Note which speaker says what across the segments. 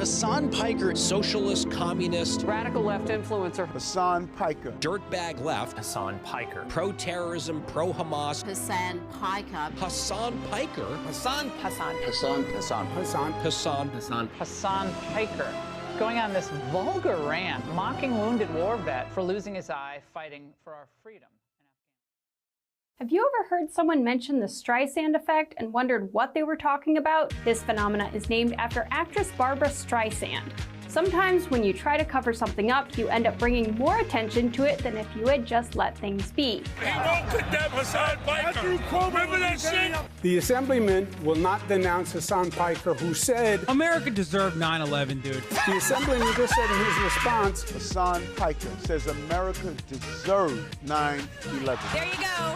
Speaker 1: Hasan Piker, socialist, communist,
Speaker 2: radical left influencer.
Speaker 3: Hasan Piker.
Speaker 1: Dirtbag left.
Speaker 4: Hasan Piker.
Speaker 1: Pro-terrorism, pro-Hamas.
Speaker 5: Hasan Piker.
Speaker 1: Hasan Piker.
Speaker 5: Hasan.
Speaker 3: Hasan
Speaker 2: Piker. Going on this vulgar rant, mocking wounded war vet for losing his eye fighting for our freedom.
Speaker 6: Have you ever heard someone mention the Streisand effect and wondered what they were talking about? This phenomena is named after actress Barbara Streisand. Sometimes when you try to cover something up, you end up bringing more attention to it than if you had just let things be.
Speaker 7: He won't condemn Hasan Piker. Remember that shit?
Speaker 8: The assemblyman will not denounce Hasan Piker, who said,
Speaker 9: America deserved 9/11, dude.
Speaker 8: The assemblyman just said in his response,
Speaker 3: Hasan Piker says America deserved 9/11.
Speaker 5: There you go.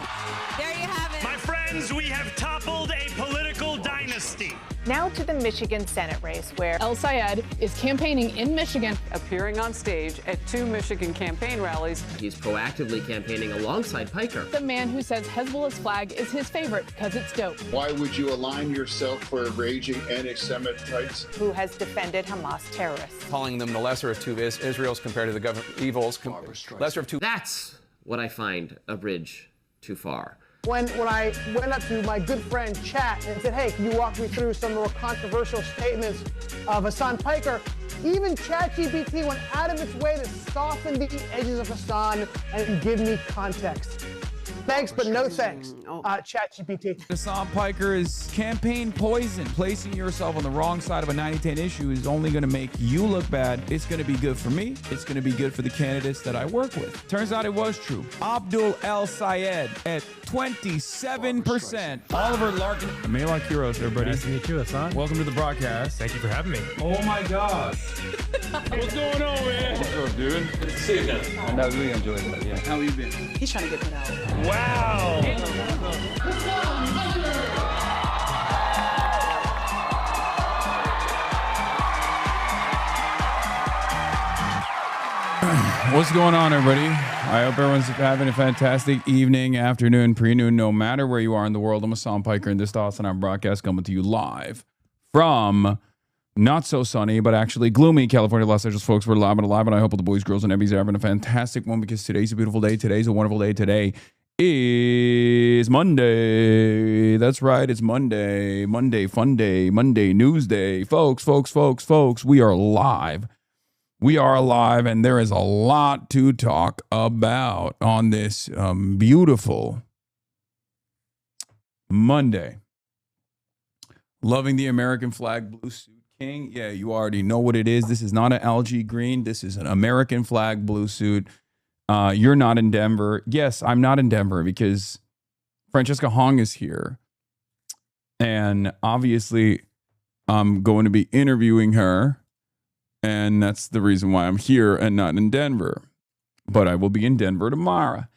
Speaker 5: There you have it.
Speaker 7: My friends, we have toppled a political dynasty.
Speaker 10: Now to the Michigan Senate race, where El Sayed is campaigning in Michigan.
Speaker 2: Appearing on stage at 2 Michigan campaign rallies.
Speaker 11: He's proactively campaigning alongside Piker.
Speaker 10: The man who says Hezbollah's flag is his favorite because it's dope.
Speaker 12: Why would you align yourself for raging anti-Semites?
Speaker 10: Who has defended Hamas terrorists.
Speaker 13: Calling them the lesser of two Israels compared to the government evils. Lesser of two.
Speaker 11: That's what I find a bridge too far.
Speaker 14: When I went up to my good friend Chat and said, hey, can you walk me through some more controversial statements of Hasan Piker, even ChatGPT went out of its way to soften the edges of Hasan and give me context. Thanks, but no thanks, ChatGPT.
Speaker 9: Hasan Piker is campaign poison. Placing yourself on the wrong side of a 90-10 issue is only going to make you look bad. It's going to be good for me. It's going to be good for the candidates that I work with. Turns out it was true. Abdul El Sayed at 27%. Oliver Larkin. Malak Heroes, everybody.
Speaker 4: Nice to meet you, Hasan.
Speaker 9: Welcome to the broadcast.
Speaker 4: Thank you for having me.
Speaker 9: Oh my gosh.
Speaker 7: What's going on, man?
Speaker 13: What's up, dude? Good to see you again. I really enjoyed that, yeah.
Speaker 9: How you been?
Speaker 5: He's trying to get that out.
Speaker 7: Wow.
Speaker 9: What's going on, everybody? I hope everyone's having a fantastic evening, afternoon, pre-noon, no matter where you are in the world. I'm Hasan Piker, and this is the HasanAbi broadcast coming to you live from not so sunny, but actually gloomy California, Los Angeles, folks. We're live and alive, and I hope all the boys, girls, and Ebbies are having a fantastic one because today's a beautiful day. Today's a wonderful day. Today is Monday. That's right, it's Monday. Monday, fun day. Monday, news day. Folks, we are live. We are alive, and there is a lot to talk about on this beautiful Monday. Loving the American flag, blue suit king. Yeah, you already know what it is. This is not an algae green. This is an American flag, blue suit. You're not in Denver. Yes, I'm not in Denver because Francesca Hong is here. And obviously, I'm going to be interviewing her. And that's the reason why I'm here and not in Denver. But I will be in Denver tomorrow.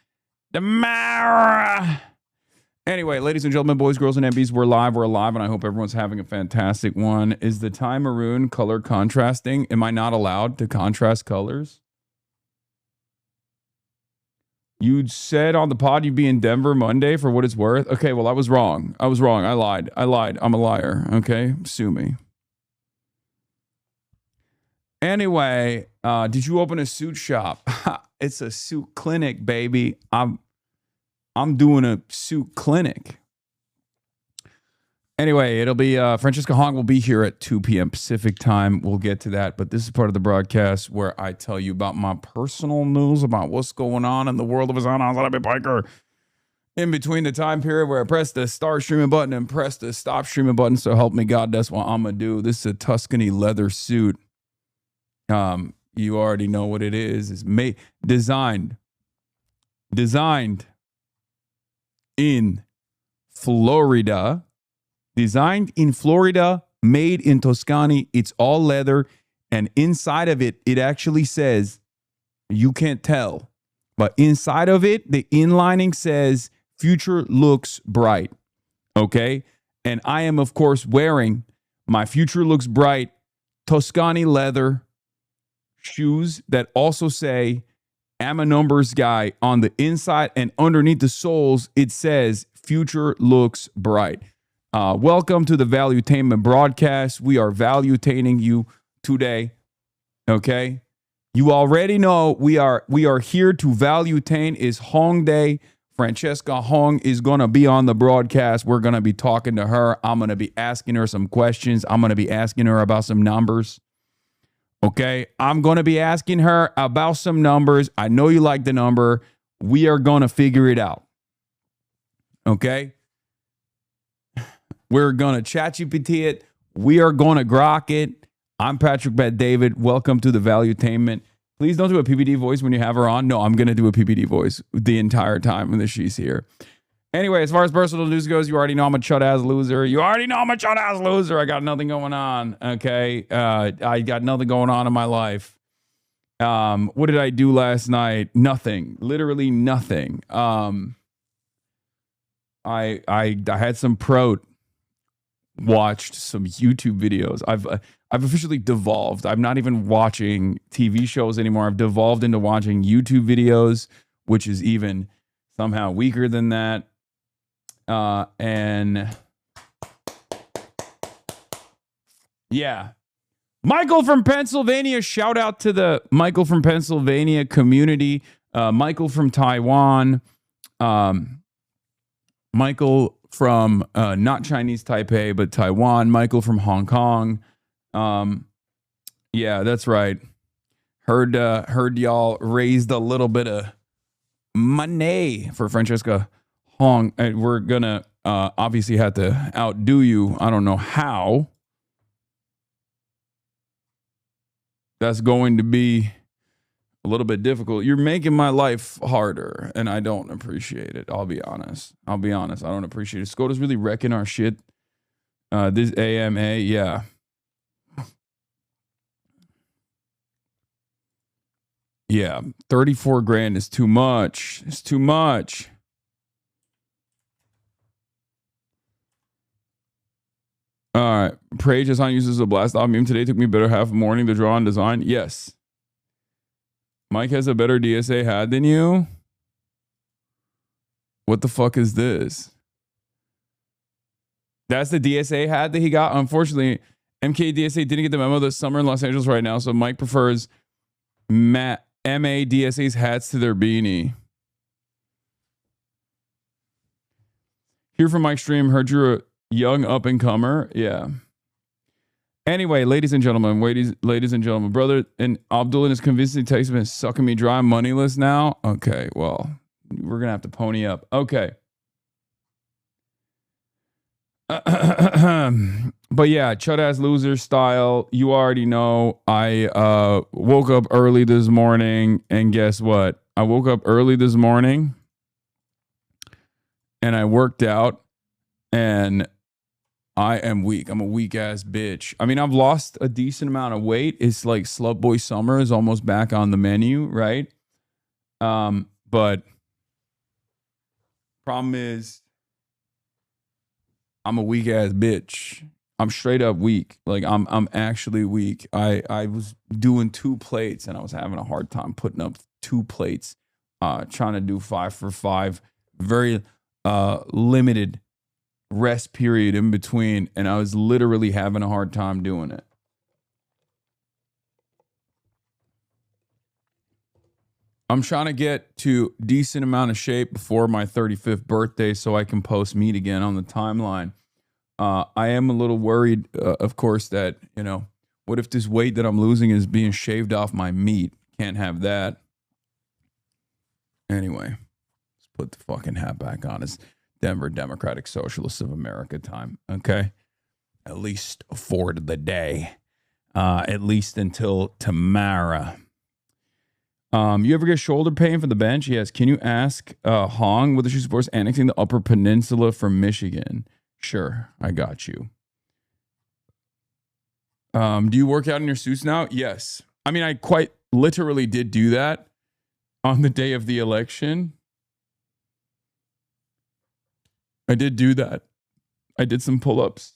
Speaker 9: Anyway, ladies and gentlemen, boys, girls, and MBs, we're live, and I hope everyone's having a fantastic one. Is the time maroon color contrasting? Am I not allowed to contrast colors? You said on the pod you'd be in Denver Monday for what it's worth? Okay, well, I was wrong. I lied. I'm a liar. Okay, sue me. Anyway, did you open a suit shop? It's a suit clinic, baby. I'm doing a suit clinic. Anyway, it'll be Francesca Hong will be here at 2 p.m. Pacific time. We'll get to that, but this is part of the broadcast where I tell you about my personal news about what's going on in the world of HasanAbi Piker. In between the time period where I press the start streaming button and press the stop streaming button, so help me God, that's what I'm gonna do. This is a Tuscany leather suit. You already know what it is. It's designed in Florida. Designed in Florida, made in Tuscany. It's all leather, and inside of it, it actually says, you can't tell, but inside of it, the inlining says, future looks bright. Okay? And I am, of course, wearing my future looks bright Tuscany leather shoes that also say I'm a numbers guy on the inside, and underneath the soles it says future looks bright. Welcome to the Valuetainment broadcast. We are valuetaining you today. Okay? You already know we are here to valuetain. Is Hong Day. Francesca Hong is going to be on the broadcast. We're going to be talking to her. I'm going to be asking her some questions. I'm going to be asking her about some numbers. Okay? I'm going to be asking her about some numbers. I know you like the number. We are going to figure it out. Okay? We're going to ChatGPT it. We are going to grok it. I'm Patrick Bet David. Welcome to the Valuetainment. Please don't do a PPD voice when you have her on. No, I'm going to do a PPD voice the entire time when she's here. Anyway, as far as personal news goes, you already know I'm a chud-ass loser. I got nothing going on, okay? I got nothing going on in my life. What did I do last night? Nothing. Literally nothing. I had some watched some YouTube videos. I've officially devolved. I'm not even watching TV shows anymore. I've devolved into watching YouTube videos, which is even somehow weaker than that. And yeah. Michael from Pennsylvania. Shout out to the Michael from Pennsylvania community. Michael from Taiwan. Michael from not Chinese Taipei, but Taiwan. Michael from Hong Kong. Yeah, that's right. Heard y'all raised a little bit of money for Francesca Hong. And we're gonna obviously have to outdo you. I don't know how. That's going to be a little bit difficult. You're making my life harder, and I don't appreciate it. I'll be honest. I don't appreciate it. Skoda's really wrecking our shit. This AMA, yeah. Yeah, 34 grand is too much. It's too much. All right. Prage Hasan uses a blast off meme today. Took me better half morning to draw and design. Yes. Mike has a better DSA hat than you. What the fuck is this? That's the DSA hat that he got. Unfortunately, MK DSA didn't get the memo this summer in Los Angeles right now, so Mike prefers MA DSA's hats to their beanie. Here from Mike's stream, heard you're a young up-and-comer. Yeah. Anyway, ladies and gentlemen, brother and Abdul and his convincing text have been sucking me dry, moneyless now. Okay, well, we're going to have to pony up. Okay. But yeah, chud-ass loser style. You already know I woke up early this morning, and guess what? I woke up early this morning, and I worked out, and I am weak. I'm a weak-ass bitch. I mean, I've lost a decent amount of weight. It's like Slut Boy Summer is almost back on the menu, right? But problem is, I'm a weak-ass bitch. I'm straight up weak. Like, I'm actually weak. I was doing 2 plates, and I was having a hard time putting up 2 plates, trying to do 5 for 5. Very limited rest period in between, and I was literally having a hard time doing it. I'm trying to get to decent amount of shape before my 35th birthday so I can post meat again on the timeline. I am a little worried, of course, that, you know, what if this weight that I'm losing is being shaved off my meat? Can't have that. Anyway, let's put the fucking hat back on. It's Denver Democratic Socialists of America time, okay? At least for the day. At least until tomorrow. You ever get shoulder pain from the bench? Yes. Can you ask Hong whether she supports annexing the Upper Peninsula from Michigan? Sure, I got you. Do you work out in your suits now? Yes. I mean, I quite literally did do that on the day of the election. I did do that. I did some pull-ups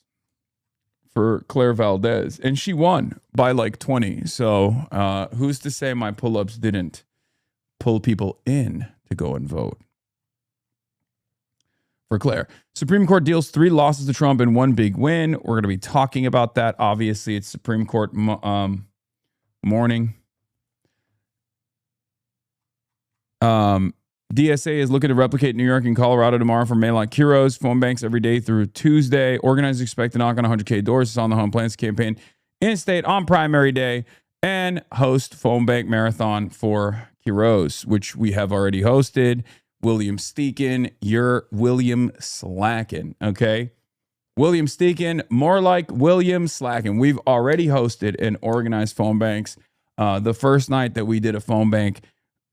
Speaker 9: for Claire Valdez, and she won by like 20. So who's to say my pull-ups didn't pull people in to go and vote? for Claire. Supreme Court deals 3 losses to Trump and 1 big win. We're going to be talking about that. Obviously, it's Supreme Court morning. DSA is looking to replicate New York and Colorado tomorrow for mail-out Kiros, phone banks every day through Tuesday. Organizers expect to knock on 100K doors. It's on the Home Plans campaign in state on primary day and host phone bank marathon for Kiros, which we have already hosted. William Steakin, you're William Slackin, okay? William Steakin, more like William Slackin. We've already hosted and organized phone banks. The first night that we did a phone bank,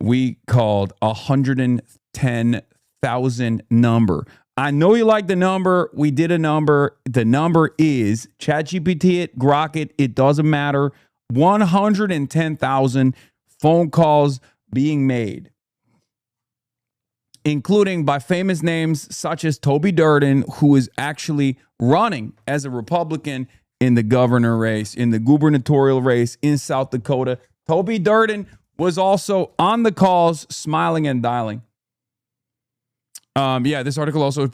Speaker 9: we called 110,000 number. I know you like the number. We did a number. The number is ChatGPT it, Grok it. It doesn't matter. 110,000 phone calls being made, including by famous names such as Toby Durden, who is actually running as a Republican in the governor race, in the gubernatorial race in South Dakota. Toby Durden was also on the calls, smiling and dialing. This article also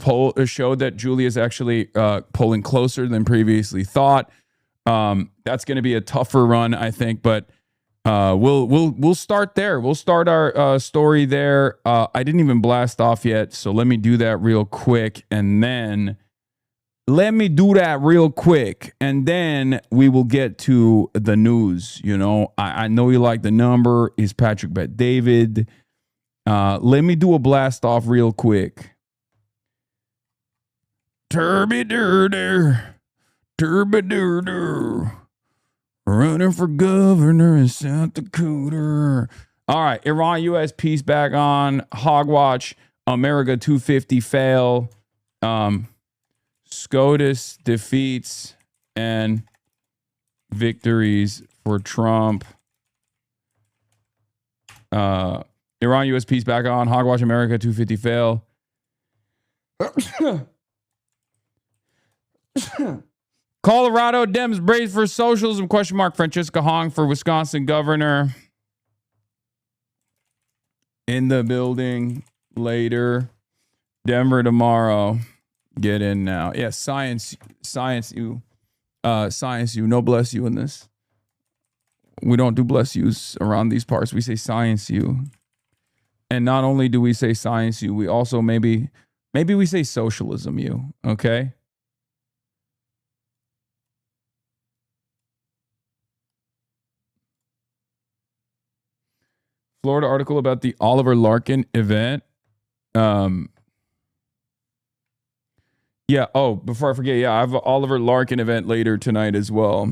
Speaker 9: showed that Julia is actually polling closer than previously thought. That's going to be a tougher run, I think, but we'll start there. We'll start our story there. I didn't even blast off yet, so let me do that real quick, and then we will get to the news. You know, I know you like the number. Is Patrick Bet David? Let me do a blast off real quick. Turby-dur-dur. Running for governor in South Dakota. All right, Iran-U.S. peace back on. Hogwatch. America 250 fail. SCOTUS defeats and victories for Trump. Iran-U.S. peace back on. Hogwatch America 250 fail. Colorado Dems brace for socialism ? Francisca Hong for Wisconsin governor. In the building later. Denver tomorrow. Get in now. Yeah, science you. No bless you in this. We don't do bless yous around these parts. We say science you. And not only do we say science you, we also maybe we say socialism you, okay? Florida article about the Oliver Larkin event. Before I forget, I have an Oliver Larkin event later tonight as well.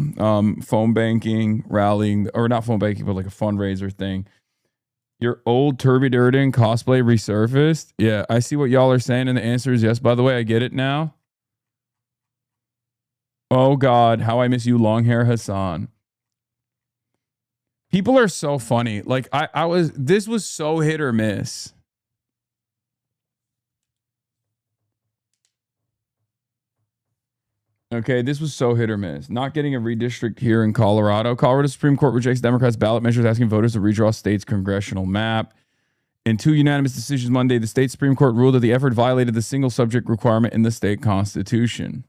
Speaker 9: Phone banking, rallying, or not phone banking, but like a fundraiser thing. Your old Turby Durden cosplay resurfaced? Yeah, I see what y'all are saying, and the answer is yes. By the way, I get it now. Oh God, how I miss you, long hair Hasan. People are so funny. Like this was so hit or miss. Okay, this was so hit or miss. Not getting a redistrict here in Colorado. Colorado Supreme Court rejects Democrats' ballot measures asking voters to redraw state's congressional map. In 2 unanimous decisions Monday, the state Supreme Court ruled that the effort violated the single subject requirement in the state constitution.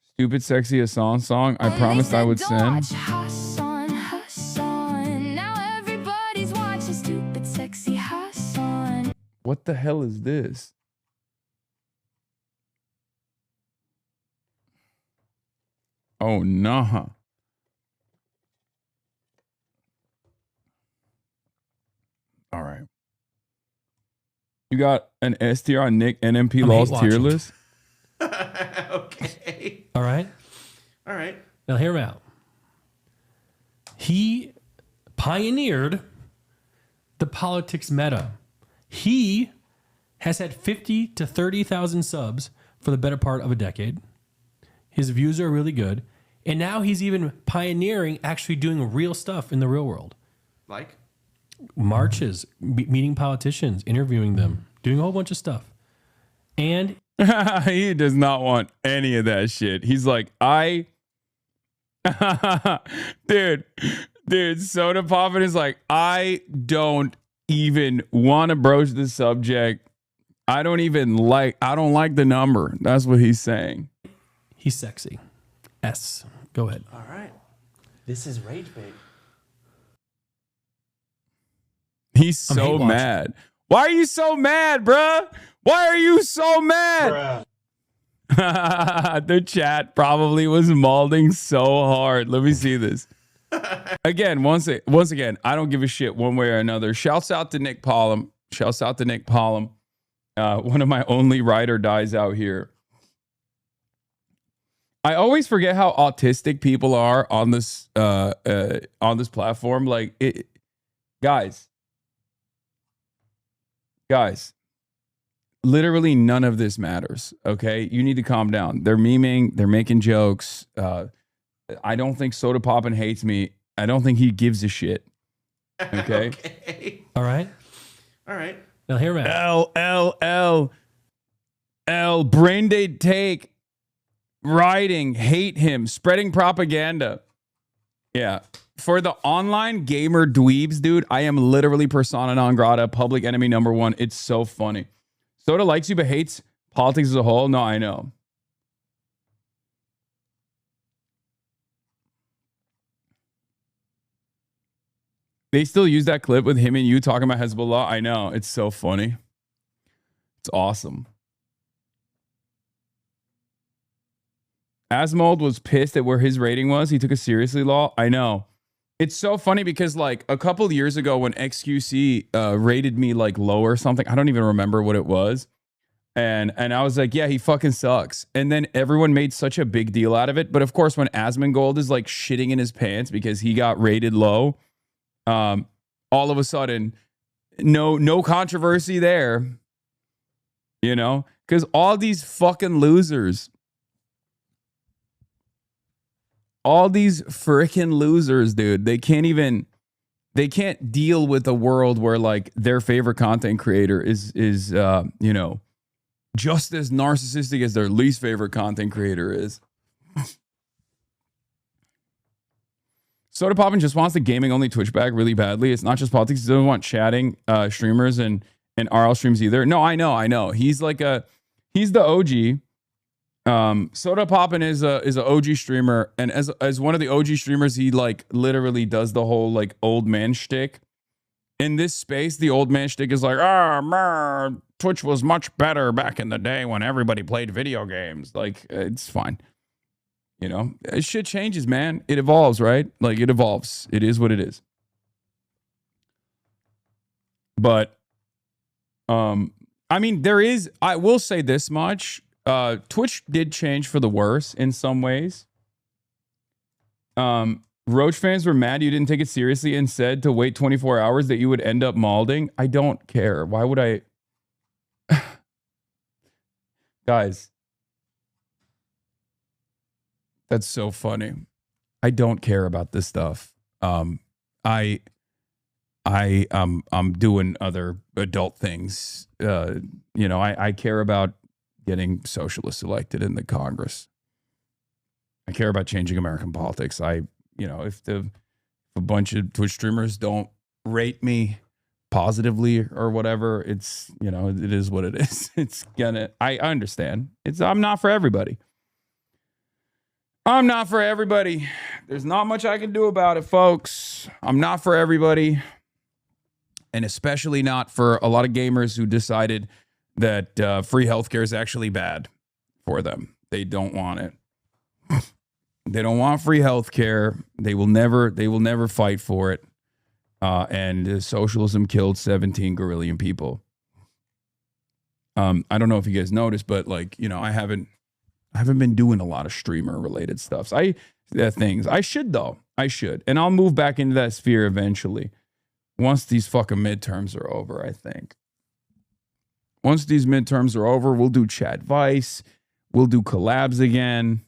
Speaker 9: Stupid Sexy Hasan song. I promised I would send.
Speaker 15: Hasan, now everybody's watching Stupid Sexy Hasan.
Speaker 9: What the hell is this? Oh, nah. All right. You got an STR on Nick NMP Law's tier list?
Speaker 16: Okay.
Speaker 17: All right. Now hear him out. He pioneered the politics meta. He has had 50 to 30,000 subs for the better part of a decade. His views are really good. And now he's even pioneering actually doing real stuff in the real world.
Speaker 16: Like?
Speaker 17: Marches, meeting politicians, interviewing them, doing a whole bunch of stuff. And
Speaker 9: he does not want any of that shit. He's like, dude, Dude, Soda Poppin is like, I don't even want to broach the subject. I don't like the number. That's what he's saying.
Speaker 17: He's sexy. S. Go ahead.
Speaker 16: All right. This is rage bait.
Speaker 9: He's so mad. Why are you so mad, bruh? Why are you so mad? The chat probably was mauling so hard. Let me see this. Again, once again, I don't give a shit one way or another. Shouts out to Nick Pollum. One of my only ride or dies out here. I always forget how autistic people are on this platform. Like, guys, literally none of this matters. Okay, you need to calm down. They're memeing. They're making jokes. I don't think Soda Poppin hates me. I don't think he gives a shit. Okay.
Speaker 16: Okay.
Speaker 17: All right. Now hear me.
Speaker 9: L. Brain Date Take. Writing. Hate him. Spreading propaganda. Yeah. For the online gamer dweebs, dude, I am literally persona non grata, public enemy number one. It's so funny. Soda likes you but hates politics as a whole. No, I know. They still use that clip with him and you talking about Hezbollah. I know. It's so funny. It's awesome. Asmold was pissed at where his rating was. He took it seriously, law. I know. It's so funny because like a couple years ago when XQC rated me like low or something, I don't even remember what it was. And I was like, yeah, he fucking sucks. And then everyone made such a big deal out of it. But of course, when Asmongold is like shitting in his pants because he got rated low, all of a sudden, no controversy there. You know? Because all these fucking losers, all these freaking losers, dude, they can't deal with a world where like their favorite content creator is you know, just as narcissistic as their least favorite content creator is. Soda Poppin just wants the gaming only Twitch bag really badly. It's not just politics. He doesn't want chatting streamers and RL streams either. No, I know. He's the OG. Soda Poppin is a OG streamer, and as one of the OG streamers, he like literally does the whole like old man shtick. In this space, the old man shtick is like, man, Twitch was much better back in the day when everybody played video games. Like, it's fine. You know, shit changes, man. It evolves, right? Like, it evolves. It is what it is. But, I mean, I will say this much. Twitch did change for the worse in some ways. Roach fans were mad you didn't take it seriously and said to wait 24 hours that you would end up malding. I don't care. Why would I? Guys, that's so funny. I don't care about this stuff. I'm doing other adult things. You know, I care about getting socialists elected in the Congress. I care about changing American politics. If a bunch of Twitch streamers don't rate me positively or whatever, it's, you know, it is what it is. I understand. I'm not for everybody. I'm not for everybody. There's not much I can do about it, folks. I'm not for everybody. And especially not for a lot of gamers who decided that free healthcare is actually bad for them. They don't want it. They don't want free healthcare. They will never fight for it. And socialism killed 17 gorillion people. I don't know if you guys noticed, but like, you know, I haven't been doing a lot of streamer related stuff. I should though. I should. And I'll move back into that sphere eventually. Once these fucking midterms are over, I think. Once these midterms are over, we'll do chat Vice. We'll do collabs again.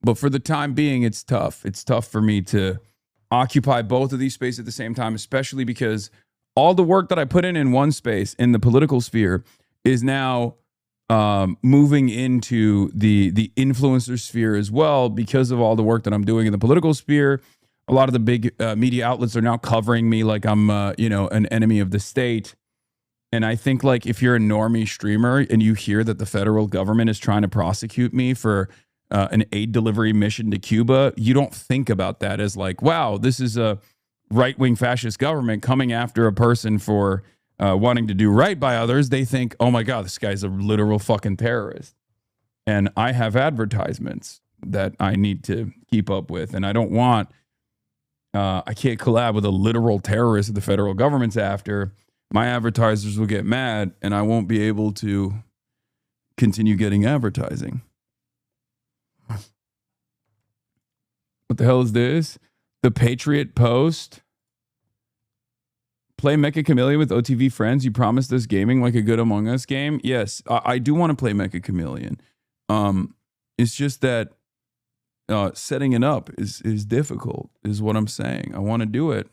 Speaker 9: But for the time being, it's tough. It's tough for me to occupy both of these spaces at the same time, especially because all the work that I put in one space, in the political sphere, is now moving into the influencer sphere as well, because of all the work that I'm doing in the political sphere. A lot of the big media outlets are now covering me like I'm, an enemy of the state. And I think like if you're a normie streamer and you hear that the federal government is trying to prosecute me for an aid delivery mission to Cuba, you don't think about that as like, wow, this is a right-wing fascist government coming after a person for wanting to do right by others. They think, oh my God, this guy's a literal fucking terrorist. And I have advertisements that I need to keep up with. And I don't want, I can't collab with a literal terrorist that the federal government's after. My advertisers will get mad and I won't be able to continue getting advertising. What the hell is this? The Patriot Post. Play Mecha Chameleon with OTV friends. You promised us gaming like a good Among Us game. Yes, I do want to play Mecha Chameleon. It's just that setting it up is difficult, is what I'm saying. I want to do it.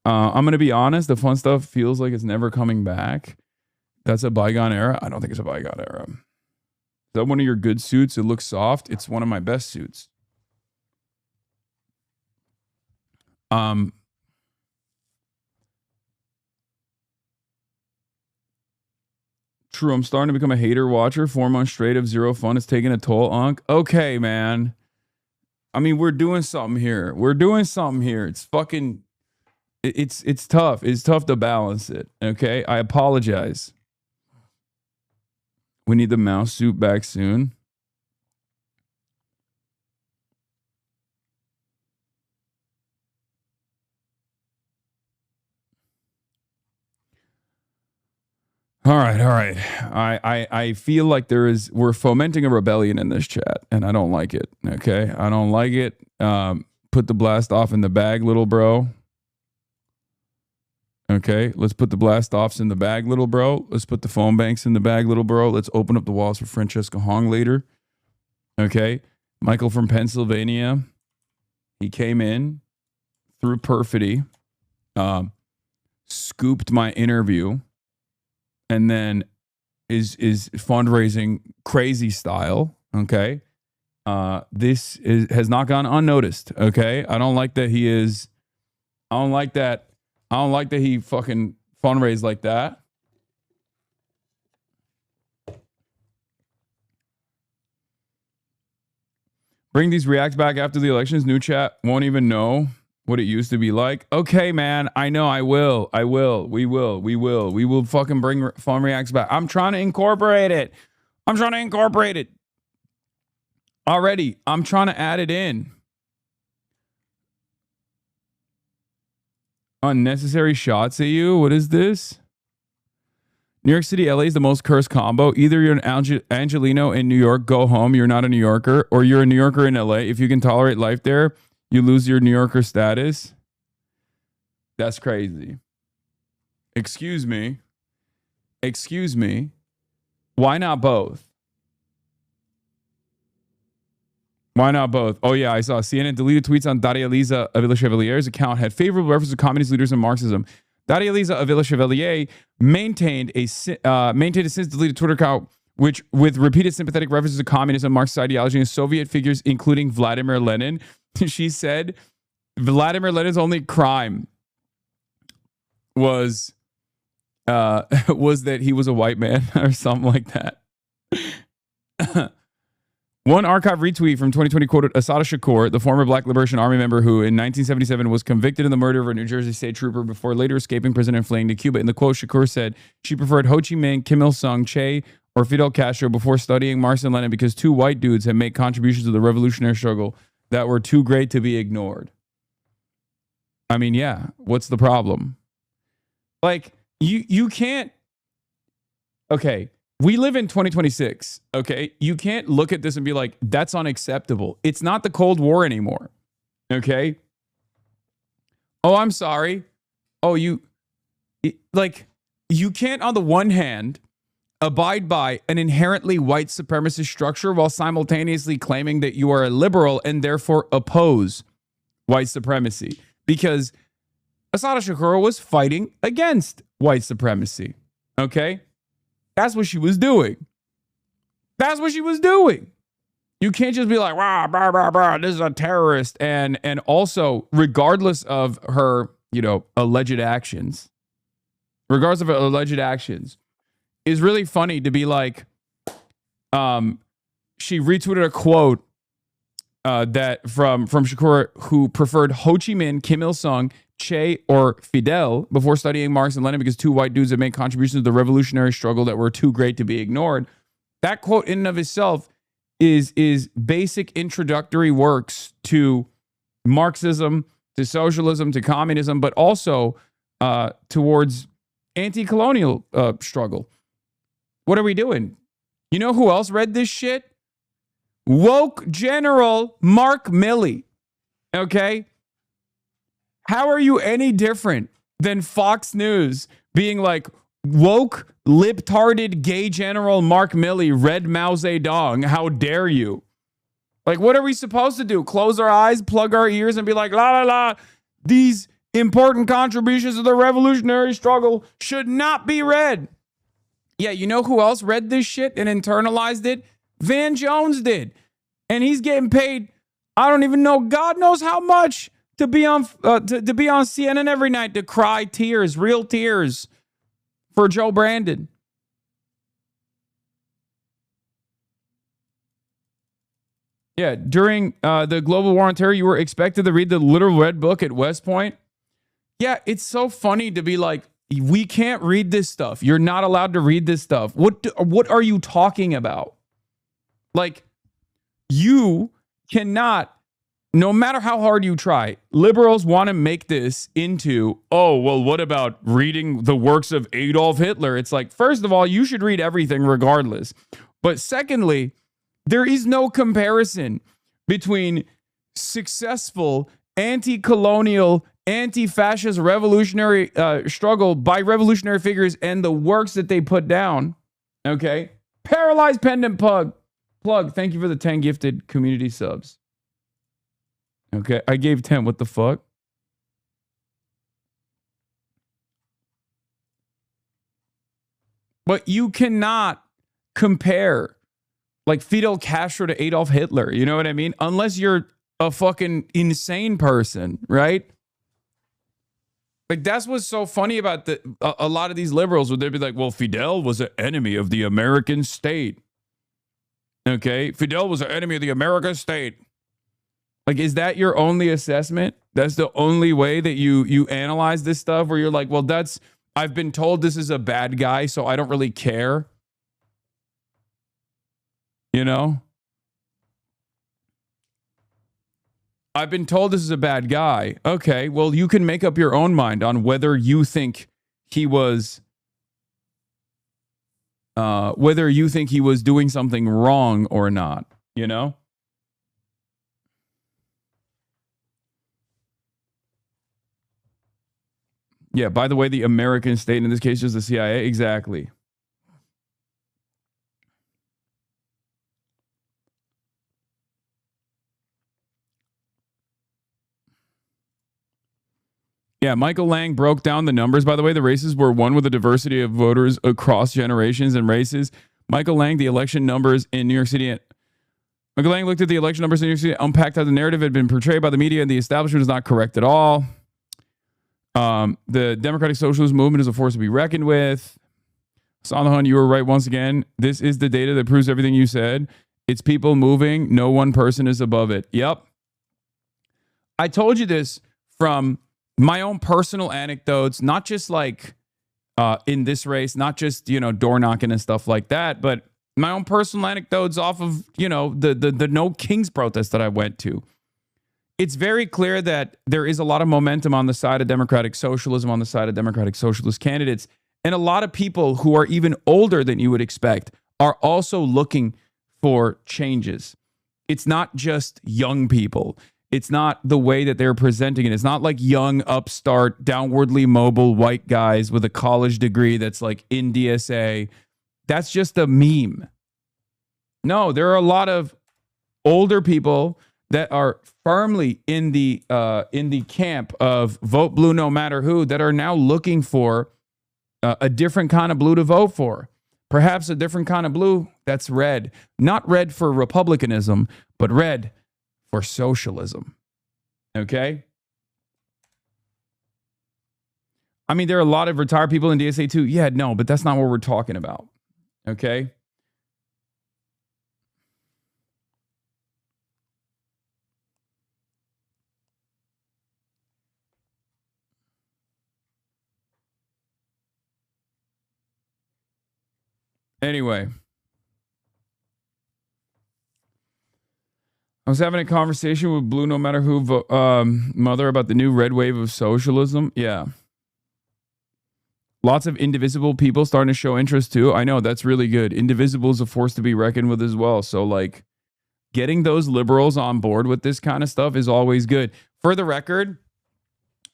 Speaker 9: I'm going to be honest. The fun stuff feels like it's never coming back. That's a bygone era. I don't think it's a bygone era. Is that one of your good suits? It looks soft. It's one of my best suits. True, I'm starting to become a hater watcher. 4 months straight of zero fun. It's taking a toll, Unc. Okay, man. I mean, we're doing something here. It's fucking... It's tough. It's tough to balance it. Okay? I apologize. We need the mouse suit back soon. All right. I feel like we're fomenting a rebellion in this chat, and I don't like it. Okay? I don't like it. Put the blast off in the bag, little bro. Okay, let's put the blast offs in the bag, little bro. Let's put the phone banks in the bag, little bro. Let's open up the walls for Francesca Hong later. Okay, Michael from Pennsylvania. He came in through perfidy, scooped my interview, and then is fundraising crazy style. Okay, this has not gone unnoticed. Okay, I don't like that he is. I don't like that he fucking fundraised like that. Bring these reacts back after the elections. New chat won't even know what it used to be like. Okay, man. I know. I will. We will fucking bring fun reacts back. I'm trying to incorporate it. Already. I'm trying to add it in. Unnecessary shots at you. What is this? New York City, LA is the most cursed combo. Either you're an Angelino in New York, go home, you're not a New Yorker, or you're a New Yorker in LA. If you can tolerate life there, you lose your New Yorker status. That's crazy. Excuse me. Why not both? Oh, yeah, I saw CNN deleted tweets on Daria Liza Avila Chevalier's account had favorable references to communist leaders and Marxism. Daria Liza Avila Chevalier maintained a since deleted Twitter account which with repeated sympathetic references to communism, Marxist ideology, and Soviet figures, including Vladimir Lenin. She said Vladimir Lenin's only crime was that he was a white man or something like that. One archive retweet from 2020 quoted Asada Shakur, the former Black Liberation Army member who in 1977 was convicted in the murder of a New Jersey state trooper before later escaping prison and fleeing to Cuba. In the quote, Shakur said she preferred Ho Chi Minh, Kim Il-sung, Che, or Fidel Castro before studying Marx and Lenin because two white dudes had made contributions to the revolutionary struggle that were too great to be ignored. I mean, yeah, what's the problem? Like, you can't... Okay, we live in 2026, okay? You can't look at this and be like, that's unacceptable. It's not the Cold War anymore, okay? Oh, I'm sorry. Oh, you can't, on the one hand, abide by an inherently white supremacist structure while simultaneously claiming that you are a liberal and therefore oppose white supremacy. Because Asada Shakur was fighting against white supremacy, okay? That's what she was doing. You can't just be like, rah, rah, rah, rah, this is a terrorist. And also, regardless of her, alleged actions, is really funny to be like, she retweeted a quote that from Shakur, who preferred Ho Chi Minh, Kim Il-sung, Che, or Fidel before studying Marx and Lenin because two white dudes that made contributions to the revolutionary struggle that were too great to be ignored. That quote in and of itself is basic introductory works to Marxism, to socialism, to communism, but also towards anti-colonial struggle. What are we doing? You know who else read this shit? Woke General Mark Milley. Okay? How are you any different than Fox News being like, woke, lip-tarded gay general Mark Milley read Mao Zedong? How dare you? Like, what are we supposed to do? Close our eyes, plug our ears, and be like, la, la, la, these important contributions to the revolutionary struggle should not be read. Yeah, you know who else read this shit and internalized it? Van Jones did. And he's getting paid, I don't even know, God knows how much, to be on to be on CNN every night to cry tears, real tears, for Joe Brandon. Yeah, during the global war on terror, you were expected to read the Little Red Book at West Point. Yeah, it's so funny to be like, we can't read this stuff. You're not allowed to read this stuff. What are you talking about? Like, you cannot, no matter how hard you try, liberals want to make this into, oh, well, what about reading the works of Adolf Hitler? It's like, first of all, you should read everything regardless. But secondly, there is no comparison between successful anti-colonial, anti-fascist revolutionary struggle by revolutionary figures and the works that they put down. Okay? Paralyzed Pendant Plug. Thank you for the 10 gifted community subs. Okay, I gave 10. What the fuck? But you cannot compare like Fidel Castro to Adolf Hitler. You know what I mean? Unless you're a fucking insane person, right? Like, that's what's so funny about a lot of these liberals, would they be like, well, Fidel was an enemy of the American state. Okay, Fidel was an enemy of the American state. Like, is that your only assessment? That's the only way that you analyze this stuff, where you're like, well, I've been told this is a bad guy, so I don't really care. You know? I've been told this is a bad guy. Okay, well, you can make up your own mind on whether you think he was doing something wrong or not, you know? Yeah, by the way, the American state in this case is the CIA. Exactly. Yeah, Michael Lang broke down the numbers. By the way, the races were won with a diversity of voters across generations and races. Michael Lang, the election numbers in New York City. Michael Lang looked at the election numbers in New York City, unpacked how the narrative had been portrayed by the media, and the establishment is not correct at all. The Democratic Socialist movement is a force to be reckoned with. Sanahan, you were right once again. This is the data that proves everything you said. It's people moving. No one person is above it. Yep. I told you this from my own personal anecdotes, not just like in this race, not just, door knocking and stuff like that, but my own personal anecdotes off of, the No Kings protest that I went to. It's very clear that there is a lot of momentum on the side of democratic socialism, on the side of democratic socialist candidates. And a lot of people who are even older than you would expect are also looking for changes. It's not just young people. It's not the way that they're presenting it. It's not like young, upstart, downwardly mobile white guys with a college degree that's like in DSA. That's just a meme. No, there are a lot of older people that are firmly in the camp of vote blue no matter who, that are now looking for a different kind of blue to vote for. Perhaps a different kind of blue. That's red. Not red for republicanism, but red for socialism. Okay? I mean, there are a lot of retired people in DSA too. Yeah, no, but that's not what we're talking about. Okay? Anyway, I was having a conversation with Blue No Matter Who mother about the new red wave of socialism. Yeah. Lots of indivisible people starting to show interest too. I know, that's really good. Indivisible is a force to be reckoned with as well. So like getting those liberals on board with this kind of stuff is always good. For the record,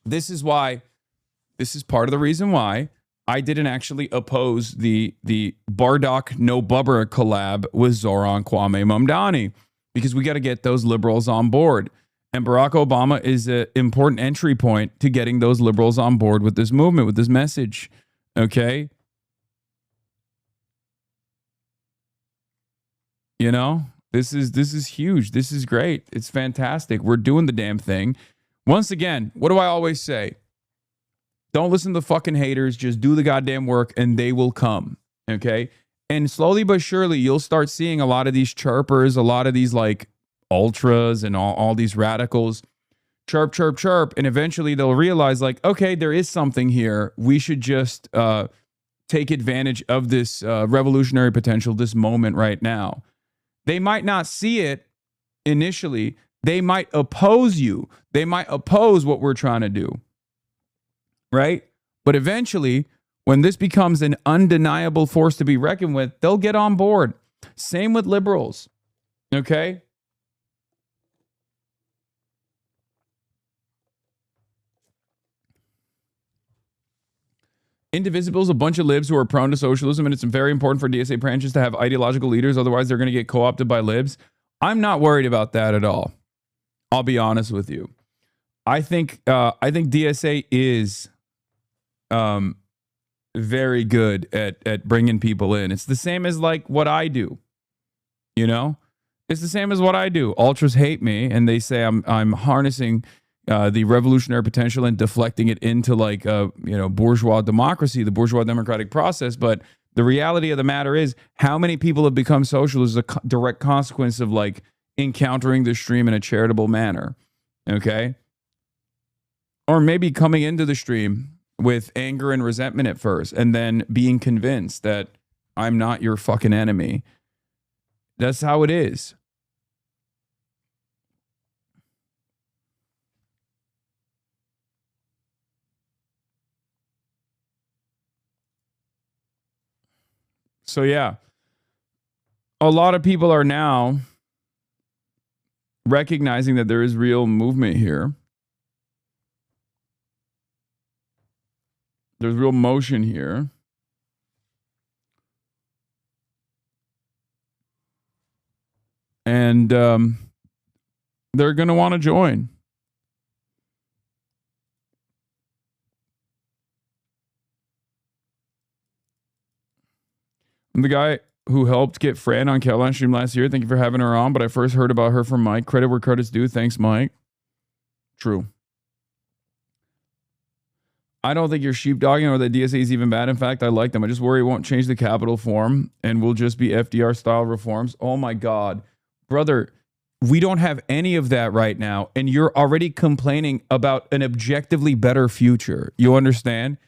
Speaker 9: this is part of the reason why I didn't actually oppose the Bardock No Bubber collab with Zoran Kwame Mamdani, because we got to get those liberals on board. And Barack Obama is an important entry point to getting those liberals on board with this movement, with this message. Okay? You know, this is huge. This is great. It's fantastic. We're doing the damn thing. Once again, what do I always say? Don't listen to the fucking haters. Just do the goddamn work and they will come. Okay? And slowly but surely, you'll start seeing a lot of these chirpers, a lot of these like ultras and all these radicals chirp, chirp, chirp. And eventually they'll realize like, okay, there is something here. We should just take advantage of this revolutionary potential, this moment right now. They might not see it initially. They might oppose you. They might oppose what we're trying to do. Right? But eventually, when this becomes an undeniable force to be reckoned with, they'll get on board. Same with liberals. Okay? Indivisible is a bunch of libs who are prone to socialism, and it's very important for DSA branches to have ideological leaders. Otherwise, they're going to get co-opted by libs. I'm not worried about that at all. I'll be honest with you. I think DSA is very good at bringing people in. It's the same as like what I do. You know, it's the same as what I do. Ultras hate me, and they say I'm harnessing the revolutionary potential and deflecting it into like bourgeois democracy, the bourgeois democratic process. But the reality of the matter is, how many people have become socialists is a direct consequence of like encountering the stream in a charitable manner. Okay, or maybe coming into the stream with anger and resentment at first, and then being convinced that I'm not your fucking enemy. That's how it is. So yeah, a lot of people are now recognizing that there is real movement here. There's real motion here. And they're going to want to join. I'm the guy who helped get Fran on Caroline Stream last year. Thank you for having her on. But I first heard about her from Mike. Credit where credit's due. Thanks, Mike. True. I don't think you're sheepdogging or that DSA is even bad. In fact, I like them. I just worry it won't change the capital form and will just be FDR-style reforms. Oh, my God. Brother, we don't have any of that right now, and you're already complaining about an objectively better future. You understand?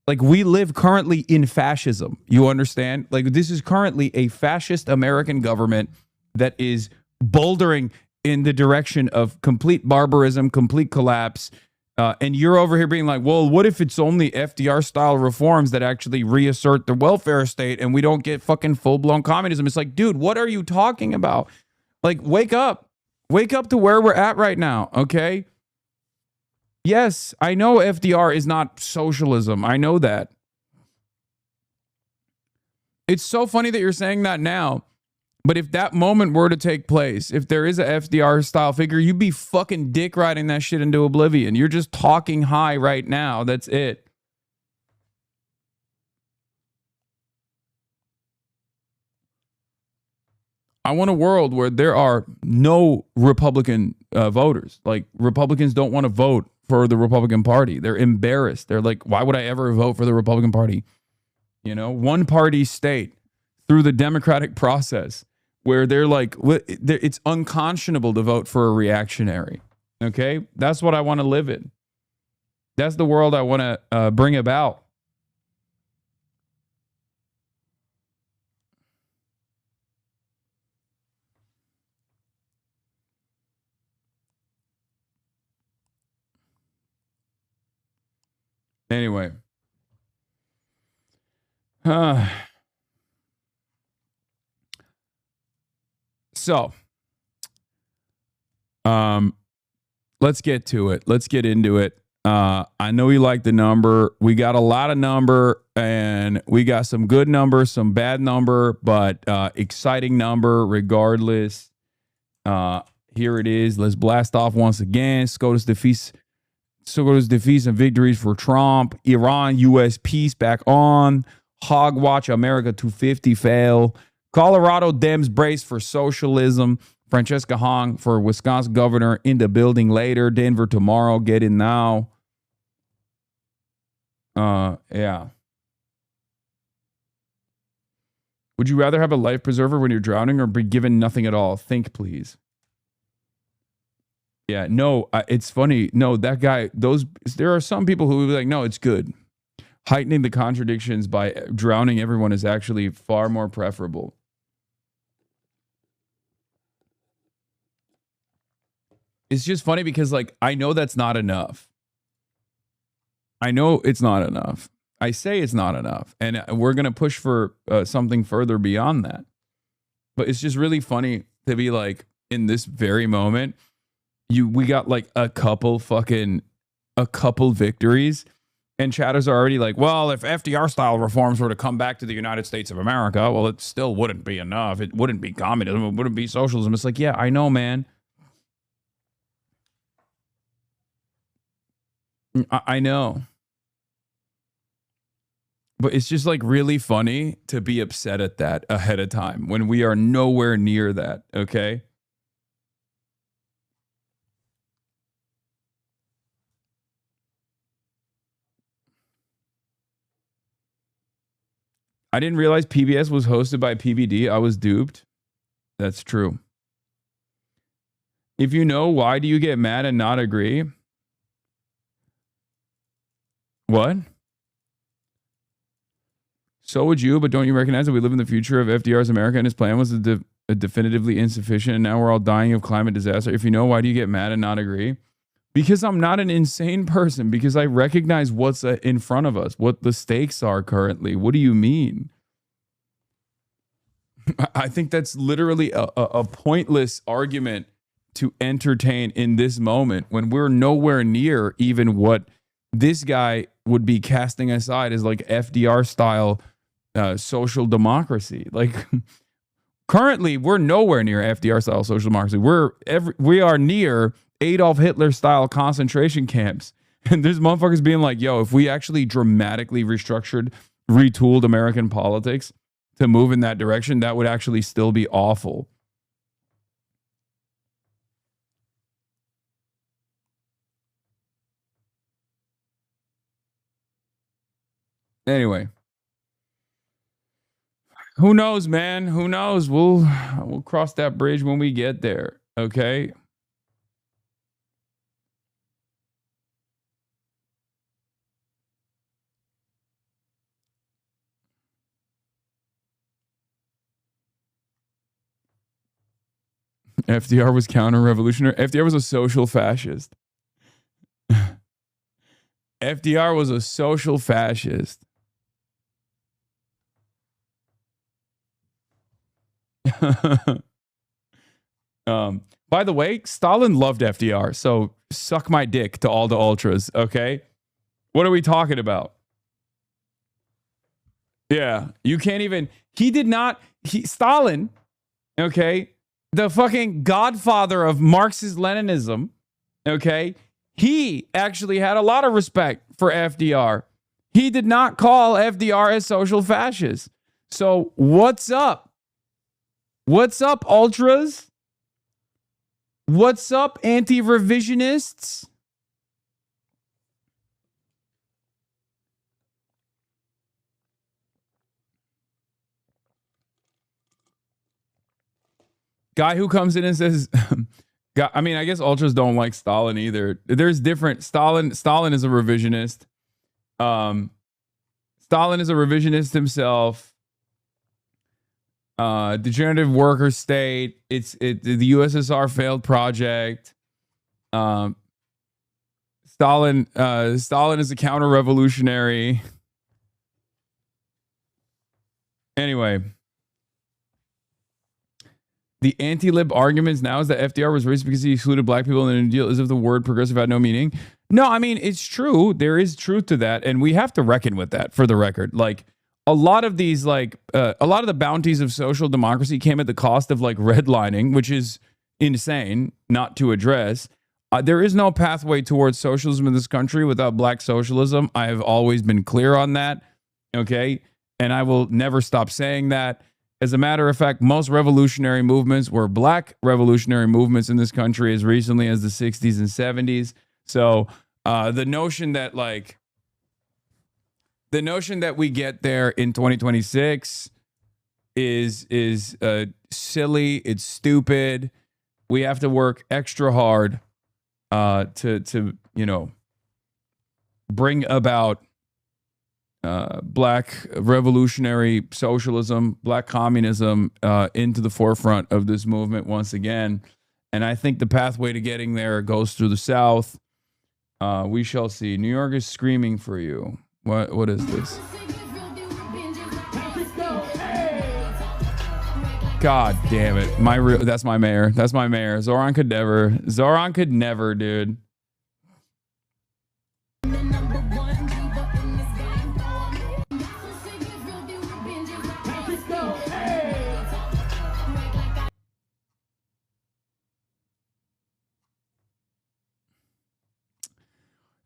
Speaker 9: Like, we live currently in fascism. You understand? Like, this is currently a fascist American government that is bouldering in the direction of complete barbarism, complete collapse. And you're over here being like, well, what if it's only FDR-style reforms that actually reassert the welfare state and we don't get fucking full-blown communism? It's like, dude, what are you talking about? Like, wake up. Wake up to where we're at right now, okay? Yes, I know FDR is not socialism. I know that. It's so funny that you're saying that now. But if that moment were to take place, if there is a FDR style figure, you'd be fucking dick riding that shit into oblivion. You're just talking high right now. That's it. I want a world where there are no Republican voters. Like, Republicans don't want to vote for the Republican Party. They're embarrassed. They're like, why would I ever vote for the Republican Party? You know, one party state through the democratic process where they're like, it's unconscionable to vote for a reactionary. Okay? That's what I want to live in. That's the world I want to bring about. Anyway. So, let's get to it. Let's get into it. I know you like the number. We got a lot of number, and we got some good number, some bad number, but exciting number regardless. Here it is. Let's blast off once again. SCOTUS defeats and victories for Trump. Iran, U.S. peace back on. Hogwatch, America 250 fail. Colorado Dems brace for socialism. Francesca Hong for Wisconsin governor in the building later. Denver tomorrow. Get in now. Yeah. Would you rather have a life preserver when you're drowning or be given nothing at all? Think, please. Yeah, no, it's funny. No, that guy, there are some people who will be like, no, it's good. Heightening the contradictions by drowning everyone is actually far more preferable. It's just funny because, like, I know that's not enough. I know it's not enough. I say it's not enough. And we're going to push for something further beyond that. But it's just really funny to be like, in this very moment, we got like a couple victories. And chatters are already like, well, if FDR style reforms were to come back to the United States of America, well, it still wouldn't be enough. It wouldn't be communism. It wouldn't be socialism. It's like, yeah, I know, man. I know. But it's just like really funny to be upset at that ahead of time when we are nowhere near that, okay? I didn't realize PBS was hosted by PBD. I was duped. That's true. If you know, why do you get mad and not agree? What? So would you, but don't you recognize that we live in the future of FDR's America and his plan was definitively insufficient and now we're all dying of climate disaster? If you know, why do you get mad and not agree? Because I'm not an insane person, because I recognize what's in front of us, what the stakes are currently. What do you mean? I think that's literally a pointless argument to entertain in this moment when we're nowhere near even what this guy would be casting aside as like FDR style social democracy. Like currently we're nowhere near FDR style social democracy. We are near Adolf Hitler style concentration camps. And there's motherfuckers being like, yo, if we actually dramatically retooled American politics to move in that direction, that would actually still be awful. Anyway, who knows, man? Who knows? We'll cross that bridge when we get there. Okay. FDR was counter-revolutionary. FDR was a social fascist. FDR was a social fascist. By the way, Stalin loved FDR, so suck my dick to all the ultras, okay? What are we talking about? Yeah, you can't even... Stalin, okay, the fucking godfather of Marxist-Leninism, okay, he actually had a lot of respect for FDR. He did not call FDR a social fascist. So what's up? What's up, ultras? What's up, anti-revisionists? Guy who comes in and says, I mean, I guess ultras don't like Stalin either. There's different. Stalin is a revisionist. Stalin is a revisionist himself. Degenerative worker state. The USSR failed project. Stalin is a counter-revolutionary. Anyway. The anti-lib arguments now is that FDR was racist because he excluded black people in the New Deal, as if the word progressive had no meaning. No, I mean, it's true. There is truth to that, and we have to reckon with that, for the record. Like, a lot of these, like, a lot of the bounties of social democracy came at the cost of, like, redlining, which is insane not to address. There is no pathway towards socialism in this country without black socialism. I have always been clear on that, okay? And I will never stop saying that. As a matter of fact, most revolutionary movements were black revolutionary movements in this country as recently as the 60s and 70s. So the notion that we get there in 2026 is silly. It's stupid. We have to work extra hard to bring about black revolutionary socialism, black communism into the forefront of this movement once again. And I think the pathway to getting there goes through the South. We shall see. New York is screaming for you. What is this? God damn it. That's my mayor. That's my mayor. Zoran could never, dude.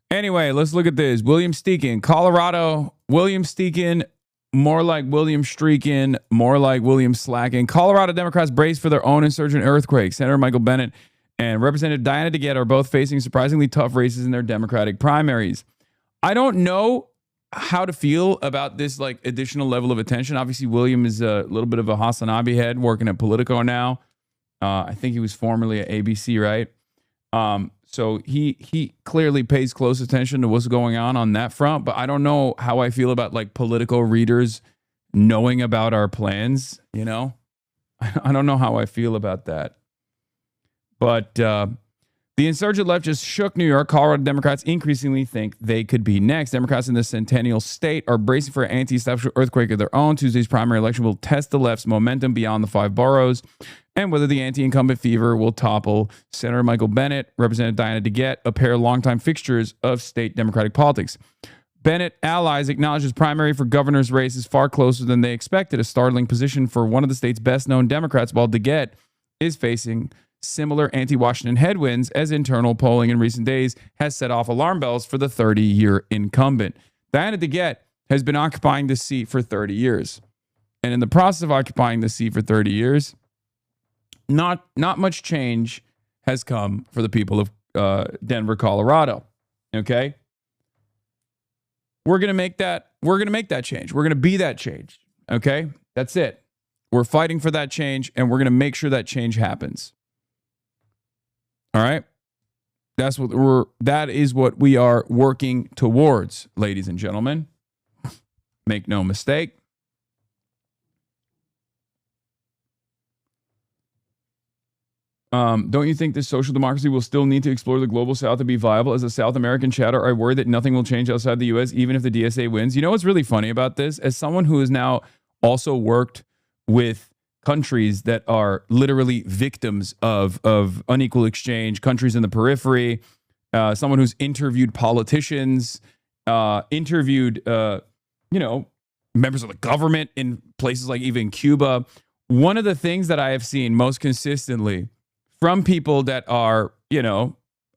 Speaker 9: Anyway, let's look at this. William Steakin, Colorado. William Steakin, more like William Streakin, more like William Slackin. Colorado Democrats brace for their own insurgent earthquake. Senator Michael Bennet and Representative Diana DeGette are both facing surprisingly tough races in their Democratic primaries. I don't know how to feel about this like additional level of attention. Obviously, William is a little bit of a HasanAbi head working at Politico now. I think he was formerly at ABC, right? So he clearly pays close attention to what's going on that front, but I don't know how I feel about like Politico readers knowing about our plans, you know? I don't know how I feel about that. But the insurgent left just shook New York. Colorado Democrats increasingly think they could be next. Democrats in the Centennial State are bracing for an anti-establishment earthquake of their own. Tuesday's primary election will test the left's momentum beyond the 5 boroughs and whether the anti-incumbent fever will topple Senator Michael Bennet, Representative Diana DeGette, a pair of longtime fixtures of state Democratic politics. Bennet allies acknowledge his primary for governor's race is far closer than they expected, a startling position for one of the state's best-known Democrats, while DeGette is facing similar anti-Washington headwinds as internal polling in recent days has set off alarm bells for the 30-year incumbent. Diana DeGette has been occupying this seat for 30 years. And in the process of occupying the seat for 30 years, not much change has come for the people of Denver, Colorado. Okay? We're going to make that change. We're going to be that change. Okay? That's it. We're fighting for that change, and we're going to make sure that change happens. All right? That is what we are working towards, ladies and gentlemen. Make no mistake. Don't you think this social democracy will still need to explore the global South to be viable? As a South American chatter, I worry that nothing will change outside the U.S., even if the DSA wins. You know what's really funny about this? As someone who has now also worked with countries that are literally victims of unequal exchange, countries in the periphery, someone who's interviewed politicians, interviewed, members of the government in places like even Cuba. One of the things that I have seen most consistently from people that are,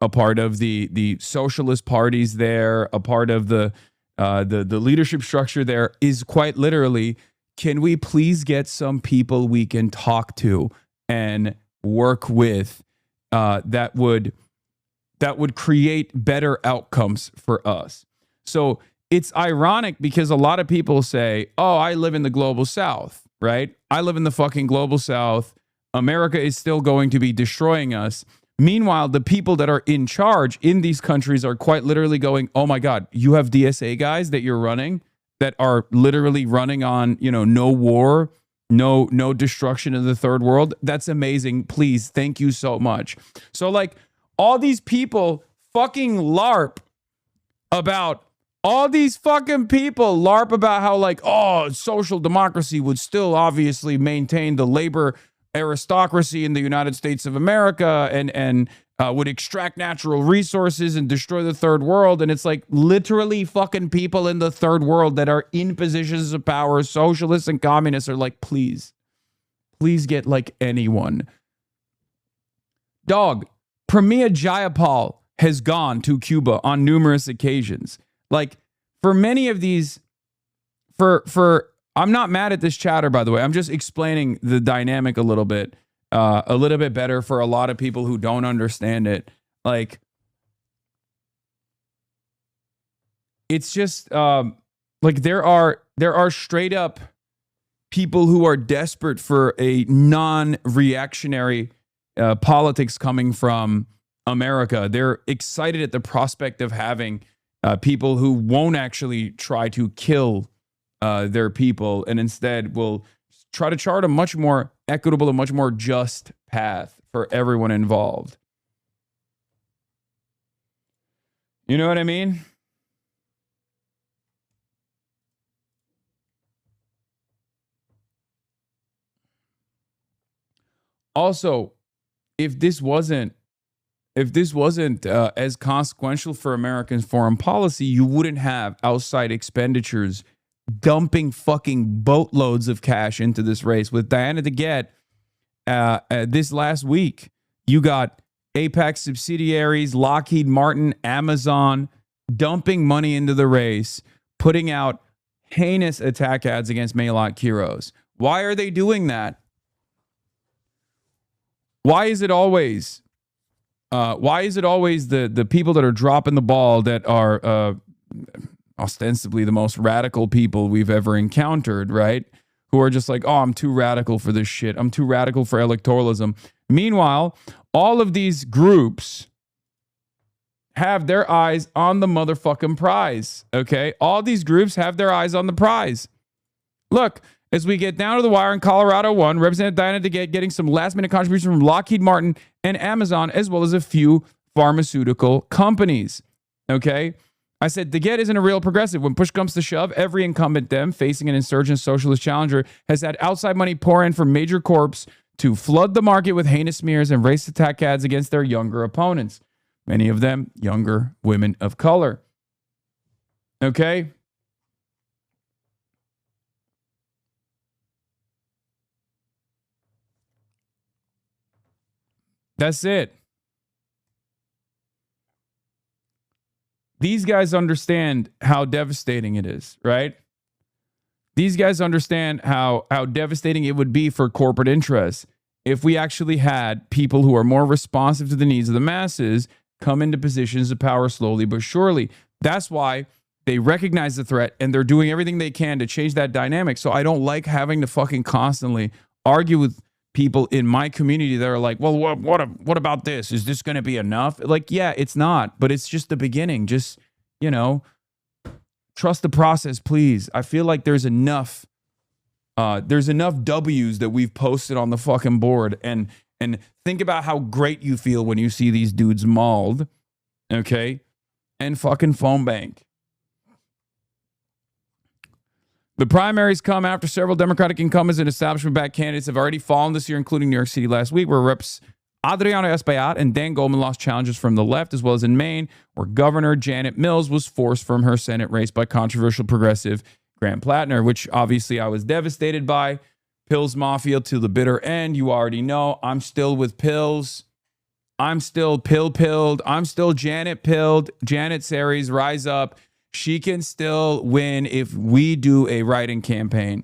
Speaker 9: a part of the socialist parties there, a part of the leadership structure there, is quite literally can we please get some people we can talk to and work with that would create better outcomes for us? So it's ironic because a lot of people say, oh, I live in the global south, right? I live in the fucking global south. America is still going to be destroying us. Meanwhile, the people that are in charge in these countries are quite literally going, oh my God, you have DSA guys that you're running that are literally running on, no war, no destruction of the third world. That's amazing. Please, thank you so much. So like all these people fucking LARP about how like, oh, social democracy would still obviously maintain the labor aristocracy in the United States of America and would extract natural resources and destroy the third world. And it's like literally fucking people in the third world that are in positions of power, socialists and communists, are like, please get like anyone. Dog, Pramila Jayapal has gone to Cuba on numerous occasions. Like for many of these, I'm not mad at this chatter, by the way. I'm just explaining the dynamic a little bit better for a lot of people who don't understand it. Like, it's just like there are straight up people who are desperate for a non-reactionary politics coming from America. They're excited at the prospect of having people who won't actually try to kill their people and instead will try to chart a much more equitable and much more just path for everyone involved. You know what I mean? Also, if this wasn't as consequential for American foreign policy, you wouldn't have outside expenditures dumping fucking boatloads of cash into this race. With Diana DeGette, this last week, you got APAC subsidiaries, Lockheed Martin, Amazon, dumping money into the race, putting out heinous attack ads against Maylot Quiros. Why are they doing that? Why is it always the people that are dropping the ball that are ostensibly the most radical people we've ever encountered, right? Who are just like, oh, I'm too radical for this shit. I'm too radical for electoralism. Meanwhile, all of these groups have their eyes on the motherfucking prize, okay? All these groups have their eyes on the prize. Look, as we get down to the wire in Colorado 1, Representative Diana DeGette getting some last-minute contributions from Lockheed Martin and Amazon, as well as a few pharmaceutical companies, okay? I said, DeGette isn't a real progressive. When push comes to shove, every incumbent Dem facing an insurgent socialist challenger has had outside money pour in from major corps to flood the market with heinous smears and race attack ads against their younger opponents, many of them younger women of color. Okay? That's it. These guys understand how devastating it is, right? These guys understand how devastating it would be for corporate interests if we actually had people who are more responsive to the needs of the masses come into positions of power slowly but surely. That's why they recognize the threat and they're doing everything they can to change that dynamic. So I don't like having to fucking constantly argue with people in my community that are like, well, what about this? Is this going to be enough? Like, yeah, it's not, but it's just the beginning. Just, trust the process, please. I feel like there's enough W's that we've posted on the fucking board, and think about how great you feel when you see these dudes mauled, okay? And fucking phone bank. The primaries come after several Democratic incumbents and establishment-backed candidates have already fallen this year, including New York City last week, where Reps. Adriano Espaillat and Dan Goldman lost challenges from the left, as well as in Maine, where Governor Janet Mills was forced from her Senate race by controversial progressive Grant Plattner, which obviously I was devastated by. Pills Mafia to the bitter end. You already know I'm still with Pills. I'm still pilled. I'm still Janet pilled. Janet Series, rise up. She can still win if we do a write-in campaign.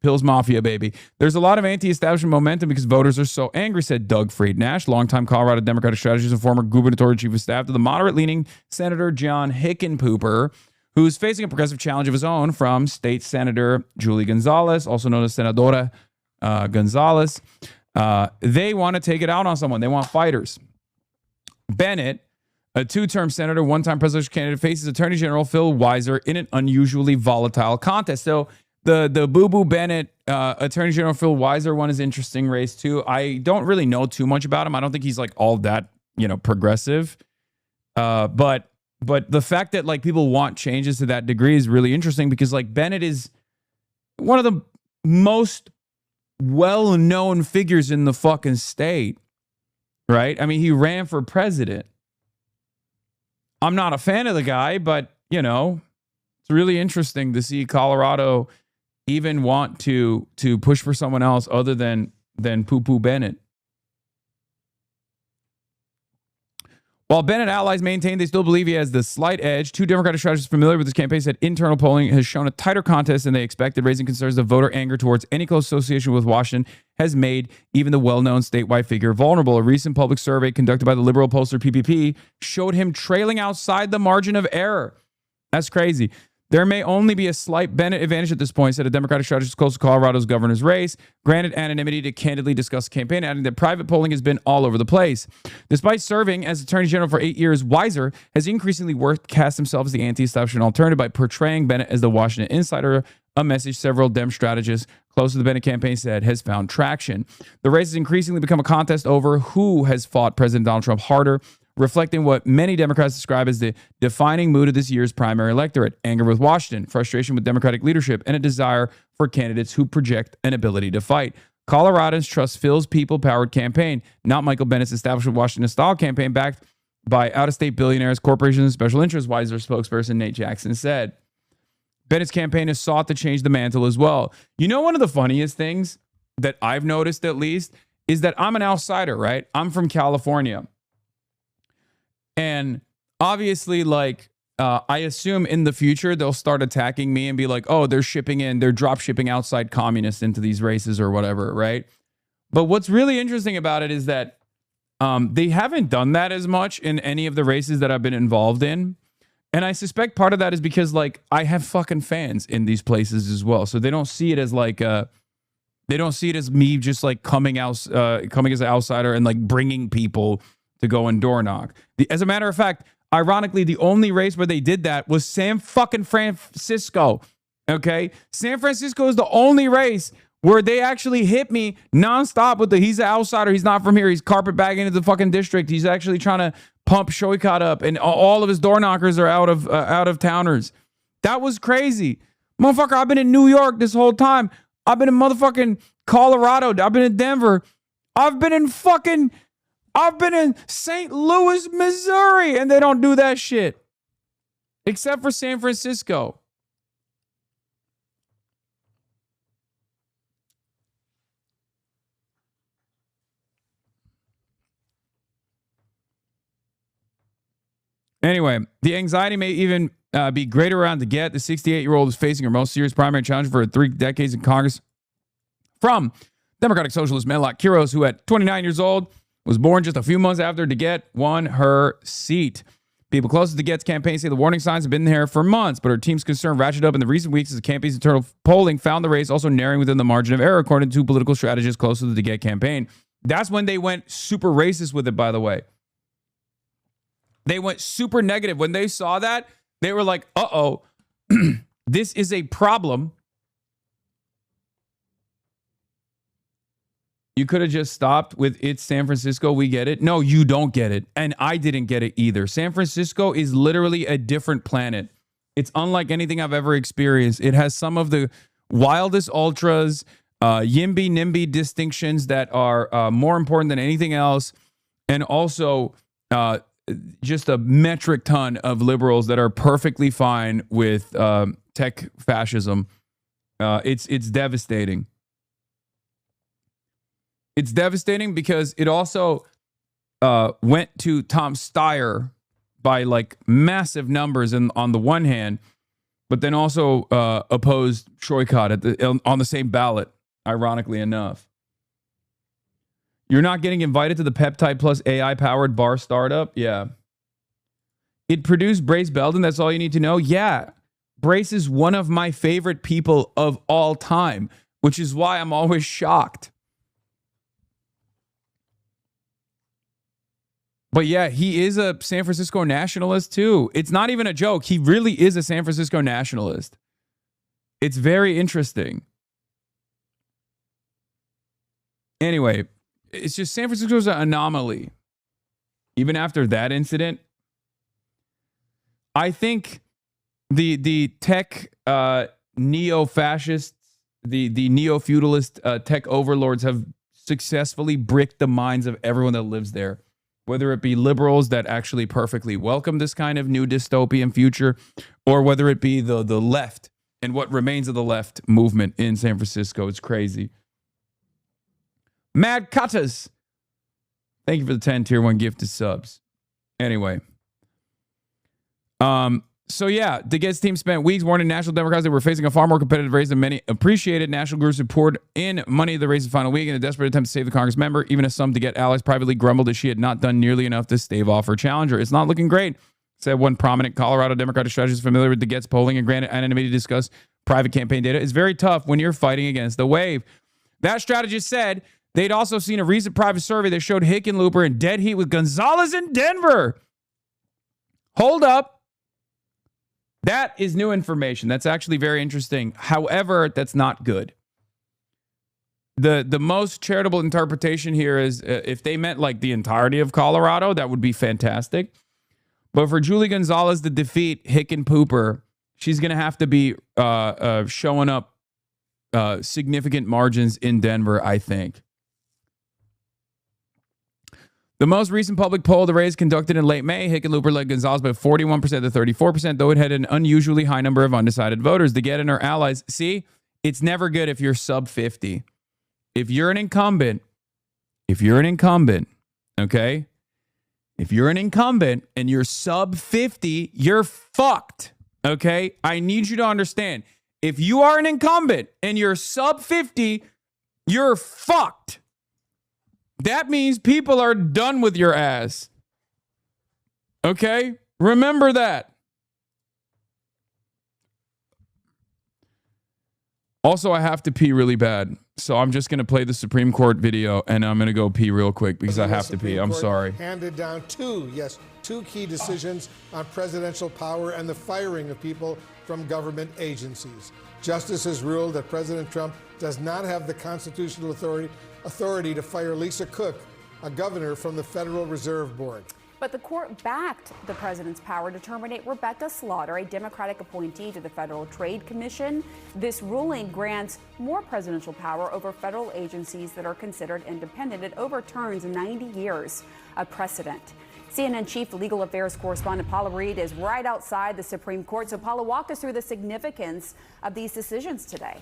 Speaker 9: Pills Mafia, baby. There's a lot of anti-establishment momentum because voters are so angry, said Doug Fried-Nash, longtime Colorado Democratic strategist and former gubernatorial chief of staff to the moderate-leaning Senator John Hickenpooper, who's facing a progressive challenge of his own from State Senator Julie Gonzalez, also known as Senadora Gonzalez. They want to take it out on someone. They want fighters. Bennett, a two-term senator, one-time presidential candidate, faces Attorney General Phil Weiser in an unusually volatile contest. So the Boo-Boo Bennett Attorney General Phil Weiser one is an interesting race too. I don't really know too much about him. I don't think he's like all that, progressive. But the fact that like people want changes to that degree is really interesting because like Bennett is one of the most well-known figures in the fucking state, right? I mean, he ran for president. I'm not a fan of the guy, but it's really interesting to see Colorado even want to push for someone else other than Poo-Poo Bennett. While Bennett allies maintain they still believe he has the slight edge, two Democratic strategists familiar with this campaign said internal polling has shown a tighter contest than they expected, raising concerns that voter anger towards any close association with Washington has made even the well-known statewide figure vulnerable. A recent public survey conducted by the liberal pollster PPP showed him trailing outside the margin of error. That's crazy. There may only be a slight Bennett advantage at this point, said a Democratic strategist close to Colorado's governor's race, granted anonymity to candidly discuss the campaign, adding that private polling has been all over the place. Despite serving as Attorney General for 8 years, Weiser has increasingly worked to cast himself as the anti-establishment alternative by portraying Bennett as the Washington insider, a message several Dem strategists close to the Bennett campaign said has found traction. The race has increasingly become a contest over who has fought President Donald Trump harder, reflecting what many Democrats describe as the defining mood of this year's primary electorate: anger with Washington, frustration with Democratic leadership, and a desire for candidates who project an ability to fight. Coloradans trust Phil's people-powered campaign, not Michael Bennett's establishment Washington-style campaign backed by out-of-state billionaires, corporations, and special interests, Weiser spokesperson Nate Jackson said. Bennett's campaign has sought to change the mantle as well. One of the funniest things that I've noticed, at least, is that I'm an outsider, right? I'm from California. And obviously, I assume in the future, they'll start attacking me and be like, oh, they're drop shipping outside communists into these races or whatever, right? But what's really interesting about it is that they haven't done that as much in any of the races that I've been involved in. And I suspect part of that is because, I have fucking fans in these places as well. So they don't see it as they don't see it as me just coming as an outsider and bringing people to go and door knock. As a matter of fact, ironically, the only race where they did that was San fucking Francisco. Okay? San Francisco is the only race where they actually hit me nonstop with he's an outsider, he's not from here, he's carpetbagging into the fucking district, he's actually trying to pump Shoycott up, and all of his door knockers are out of towners. That was crazy. Motherfucker, I've been in New York this whole time. I've been in motherfucking Colorado. I've been in Denver. I've been in St. Louis, Missouri, and they don't do that shit. Except for San Francisco. Anyway, the anxiety may even be greater around DeGette. The 68-year-old is facing her most serious primary challenge for 3 decades in Congress from Democratic Socialist Melot Quiros, who at 29 years old was born just a few months after DeGette won her seat. People close to DeGette's campaign say the warning signs have been there for months, but her team's concern ratcheted up in the recent weeks as the campaign's internal polling found the race also narrowing within the margin of error, according to political strategists close to the DeGette campaign. That's when they went super racist with it, by the way. They went super negative. When they saw that, they were like, uh-oh, this is a problem. You could have just stopped with it's San Francisco, we get it. No, you don't get it. And I didn't get it either. San Francisco is literally a different planet. It's unlike anything I've ever experienced. It has some of the wildest ultras, YIMBY-NIMBY distinctions that are more important than anything else. And also just a metric ton of liberals that are perfectly fine with tech fascism. It's devastating. It's devastating because it also went to Tom Steyer by massive numbers on the one hand, but then also opposed Shoykot on the same ballot, ironically enough. You're not getting invited to the Peptide Plus AI-powered bar startup? Yeah. It produced Brace Belden, that's all you need to know? Yeah. Brace is one of my favorite people of all time, which is why I'm always shocked. But yeah, he is a San Francisco nationalist too. It's not even a joke. He really is a San Francisco nationalist. It's very interesting. Anyway, it's just San Francisco's an anomaly. Even after that incident, I think the tech neo-fascists, the neo-feudalist tech overlords have successfully bricked the minds of everyone that lives there. Whether it be liberals that actually perfectly welcome this kind of new dystopian future, or whether it be the left and what remains of the left movement in San Francisco. It's crazy. Mad Cutters, thank you for the 10 tier 1 gifted subs. Anyway. So yeah, the Gates team spent weeks warning National Democrats that we're facing a far more competitive race than many appreciated. National groups had poured in money to the race's final week in a desperate attempt to save the Congress member, even as some to get allies privately grumbled that she had not done nearly enough to stave off her challenger. It's not looking great, said one prominent Colorado Democratic strategist familiar with the Gates polling and granted anonymity to discuss private campaign data. It's very tough when you're fighting against the wave. That strategist said they'd also seen a recent private survey that showed Hickenlooper in dead heat with Gonzalez in Denver. Hold up. That is new information. That's actually very interesting. However, that's not good. The most charitable interpretation here is if they meant like the entirety of Colorado, that would be fantastic. But for Julie Gonzalez to defeat Hickenpooper, she's going to have to be showing up significant margins in Denver, I think. The most recent public poll of the race conducted in late May, Hickenlooper led Gonzalez by 41% to 34%, though it had an unusually high number of undecided voters. To get in her allies, see, it's never good if you're sub 50. If you're an incumbent, okay? If you're an incumbent and you're sub 50, you're fucked, okay? I need you to understand. If you are an incumbent and you're sub 50, you're fucked. That means people are done with your ass. Okay? Remember that. Also, I have to pee really bad. So I'm just going to play the Supreme Court video and I'm going to go pee real quick because I have to pee. I'm sorry.
Speaker 18: Handed down two key decisions on presidential power and the firing of people from government agencies. Justices ruled that President Trump does not have the constitutional authority to fire Lisa Cook, a governor from the Federal Reserve Board.
Speaker 19: But the court backed the president's power to terminate Rebecca Slaughter, a Democratic appointee to the Federal Trade Commission. This ruling grants more presidential power over federal agencies that are considered independent. It overturns 90 years of precedent. CNN Chief Legal Affairs Correspondent Paula Reed is right outside the Supreme Court. So Paula, walk us through the significance of these decisions today.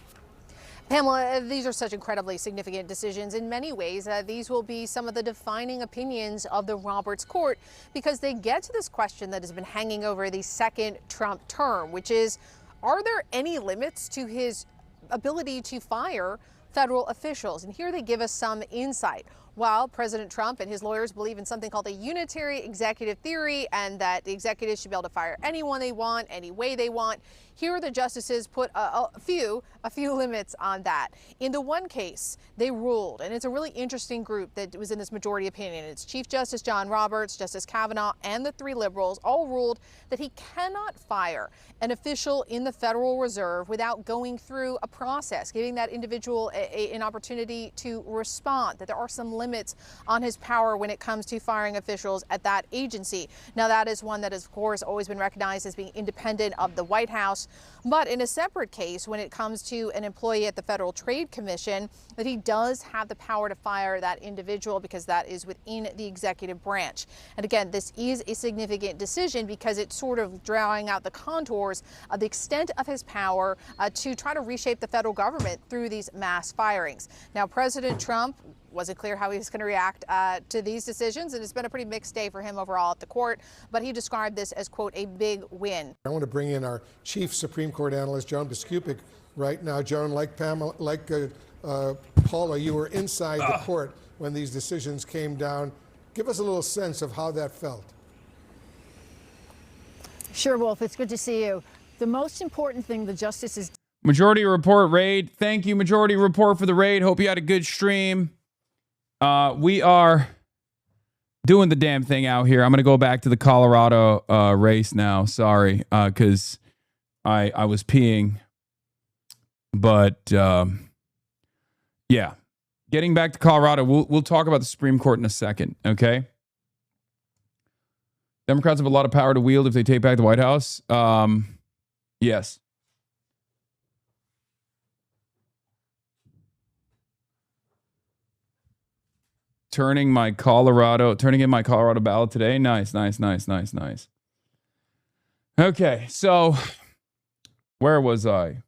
Speaker 20: Pamela, these are such incredibly significant decisions. In many ways, these will be some of the defining opinions of the Roberts Court because they get to this question that has been hanging over the second Trump term, which is, are there any limits to his ability to fire federal officials? And here they give us some insight. While President Trump and his lawyers believe in something called a unitary executive theory and that the executives should be able to fire anyone they want, any way they want, here the justices put a few limits on that. In the one case, they ruled, and it's a really interesting group that was in this majority opinion. It's Chief Justice John Roberts, Justice Kavanaugh, and the three liberals all ruled that he cannot fire an official in the Federal Reserve without going through a process, giving that individual an opportunity to respond, that there are some limits on his power when it comes to firing officials at that agency. Now, that is one that has, of course, always been recognized as being independent of the White House. But in a separate case, when it comes to an employee at the Federal Trade Commission, that he does have the power to fire that individual because that is within the executive branch. And again, this is a significant decision because it's sort of drawing out the contours of the extent of his power to try to reshape the federal government through these mass firings. Now, President Trump wasn't clear how he was going to react to these decisions, and it's been a pretty mixed day for him overall at the court, but he described this as, quote, a big win.
Speaker 18: I want to bring in our chief Supreme Court analyst, Joan Biskupik, right now. Joan, like Pamela, Paula, you were inside the court when these decisions came down. Give us a little sense of how that felt.
Speaker 21: Sure, Wolf. It's good to see you. The most important thing the justices...
Speaker 9: Majority Report raid. Thank you, Majority Report, for the raid. Hope you had a good stream. We are doing the damn thing out here. I'm going to go back to the Colorado race now. Sorry, because I was peeing. But, yeah. Getting back to Colorado, we'll talk about the Supreme Court in a second, okay? Democrats have a lot of power to wield if they take back the White House. Yes. Turning in my Colorado ballot today. Nice. Okay, so where was I?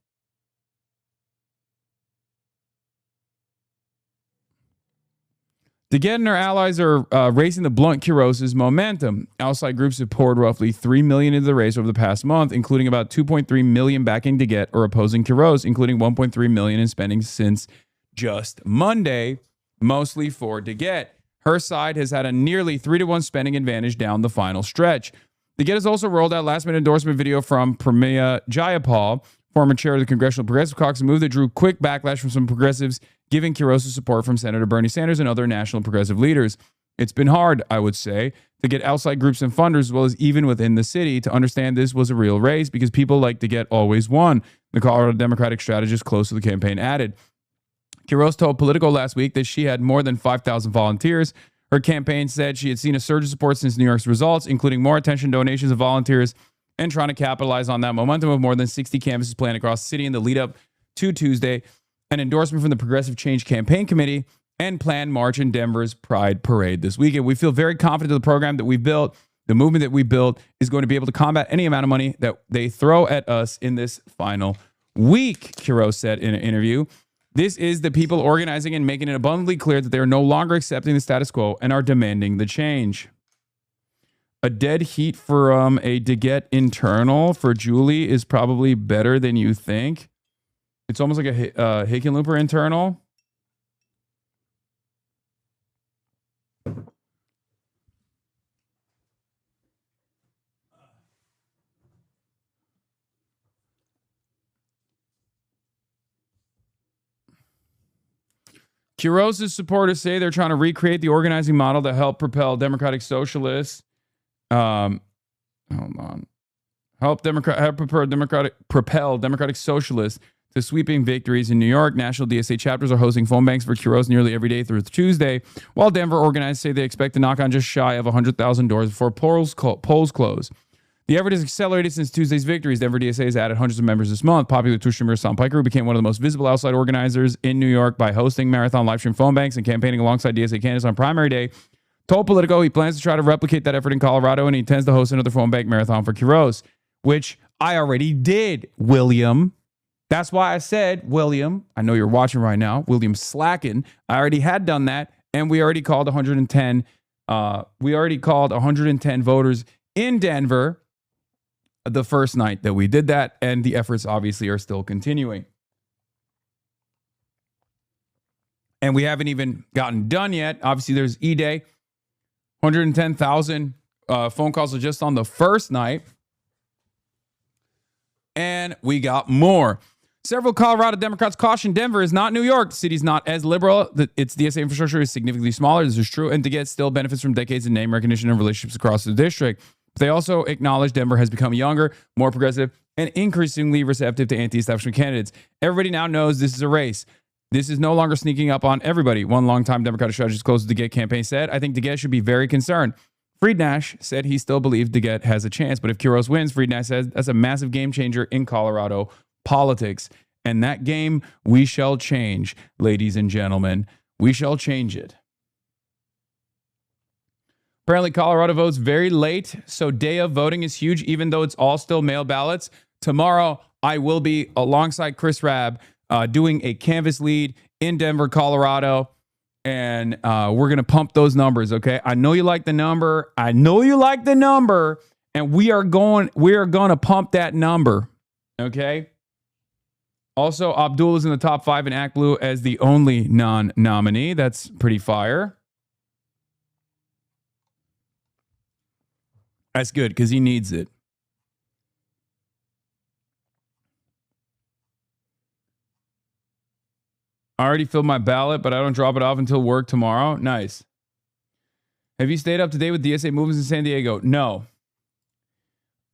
Speaker 9: DeGette and her allies are racing to blunt Quiroz' momentum. Outside groups have poured roughly $3 million into the race over the past month, including about $2.3 million backing DeGette or opposing Quiroz, including $1.3 million in spending since just Monday, mostly for DeGette. Her side has had a nearly 3-to-1 spending advantage down the final stretch. DeGette has also rolled out last-minute endorsement video from Pramila Jayapal, former chair of the Congressional Progressive Caucus, a move that drew quick backlash from some progressives, giving Quiroz support from Senator Bernie Sanders and other national progressive leaders. It's been hard, I would say, to get outside groups and funders, as well as even within the city, to understand this was a real race because people like DeGette always won, the Colorado Democratic strategist close to the campaign added. Quiroz told Politico last week that she had more than 5,000 volunteers. Her campaign said she had seen a surge of support since New York's results, including more attention, donations, and volunteers, and trying to capitalize on that momentum of more than 60 canvases planned across the city in the lead up to Tuesday, an endorsement from the Progressive Change Campaign Committee, and planned march in Denver's Pride Parade this weekend. We feel very confident the program that we've built, the movement that we built, is going to be able to combat any amount of money that they throw at us in this final week, Quiroz said in an interview. This is the people organizing and making it abundantly clear that they are no longer accepting the status quo and are demanding the change. A dead heat from a DeGette internal for Julie is probably better than you think. It's almost like a Hickenlooper internal. Quiroz's supporters say they're trying to recreate the organizing model that helped propel Democratic Socialists. Hold on. Propel Democratic Socialists to sweeping victories in New York. National DSA chapters are hosting phone banks for Quiroz nearly every day through Tuesday, while Denver organizers say they expect to knock on just shy of 100,000 doors before polls close. The effort has accelerated since Tuesday's victories. Denver DSA has added hundreds of members this month. Popular Twitch streamer Hasan Piker, who became one of the most visible outside organizers in New York by hosting marathon live stream phone banks and campaigning alongside DSA candidates on primary day, told Politico he plans to try to replicate that effort in Colorado, and he intends to host another phone bank marathon for Quiroz, which I already did, William. That's why I said, William, I know you're watching right now, William Slacken. I already had done that, and we already called 110. We already called 110 voters in Denver the first night that we did that, and the efforts obviously are still continuing. And we haven't even gotten done yet. Obviously, there's E-Day. 110,000 phone calls are just on the first night. And we got more. Several Colorado Democrats caution Denver is not New York. The city's not as liberal. Its DSA infrastructure is significantly smaller. This is true. And DeGette still benefits from decades of name recognition and relationships across the district. But they also acknowledge Denver has become younger, more progressive, and increasingly receptive to anti-establishment candidates. Everybody now knows this is a race. This is no longer sneaking up on everybody. One longtime Democratic strategist close to the DeGette campaign said, I think DeGette should be very concerned. Friednash said he still believes DeGette has a chance, but if Quiroz wins, Friednash says that's a massive game changer in Colorado politics. And that game we shall change, ladies and gentlemen. We shall change it. Apparently, Colorado votes very late, so day of voting is huge, even though it's all still mail ballots. Tomorrow, I will be alongside Chris Rabb doing a canvas lead in Denver, Colorado. And we're going to pump those numbers, okay? I know you like the number. I know you like the number. And we are going to pump that number, okay? Also, Abdul is in the top 5 in Act Blue as the only non-nominee. That's pretty fire. That's good because he needs it. I already filled my ballot, but I don't drop it off until work tomorrow. Nice. Have you stayed up to date with DSA movements in San Diego? No.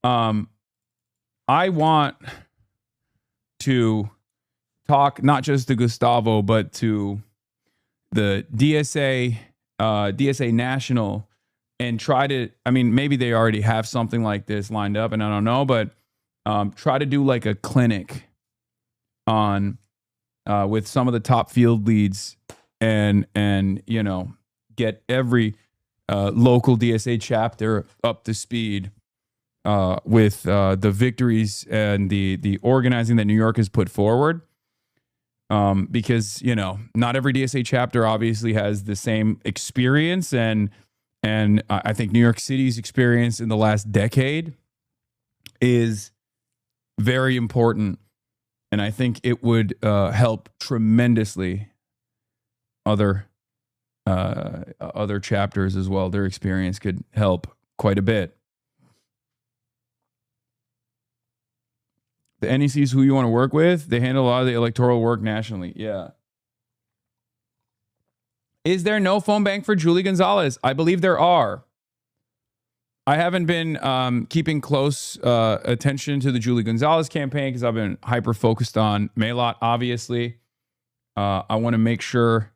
Speaker 9: I want to talk not just to Gustavo, but to the DSA, DSA National, and try to, I mean, maybe they already have something like this lined up, and I don't know, but try to do like a clinic on with some of the top field leads and you know, get every local DSA chapter up to speed with the victories and the organizing that New York has put forward. Because, you know, not every DSA chapter obviously has the same experience, and I think New York City's experience in the last decade is very important. And I think it would help tremendously other chapters as well. Their experience could help quite a bit. The NEC is who you want to work with. They handle a lot of the electoral work nationally. Yeah. Is there no phone bank for Julie Gonzalez? I believe there are. I haven't been keeping close attention to the Julie Gonzalez campaign because I've been hyper focused on Maylot. Obviously, I want to make sure.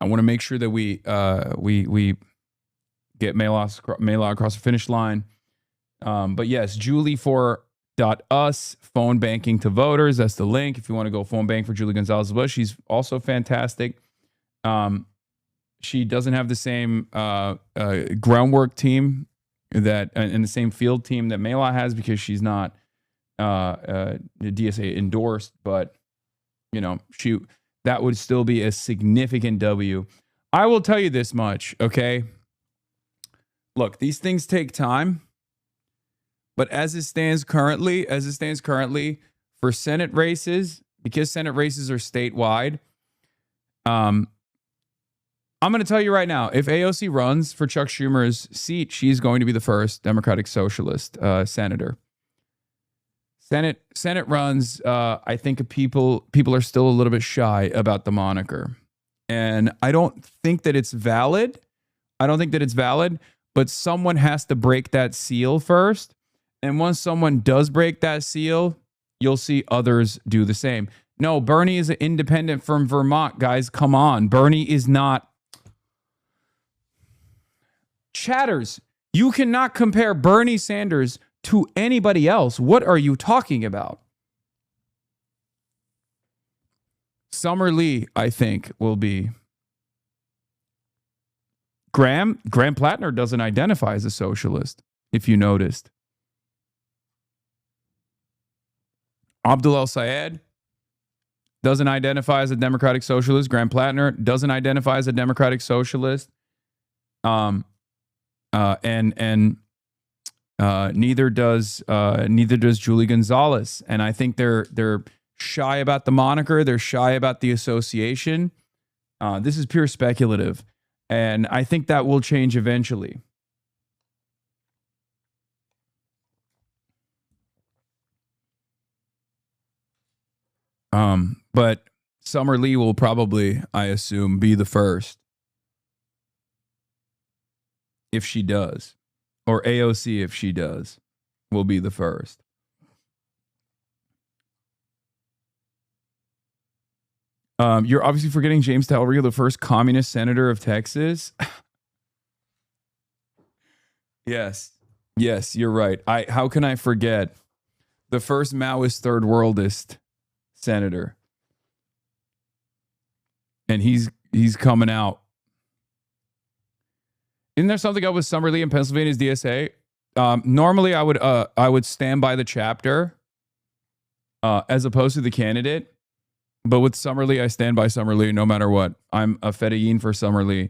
Speaker 9: That we get Maylot across the finish line. But yes, Julie4.us, phone banking to voters. That's the link if you want to go phone bank for Julie Gonzalez Bush. She's also fantastic. She doesn't have the same groundwork team that and the same field team that Maylot has because she's not DSA endorsed, but you know, that would still be a significant W. I will tell you this much, okay? Look, these things take time, but as it stands currently, for Senate races, because Senate races are statewide, I'm going to tell you right now, if AOC runs for Chuck Schumer's seat, she's going to be the first Democratic Socialist senator. Senate runs, I think people are still a little bit shy about the moniker. And I don't think that it's valid. But someone has to break that seal first. And once someone does break that seal, you'll see others do the same. No, Bernie is an independent from Vermont, guys. Come on. Bernie is not. Chatters, you cannot compare Bernie Sanders to anybody else. What are you talking about? Summer Lee, I think, will be. Graham Plattner doesn't identify as a socialist, if you noticed. Abdul El-Sayed doesn't identify as a Democratic Socialist. Graham Plattner doesn't identify as a Democratic Socialist. Neither does Julie Gonzalez. And I think they're shy about the moniker. They're shy about the association. This is pure speculative. And I think that will change eventually. But Summer Lee will probably, I assume, be the first. If she does. Or AOC, if she does, will be the first. You're obviously forgetting James Talriel, the first communist senator of Texas. Yes, you're right. How can I forget the first Maoist third worldist senator? And he's coming out. Isn't there something up with Summer Lee in Pennsylvania's DSA? Normally, I would stand by the chapter as opposed to the candidate. But with Summerlee, I stand by Summerlee no matter what. I'm a fedayeen for Summerlee.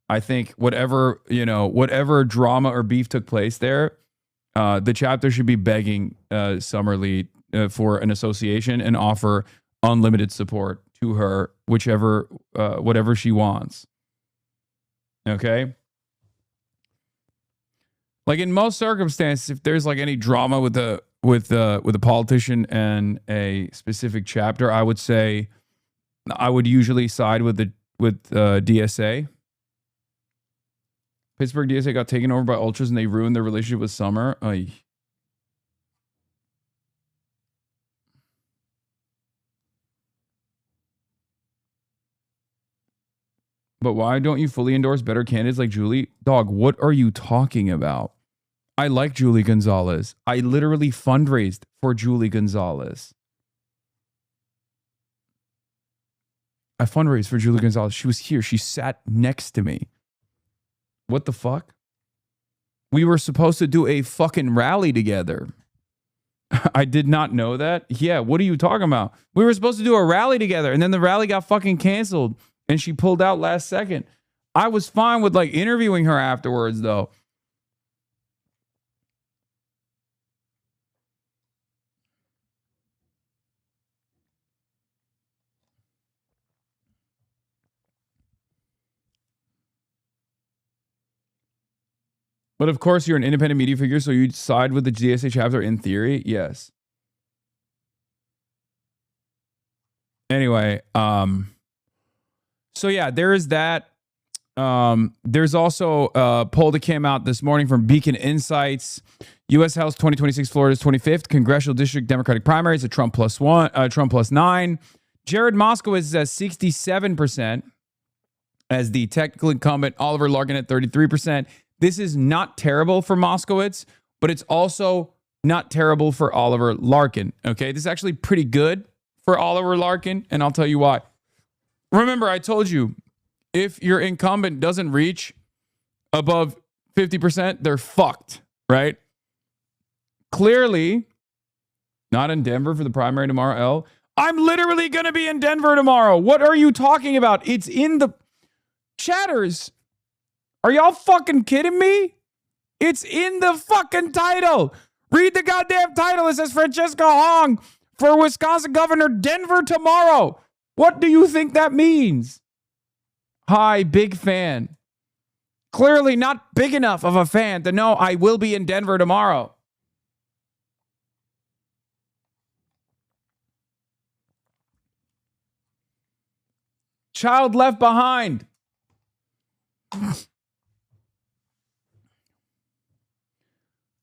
Speaker 9: I think whatever drama or beef took place there, the chapter should be begging Summerlee for an association and offer unlimited support to her, whatever she wants. Okay? Like in most circumstances, if there's like any drama with a politician and a specific chapter, I would say I would usually side with DSA. Pittsburgh DSA got taken over by ultras and they ruined their relationship with Summer. Ay. But why don't you fully endorse better candidates like Julie? Dog, what are you talking about? I like Julie Gonzalez. I literally fundraised for Julie Gonzalez. I fundraised for Julie Gonzalez. She was here. She sat next to me. What the fuck? We were supposed to do a fucking rally together. I did not know that. Yeah, what are you talking about? We were supposed to do a rally together and then the rally got fucking canceled. And she pulled out last second. I was fine with like interviewing her afterwards, though. But of course, you're an independent media figure, so you'd side with the DSA chapter in theory. Yes. Anyway, so yeah, there is that. There's also a poll that came out this morning from Beacon Insights. U.S. House 2026, Florida's 25th congressional district Democratic primaries at Trump plus 9. Jared Moskowitz is at 67% as the technical incumbent. Oliver Larkin at 33%. This is not terrible for Moskowitz, but it's also not terrible for Oliver Larkin. Okay, this is actually pretty good for Oliver Larkin, and I'll tell you why. Remember, I told you, if your incumbent doesn't reach above 50%, they're fucked, right? Clearly, not in Denver for the primary tomorrow, L. I'm literally going to be in Denver tomorrow. What are you talking about? It's in the chatters. Are y'all fucking kidding me? It's in the fucking title. Read the goddamn title. It says Francesca Hong for Wisconsin Governor Denver tomorrow. What do you think that means? Hi, big fan. Clearly not big enough of a fan to know I will be in Denver tomorrow. Child left behind.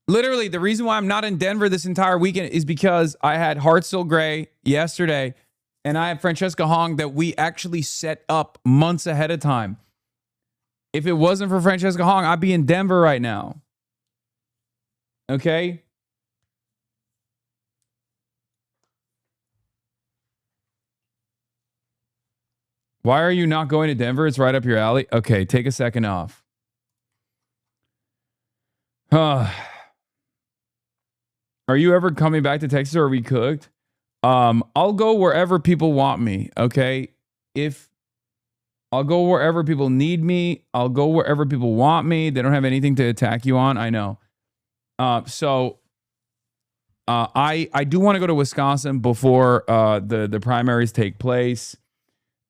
Speaker 9: Literally, the reason why I'm not in Denver this entire weekend is because I had Hartsel Gray yesterday, and I have Francesca Hong that we actually set up months ahead of time. If it wasn't for Francesca Hong, I'd be in Denver right now. Okay? Why are you not going to Denver? It's right up your alley. Okay, take a second off. Are you ever coming back to Texas or are we cooked? I'll go wherever people want me, okay? If I'll go wherever people need me, I'll go wherever people want me. They don't have anything to attack you on, I know. I do want to go to Wisconsin before the primaries take place.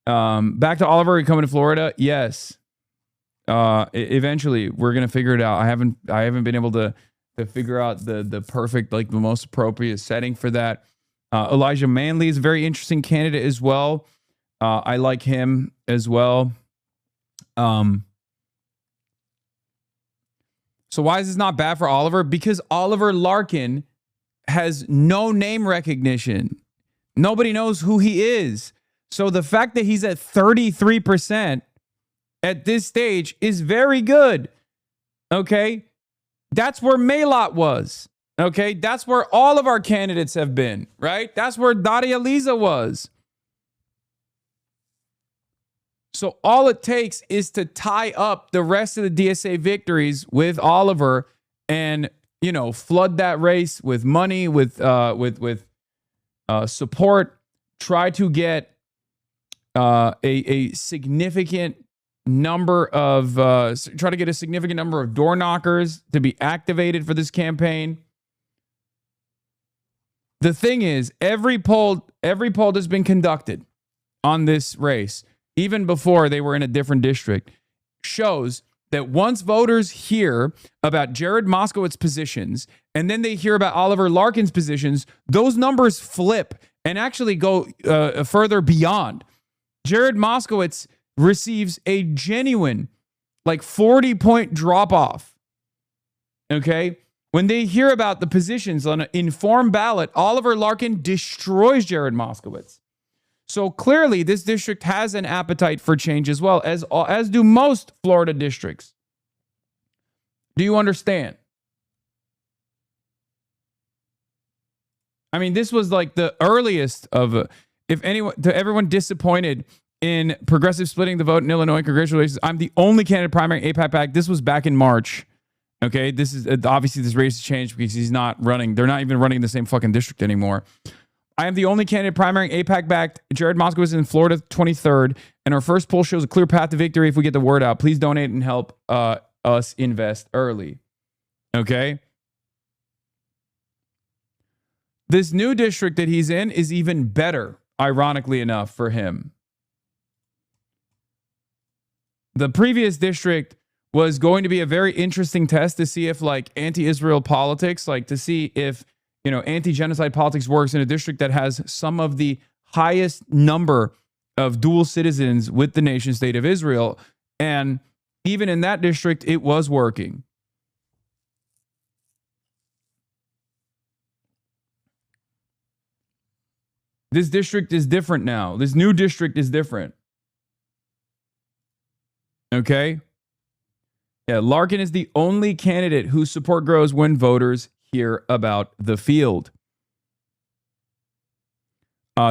Speaker 9: Back to Oliver coming to Florida. Yes. Eventually we're going to figure it out. I haven't been able to figure out the perfect, like the most appropriate setting for that. Elijah Manley is a very interesting candidate as well. I like him as well. So why is this not bad for Oliver? Because Oliver Larkin has no name recognition. Nobody knows who he is. So the fact that he's at 33% at this stage is very good. Okay? That's where Maylot was. Okay? That's where all of our candidates have been, right? That's where Daria Lisa was. So all it takes is to tie up the rest of the DSA victories with Oliver and, you know, flood that race with money, with support, try to get a significant number of try to get a significant number of door knockers to be activated for this campaign. The thing is, every poll that's been conducted on this race, even before they were in a different district, shows that once voters hear about Jared Moskowitz's positions and then they hear about Oliver Larkin's positions, those numbers flip and actually go further beyond. Jared Moskowitz receives a genuine, like 40-point drop-off. Okay? When they hear about the positions on an informed ballot, Oliver Larkin destroys Jared Moskowitz. So clearly, this district has an appetite for change as well, as do most Florida districts. Do you understand? I mean, this was like the earliest of, if anyone, to everyone disappointed in progressive splitting the vote in Illinois, congratulations. I'm the only candidate primary AIPAC back. This was back in March. Okay, this is obviously this race has changed because he's not running. They're not even running in the same fucking district anymore. I am the only candidate primary AIPAC backed. Jared Moskowitz in Florida 23rd, and our first poll shows a clear path to victory if we get the word out. Please donate and help us invest early. Okay. This new district that he's in is even better, ironically enough, for him. The previous district was going to be a very interesting test to see if, like, anti-Israel politics, like to see if, you know, anti-genocide politics works in a district that has some of the highest number of dual citizens with the nation state of Israel. And even in that district, it was working. This district is different now. This new district is different. Okay? Yeah, Larkin is the only candidate whose support grows when voters hear about the field.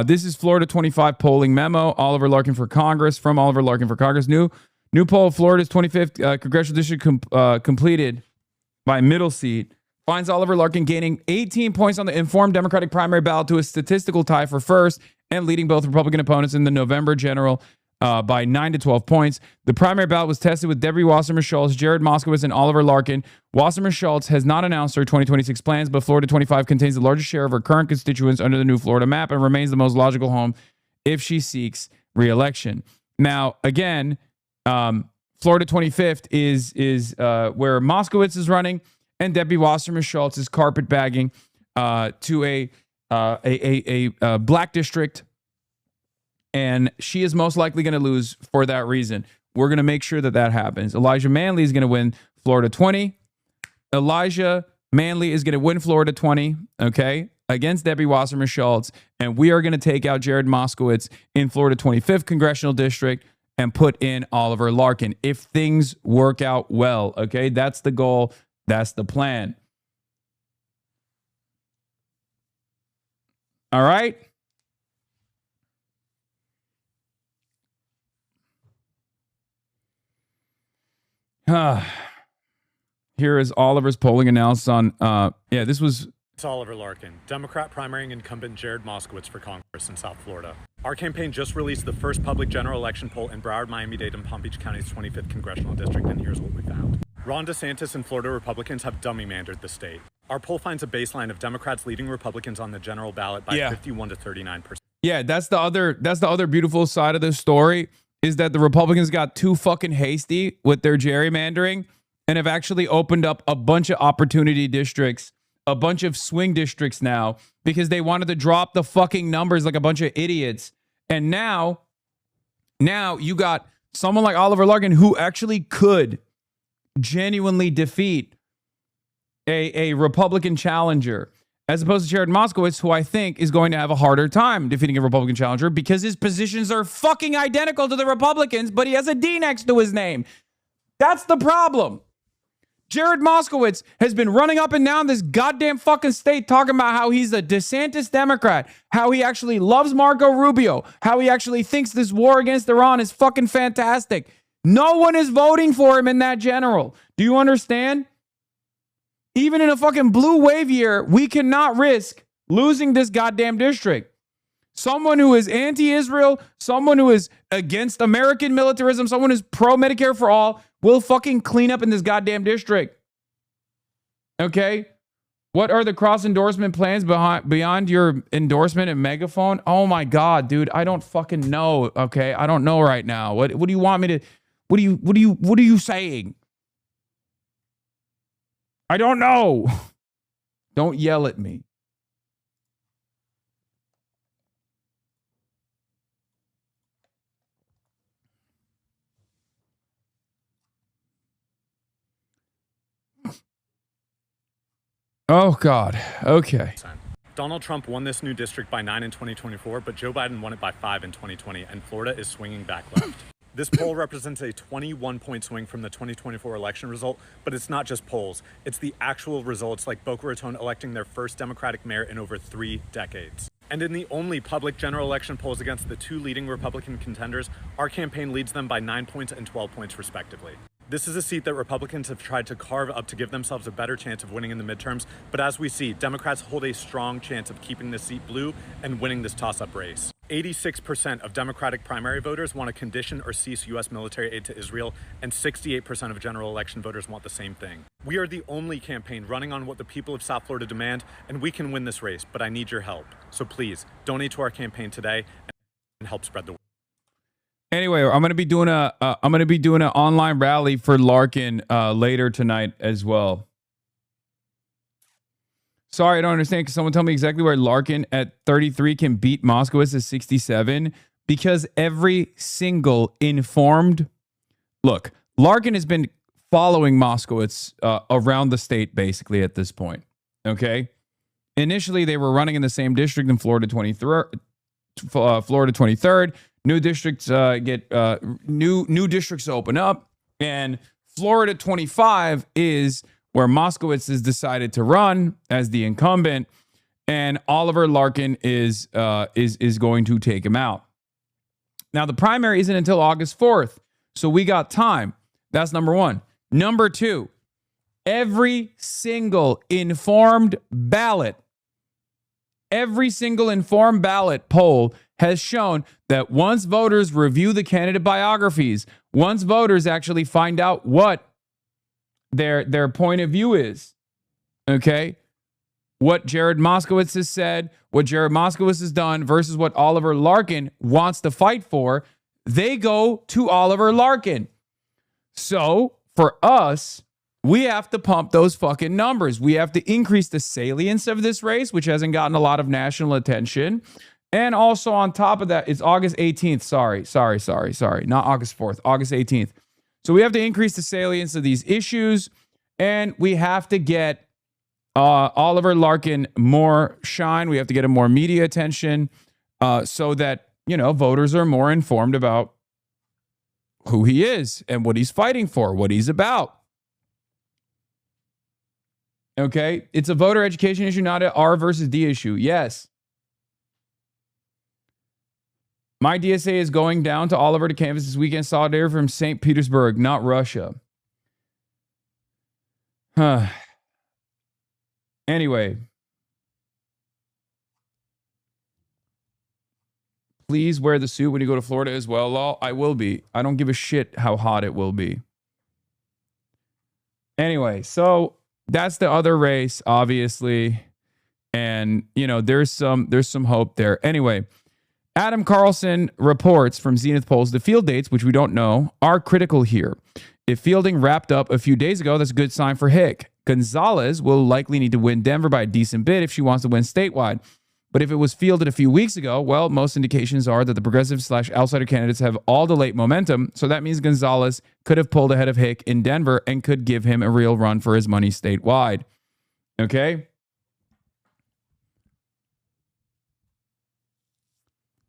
Speaker 9: This is Florida 25 polling memo. Oliver Larkin for Congress, from Oliver Larkin for Congress. New poll, Florida's 25th congressional district completed by middle seat. Finds Oliver Larkin gaining 18 points on the informed Democratic primary ballot to a statistical tie for first and leading both Republican opponents in the November general by 9 to 12 points. The primary ballot was tested with Debbie Wasserman Schultz, Jared Moskowitz, and Oliver Larkin. Wasserman Schultz has not announced her 2026 plans, but Florida 25 contains the largest share of her current constituents under the new Florida map and remains the most logical home if she seeks re-election. Now, again, Florida 25th is where Moskowitz is running, and Debbie Wasserman Schultz is carpetbagging to a black district. And she is most likely going to lose for that reason. We're going to make sure that that happens. Elijah Manley is going to win Florida 20. Elijah Manley is going to win Florida 20, okay, against Debbie Wasserman Schultz. And we are going to take out Jared Moskowitz in Florida 25th Congressional District and put in Oliver Larkin if things work out well, okay? That's the goal. That's the plan. All right? Here is Oliver's polling analysis on, this was...
Speaker 4: It's Oliver Larkin, Democrat primarying incumbent Jared Moskowitz for Congress in South Florida. Our campaign just released the first public general election poll in Broward, Miami-Dade, and Palm Beach County's 25th congressional district, and here's what we found. Ron DeSantis and Florida Republicans have dummy-mandered the state. Our poll finds a baseline of Democrats leading Republicans on the general ballot by 51 to 39%.
Speaker 9: Yeah, that's the other beautiful side of this story, is that the Republicans got too fucking hasty with their gerrymandering and have actually opened up a bunch of opportunity districts, a bunch of swing districts now, because they wanted to drop the fucking numbers like a bunch of idiots. And now you got someone like Oliver Larkin who actually could genuinely defeat a Republican challenger, as opposed to Jared Moskowitz, who I think is going to have a harder time defeating a Republican challenger because his positions are fucking identical to the Republicans, but he has a D next to his name. That's the problem. Jared Moskowitz has been running up and down this goddamn fucking state talking about how he's a DeSantis Democrat, how he actually loves Marco Rubio, how he actually thinks this war against Iran is fucking fantastic. No one is voting for him in that general. Do you understand? Even in a fucking blue wave year, we cannot risk losing this goddamn district. someone who is anti-Israel, someone who is against American militarism, someone who's pro-Medicare for all, will fucking clean up in this goddamn district. Okay? What are the cross-endorsement plans beyond your endorsement and megaphone? Oh my God, dude, I don't fucking know. Okay, I don't know right now. What do you want me to? What are you saying? I don't know. Don't yell at me. Oh, God. Okay.
Speaker 4: Donald Trump won this new district by 9 in 2024, but Joe Biden won it by 5 in 2020, and Florida is swinging back left. This poll represents a 21-point swing from the 2024 election result, but it's not just polls. It's the actual results, like Boca Raton electing their first Democratic mayor in over 3 decades. And in the only public general election polls against the 2 leading Republican contenders, our campaign leads them by 9 points and 12 points respectively. This is a seat that Republicans have tried to carve up to give themselves a better chance of winning in the midterms, but as we see, Democrats hold a strong chance of keeping this seat blue and winning this toss-up race. 86% of Democratic primary voters want to condition or cease U.S. military aid to Israel, and 68% of general election voters want the same thing. We are the only campaign running on what the people of South Florida demand, and we can win this race, but I need your help. So please, donate to our campaign today and help spread the word.
Speaker 9: Anyway, I'm gonna be doing an online rally for Larkin later tonight as well. Sorry, I don't understand. Can someone tell me exactly where Larkin at 33 can beat Moskowitz at 67? Because every single informed look, Larkin has been following Moskowitz around the state basically at this point. Okay, initially they were running in the same district in Florida 23rd. Florida 23rd. New districts get new districts open up, and Florida 25 is where Moskowitz has decided to run as the incumbent, and Oliver Larkin is going to take him out. Now the primary isn't until August 4th, so we got time. That's number one. Number two, every single informed ballot poll has shown that once voters review the candidate biographies, once voters actually find out what their point of view is, okay, what Jared Moskowitz has said, what Jared Moskowitz has done versus what Oliver Larkin wants to fight for, they go to Oliver Larkin. So for us, we have to pump those fucking numbers. We have to increase the salience of this race, which hasn't gotten a lot of national attention. And also on top of that, it's August 18th. Sorry. Not August 4th, August 18th. So we have to increase the salience of these issues, and we have to get Oliver Larkin more shine. We have to get him more media attention so that, voters are more informed about who he is and what he's fighting for, what he's about. Okay? It's a voter education issue, not an R versus D issue. Yes. My DSA is going down to Oliver to canvass this weekend. Solidarity from St. Petersburg, not Russia. Anyway. Please wear the suit when you go to Florida as well, Law. I will be. I don't give a shit how hot it will be. Anyway, so that's the other race, obviously. And, there's some hope there. Anyway. Adam Carlson reports from Zenith Polls the field dates, which we don't know, are critical here. If fielding wrapped up a few days ago, that's a good sign for Hick. Gonzalez will likely need to win Denver by a decent bit if she wants to win statewide. But if it was fielded a few weeks ago, well, most indications are that the progressive/outsider candidates have all the late momentum. So that means Gonzalez could have pulled ahead of Hick in Denver and could give him a real run for his money statewide. Okay?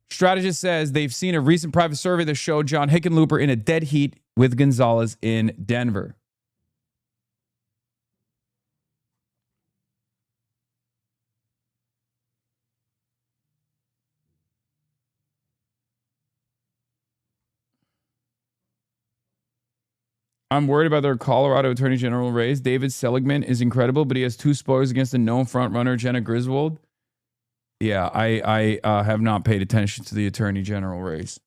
Speaker 9: Strategist says they've seen a recent private survey that showed John Hickenlooper in a dead heat with Gonzalez in Denver. I'm worried about their Colorado Attorney General race. David Seligman is incredible, but he has 2 spoilers against the known front runner, Jenna Griswold. Yeah, I have not paid attention to the attorney general race.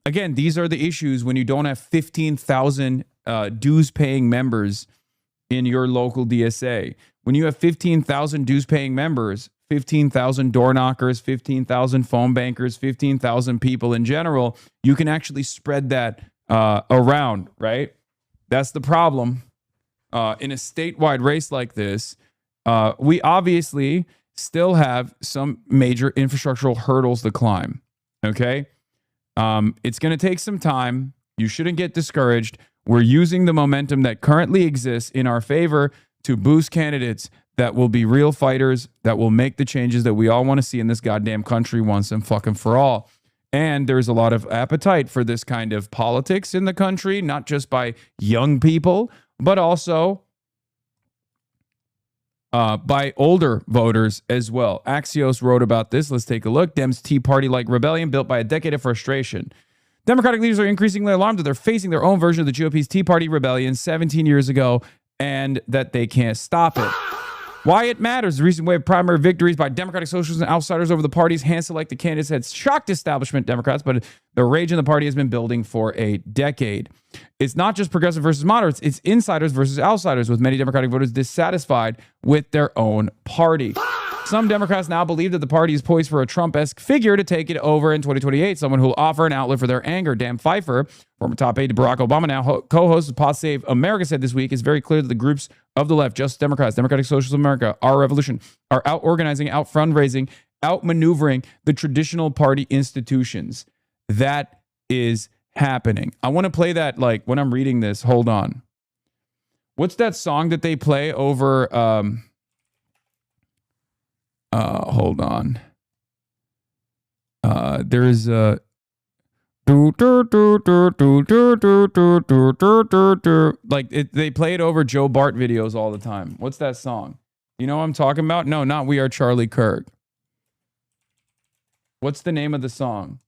Speaker 9: Again, these are the issues when you don't have 15,000 dues-paying members in your local DSA. When you have 15,000 dues-paying members, 15,000 door knockers, 15,000 phone bankers, 15,000 people in general, you can actually spread that around, right? That's the problem. In a statewide race like this, we obviously still have some major infrastructural hurdles to climb, okay? It's going to take some time. You shouldn't get discouraged. We're using the momentum that currently exists in our favor to boost candidates that will be real fighters, that will make the changes that we all want to see in this goddamn country once and fucking for all. And there's a lot of appetite for this kind of politics in the country, not just by young people, but also by older voters as well. Axios wrote about this. Let's take a look. Dems Tea Party-like rebellion built by a decade of frustration. Democratic leaders are increasingly alarmed that they're facing their own version of the GOP's Tea Party rebellion 17 years ago and that they can't stop it. Why it matters. The recent wave of primary victories by Democratic socialists and outsiders over the party's hand-selected candidates had shocked establishment Democrats, but the rage in the party has been building for a decade. It's not just progressive versus moderates, it's insiders versus outsiders, with many Democratic voters dissatisfied with their own party. Some Democrats now believe that the party is poised for a Trump-esque figure to take it over in 2028, someone who will offer an outlet for their anger. Dan Pfeiffer, former top aide to Barack Obama, now co-host of Pod Save America, said this week, it's very clear that the groups of the left, Justice Democrats, Democratic Socialists of America, Our Revolution, are out-organizing, out-fundraising, out-maneuvering the traditional party institutions. That is happening. I want to play that, like, when I'm reading this. Hold on. What's that song that they play over... hold on. There's a like they play it over Joe Bart videos all the time. What's that song? You know what I'm talking about? No, not We Are Charlie Kirk. What's the name of the song?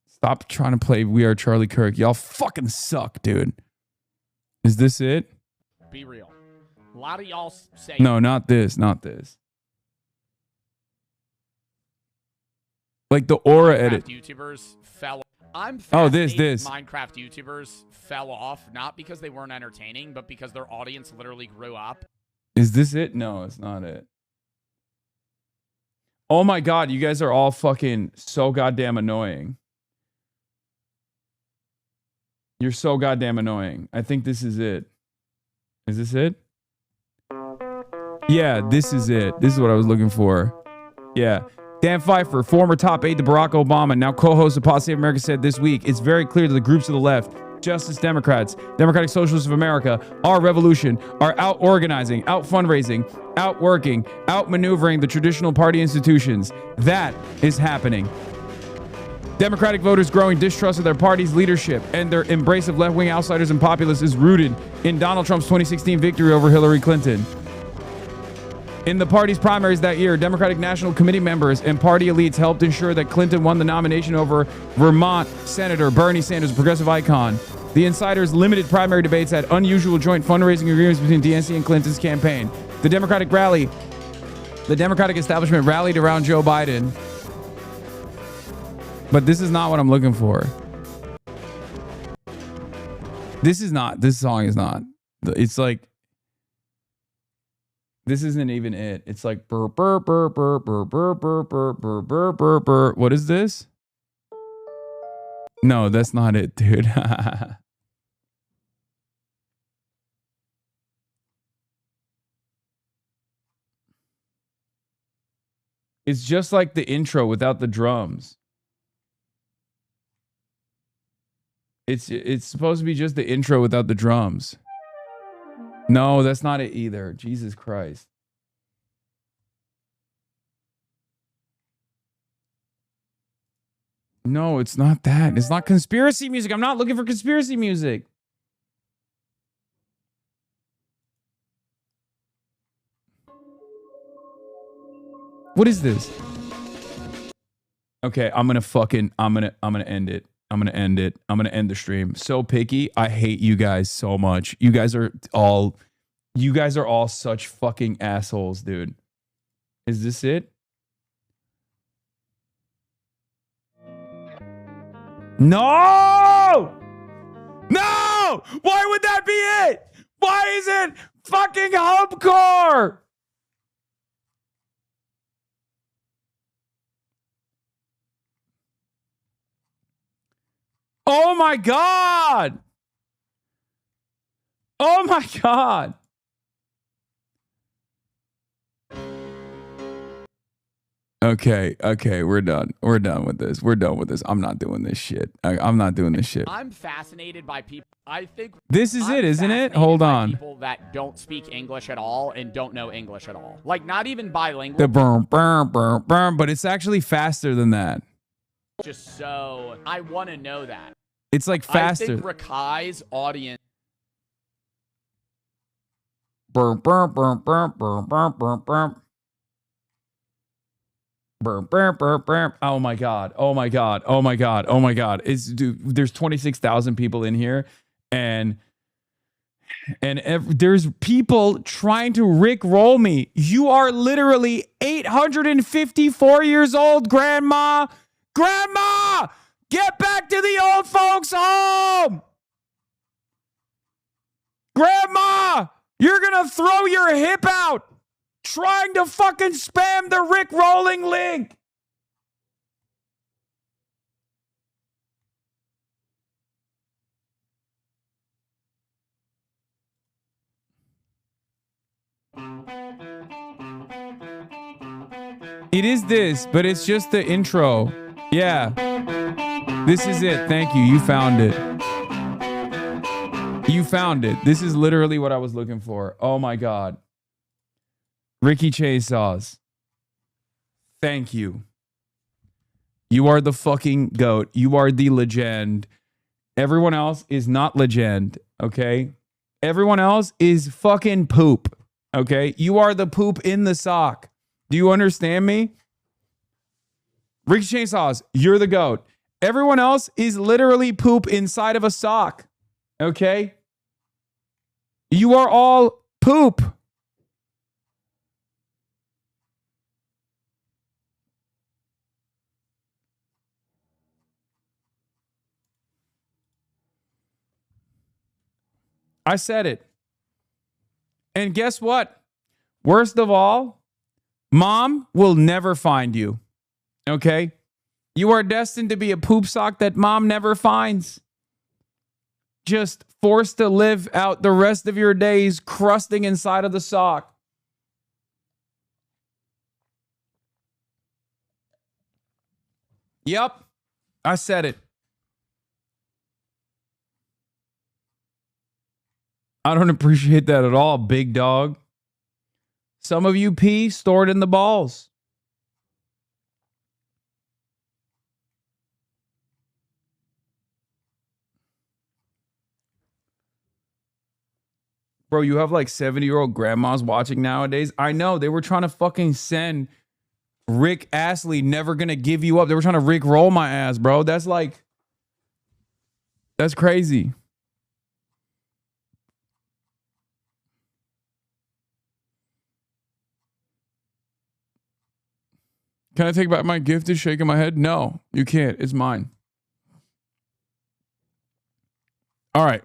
Speaker 9: Stop trying to play We Are Charlie Kirk. Y'all fucking suck, dude. Is this it?
Speaker 1: Be real. A lot of y'all say...
Speaker 9: No, not this. Not this. Like the Aura edit.
Speaker 1: YouTubers fell. I'm
Speaker 9: this.
Speaker 1: Minecraft YouTubers fell off not because they weren't entertaining, but because their audience literally grew up.
Speaker 9: Is this it? No, it's not it. Oh my god, you guys are all fucking so goddamn annoying. You're so goddamn annoying. I think this is it. Is this it? Yeah, this is it. This is what I was looking for. Yeah. Dan Pfeiffer, former top aide to Barack Obama, now co-host of Pod Save America, said this week, it's very clear that the groups of the left, Justice Democrats, Democratic Socialists of America, Our Revolution, are out organizing, out fundraising, out working, out maneuvering the traditional party institutions. That is happening. Democratic voters' growing distrust of their party's leadership and their embrace of left-wing outsiders and populists is rooted in Donald Trump's 2016 victory over Hillary Clinton. In the party's primaries that year, Democratic National Committee members and party elites helped ensure that Clinton won the nomination over Vermont Senator Bernie Sanders, a progressive icon. The insiders' limited primary debates had unusual joint fundraising agreements between DNC and Clinton's campaign. The Democratic establishment rallied around Joe Biden. But this is not what I'm looking for. This song is not. It's like, this isn't even it. It's like burr burr burr burr burr burr burr burr burr burr burr burr. What is this? No, that's not it, dude. It's just like the intro without the drums. It's supposed to be just the intro without the drums. No, that's not it either. Jesus Christ. No, it's not that. It's not conspiracy music. I'm not looking for conspiracy music. What is this? Okay, I'm gonna end it. I'm gonna end it. I'm gonna end the stream. So picky. I hate you guys so much. You guys are all such fucking assholes, dude. Is this it? No! No! Why would that be it? Why is it fucking HumpCore? Oh my God. Oh my God. Okay, we're done. We're done with this. I'm not doing this shit. I'm not doing this shit.
Speaker 1: I'm fascinated by people. I think
Speaker 9: this is it, isn't it? Hold on.
Speaker 1: People that don't speak English at all and don't know English at all. Like, not even bilingual.
Speaker 9: The burn, but it's actually faster than that.
Speaker 1: Just so I want to know that.
Speaker 9: It's like faster.
Speaker 1: I think Rakai's audience.
Speaker 9: Burn. Oh my God. There's 26,000 people in here, and there's people trying to rickroll me. You are literally 854 years old, Grandma. Grandma, get back to the old folks' home. Grandma, you're gonna throw your hip out trying to fucking spam the Rick Rolling link. It is this, but it's just the intro. Yeah. This is it. Thank you. You found it. You found it. This is literally what I was looking for. Oh my God. Ricky Chasesaws. Thank you. You are the fucking GOAT. You are the legend. Everyone else is not legend, okay? Everyone else is fucking poop, okay? You are the poop in the sock. Do you understand me? Ricky Chasesaws, you're the GOAT. Everyone else is literally poop inside of a sock, okay? You are all poop. I said it. And guess what? Worst of all, Mom will never find you. Okay? You are destined to be a poop sock that Mom never finds. Just forced to live out the rest of your days crusting inside of the sock. Yep. I said it. I don't appreciate that at all, big dog. Some of you pee stored in the balls. Bro, you have like 70-year-old grandmas watching nowadays. I know. They were trying to fucking send Rick Astley, Never Gonna Give You Up. They were trying to Rick roll my ass, bro. That's crazy. Can I take back my gift? Is shaking my head? No, you can't. It's mine. All right.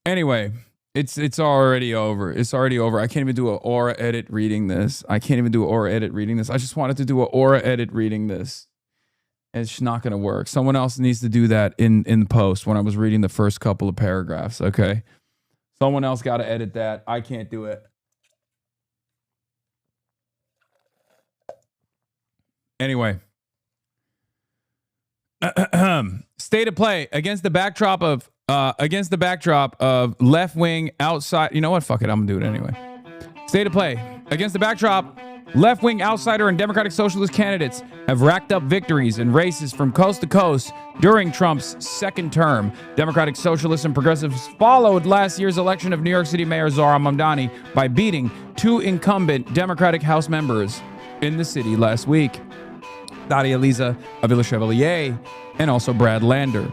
Speaker 9: Anyway, it's already over. It's already over. I can't even do an aura edit reading this. I just wanted to do an aura edit reading this. It's not going to work. Someone else needs to do that in post when I was reading the first couple of paragraphs, okay? Someone else got to edit that. I can't do it. Anyway, state of play against the backdrop of left-wing outside. You know what? Fuck it. I'm gonna do it anyway. State of play against the backdrop. Left-wing outsider and Democratic Socialist candidates have racked up victories in races from coast to coast during Trump's second term. Democratic Socialists and Progressives followed last year's election of New York City Mayor Zohran Mamdani by beating two incumbent Democratic House members in the city last week. Daria Liza Avila Chevalier, and also Brad Lander.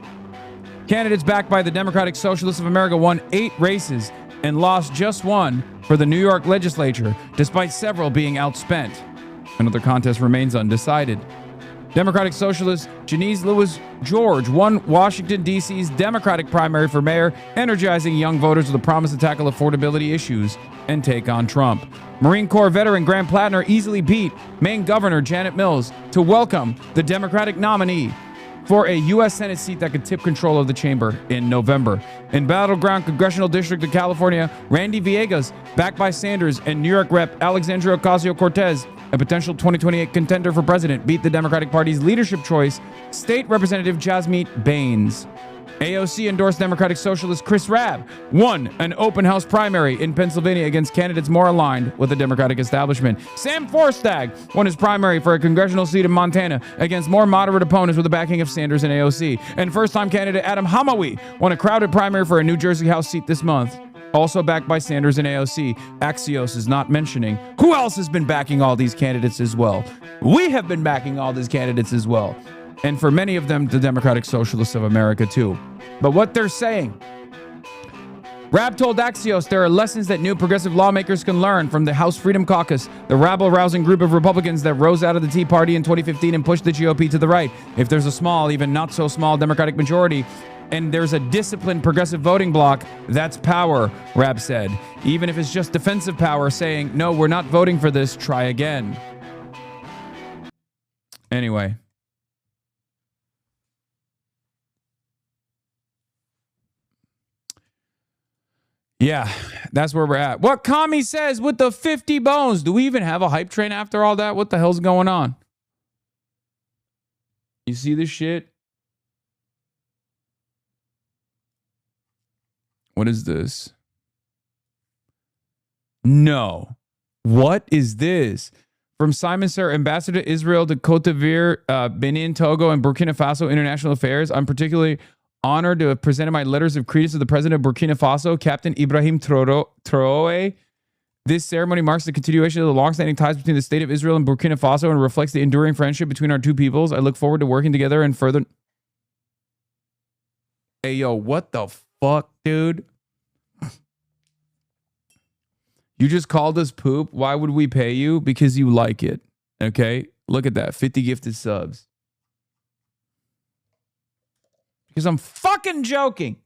Speaker 9: Candidates backed by the Democratic Socialists of America won 8 races and lost just one for the New York legislature, despite several being outspent. Another contest remains undecided. Democratic Socialist Janice Lewis George won Washington, D.C.'s Democratic primary for mayor, energizing young voters with a promise to tackle affordability issues and take on Trump. Marine Corps veteran Graham Plattner easily beat Maine Governor Janet Mills to welcome the Democratic nominee for a U.S. Senate seat that could tip control of the chamber in November. In Battleground Congressional District of California, Randy Villegas, backed by Sanders, and New York Rep. Alexandria Ocasio-Cortez, a potential 2028 contender for president, beat the Democratic Party's leadership choice, State Representative Jasmeet Baines. AOC endorsed Democratic Socialist Chris Rabb won an open house primary in Pennsylvania against candidates more aligned with the Democratic establishment. Sam Forstag won his primary for a congressional seat in Montana against more moderate opponents with the backing of Sanders and AOC. And first-time candidate Adam Hamawi won a crowded primary for a New Jersey House seat this month, also backed by Sanders and AOC. Axios is not mentioning who else has been backing all these candidates as well. We have been backing all these candidates as well. And for many of them, the Democratic Socialists of America too. But what they're saying, Rabb told Axios there are lessons that new progressive lawmakers can learn from the House Freedom Caucus, the rabble-rousing group of Republicans that rose out of the Tea Party in 2015 and pushed the GOP to the right. If there's a small, even not so small Democratic majority, and there's a disciplined progressive voting bloc, that's power, Rabb said. Even if it's just defensive power saying, no, we're not voting for this, try again. Anyway. Yeah, that's where we're at. What Kami says with the 50 bones. Do we even have a hype train after all that? What the hell's going on? You see this shit? What is this? No. What is this? From Simon Sir, Ambassador to Israel, to Cote d'Ivoire, Benin, Togo, and Burkina Faso International Affairs. I'm particularly honored to have presented my letters of credence to the president of Burkina Faso, Captain Ibrahim Traoré. This ceremony marks the continuation of the long-standing ties between the state of Israel and Burkina Faso and reflects the enduring friendship between our two peoples. I look forward to working together and further... Hey, yo, what the fuck, dude? You just called us poop. Why would we pay you? Because you like it. Okay? Look at that. 50 gifted subs. Because I'm fucking joking.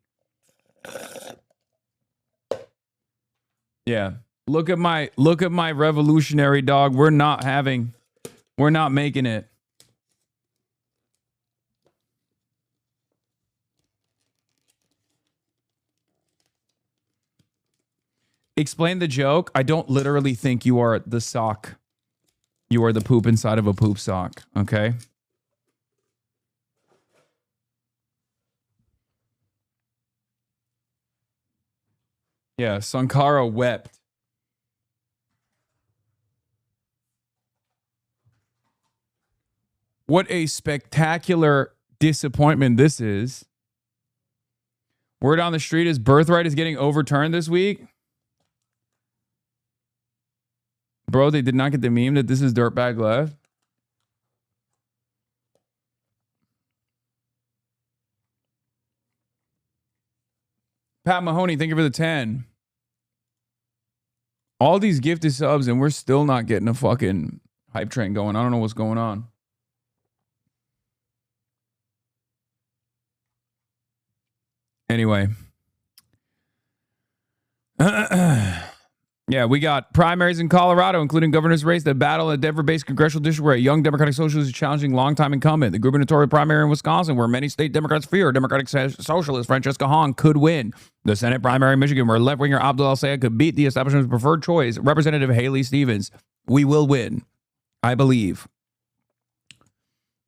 Speaker 9: Yeah. Look at my revolutionary dog. We're not making it. Explain the joke. I don't literally think you are the sock. You are the poop inside of a poop sock. Okay? Yeah, Sankara wept. What a spectacular disappointment this is. Word on the street is Birthright is getting overturned this week. Bro, they did not get the meme that this is Dirtbag Left. Pat Mahoney, thank you for the 10. All these gifted subs and we're still not getting a fucking hype train going. I don't know what's going on. Anyway. Yeah, we got primaries in Colorado, including governor's race, the battle in the Denver-based congressional district where a young Democratic Socialist is challenging longtime incumbent. The gubernatorial primary in Wisconsin, where many state Democrats fear Democratic Socialist Francesca Hahn could win. The Senate primary in Michigan, where left-winger Abdul El-Sayed could beat the establishment's preferred choice, Representative Haley Stevens. We will win, I believe.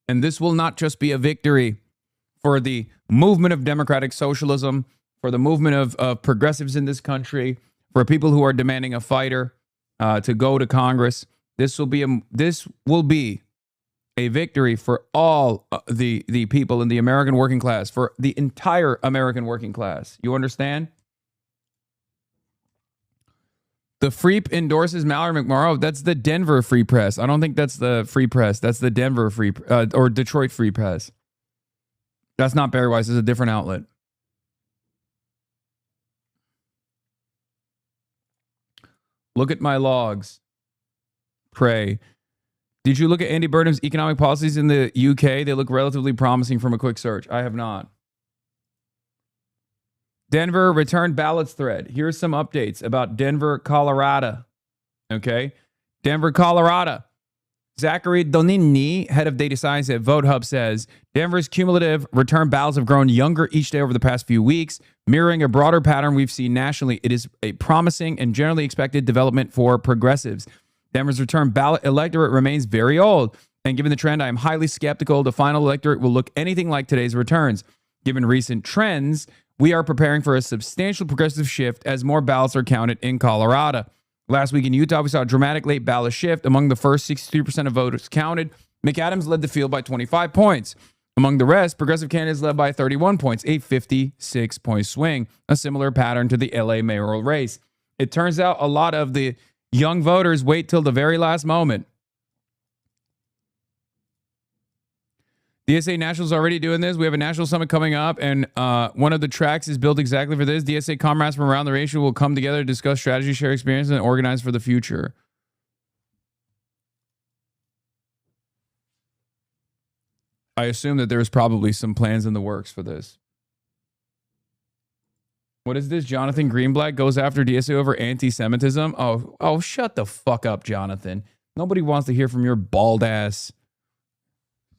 Speaker 9: And this will not just be a victory for the movement of democratic socialism, for the movement of progressives in this country, for people who are demanding a fighter to go to Congress. This will be a victory for all the people in the American working class, for the entire American working class. You understand? The Freep endorses Mallory McMorrow. That's the Denver Free Press. I don't think that's the Free Press. That's the Denver Free or Detroit Free Press. That's not Barry Weiss. It's a different outlet. Look at my logs. Pray. Did you look at Andy Burnham's economic policies in the UK? They look relatively promising from a quick search. I have not. Denver returned ballots thread. Here's some updates about Denver, Colorado. Okay. Denver, Colorado. Zachary Donini, head of data science at Vote Hub, says Denver's cumulative return ballots have grown younger each day over the past few weeks, mirroring a broader pattern we've seen nationally. It is a promising and generally expected development for progressives. Denver's return ballot electorate remains very old, and given the trend, I am highly skeptical the final electorate will look anything like today's returns. Given recent trends, we are preparing for a substantial progressive shift as more ballots are counted in Colorado. Last week in Utah, we saw a dramatic late ballot shift. Among the first 63% of voters counted, McAdams led the field by 25 points. Among the rest, progressive candidates led by 31 points, a 56-point swing, a similar pattern to the LA mayoral race. It turns out a lot of the young voters wait till the very last moment. DSA National's already doing this. We have a national summit coming up, and one of the tracks is built exactly for this. DSA comrades from around the nation will come together to discuss strategy, share experience, and organize for the future. I assume that there's probably some plans in the works for this. What is this? Jonathan Greenblatt goes after DSA over anti-Semitism? Oh, shut the fuck up, Jonathan. Nobody wants to hear from your bald ass.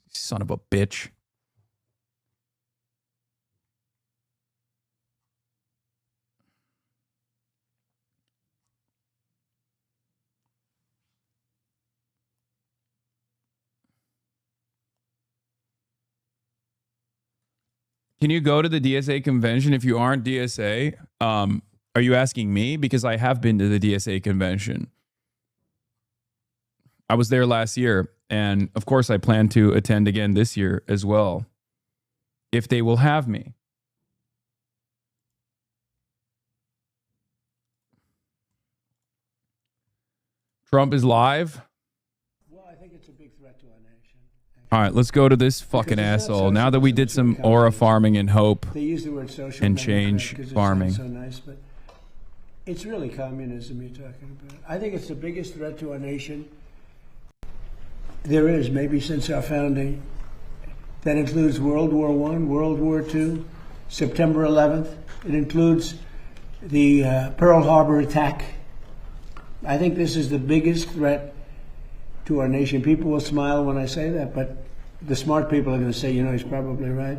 Speaker 9: Son of a bitch. Can you go to the DSA convention if you aren't DSA? Are you asking me? Because I have been to the DSA convention. I was there last year, and of course I plan to attend again this year as well, if they will have me. Trump is live.
Speaker 6: Well, I think it's a big threat to our nation.
Speaker 9: All right, let's go to this fucking asshole. Now that we did some aura farming and hope
Speaker 6: They use the word social
Speaker 9: and
Speaker 6: democrat
Speaker 9: change
Speaker 6: 'cause it
Speaker 9: farming.
Speaker 6: sounds so nice, but it's really communism you're talking about. I think it's the biggest threat to our nation there is, maybe since our founding. That includes World War I, World War II, September 11th. It includes the Pearl Harbor attack. I think this is the biggest threat to our nation. People will smile when I say that, but the smart people are going to say, you know, he's probably right.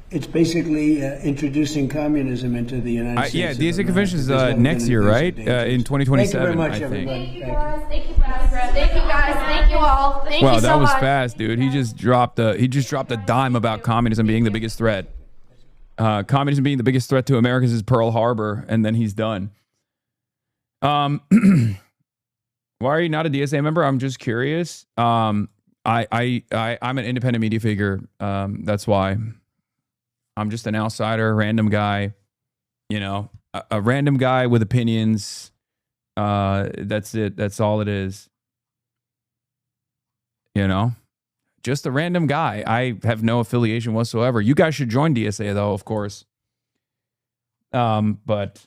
Speaker 6: It's basically introducing communism into the United States.
Speaker 9: Yeah, DSA convention is next year, right? In 2027,
Speaker 6: Thank you very much,
Speaker 9: I think.
Speaker 6: everybody.
Speaker 5: Thank you, guys. Thank you, guys. Thank you all. Thank
Speaker 9: Wow,
Speaker 5: you so
Speaker 9: that was
Speaker 5: much.
Speaker 9: fast, dude. He just dropped a dime about communism being the biggest threat. Communism being the biggest threat to Americans is Pearl Harbor, and then he's done. Why are you not a DSA member? I'm just curious. I'm an independent media figure. That's why. I'm just an outsider, random guy. You know, a random guy with opinions. That's it. That's all it is. You know, just a random guy. I have no affiliation whatsoever. You guys should join DSA though, of course. But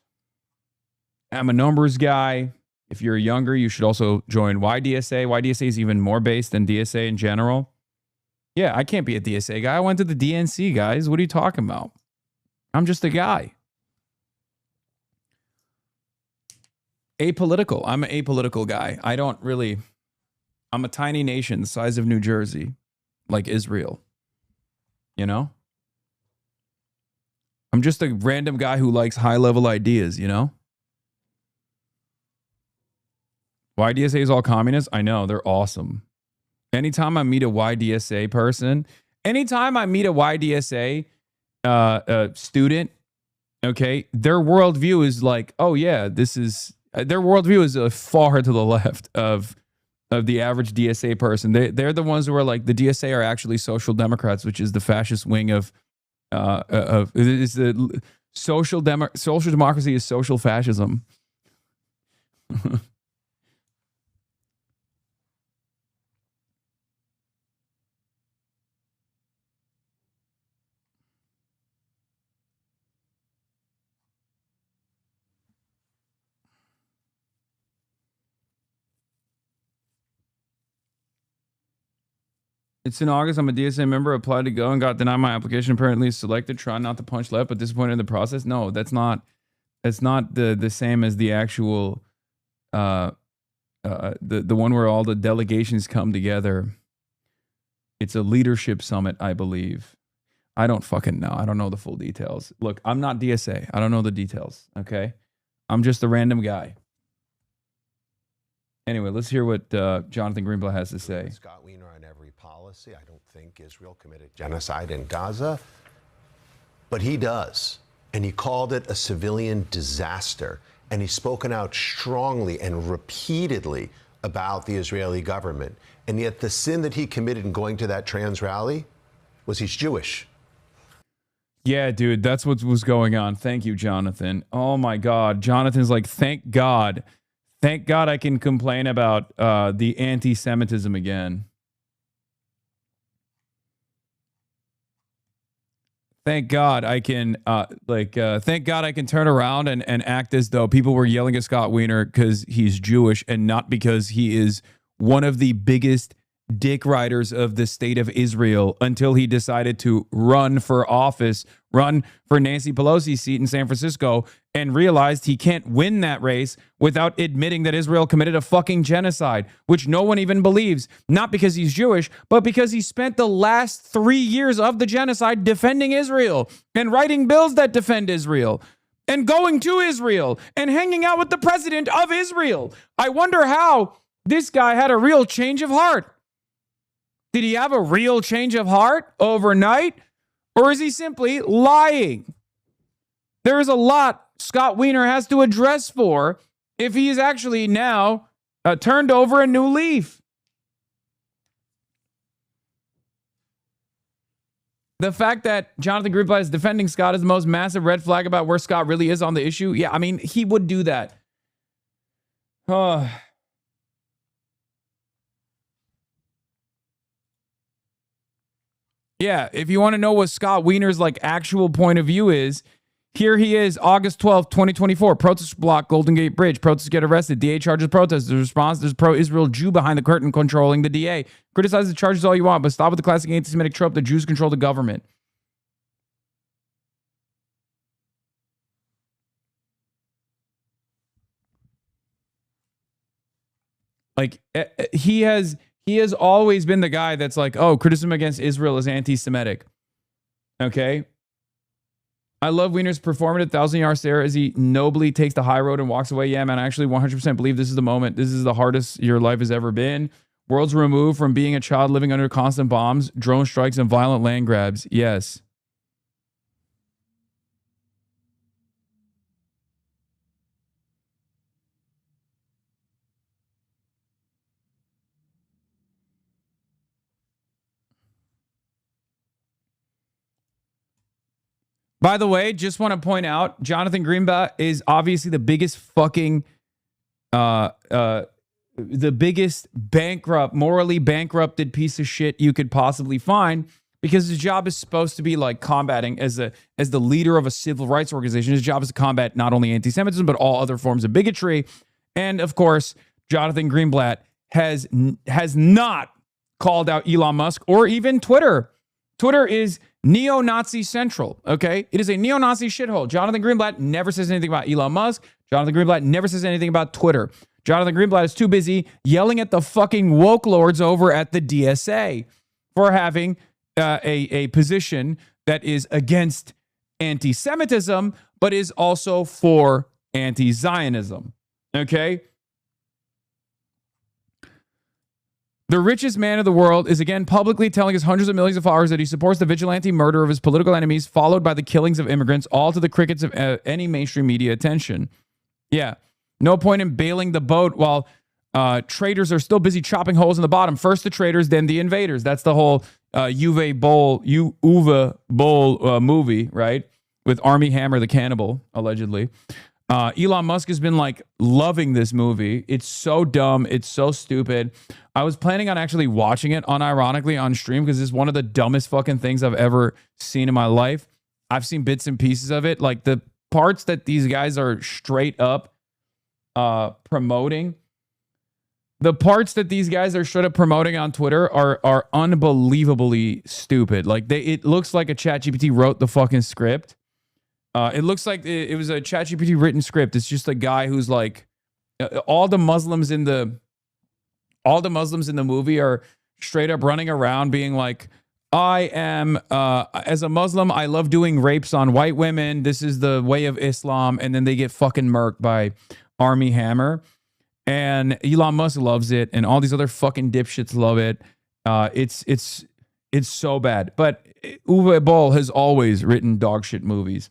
Speaker 9: I'm a numbers guy. If you're younger, you should also join YDSA. YDSA is even more based than DSA in general. Yeah, I can't be a DSA guy. I went to the DNC, guys. What are you talking about? I'm just a guy. Apolitical. I'm an apolitical guy. I'm a tiny nation the size of New Jersey, like Israel. You know? I'm just a random guy who likes high-level ideas, you know? YDSA is all communists? I know, they're awesome. Anytime I meet a YDSA person, anytime I meet a YDSA student, okay, their worldview is like, oh yeah, their worldview is far to the left of the average DSA person. They're the ones who are like, the DSA are actually social democrats, which is the fascist wing of is the social democracy is social fascism. It's in August. I'm a DSA member. Applied to go and got denied my application. Apparently selected. Trying not to punch left, but disappointed in the process. No, that's not. That's not the same as the actual, the one where all the delegations come together. It's a leadership summit, I believe. I don't fucking know. I don't know the full details. Look, I'm not DSA. I don't know the details. Okay, I'm just a random guy. Anyway, let's hear what Jonathan Greenblatt has to say.
Speaker 8: Scott Wiener on every policy. I don't think Israel committed genocide in Gaza, but he does. And he called it a civilian disaster. And he's spoken out strongly and repeatedly about the Israeli government. And yet the sin that he committed in going to that trans rally was he's Jewish.
Speaker 9: Yeah, dude, that's what was going on. Thank you, Jonathan. Oh, my God. Jonathan's like, thank God. Thank God I can complain about the anti-Semitism again. Thank God I can, thank God I can turn around and act as though people were yelling at Scott Wiener because he's Jewish and not because he is one of the biggest dick riders of the state of Israel until he decided to run for office, run for Nancy Pelosi's seat in San Francisco, and realized he can't win that race without admitting that Israel committed a fucking genocide, which no one even believes, not because he's Jewish, but because he spent the last 3 years of the genocide defending Israel and writing bills that defend Israel and going to Israel and hanging out with the president of Israel. I wonder how this guy had a real change of heart. Did he have a real change of heart overnight? Or is he simply lying? There is a lot Scott Wiener has to address for if he is actually now turned over a new leaf. The fact that Jonathan Greenblatt is defending Scott is the most massive red flag about where Scott really is on the issue. Yeah, I mean, he would do that. Yeah, if you want to know what Scott Wiener's like actual point of view is, here he is, August 12th, 2024. Protesters block Golden Gate Bridge. Protesters get arrested. DA charges protesters. The response, there's a pro-Israel Jew behind the curtain controlling the DA. Criticize the charges all you want, but stop with the classic anti-Semitic trope that Jews control the government. Like, he has always been the guy that's like, oh, criticism against Israel is anti-Semitic. Okay? I love Wiener's performance at 1,000-yard stare as he nobly takes the high road and walks away. Yeah, man, I actually 100% believe this is the moment. This is the hardest your life has ever been. Worlds removed from being a child living under constant bombs, drone strikes, and violent land grabs. Yes. By the way, just want to point out, Jonathan Greenblatt is obviously the biggest fucking, the biggest morally bankrupted piece of shit you could possibly find, because his job is supposed to be like combating as the leader of a civil rights organization. His job is to combat not only anti-Semitism, but all other forms of bigotry. And of course, Jonathan Greenblatt has not called out Elon Musk or even Twitter. Twitter is neo-Nazi central, okay? It is a neo-Nazi shithole. Jonathan Greenblatt never says anything about Elon Musk. Jonathan Greenblatt never says anything about Twitter. Jonathan Greenblatt is too busy yelling at the fucking woke lords over at the DSA for having a position that is against anti-Semitism, but is also for anti-Zionism, okay? The richest man of the world is again publicly telling his hundreds of millions of followers that he supports the vigilante murder of his political enemies, followed by the killings of immigrants, all to the crickets of any mainstream media attention. Yeah, no point in bailing the boat while traitors are still busy chopping holes in the bottom. First the traitors, then the invaders. That's the whole Uwe Boll movie, right? With Armie Hammer, the cannibal, allegedly. Elon Musk has been like loving this movie. It's so dumb. It's so stupid. I was planning on actually watching it unironically on stream because it's one of the dumbest fucking things I've ever seen in my life. I've seen bits and pieces of it. Like the parts that these guys are straight up promoting the parts that these guys are straight up promoting on Twitter are unbelievably stupid. Like it looks like a ChatGPT wrote the fucking script. It looks like it was a ChatGPT written script. It's just a guy who's like, all the Muslims in the movie are straight up running around being like, I am, as a Muslim, I love doing rapes on white women. This is the way of Islam. And then they get fucking murked by Army Hammer. And Elon Musk loves it. And all these other fucking dipshits love it. It's so bad. But Uwe Boll has always written dog shit movies.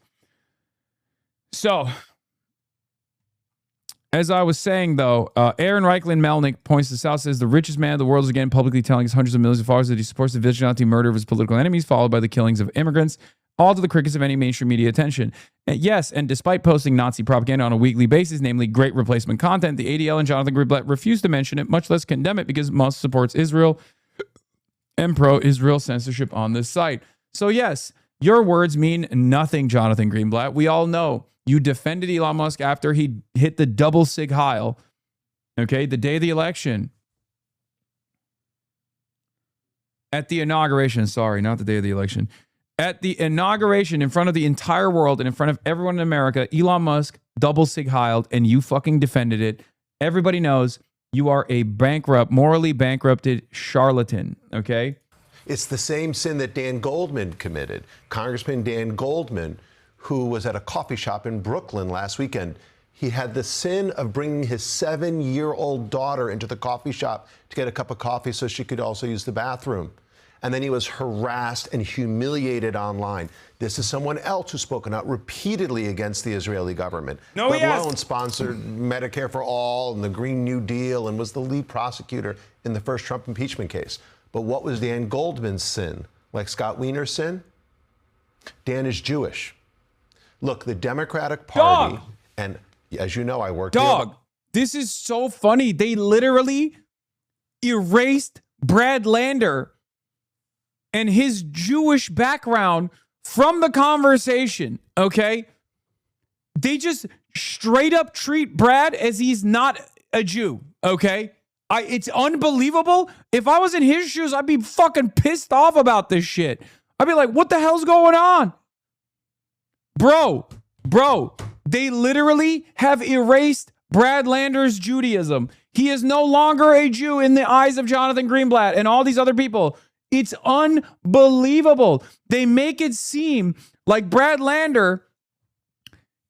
Speaker 9: So, as I was saying, though, Aaron Reichlin Melnick points this out, says the richest man in the world is again publicly telling his hundreds of millions of followers that he supports the vigilante murder of his political enemies, followed by the killings of immigrants, all to the crickets of any mainstream media attention. And yes, and despite posting Nazi propaganda on a weekly basis, namely great replacement content, the ADL and Jonathan Greenblatt refused to mention it, much less condemn it, because Musk supports Israel and pro-Israel censorship on this site. So yes, your words mean nothing, Jonathan Greenblatt. We all know. You defended Elon Musk after he hit the double Sig Heil, okay, the day of the election. At the inauguration, sorry, not the day of the election. At the inauguration in front of the entire world and in front of everyone in America, Elon Musk double Sig Heiled, and you fucking defended it. Everybody knows you are a bankrupt, morally bankrupted charlatan, okay?
Speaker 8: It's the same sin that Dan Goldman committed. Congressman Dan Goldman, who was at a coffee shop in Brooklyn last weekend. He had the sin of bringing his 7-year-old daughter into the coffee shop to get a cup of coffee so she could also use the bathroom. And then he was harassed and humiliated online. This is someone else who's spoken out repeatedly against the Israeli government.
Speaker 9: No,
Speaker 8: but Malone sponsored Medicare for All and the Green New Deal and was the lead prosecutor in the first Trump impeachment case. But what was Dan Goldman's sin? Like Scott Wiener's sin? Dan is Jewish. Look, the Democratic Party, and as you know, I work here.
Speaker 9: This is so funny. They literally erased Brad Lander and his Jewish background from the conversation, okay? They just straight up treat Brad as he's not a Jew, okay? It's unbelievable. If I was in his shoes, I'd be fucking pissed off about this shit. I'd be like, what the hell's going on? Bro, they literally have erased Brad Lander's Judaism. He is no longer a Jew in the eyes of Jonathan Greenblatt and all these other people. It's unbelievable. They make it seem like Brad Lander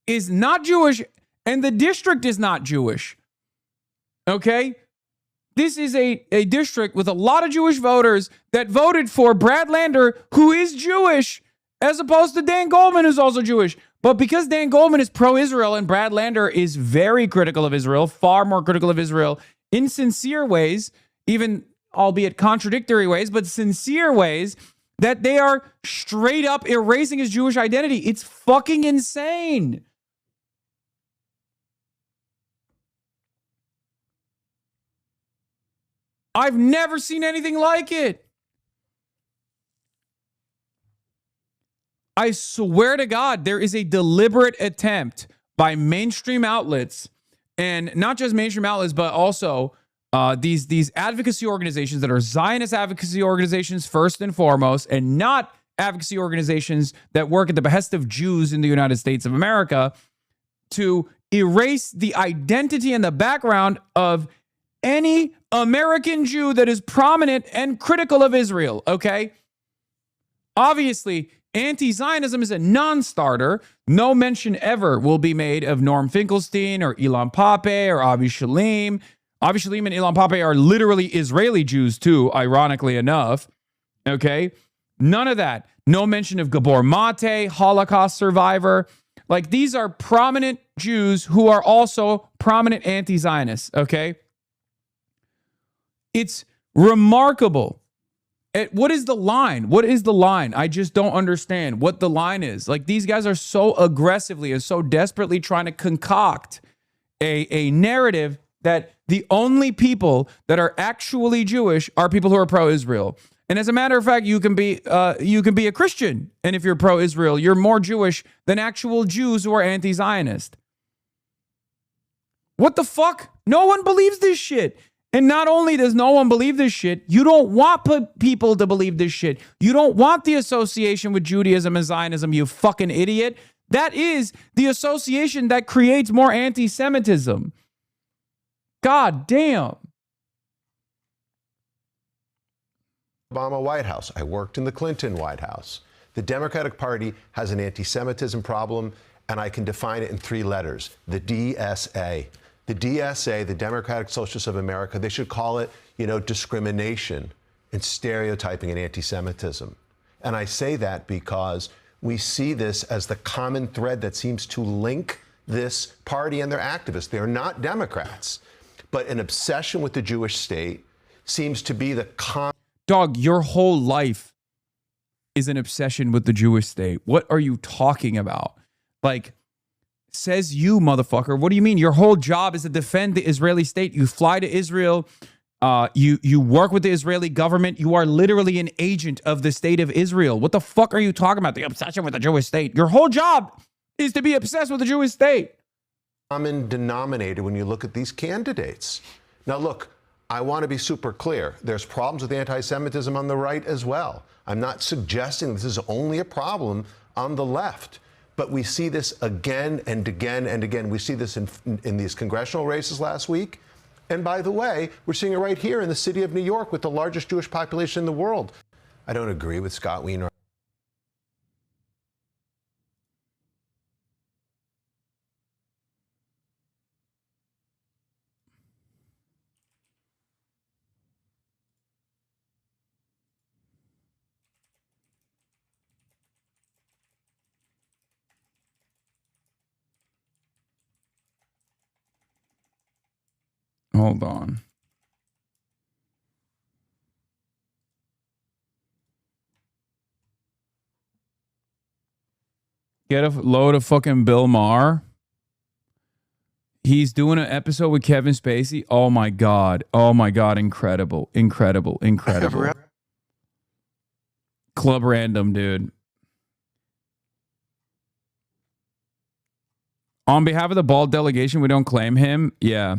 Speaker 9: is not Jewish and the district is not Jewish. Okay? This is a district with a lot of Jewish voters that voted for Brad Lander, who is Jewish, as opposed to Dan Goldman, who's also Jewish. But because Dan Goldman is pro-Israel and Brad Lander is very critical of Israel, far more critical of Israel in sincere ways, even albeit contradictory ways, but sincere ways, that they are straight up erasing his Jewish identity. It's fucking insane. I've never seen anything like it. I swear to God, there is a deliberate attempt by mainstream outlets, and not just mainstream outlets, but also these advocacy organizations that are Zionist advocacy organizations first and foremost, and not advocacy organizations that work at the behest of Jews in the United States of America, to erase the identity and the background of any American Jew that is prominent and critical of Israel, okay? Obviously, anti-Zionism is a non-starter. No mention ever will be made of Norm Finkelstein or Ilan Pappé or Avi Shalom. Avi Shalom and Ilan Pappé are literally Israeli Jews too, ironically enough. Okay? None of that. No mention of Gabor Mate, Holocaust survivor. Like, these are prominent Jews who are also prominent anti-Zionists, okay? It's remarkable. What is the line? What is the line? I just don't understand what the line is. Like, these guys are so aggressively and so desperately trying to concoct a narrative that the only people that are actually Jewish are people who are pro-Israel. And as a matter of fact, you can be a Christian, and if you're pro-Israel, you're more Jewish than actual Jews who are anti-Zionist. What the fuck? No one believes this shit. And not only does no one believe this shit, you don't want people to believe this shit. You don't want the association with Judaism and Zionism, you fucking idiot. That is the association that creates more anti-Semitism. God damn.
Speaker 8: Obama White House. I worked in the Clinton White House. The Democratic Party has an anti-Semitism problem, and I can define it in 3 letters. The DSA. The DSA, the Democratic Socialists of America, they should call it, discrimination and stereotyping and anti-Semitism. And I say that because we see this as the common thread that seems to link this party and their activists. They're not Democrats, but an obsession with the Jewish state seems to be the common.
Speaker 9: Dog, your whole life is an obsession with the Jewish state. What are you talking about? Like, says you, motherfucker. What do you mean? Your whole job is to defend the Israeli state. You fly to Israel. You work with the Israeli government. You are literally an agent of the state of Israel. What the fuck are you talking about? The obsession with the Jewish state. Your whole job is to be obsessed with the Jewish state.
Speaker 8: Common denominator when you look at these candidates. Now, look, I want to be super clear. There's problems with anti-Semitism on the right as well. I'm not suggesting this is only a problem on the left, but we see this again and again and again. We see this in these congressional races last week. And by the way, we're seeing it right here in the city of New York with the largest Jewish population in the world. I don't agree with Scott Wiener.
Speaker 9: Hold on. Get a load of fucking Bill Maher. He's doing an episode with Kevin Spacey. Oh my God. Oh my God. Incredible. Incredible. Incredible. Club Random, dude. On behalf of the bald delegation, we don't claim him. Yeah.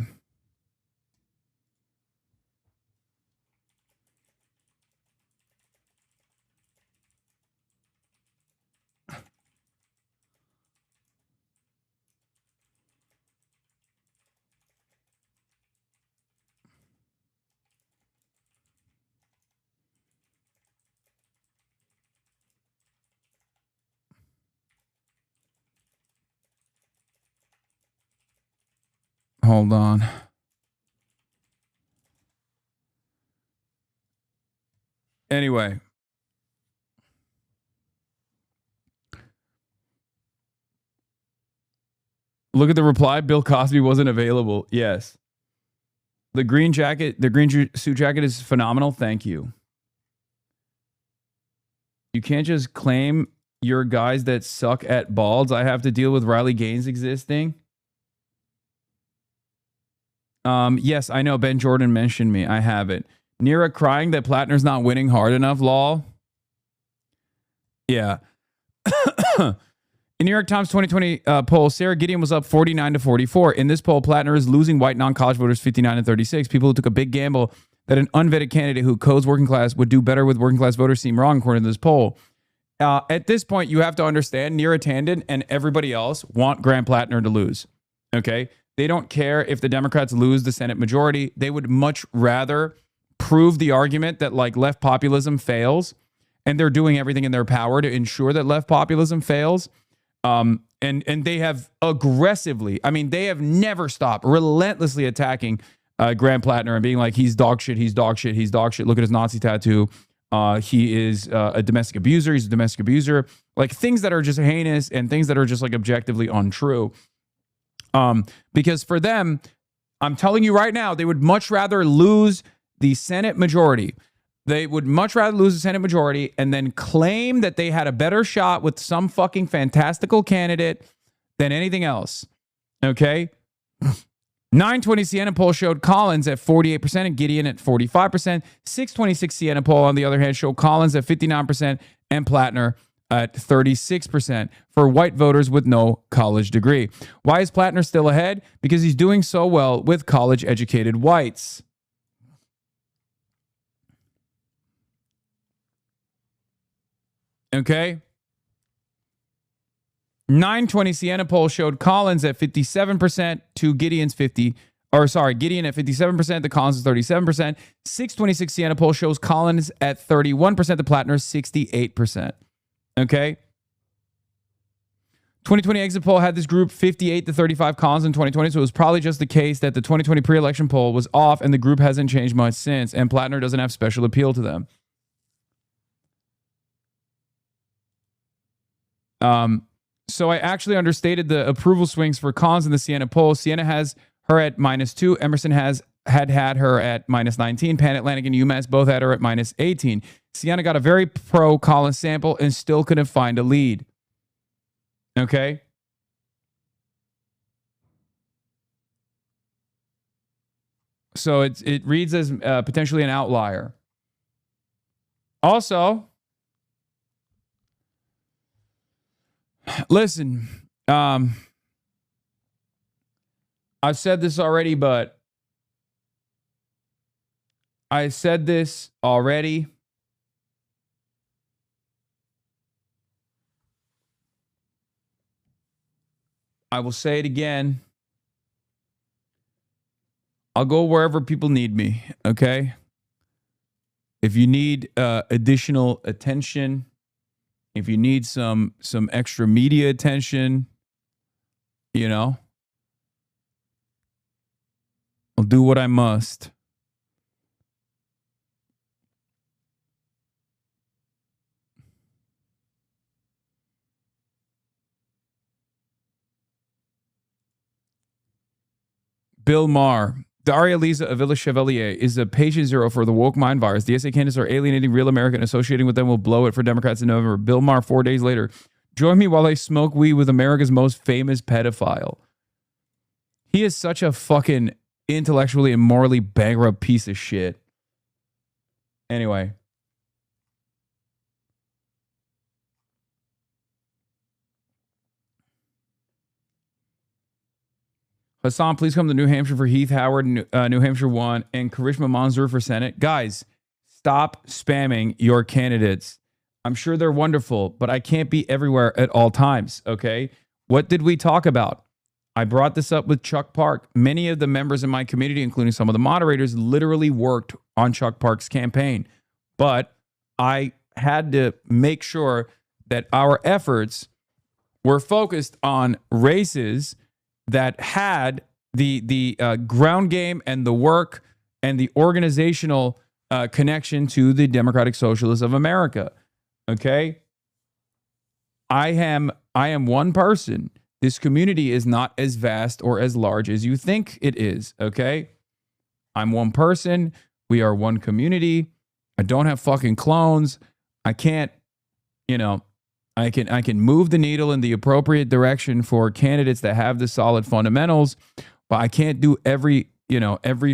Speaker 9: Hold on. Anyway. Look at the reply. Bill Cosby wasn't available. Yes. The green jacket, the green suit jacket is phenomenal. Thank you. You can't just claim you're guys that suck at balds. I have to deal with Riley Gaines existing. Yes, I know. Ben Jordan mentioned me. I have it. Nira crying that Plattner's not winning hard enough, lol. Yeah. In New York Times 2020 poll, Sarah Gideon was up 49-44. In this poll, Plattner is losing white non-college voters 59-36. People who took a big gamble that an unvetted candidate who codes working class would do better with working class voters seem wrong, according to this poll. At this point, you have to understand Neera Tanden and everybody else want Graham Plattner to lose. Okay? They don't care if the Democrats lose the Senate majority. They would much rather prove the argument that like left populism fails, and they're doing everything in their power to ensure that left populism fails. And they have aggressively, I mean, they have never stopped relentlessly attacking Graham Plattner and being like, he's dog shit, he's dog shit, he's dog shit. Look at his Nazi tattoo. He is a domestic abuser. He's a domestic abuser. Like things that are just heinous and things that are just like objectively untrue. Because for them, I'm telling you right now, they would much rather lose the Senate majority. They would much rather lose the Senate majority and then claim that they had a better shot with some fucking fantastical candidate than anything else. Okay? 920 Siena poll showed Collins at 48% and Gideon at 45%. 626 Siena poll, on the other hand, showed Collins at 59% and Plattner at 36% for white voters with no college degree. Why is Plattner still ahead? Because he's doing so well with college-educated whites. Okay. 920 Siena poll showed Collins at 57% to Gideon's 50. Gideon at 57%, the Collins is 37%. 626 Siena poll shows Collins at 31%, the Plattner 68%. Okay. 2020 exit poll had this group 58 to 35 Collins in 2020, so it was probably just the case that the 2020 pre-election poll was off and the group hasn't changed much since, and Plattner doesn't have special appeal to them. So I actually understated the approval swings for Collins in the Siena poll. Siena has her at -2. Emerson had her at -19. Pan Atlantic and UMass both had her at -18. Siena got a very pro Collins sample and still couldn't find a lead. Okay. So it reads as potentially an outlier. Also, listen, I've said this already, but I said this already. I will say it again. I'll go wherever people need me, okay? If you need additional attention, if you need some extra media attention, you know, I'll do what I must. Bill Maher. Daria Lisa Avila Chevalier is a patient zero for the woke mind virus. The SA candidates are alienating real America and associating with them will blow it for Democrats in November. Bill Maher 4 days later. Join me while I smoke weed with America's most famous pedophile. He is such a fucking intellectually and morally bankrupt piece of shit. Anyway. Hasan, please come to New Hampshire for Heath Howard, New Hampshire 1, and Karishma Manzoor for Senate. Guys, stop spamming your candidates. I'm sure they're wonderful, but I can't be everywhere at all times, okay? What did we talk about? I brought this up with Chuck Park. Many of the members in my community, including some of the moderators, literally worked on Chuck Park's campaign. But I had to make sure that our efforts were focused on races that had the ground game and the work and the organizational connection to the Democratic Socialists of America. Okay? I am one person. This community is not as vast or as large as you think it is. Okay? I'm one person. We are one community. I don't have fucking clones. I can't, I can move the needle in the appropriate direction for candidates that have the solid fundamentals, but I can't do every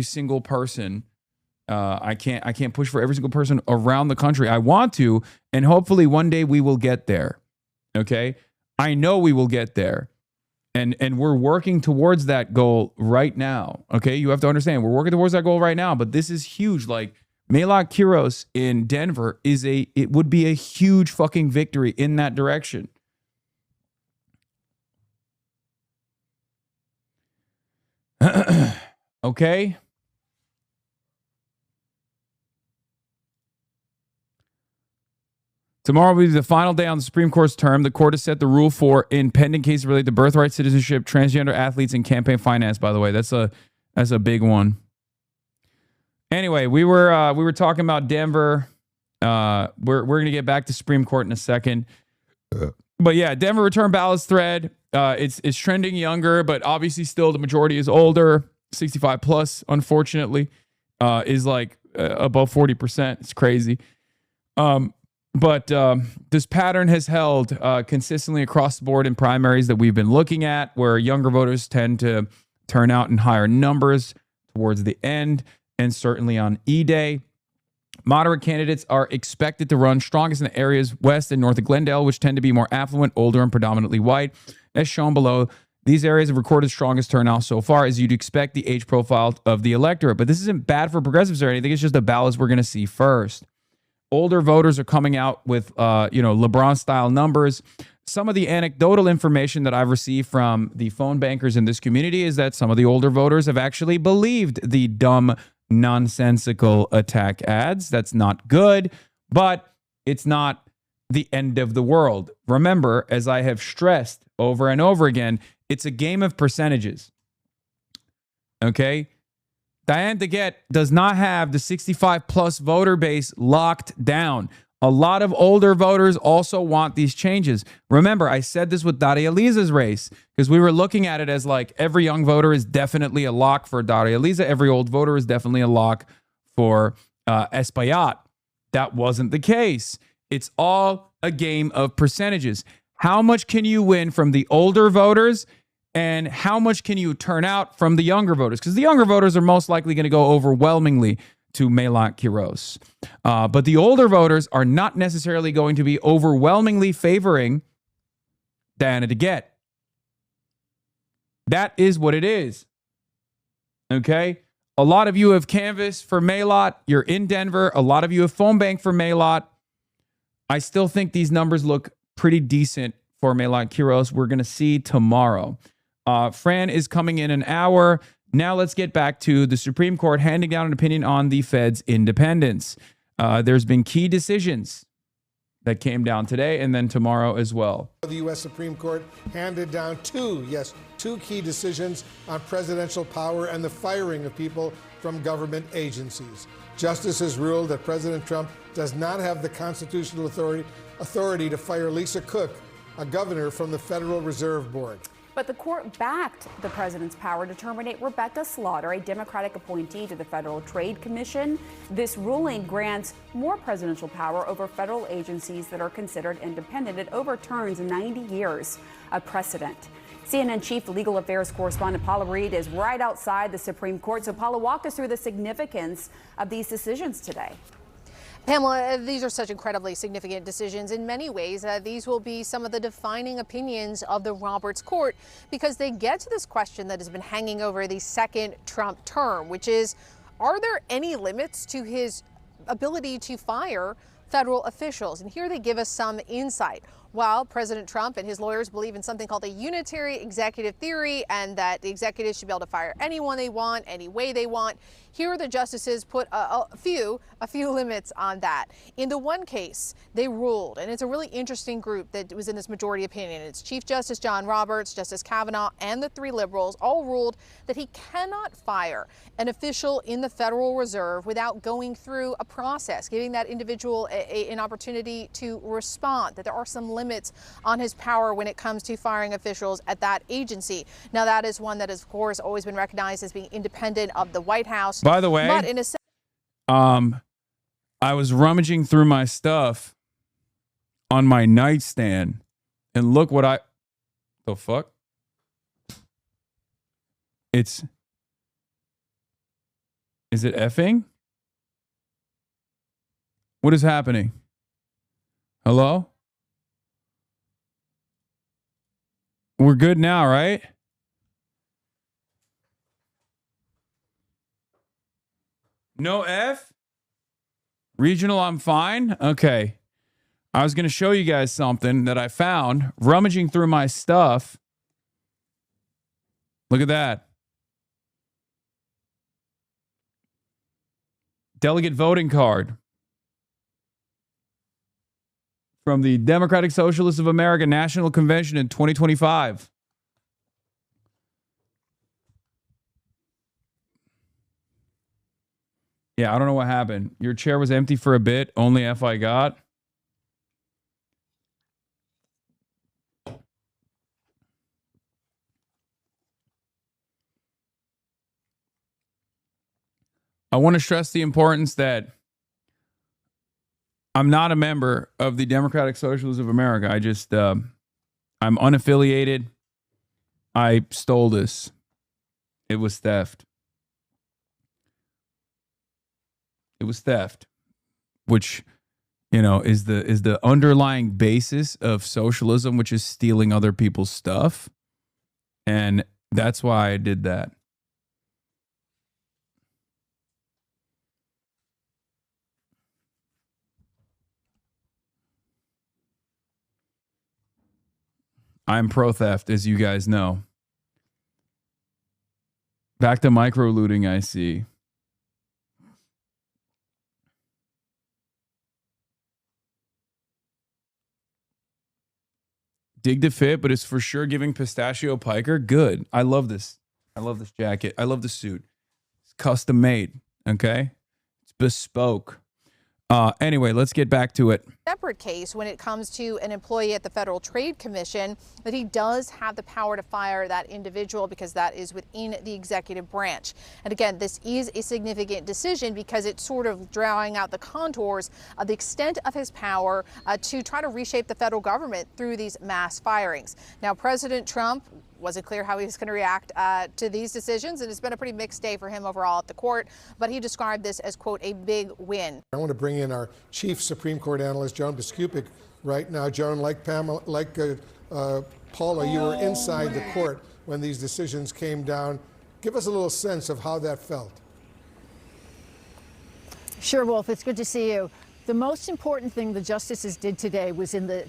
Speaker 9: single person. I can't push for every single person around the country. I want to, and hopefully one day we will get there. Okay? I know we will get there. And we're working towards that goal right now. Okay? You have to understand, we're working towards that goal right now, but this is huge. Like, Maylak Kiros in Denver it would be a huge fucking victory in that direction. Okay? Tomorrow will be the final day on the Supreme Court's term. The court has set the rule for in pending cases related to birthright, citizenship, transgender athletes, and campaign finance, by the way. That's a big one. Anyway, we were talking about Denver. We're gonna get back to Supreme Court in a second. But yeah, Denver return ballots thread. It's trending younger, but obviously still the majority is older. 65 plus, unfortunately, is like above 40%. It's crazy. But this pattern has held consistently across the board in primaries that we've been looking at, where younger voters tend to turn out in higher numbers towards the end. And certainly on E-Day. Moderate candidates are expected to run strongest in the areas west and north of Glendale, which tend to be more affluent, older, and predominantly white. As shown below, these areas have recorded strongest turnout so far, as you'd expect the age profile of the electorate. But this isn't bad for progressives or anything. It's just the ballots we're going to see first. older voters are coming out with, LeBron-style numbers. Some of the anecdotal information that I've received from the phone bankers in this community is that some of the older voters have actually believed the dumb, nonsensical attack ads. That's not good, but it's not the end of the world. Remember, as I have stressed over and over again, it's a game of percentages. Okay? Diane DeGette does not have the 65-plus voter base locked down. A lot of older voters also want these changes. Remember, I said this with Daria Liza's race because we were looking at it as like every young voter is definitely a lock for Daria Liza. Every old voter is definitely a lock for Espaillat. That wasn't the case. It's all a game of percentages. How much can you win from the older voters and how much can you turn out from the younger voters? Because the younger voters are most likely going to go overwhelmingly to Melat Quiros. But the older voters are not necessarily going to be overwhelmingly favoring Diana DeGette. That is what it is. Okay? A lot of you have canvassed for Melat. You're in Denver. A lot of you have phone bank for Melat. I still think these numbers look pretty decent for Melat Quiros. We're going to see tomorrow. Fran is coming in an hour. Now let's get back to the Supreme Court handing down an opinion on the Fed's independence. There's been key decisions that came down today and then tomorrow as well.
Speaker 18: The U.S. Supreme Court handed down two key decisions on presidential power and the firing of people from government agencies. Justices ruled that President Trump does not have the constitutional authority to fire Lisa Cook, a governor from the Federal Reserve Board.
Speaker 19: But the court backed the president's power to terminate Rebecca Slaughter, a Democratic appointee to the Federal Trade Commission. This ruling grants more presidential power over federal agencies that are considered independent. It overturns 90 years of precedent. CNN Chief Legal Affairs Correspondent Paula Reed is right outside the Supreme Court. So, Paula, walk us through the significance of these decisions today.
Speaker 20: Pamela, these are such incredibly significant decisions. In many ways, these will be some of the defining opinions of the Roberts Court because they get to this question that has been hanging over the second Trump term, which is, are there any limits to his ability to fire federal officials? And here they give us some insight. While President Trump and his lawyers believe in something called a unitary executive theory and that the executives should be able to fire anyone they want, any way they want, here the justices put a few limits on that. In the one case, they ruled, and it's a really interesting group that was in this majority opinion. It's Chief Justice John Roberts, Justice Kavanaugh, and the three liberals all ruled that he cannot fire an official in the Federal Reserve without going through a process, giving that individual an opportunity to respond, that there are some limits on his power when it comes to firing officials at that agency. Now, that is one that has, of course, always been recognized as being independent of the White House.
Speaker 9: By the way,
Speaker 20: but in a
Speaker 9: I was rummaging through my stuff on my nightstand, and look what the fuck? Is it effing? What is happening? Hello? We're good now, right? No F? Regional, I'm fine? Okay. I was going to show you guys something that I found rummaging through my stuff. Look at that. Delegate voting card from the Democratic Socialists of America National Convention in 2025. Yeah, I don't know what happened. Your chair was empty for a bit. Only F I got. I want to stress the importance that I'm not a member of the Democratic Socialists of America. I just, I'm unaffiliated. I stole this. It was theft. It was theft, which, you know, is the underlying basis of socialism, which is stealing other people's stuff. And that's why I did that. I'm pro-theft, as you guys know. Back to micro-looting, I see. Dig to fit, but it's for sure giving Pistachio Piker. Good. I love this. I love this jacket. I love the suit. It's custom made. Okay? It's bespoke. Anyway, let's get back to it.
Speaker 20: Separate case when it comes to an employee at the Federal Trade Commission, that he does have the power to fire that individual because that is within the executive branch. And again, this is a significant decision because it's sort of drawing out the contours of the extent of his power to try to reshape the federal government through these mass firings. Now, President Trump wasn't clear how he was going to react to these decisions, and it's been a pretty mixed day for him overall at the court, but he described this as, quote, a big win.
Speaker 18: I want to bring in our chief Supreme Court analyst, Joan Biskupik, right now. Joan, like Paula, you were inside the court when these decisions came down. Give us a little sense of how that felt.
Speaker 21: Sure, Wolf. It's good to see you. The most important thing the justices did today was in the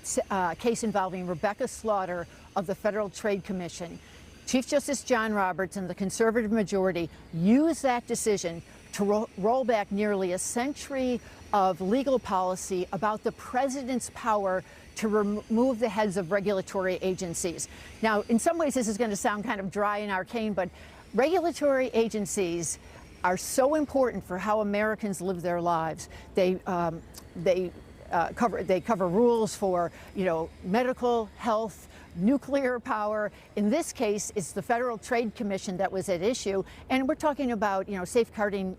Speaker 21: case involving Rebecca Slaughter of the Federal Trade Commission. Chief Justice John Roberts and the conservative majority used that decision to roll back nearly a century of legal policy about the president's power to remove the heads of regulatory agencies. Now, in some ways, this is going to sound kind of dry and arcane, but regulatory agencies are so important for how Americans live their lives. They cover rules for, medical, health, nuclear power. In this case, it's the Federal Trade Commission that was at issue, and we're talking about, safeguarding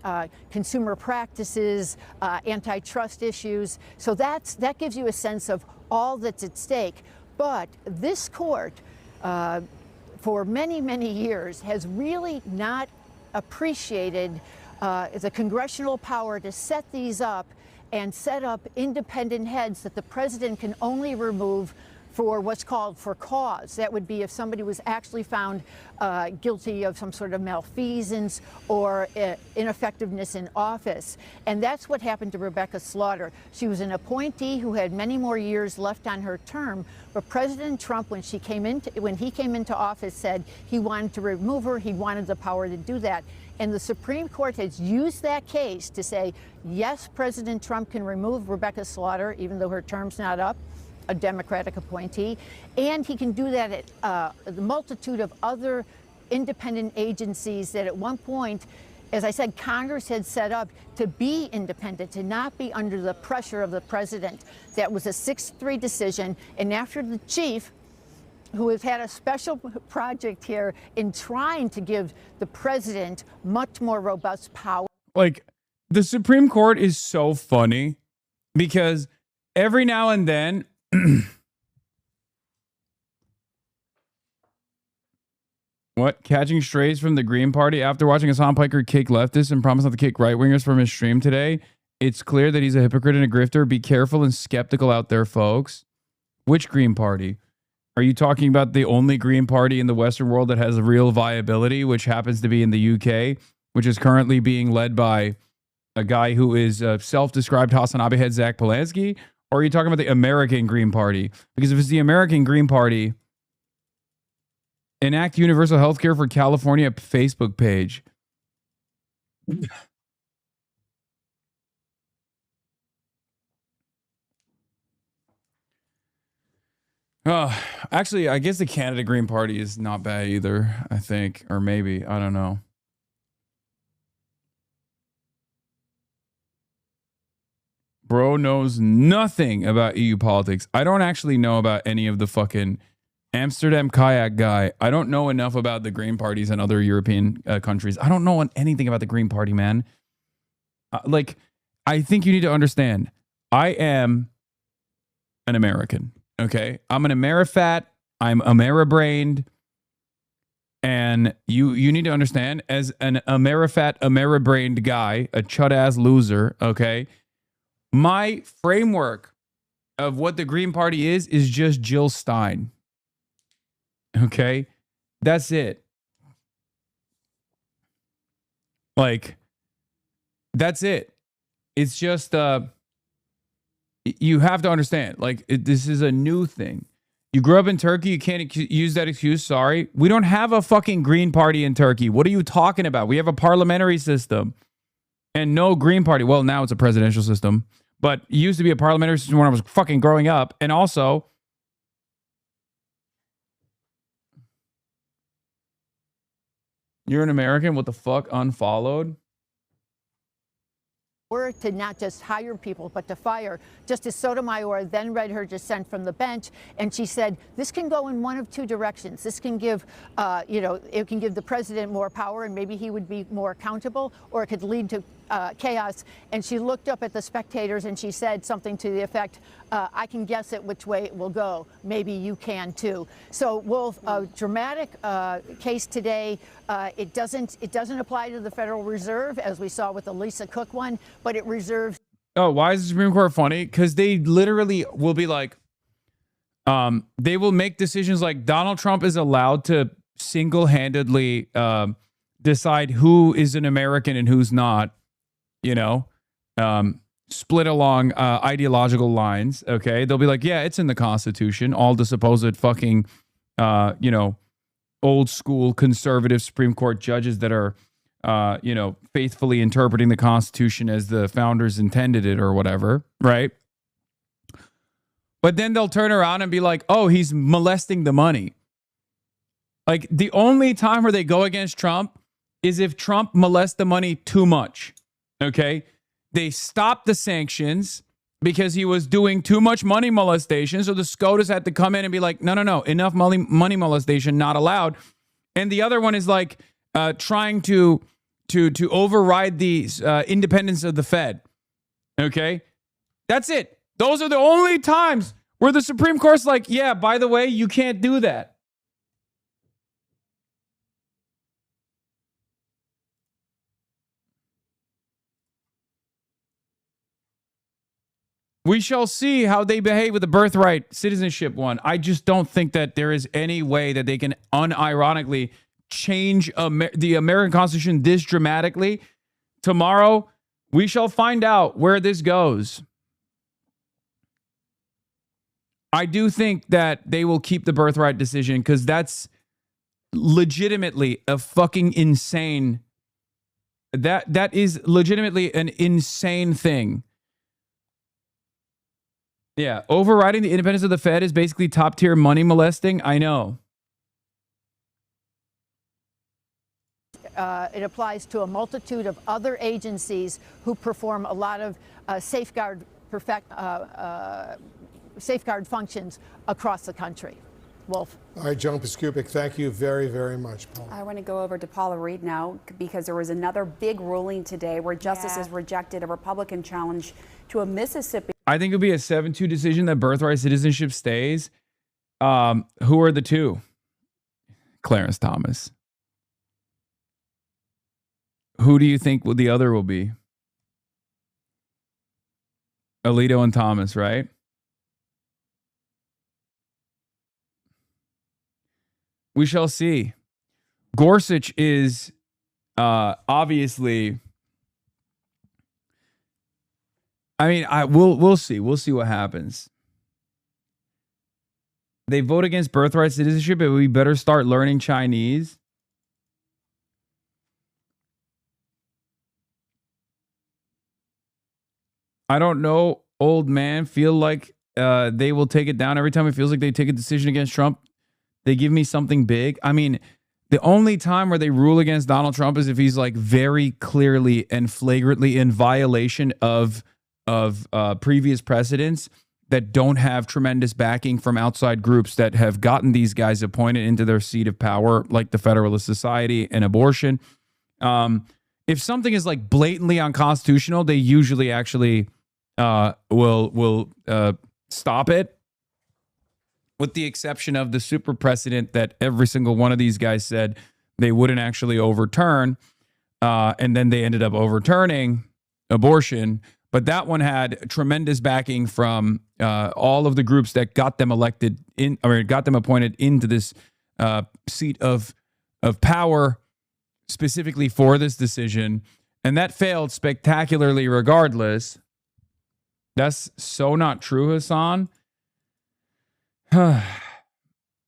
Speaker 21: consumer practices, antitrust issues. So that gives you a sense of all that's at stake. But this court, for many, many years, has really not appreciated the congressional power to set these up and set up independent heads that the president can only remove for what's called for cause. That would be if somebody was actually found guilty of some sort of malfeasance or ineffectiveness in office. And that's what happened to Rebecca Slaughter. She was an appointee who had many more years left on her term, but President Trump, when he came into office, said he wanted to remove her, he wanted the power to do that. And the Supreme Court has used that case to say, yes, President Trump can remove Rebecca Slaughter, even though her term's not up, a Democratic appointee, and he can do that at the multitude of other independent agencies that at one point, as I said, Congress had set up to be independent, to not be under the pressure of the president. That was a 6-3 decision, and after the chief, who has had a special project here in trying to give the president much more robust power.
Speaker 9: Like, the Supreme Court is so funny because every now and then, what? Catching strays from the Green Party after watching Hasan Piker kick leftists and promise not to kick right-wingers from his stream today. It's clear that he's a hypocrite and a grifter. Be careful and skeptical out there, folks. Which Green Party? Are you talking about the only Green Party in the Western world that has a real viability, which happens to be in the UK, which is currently being led by a guy who is self-described HasanAbi head Zach Polanski? Or are you talking about the American Green Party? Because if it's the American Green Party, enact universal health care for California Facebook page. Actually, I guess the Canada Green Party is not bad either, I think. Or maybe, I don't know. Bro knows nothing about EU politics. I don't actually know about any of the fucking Amsterdam kayak guy. I don't know enough about the Green parties in other European countries. I don't know anything about the Green Party, man. I think you need to understand. I am an American, okay? I'm an Amerifat. I'm Ameribrained. And you need to understand, as an Amerifat, Ameribrained guy, a chud-ass loser, okay? My framework of what the Green Party is just Jill Stein. Okay? That's it. That's it. It's just, you have to understand, this is a new thing. You grew up in Turkey. You can't use that excuse. Sorry. We don't have a fucking Green Party in Turkey. What are you talking about? We have a parliamentary system and no Green Party. Well, now it's a presidential system, but it used to be a parliamentary system when I was fucking growing up. And also, you're an American? What the fuck? Unfollowed?
Speaker 21: Or to not just hire people, but to fire. Justice Sotomayor then read her dissent from the bench, and she said, this can go in one of two directions. This can give, it can give the president more power, and maybe he would be more accountable, or it could lead to chaos. And she looked up at the spectators and she said something to the effect, I can guess it which way it will go. Maybe you can too. So, Wolf, a dramatic case today. It doesn't apply to the Federal Reserve, as we saw with the Lisa Cook one, but it reserves.
Speaker 9: Oh, why is the Supreme Court funny? Because they literally will be like, they will make decisions like Donald Trump is allowed to single-handedly decide who is an American and who's not, split along ideological lines. Okay. They'll be like, yeah, it's in the Constitution. All the supposed fucking, old school conservative Supreme Court judges that are, faithfully interpreting the Constitution as the founders intended it or whatever. Right. But then they'll turn around and be like, oh, he's molesting the money. Like the only time where they go against Trump is if Trump molests the money too much. Okay. They stopped the sanctions because he was doing too much money molestation. So the SCOTUS had to come in and be like, no, enough money molestation, not allowed. And the other one is like trying to override the independence of the Fed. Okay. That's it. Those are the only times where the Supreme Court's like, yeah, by the way, you can't do that. We shall see how they behave with the birthright citizenship one. I just don't think that there is any way that they can unironically change the American Constitution this dramatically. Tomorrow, we shall find out where this goes. I do think that they will keep the birthright decision because that's legitimately a fucking insane. That is legitimately an insane thing. Yeah, overriding the independence of the Fed is basically top tier money molesting. I know.
Speaker 21: It applies to a multitude of other agencies who perform a lot of safeguard functions across the country. Wolf.
Speaker 18: All right, Joan Piskupic, thank you very, very much, Paul.
Speaker 19: I want to go over to Paula Reed now because there was another big ruling today where justices rejected a Republican challenge to a Mississippi.
Speaker 9: I think it'll be a 7-2 decision that birthright citizenship stays. Who are the two? Clarence Thomas. Who do you think the other will be? Alito and Thomas, right? We shall see. Gorsuch is obviously. I mean, we'll see. We'll see what happens. They vote against birthright citizenship, but we better start learning Chinese. I don't know, old man. Feel like they will take it down every time it feels like they take a decision against Trump. They give me something big. I mean, the only time where they rule against Donald Trump is if he's like very clearly and flagrantly in violation of previous precedents that don't have tremendous backing from outside groups that have gotten these guys appointed into their seat of power, like the Federalist Society and abortion. If something is like blatantly unconstitutional, they usually actually will stop it, with the exception of the super precedent that every single one of these guys said they wouldn't actually overturn, and then they ended up overturning abortion. But that one had tremendous backing from all of the groups that got them elected got them appointed into this seat of power, specifically for this decision. And that failed spectacularly regardless. That's so not true, Hasan.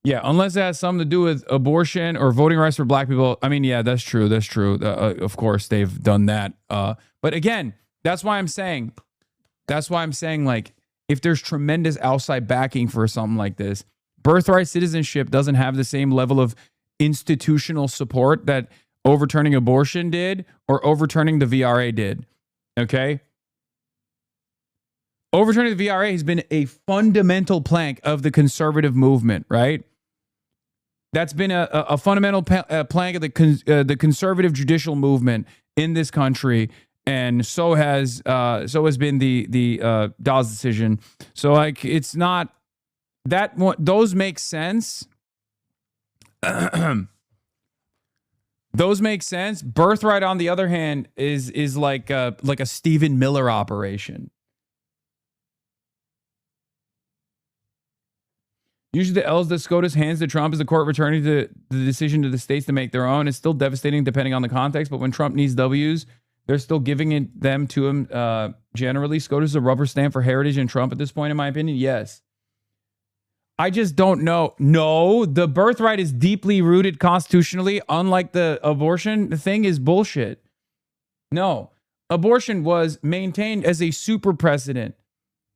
Speaker 9: Yeah, unless it has something to do with abortion or voting rights for black people. I mean, yeah, that's true. That's true. Of course, they've done that. But again, that's why I'm saying, like, if there's tremendous outside backing for something like this, birthright citizenship doesn't have the same level of institutional support that overturning abortion did or overturning the VRA did. Okay? Overturning the VRA has been a fundamental plank of the conservative movement, right? That's been a fundamental plank of the conservative judicial movement in this country, and so has been the Dawes decision. So like, it's not that those make sense. Those make sense. Birthright, on the other hand, is like a Stephen Miller operation. Usually the L's that SCOTUS hands to Trump is the court returning the decision to the states to make their own. It's still devastating depending on the context, but when Trump needs W's, they're still giving them to him generally. SCOTUS is a rubber stamp for heritage and Trump at this point, in my opinion. Yes. I just don't know. No, the birthright is deeply rooted constitutionally, unlike the abortion thing is bullshit. No, abortion was maintained as a super precedent.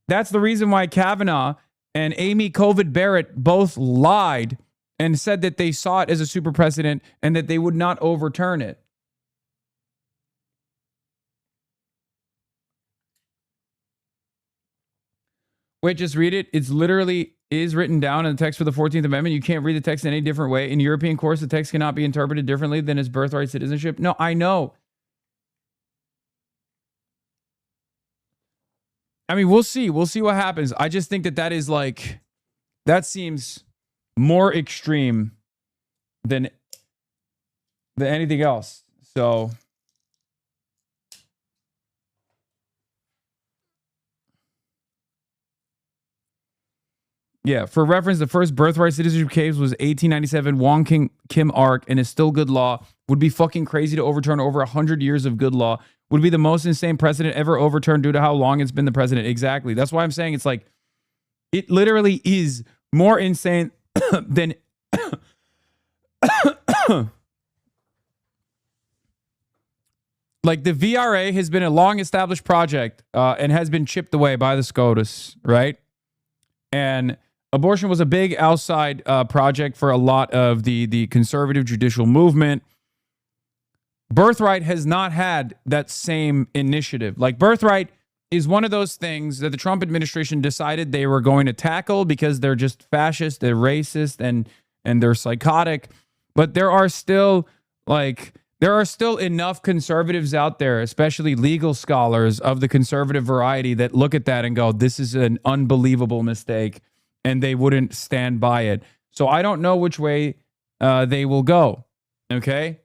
Speaker 9: That's the reason why Kavanaugh and Amy Covid Barrett both lied and said that they saw it as a super precedent and that they would not overturn it. Wait, just read it. It's literally is written down in the text for the 14th Amendment. You can't read the text in any different way. In European courts, the text cannot be interpreted differently than its birthright citizenship. No, I know. I mean, we'll see. We'll see what happens. I just think that is like, that seems more extreme than anything else. So, yeah, for reference, the first birthright citizenship case was 1897 Wong Kim Ark, and is still good law. Would be fucking crazy to overturn over 100 years of good law. Would be the most insane precedent ever overturned due to how long it's been the precedent. Exactly. That's why I'm saying it's like, it literally is more insane than like the VRA has been a long established project and has been chipped away by the SCOTUS, right? And abortion was a big outside project for a lot of the conservative judicial movement. Birthright has not had that same initiative. Like, birthright is one of those things that the Trump administration decided they were going to tackle because they're just fascist, they're racist, and they're psychotic. But there are still enough conservatives out there, especially legal scholars of the conservative variety, that look at that and go, this is an unbelievable mistake, and they wouldn't stand by it. So I don't know which way they will go. Okay?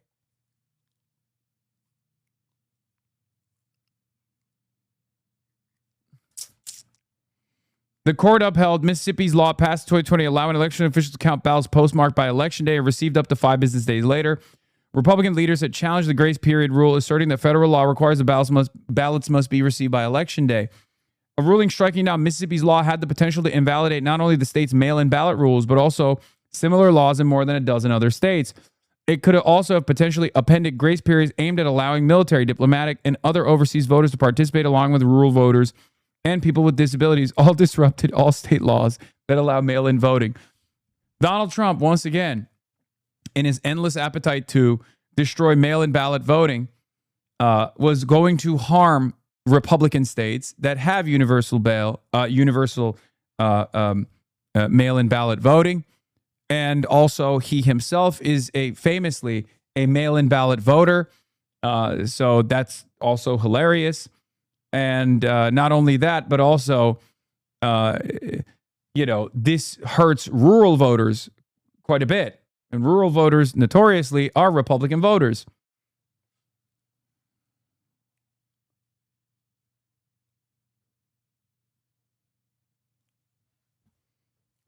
Speaker 9: The court upheld Mississippi's law passed in 2020 allowing election officials to count ballots postmarked by Election Day and received up to 5 business days later. Republican leaders had challenged the grace period rule, asserting that federal law requires the ballots must be received by Election Day. A ruling striking down Mississippi's law had the potential to invalidate not only the state's mail-in ballot rules, but also similar laws in more than a dozen other states. It could also have potentially appended grace periods aimed at allowing military, diplomatic, and other overseas voters to participate along with rural voters and people with disabilities, all disrupted all state laws that allow mail-in voting. Donald Trump, once again, in his endless appetite to destroy mail-in ballot voting, was going to harm Republican states that have universal mail-in ballot voting. And also, he himself is famously a mail-in ballot voter. So that's also hilarious. And not only that, but also, this hurts rural voters quite a bit. And rural voters notoriously are Republican voters.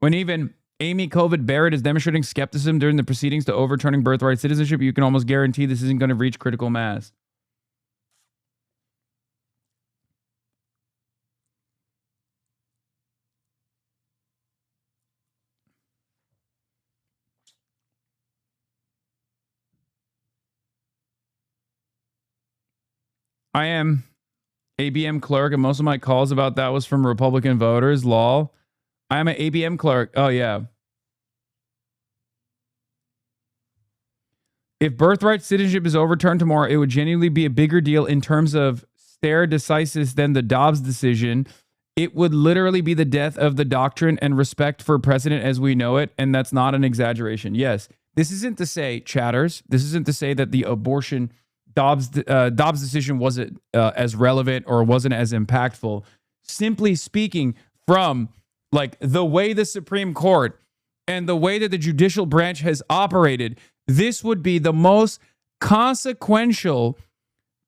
Speaker 9: When even Amy Covid Barrett is demonstrating skepticism during the proceedings to overturning birthright citizenship, you can almost guarantee this isn't going to reach critical mass. I am ABM clerk, and most of my calls about that was from Republican voters. Lol. I am an ABM clerk. Oh, yeah. If birthright citizenship is overturned tomorrow, it would genuinely be a bigger deal in terms of stare decisis than the Dobbs decision. It would literally be the death of the doctrine and respect for precedent as we know it, and that's not an exaggeration. Yes, this isn't to say, chatters, this isn't to say that the abortion Dobbs decision wasn't as relevant or wasn't as impactful. Simply speaking, from like the way the Supreme Court and the way that the judicial branch has operated, this would be the most consequential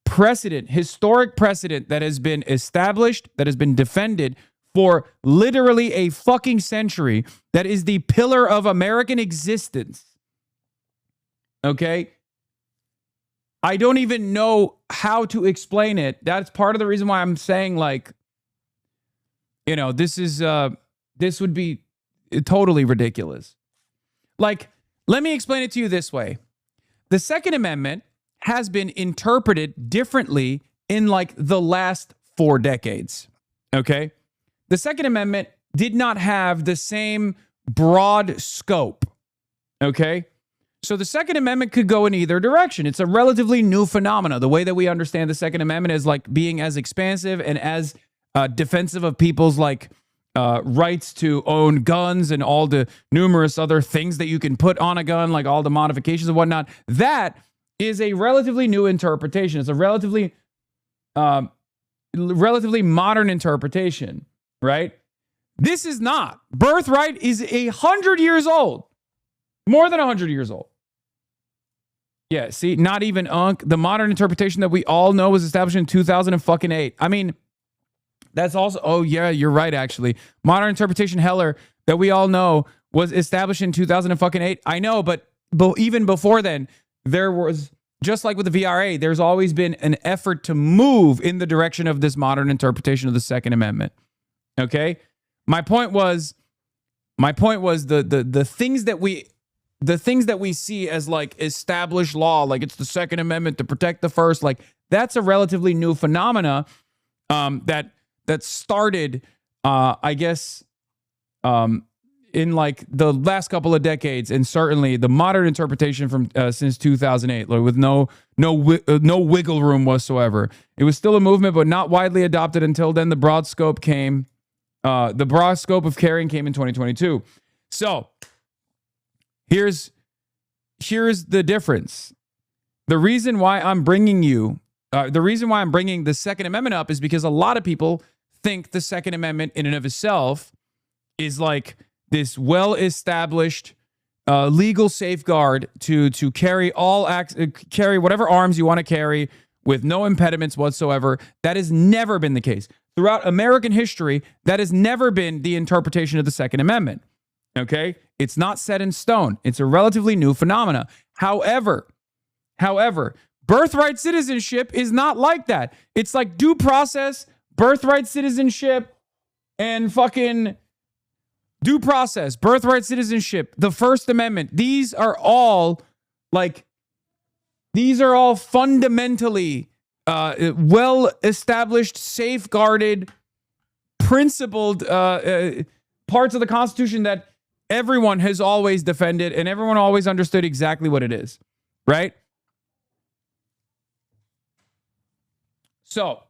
Speaker 9: precedent, historic precedent that has been established, that has been defended for literally a fucking century, that is the pillar of American existence. Okay? I don't even know how to explain it. That's part of the reason why I'm saying, like, you know, this would be totally ridiculous. Like, let me explain it to you this way. The Second Amendment has been interpreted differently in like the last 4 decades. Okay? The Second Amendment did not have the same broad scope. Okay? So the Second Amendment could go in either direction. It's a relatively new phenomena. The way that we understand the Second Amendment is like being as expansive and as defensive of people's like rights to own guns and all the numerous other things that you can put on a gun, like all the modifications and whatnot. That is a relatively new interpretation. It's a relatively modern interpretation, right? This is not. Birthright is 100 years old. More than 100 years old. Yeah, see, not even the modern interpretation that we all know was established in 2008. I mean, that's also, oh yeah, you're right, actually. Modern interpretation, Heller, that we all know was established in 2008. I know, but even before then, there was, just like with the VRA, there's always been an effort to move in the direction of this modern interpretation of the Second Amendment. Okay? My point was the things that we see as like established law, like it's the Second Amendment to protect the First, like that's a relatively new phenomena that started, I guess, in like the last couple of decades, and certainly the modern interpretation from since 2008, like with no wiggle room whatsoever. It was still a movement, but not widely adopted until then. The broad scope came. The broad scope of carrying came in 2022. So here's the difference. The reason why I'm bringing the Second Amendment up is because a lot of people think the Second Amendment in and of itself is like this well-established legal safeguard to carry carry whatever arms you want to carry with no impediments whatsoever. That has never been the case. Throughout American history, that has never been the interpretation of the Second Amendment. Okay? It's not set in stone. It's a relatively new phenomena. However, birthright citizenship is not like that. It's like due process, birthright citizenship, and fucking due process, birthright citizenship, the First Amendment. These are all fundamentally well-established, safeguarded, principled parts of the Constitution that everyone has always defended and everyone always understood exactly what it is, right? So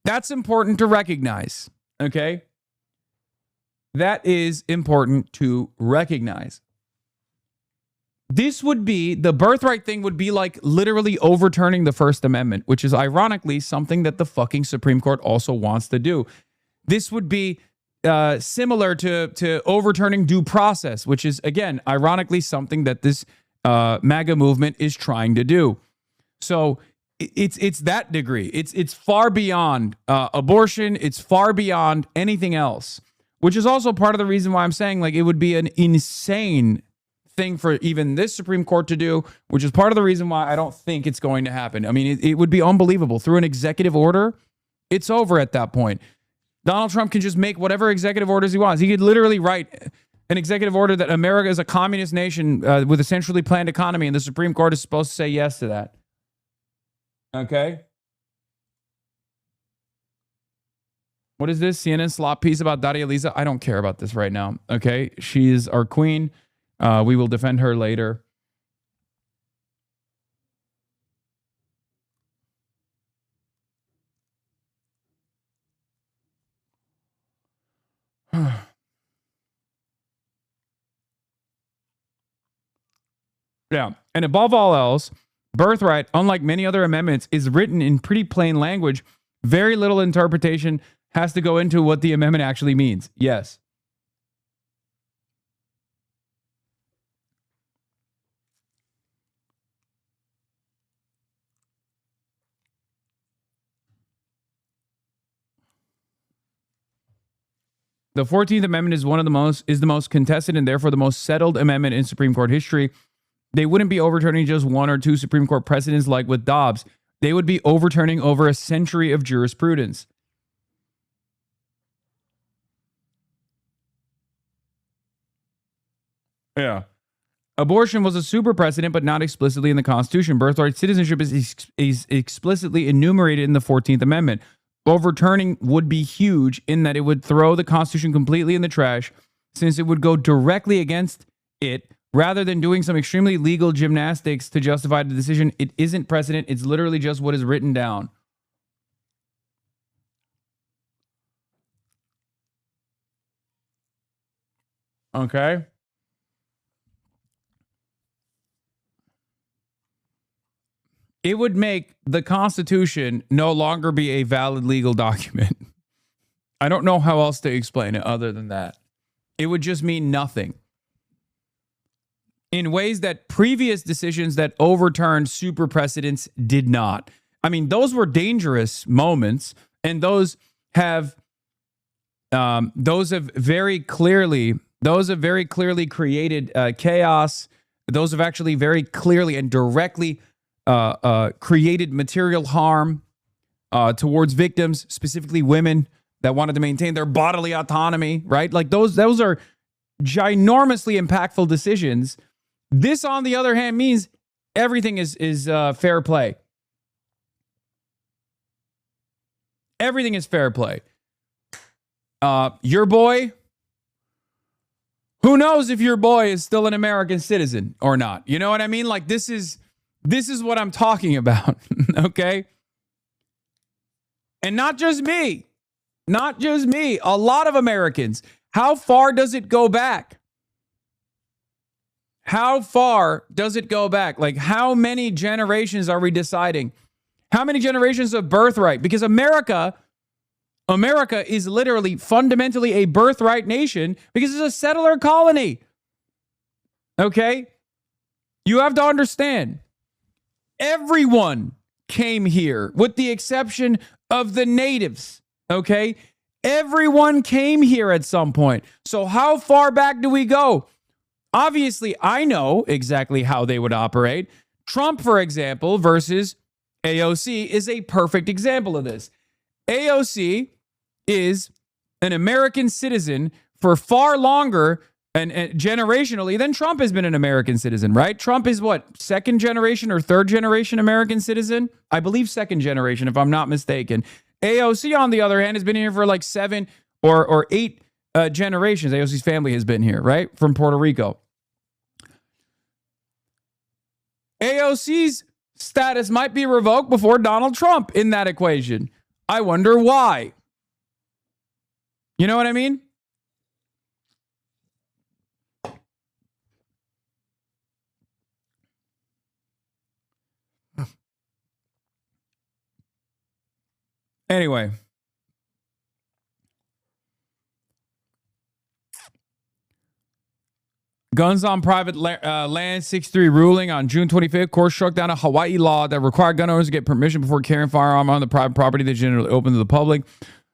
Speaker 9: that's important to recognize, okay? That is important to recognize. This would be, the birthright thing would be like literally overturning the First Amendment, which is ironically something that the fucking Supreme Court also wants to do. This would be similar to overturning due process, which is, again, ironically something that this MAGA movement is trying to do. So it's that degree. It's far beyond abortion. It's far beyond anything else, which is also part of the reason why I'm saying like it would be an insane thing for even this Supreme Court to do, which is part of the reason why I don't think it's going to happen. I mean, it would be unbelievable. Through an executive order, it's over at that point. Donald Trump can just make whatever executive orders he wants. He could literally write an executive order that America is a communist nation with a centrally planned economy, and the Supreme Court is supposed to say yes to that. Okay. What is this? CNN slop piece about Daria Lisa? I don't care about this right now. Okay. She is our queen. We will defend her later. Yeah. And above all else, birthright, unlike many other amendments, is written in pretty plain language. Very little interpretation has to go into what the amendment actually means. Yes. The 14th Amendment is the most contested and therefore the most settled amendment in Supreme Court history. They wouldn't be overturning just one or two Supreme Court precedents like with Dobbs. They would be overturning over a century of jurisprudence. Yeah. Abortion was a super precedent, but not explicitly in the Constitution. Birthright citizenship is explicitly enumerated in the 14th Amendment. Overturning would be huge in that it would throw the Constitution completely in the trash, since it would go directly against it rather than doing some extremely legal gymnastics to justify the decision. It isn't precedent. It's literally just what is written down. Okay. It would make the Constitution no longer be a valid legal document. I don't know how else to explain it other than that. It would just mean nothing. In ways that previous decisions that overturned super precedents did not. I mean, those were dangerous moments, and those have very clearly created chaos. Those have actually very clearly and directly created material harm towards victims, specifically women that wanted to maintain their bodily autonomy, right? Like those are ginormously impactful decisions. This, on the other hand, means everything is fair play. Everything is fair play. Your boy, who knows if your boy is still an American citizen or not? You know what I mean? Like this is what I'm talking about, okay? And not just me. Not just me. A lot of Americans. How far does it go back? How far does it go back? Like, how many generations are we deciding? How many generations of birthright? Because America is literally fundamentally a birthright nation because it's a settler colony. Okay? You have to understand. Everyone came here with the exception of the natives, okay? Everyone came here at some point. So how far back do we go? Obviously, I know exactly how they would operate. Trump, for example, versus AOC is a perfect example of this. AOC is an American citizen for far longer and generationally than Trump has been an American citizen, right? Trump is what, second generation or third generation American citizen? I believe second generation, if I'm not mistaken. AOC, on the other hand, has been here for like 7 or 8 generations. AOC's family has been here, right? From Puerto Rico. AOC's status might be revoked before Donald Trump in that equation. I wonder why. You know what I mean? Anyway. Guns on private land 6-3 ruling on June 25th. Court struck down a Hawaii law that required gun owners to get permission before carrying a firearm on the private property that's generally open to the public.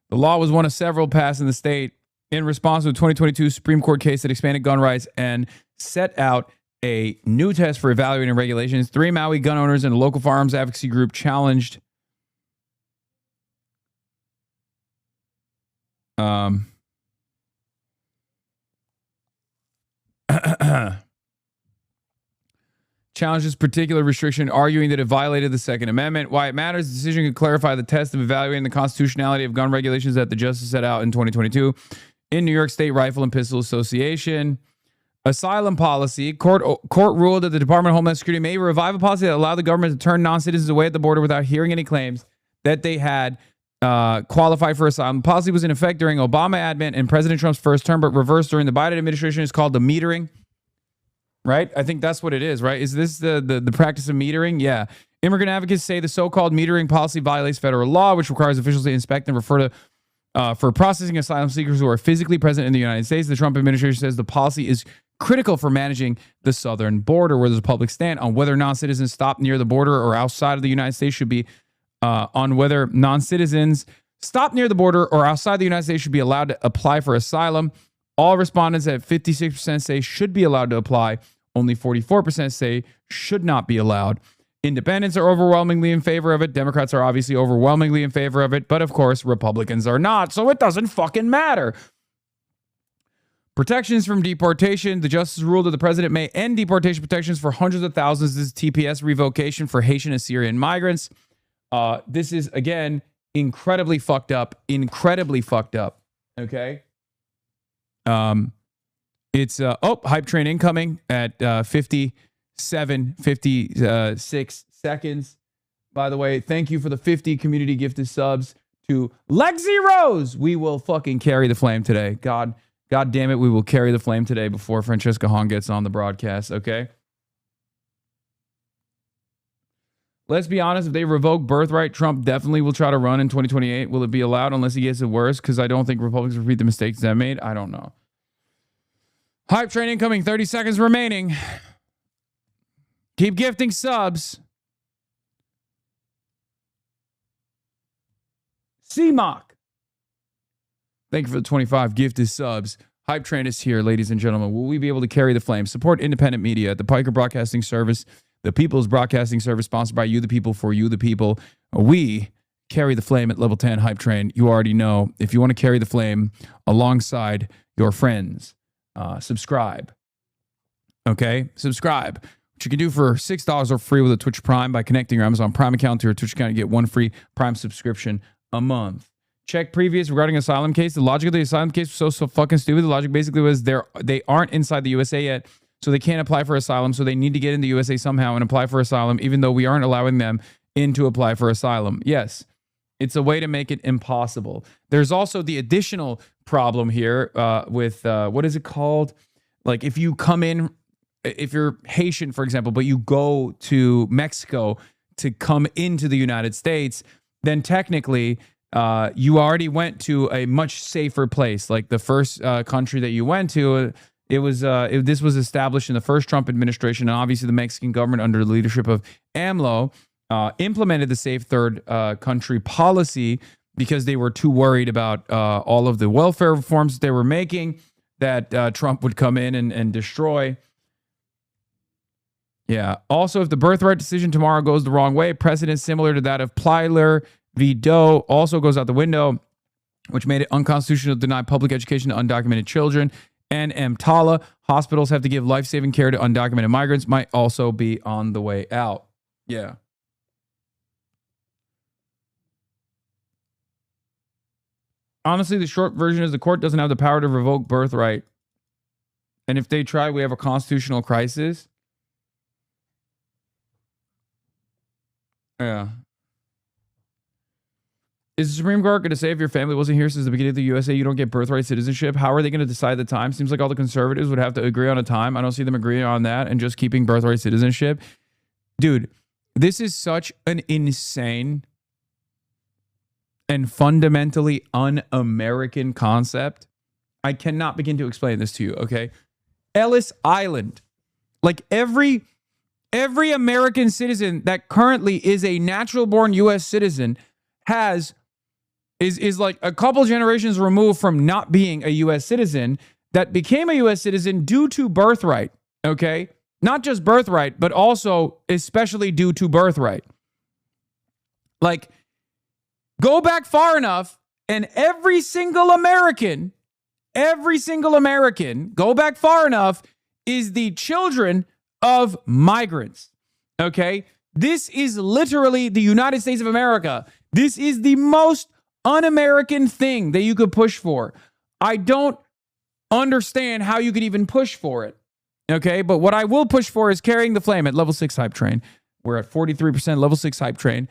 Speaker 9: The law was one of several passed in the state in response to a 2022 Supreme Court case that expanded gun rights and set out a new test for evaluating regulations. 3 Maui gun owners and a local firearms advocacy group challenged challenged this particular restriction, arguing that it violated the Second Amendment. Why it matters, the decision could clarify the test of evaluating the constitutionality of gun regulations that the justice set out in 2022 in New York State Rifle and Pistol Association. Asylum policy. Court ruled that the Department of Homeland Security may revive a policy that allowed the government to turn non-citizens away at the border without hearing any claims that they had qualified for asylum. The policy was in effect during Obama admin and President Trump's first term, but reversed during the Biden administration. It's called the metering. Right? I think that's what it is, right? Is this the practice of metering? Yeah. Immigrant advocates say the so-called metering policy violates federal law, which requires officials to inspect and refer to for processing asylum seekers who are physically present in the United States. The Trump administration says the policy is critical for managing the southern border, where there's a public stand on whether non-citizens stopped near the border or outside of the United States should be on whether non-citizens stopped near the border or outside the United States should be allowed to apply for asylum. All respondents at 56% say should be allowed to apply. Only 44% say should not be allowed. Independents are overwhelmingly in favor of it. Democrats are obviously overwhelmingly in favor of it. But of course, Republicans are not. So it doesn't fucking matter. Protections from deportation. The justice ruled that the president may end deportation protections for hundreds of thousands. This is TPS revocation for Haitian and Syrian migrants. This is, again, incredibly fucked up. Incredibly fucked up. Okay? It's, hype train incoming at 56 seconds. By the way, thank you for the 50 community gifted subs to Lexi Rose. We will fucking carry the flame today. God damn it, we will carry the flame today before Francesca Hahn gets on the broadcast, okay? Let's be honest, if they revoke birthright, Trump definitely will try to run in 2028. Will it be allowed unless he gets it worse? Because I don't think Republicans repeat the mistakes they made. I don't know. Hype train incoming, 30 seconds remaining. Keep gifting subs. CMOC. Thank you for the 25 gifted subs. Hype train is here, ladies and gentlemen. Will we be able to carry the flame? Support independent media at the Piker Broadcasting Service, the People's Broadcasting Service, sponsored by you, the people, for you, the people. We carry the flame at level 10 Hype train. You already know. If you want to carry the flame alongside your friends, subscribe. Okay? Subscribe. Which you can do for $6 or free with a Twitch Prime by connecting your Amazon Prime account to your Twitch account and get one free Prime subscription a month. Check previous regarding asylum case. The logic of the asylum case was so fucking stupid. The logic basically was they aren't inside the USA yet, so they can't apply for asylum, so they need to get in the USA somehow and apply for asylum, even though we aren't allowing them in to apply for asylum. Yes, it's a way to make it impossible. There's also the additional problem here with, what is it called? Like if you come in, if you're Haitian, for example, but you go to Mexico to come into the United States, then technically you already went to a much safer place. Like the first country that you went to, this was established in the first Trump administration, and obviously the Mexican government under the leadership of AMLO implemented the safe third country policy because they were too worried about all of the welfare reforms that they were making that Trump would come in and destroy. Yeah. Also, if the birthright decision tomorrow goes the wrong way, precedent similar to that of Plyler v. Doe also goes out the window, which made it unconstitutional to deny public education to undocumented children. And EMTALA, hospitals have to give life-saving care to undocumented migrants, might also be on the way out. Yeah. Honestly, the short version is the court doesn't have the power to revoke birthright. And if they try, we have a constitutional crisis. Yeah. Is the Supreme Court going to say if your family wasn't here since the beginning of the USA, you don't get birthright citizenship? How are they going to decide the time? Seems like all the conservatives would have to agree on a time. I don't see them agreeing on that and just keeping birthright citizenship. Dude, this is such an insane and fundamentally un-American concept. I cannot begin to explain this to you, okay? Ellis Island. Like every American citizen that currently is a natural-born U.S. citizen is like a couple generations removed from not being a U.S. citizen that became a U.S. citizen due to birthright, okay? Not just birthright, but also especially due to birthright. Like, go back far enough, and every single American, go back far enough, is the children of migrants. Okay? This is literally the United States of America. This is the most un-American thing that you could push for. I don't understand how you could even push for it. Okay? But what I will push for is carrying the flame at Level 6 Hype Train. We're at 43% Level 6 Hype Train.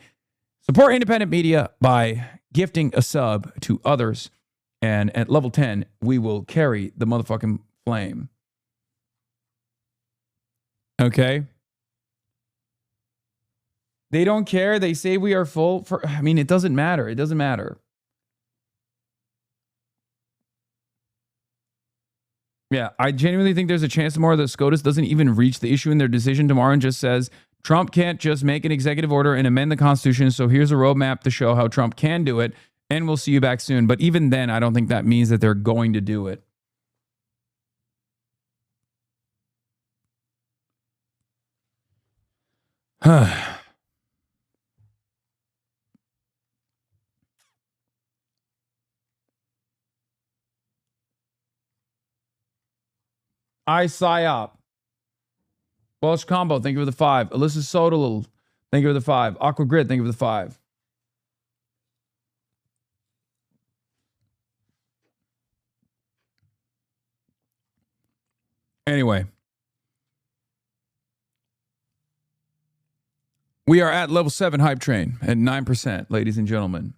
Speaker 9: Support independent media by gifting a sub to others. And at level 10, we will carry the motherfucking flame. Okay? They don't care. They say we are full. I mean, it doesn't matter. It doesn't matter. Yeah, I genuinely think there's a chance tomorrow that SCOTUS doesn't even reach the issue in their decision tomorrow and just says, Trump can't just make an executive order and amend the Constitution, so here's a roadmap to show how Trump can do it, and we'll see you back soon. But even then, I don't think that means that they're going to do it. PsyOp. Welsh Combo, thank you for the 5. Alyssa Sodal, thank you for the 5. Aqua Grid, thank you for the 5. Anyway. We are at level 7 Hype Train at 9%, ladies and gentlemen.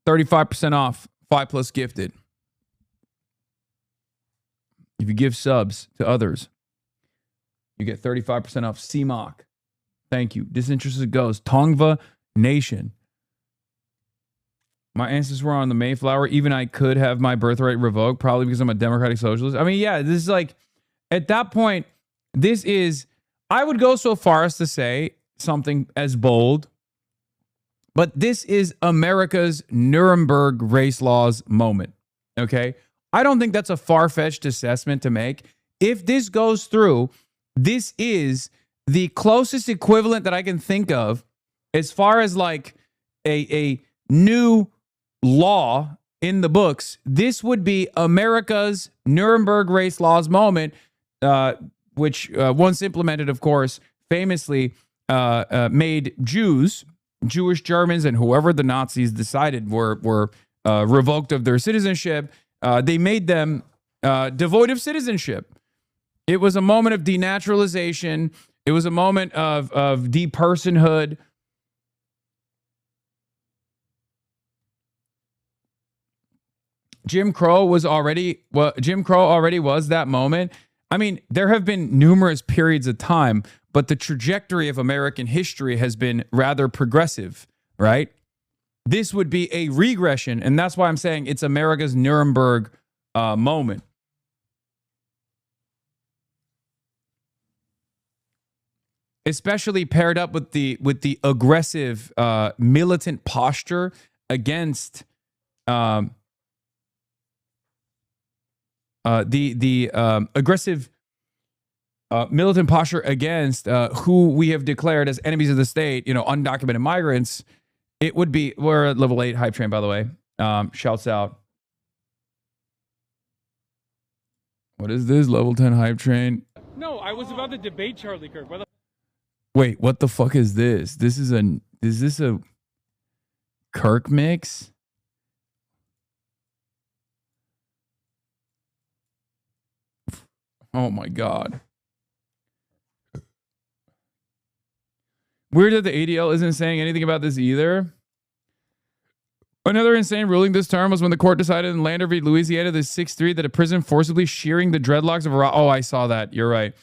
Speaker 9: 35% off, 5+ gifted. If you give subs to others, you get 35% off CMOC. Thank you. Disinterested Ghost. Tongva Nation. My ancestors were on the Mayflower. Even I could have my birthright revoked, probably because I'm a democratic socialist. I mean, yeah, this is like, at that point, this is, I would go so far as to say something as bold, but this is America's Nuremberg race laws moment. Okay? I don't think that's a far-fetched assessment to make. If this goes through, this is the closest equivalent that I can think of as far as like a new law in the books. This would be America's Nuremberg race laws moment, which once implemented, of course, famously made Jews, Jewish Germans, and whoever the Nazis decided were revoked of their citizenship. They made them devoid of citizenship. It was a moment of denaturalization. It was a moment of depersonhood. Jim Crow already was that moment. I mean, there have been numerous periods of time, but the trajectory of American history has been rather progressive, right? This would be a regression, and that's why I'm saying it's America's Nuremberg moment. Especially paired up with the aggressive militant posture against aggressive militant posture against who we have declared as enemies of the state, undocumented migrants. It would be, we're at level 8 Hype Train, by the way. Shouts out. What is this? Level 10 Hype Train?
Speaker 3: No, I was about to debate Charlie Kirk.
Speaker 9: Wait, what the fuck is this? Is this a Kirk mix? Oh my God. Weird that the ADL isn't saying anything about this either. Another insane ruling this term was when the court decided in Lander v. Louisiana, the 6-3, that a prison forcibly shearing the dreadlocks of a... Oh, I saw that. You're right.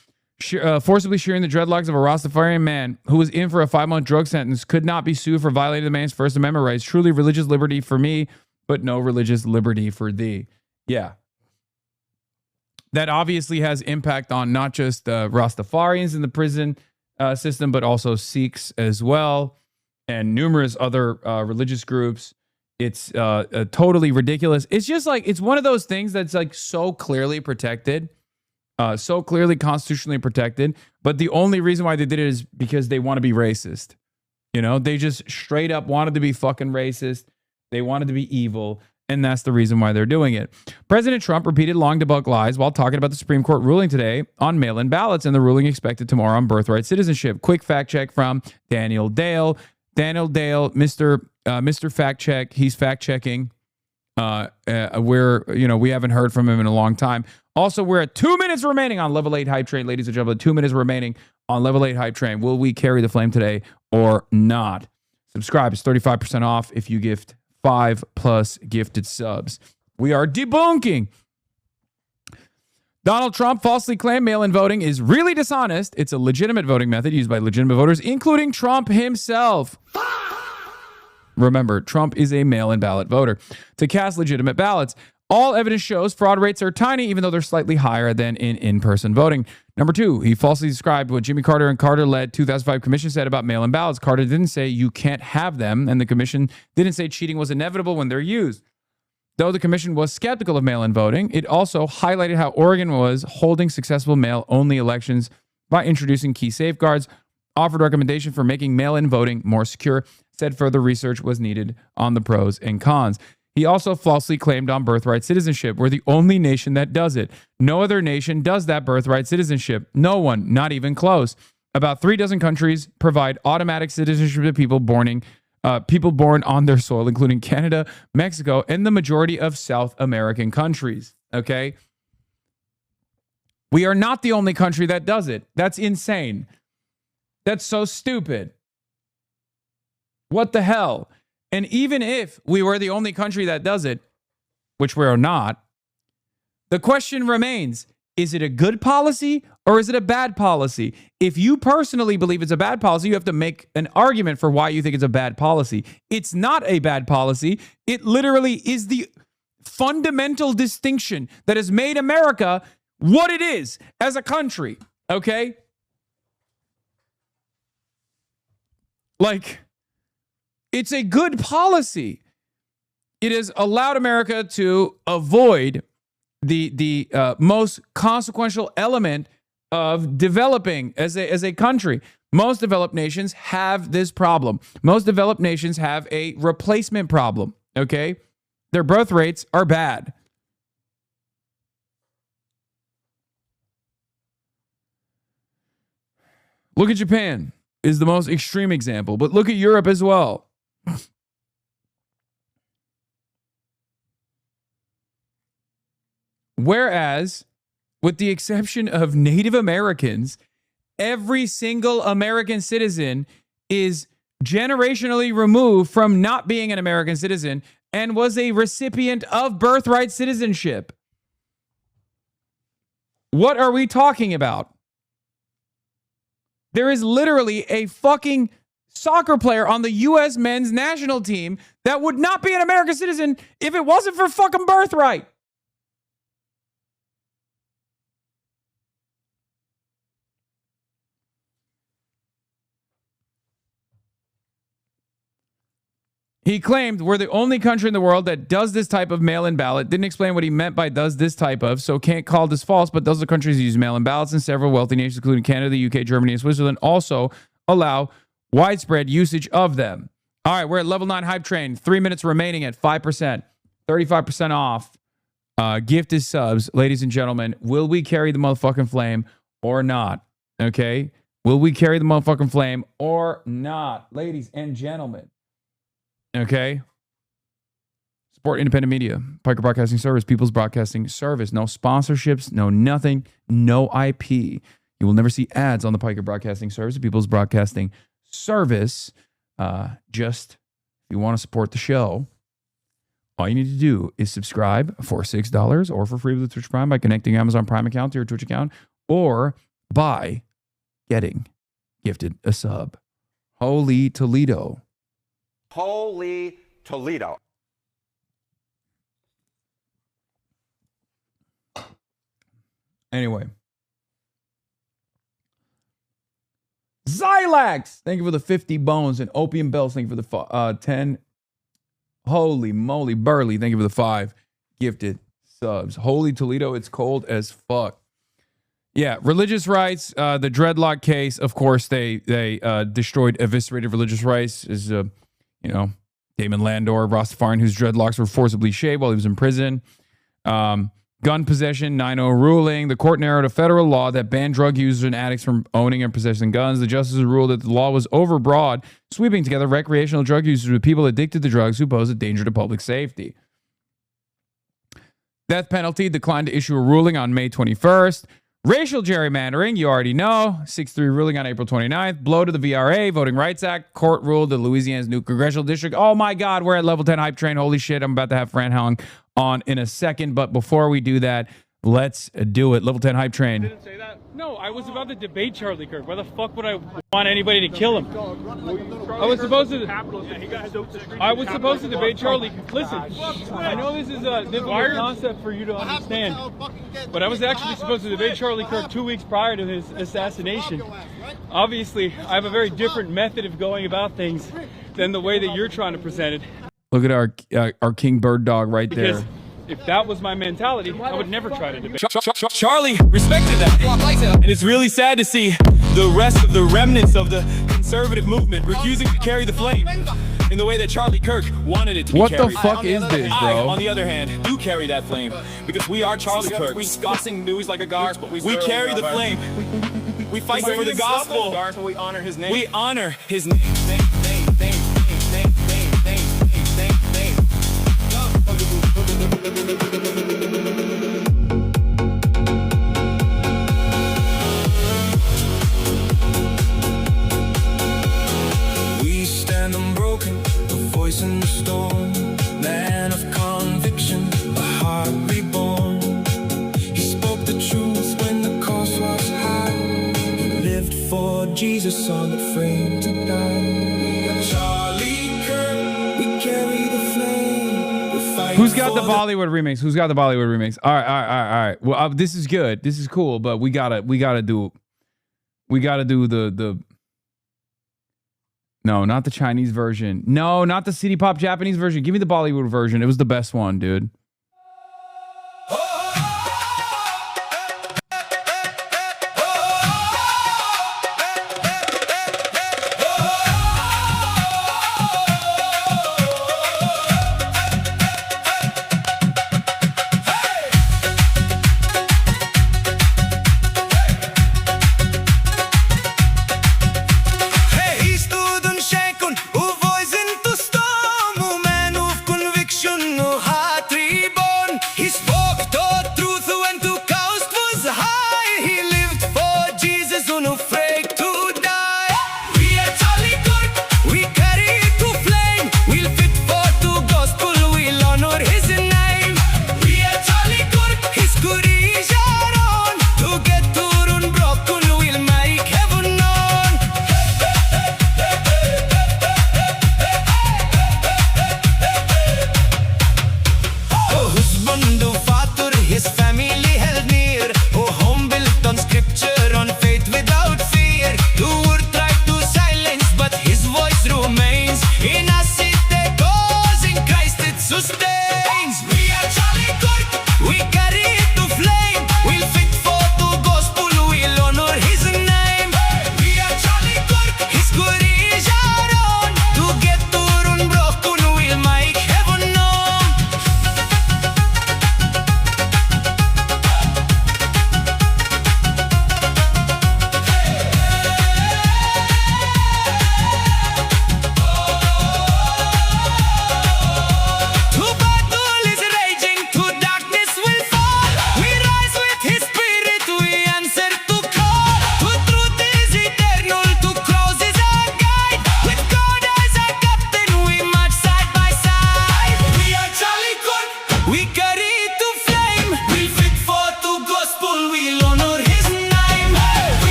Speaker 9: Forcibly shearing the dreadlocks of a Rastafarian man who was in for a 5-month drug sentence could not be sued for violating the man's First Amendment rights. Truly religious liberty for me, but no religious liberty for thee. Yeah. That obviously has impact on not just Rastafarians in the prison system, but also Sikhs as well, and numerous other religious groups. It's totally ridiculous. It's just like, it's one of those things that's like so clearly protected, so clearly constitutionally protected. But the only reason why they did it is because they want to be racist. They just straight up wanted to be fucking racist. They wanted to be evil. And that's the reason why they're doing it. President Trump repeated long debunked lies while talking about the Supreme Court ruling today on mail-in ballots and the ruling expected tomorrow on birthright citizenship. Quick fact check from Daniel Dale. Daniel Dale, Mr. Fact Check. He's fact checking. We haven't heard from him in a long time. Also, we're at 2 minutes remaining on Level 8 Hype Train, ladies and gentlemen. 2 minutes remaining on Level 8 Hype Train. Will we carry the flame today or not? Subscribe. It's 35% off if you gift 5+ gifted subs. We are debunking. Donald Trump falsely claimed mail-in voting is really dishonest. It's a legitimate voting method used by legitimate voters, including Trump himself. Remember, Trump is a mail-in ballot voter to cast legitimate ballots. All evidence shows fraud rates are tiny, even though they're slightly higher than in-person voting. Number 2, he falsely described what Jimmy Carter and Carter-led 2005 commission said about mail-in ballots. Carter didn't say you can't have them, and the commission didn't say cheating was inevitable when they're used. Though the commission was skeptical of mail-in voting, it also highlighted how Oregon was holding successful mail-only elections by introducing key safeguards, offered recommendation for making mail-in voting more secure, said further research was needed on the pros and cons. He also falsely claimed on birthright citizenship. We're the only nation that does it. No other nation does that birthright citizenship. No one, not even close. About 36 countries provide automatic citizenship to people born on their soil, including Canada, Mexico, and the majority of South American countries. Okay? We are not the only country that does it. That's insane. That's so stupid. What the hell? And even if we were the only country that does it, which we are not, the question remains, is it a good policy or is it a bad policy? If you personally believe it's a bad policy, you have to make an argument for why you think it's a bad policy. It's not a bad policy. It literally is the fundamental distinction that has made America what it is as a country, okay? Like, it's a good policy. It has allowed America to avoid the most consequential element of developing as a country. Most developed nations have this problem. Most developed nations have a replacement problem, okay? Their birth rates are bad. Look at Japan is the most extreme example, but look at Europe as well. Whereas, with the exception of Native Americans, every single American citizen is generationally removed from not being an American citizen and was a recipient of birthright citizenship. What are we talking about? There is literally a fucking soccer player on the U.S. men's national team that would not be an American citizen if it wasn't for fucking birthright. He claimed we're the only country in the world that does this type of mail-in ballot. Didn't explain what he meant by does this type of, so can't call this false, but those are countries that use mail-in ballots, and several wealthy nations, including Canada, the UK, Germany, and Switzerland, also allow widespread usage of them. All right, we're at Level 9 Hype Train. 3 minutes remaining at 5%. 35% off. Gifted subs. Ladies and gentlemen, will we carry the motherfucking flame or not? Okay? Will we carry the motherfucking flame or not? Ladies and gentlemen. Okay? Support independent media. Piker Broadcasting Service, People's Broadcasting Service. No sponsorships, no nothing, no IP. You will never see ads on the Piker Broadcasting Service, People's Broadcasting Service. Just if you want to support the show, all you need to do is subscribe for $6 or for free with Twitch Prime by connecting your Amazon Prime account to your Twitch account or by getting gifted a sub. Holy Toledo.
Speaker 2: Holy Toledo.
Speaker 9: Anyway. Xylax, thank you for the 50 bones. And Opium Bells, thank you for the 10. Holy moly, Burley, thank you for the 5 gifted subs. Holy Toledo, it's cold as fuck. Yeah, religious rights, the dreadlock case, of course, they destroyed, eviscerated religious rights. Is Damon Landor, Rastafarian, whose dreadlocks were forcibly shaved while he was in prison. Gun possession, 9-0 ruling. The court narrowed a federal law that banned drug users and addicts from owning and possessing guns. The justices ruled that the law was overbroad, sweeping together recreational drug users with people addicted to drugs who pose a danger to public safety. Death penalty declined to issue a ruling on May 21st. Racial gerrymandering, you already know. 6-3 ruling on April 29th. Blow to the VRA, Voting Rights Act. Court ruled that Louisiana's new congressional district. Oh my God, we're at level 10 hype train. Holy shit, I'm about to have Fran Hong on in a second. But before we do that, let's do it. Level 10 hype train.
Speaker 3: Didn't say that. No, I was about to debate Charlie Kirk. Why the fuck would I want anybody to kill him? I was supposed to debate Charlie. Listen, I know this is a difficult concept for you to understand, but I was actually supposed to debate Charlie Kirk 2 weeks prior to his assassination. Obviously, I have a very different method of going about things than the way that you're trying to present it.
Speaker 9: Look at our King Bird Dog right there.
Speaker 3: Because if that was my mentality, I would never try to debate.
Speaker 12: Charlie respected that. And it's really sad to see the rest of the remnants of the conservative movement refusing to carry the flame in the way that Charlie Kirk wanted it to be carried.
Speaker 9: What the fuck is this, bro?
Speaker 12: I, on the other hand, do carry that flame because we are Charlie Kirk. We sing news like a god. We carry the flame. We fight for the gospel. We honor his name. We honor his name.
Speaker 15: We stand unbroken, a voice in the storm, man of conviction, a heart reborn. He spoke the truth when the cost was high. He lived for Jesus, unafraid to die. Charlie Kirk, we carry the flame.
Speaker 9: Who's got the Bollywood remix? Who's got the Bollywood remix? All right. Well, this is good. This is cool, but we gotta do the. No, not the Chinese version. No, not the City Pop Japanese version. Give me the Bollywood version. It was the best one, dude.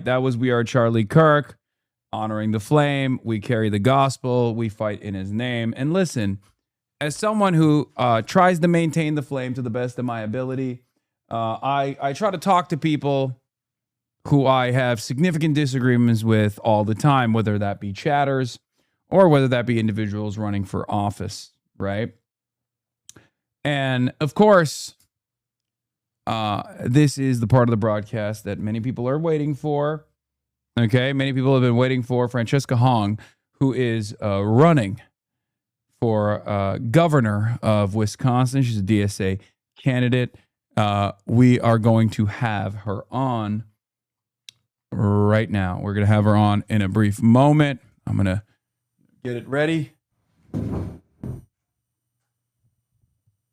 Speaker 9: That was We Are Charlie Kirk honoring the flame. We carry the gospel. We fight in his name. And listen, as someone who tries to maintain the flame to the best of my ability, I try to talk to people who I have significant disagreements with all the time, whether that be chatters or whether that be individuals running for office, right? And of course, this is the part of the broadcast that many people are waiting for. Okay, many people have been waiting for Francesca Hong, who is running for governor of Wisconsin. She's a DSA candidate. We are going to have her on right now. We're going to have her on in a brief moment. I'm going to get it ready.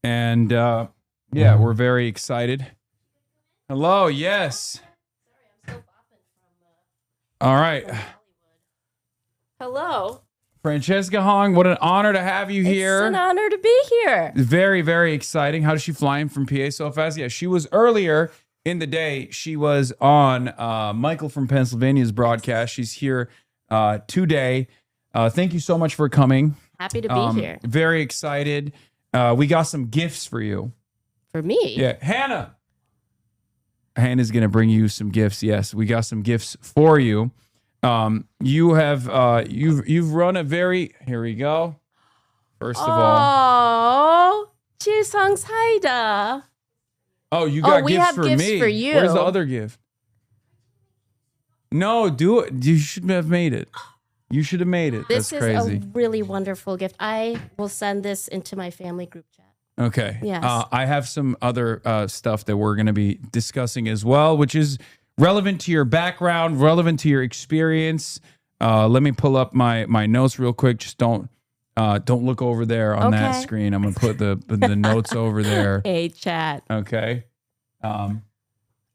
Speaker 9: And yeah, we're very excited. Hello, yes. All right.
Speaker 10: Hello.
Speaker 9: Francesca Hong, what an honor to have you here.
Speaker 10: It's an honor to be here.
Speaker 9: Very, very exciting. How does she fly in from PA so fast? Yeah, she was earlier in the day. She was on Michael from Pennsylvania's broadcast. She's here today. Thank you so much for coming.
Speaker 10: Happy to be here.
Speaker 9: Very excited. We got some gifts for you.
Speaker 10: For me?
Speaker 9: Yeah, Hannah. Hannah's gonna bring you some gifts. Yes, we got some gifts for you. You have you've run a very, here we go. First of all,
Speaker 10: 지성사이다.
Speaker 9: Oh, you got
Speaker 10: we
Speaker 9: gifts
Speaker 10: have
Speaker 9: for
Speaker 10: gifts
Speaker 9: me.
Speaker 10: for you.
Speaker 9: Where's the other gift? No, do it. You should have made it. You should have made it.
Speaker 10: This
Speaker 9: That's crazy.
Speaker 10: is a really wonderful gift. I will send this into my family group chat.
Speaker 9: Okay.
Speaker 10: Yes.
Speaker 9: I have some other stuff that we're going to be discussing as well, which is relevant to your background, relevant to your experience. Let me pull up my notes real quick. Just don't look over there on that screen. I'm going to put the notes over there.
Speaker 10: Hey, chat.
Speaker 9: Okay. But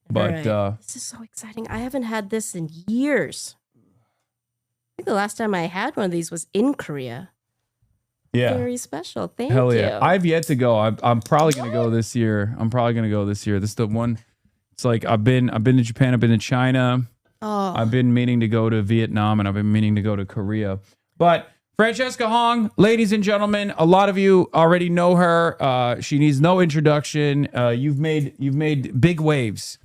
Speaker 10: right. This is so exciting. I haven't had this in years. I think the last time I had one of these was in Korea.
Speaker 9: yeah.
Speaker 10: Very special. Thank
Speaker 9: Hell
Speaker 10: you.
Speaker 9: yeah. I've yet to go. I'm probably going to go this year. This is the one. It's like I've been to Japan, I've been to China.
Speaker 10: Oh.
Speaker 9: I've been meaning to go to Vietnam, and I've been meaning to go to Korea. But Francesca Hong, ladies and gentlemen, a lot of you already know her. She needs no introduction. You've made big waves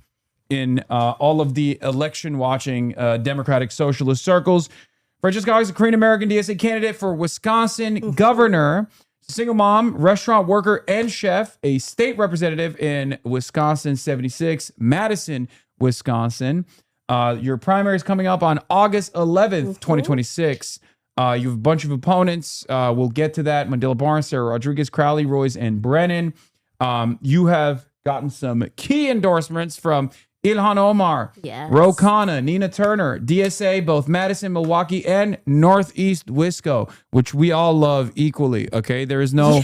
Speaker 9: in all of the election watching Democratic Socialist circles. Francesca Hong is a Korean American DSA candidate for Wisconsin governor. Single mom, restaurant worker, and chef, a state representative in Wisconsin 76, Madison, Wisconsin. Your primary is coming up on August 11th, 2026. You have a bunch of opponents. We'll get to that. Mandela Barnes, Sarah Rodriguez, Crowley, Royce, and Brennan. You have gotten some key endorsements from Ilhan Omar,
Speaker 10: Yes.
Speaker 9: Ro Khanna, Nina Turner, DSA, both Madison, Milwaukee, and Northeast Wisco, which we all love equally. Okay, there is no.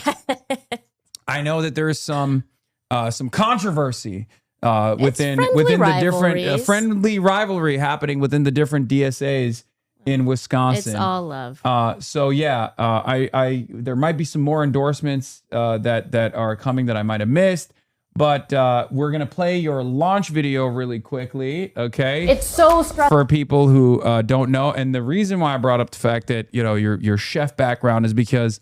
Speaker 9: I know that there is some controversy within the different friendly rivalry happening within the different DSAs in Wisconsin.
Speaker 10: It's all love.
Speaker 9: So yeah, I there might be some more endorsements that are coming that I might have missed. But we're going to play your launch video really quickly, okay?
Speaker 10: It's so stressful.
Speaker 9: For people who don't know. And the reason why I brought up the fact that, you know, your chef background is because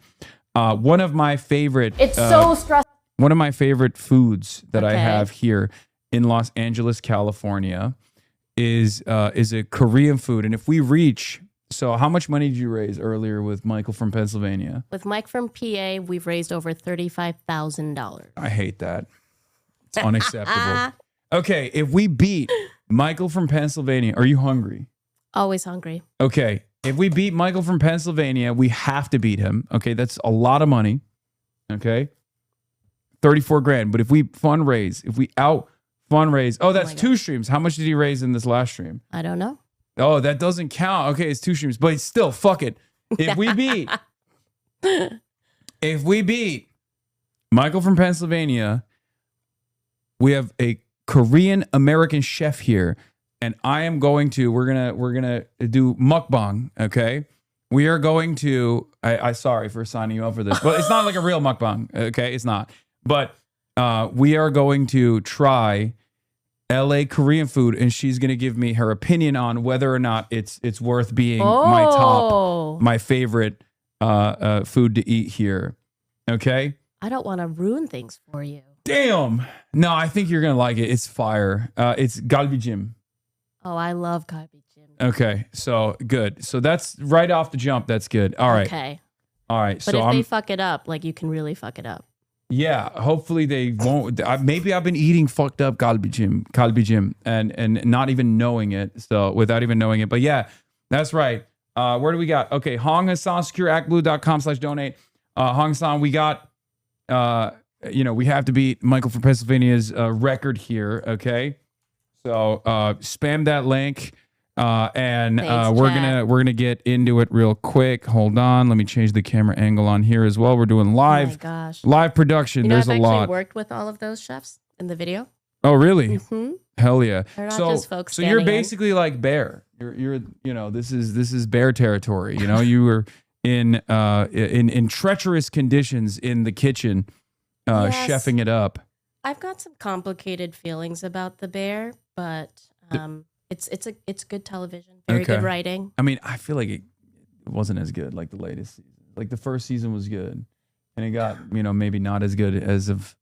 Speaker 9: one of my favorite...
Speaker 10: It's so stressful.
Speaker 9: One of my favorite foods that I have here in Los Angeles, California is a Korean food. And if we reach... So how much money did you raise earlier with Michael from Pennsylvania?
Speaker 10: With Mike from PA, we've raised over $35,000.
Speaker 9: I hate that. It's unacceptable. Okay, if we beat Michael from Pennsylvania, are you hungry?
Speaker 10: Always hungry.
Speaker 9: Okay, if we beat Michael from Pennsylvania, we have to beat him. Okay, that's a lot of money. Okay, 34 grand. But if we fundraise, if we fundraise, that's two streams. How much did he raise in this last stream?
Speaker 10: I don't know.
Speaker 9: Oh, that doesn't count. Okay, it's two streams, but it's still, fuck it. If we beat Michael from Pennsylvania, we have a Korean American chef here, and we're gonna do mukbang. Okay, we are going to. I sorry for signing you up for this, but it's not like a real mukbang. Okay, it's not. But we are going to try LA Korean food, and she's gonna give me her opinion on whether or not it's worth being my favorite food to eat here. Okay.
Speaker 10: I don't want to ruin things for you.
Speaker 9: Damn. No, I think you're gonna like it. It's fire. It's galbijim.
Speaker 10: Oh, I love galbijim.
Speaker 9: Okay, so good. So that's right off the jump. That's good. All right.
Speaker 10: Okay.
Speaker 9: All right.
Speaker 10: But
Speaker 9: so
Speaker 10: if they fuck it up, like you can really fuck it up.
Speaker 9: Yeah, hopefully they won't. Maybe I've been eating fucked up galbijim, and not even knowing it. So without even knowing it. But yeah, that's right. Where do we got? Okay, Hong Hasan, secureactblue.com/donate. Hong Hasan, we got, we have to beat Michael from Pennsylvania's record here. Okay. So spam that link. And
Speaker 10: Thanks,
Speaker 9: we're gonna get into it real quick. Hold on, let me change the camera angle on here as well. We're doing live,
Speaker 10: Oh my gosh.
Speaker 9: live production. There's
Speaker 10: I've
Speaker 9: a lot.
Speaker 10: actually worked with all of those chefs in the video.
Speaker 9: Oh, really?
Speaker 10: Mm-hmm.
Speaker 9: Hell yeah!
Speaker 10: They're not
Speaker 9: So,
Speaker 10: just folks
Speaker 9: so you're
Speaker 10: standing in.
Speaker 9: basically like Bear. You're this is Bear territory. You were in treacherous conditions in the kitchen,
Speaker 10: Yes.
Speaker 9: chefing it up.
Speaker 10: I've got some complicated feelings about the bear, but it's good television, very good writing.
Speaker 9: I mean, I feel like it wasn't as good like the latest season. Like the first season was good, and it got maybe not as good as of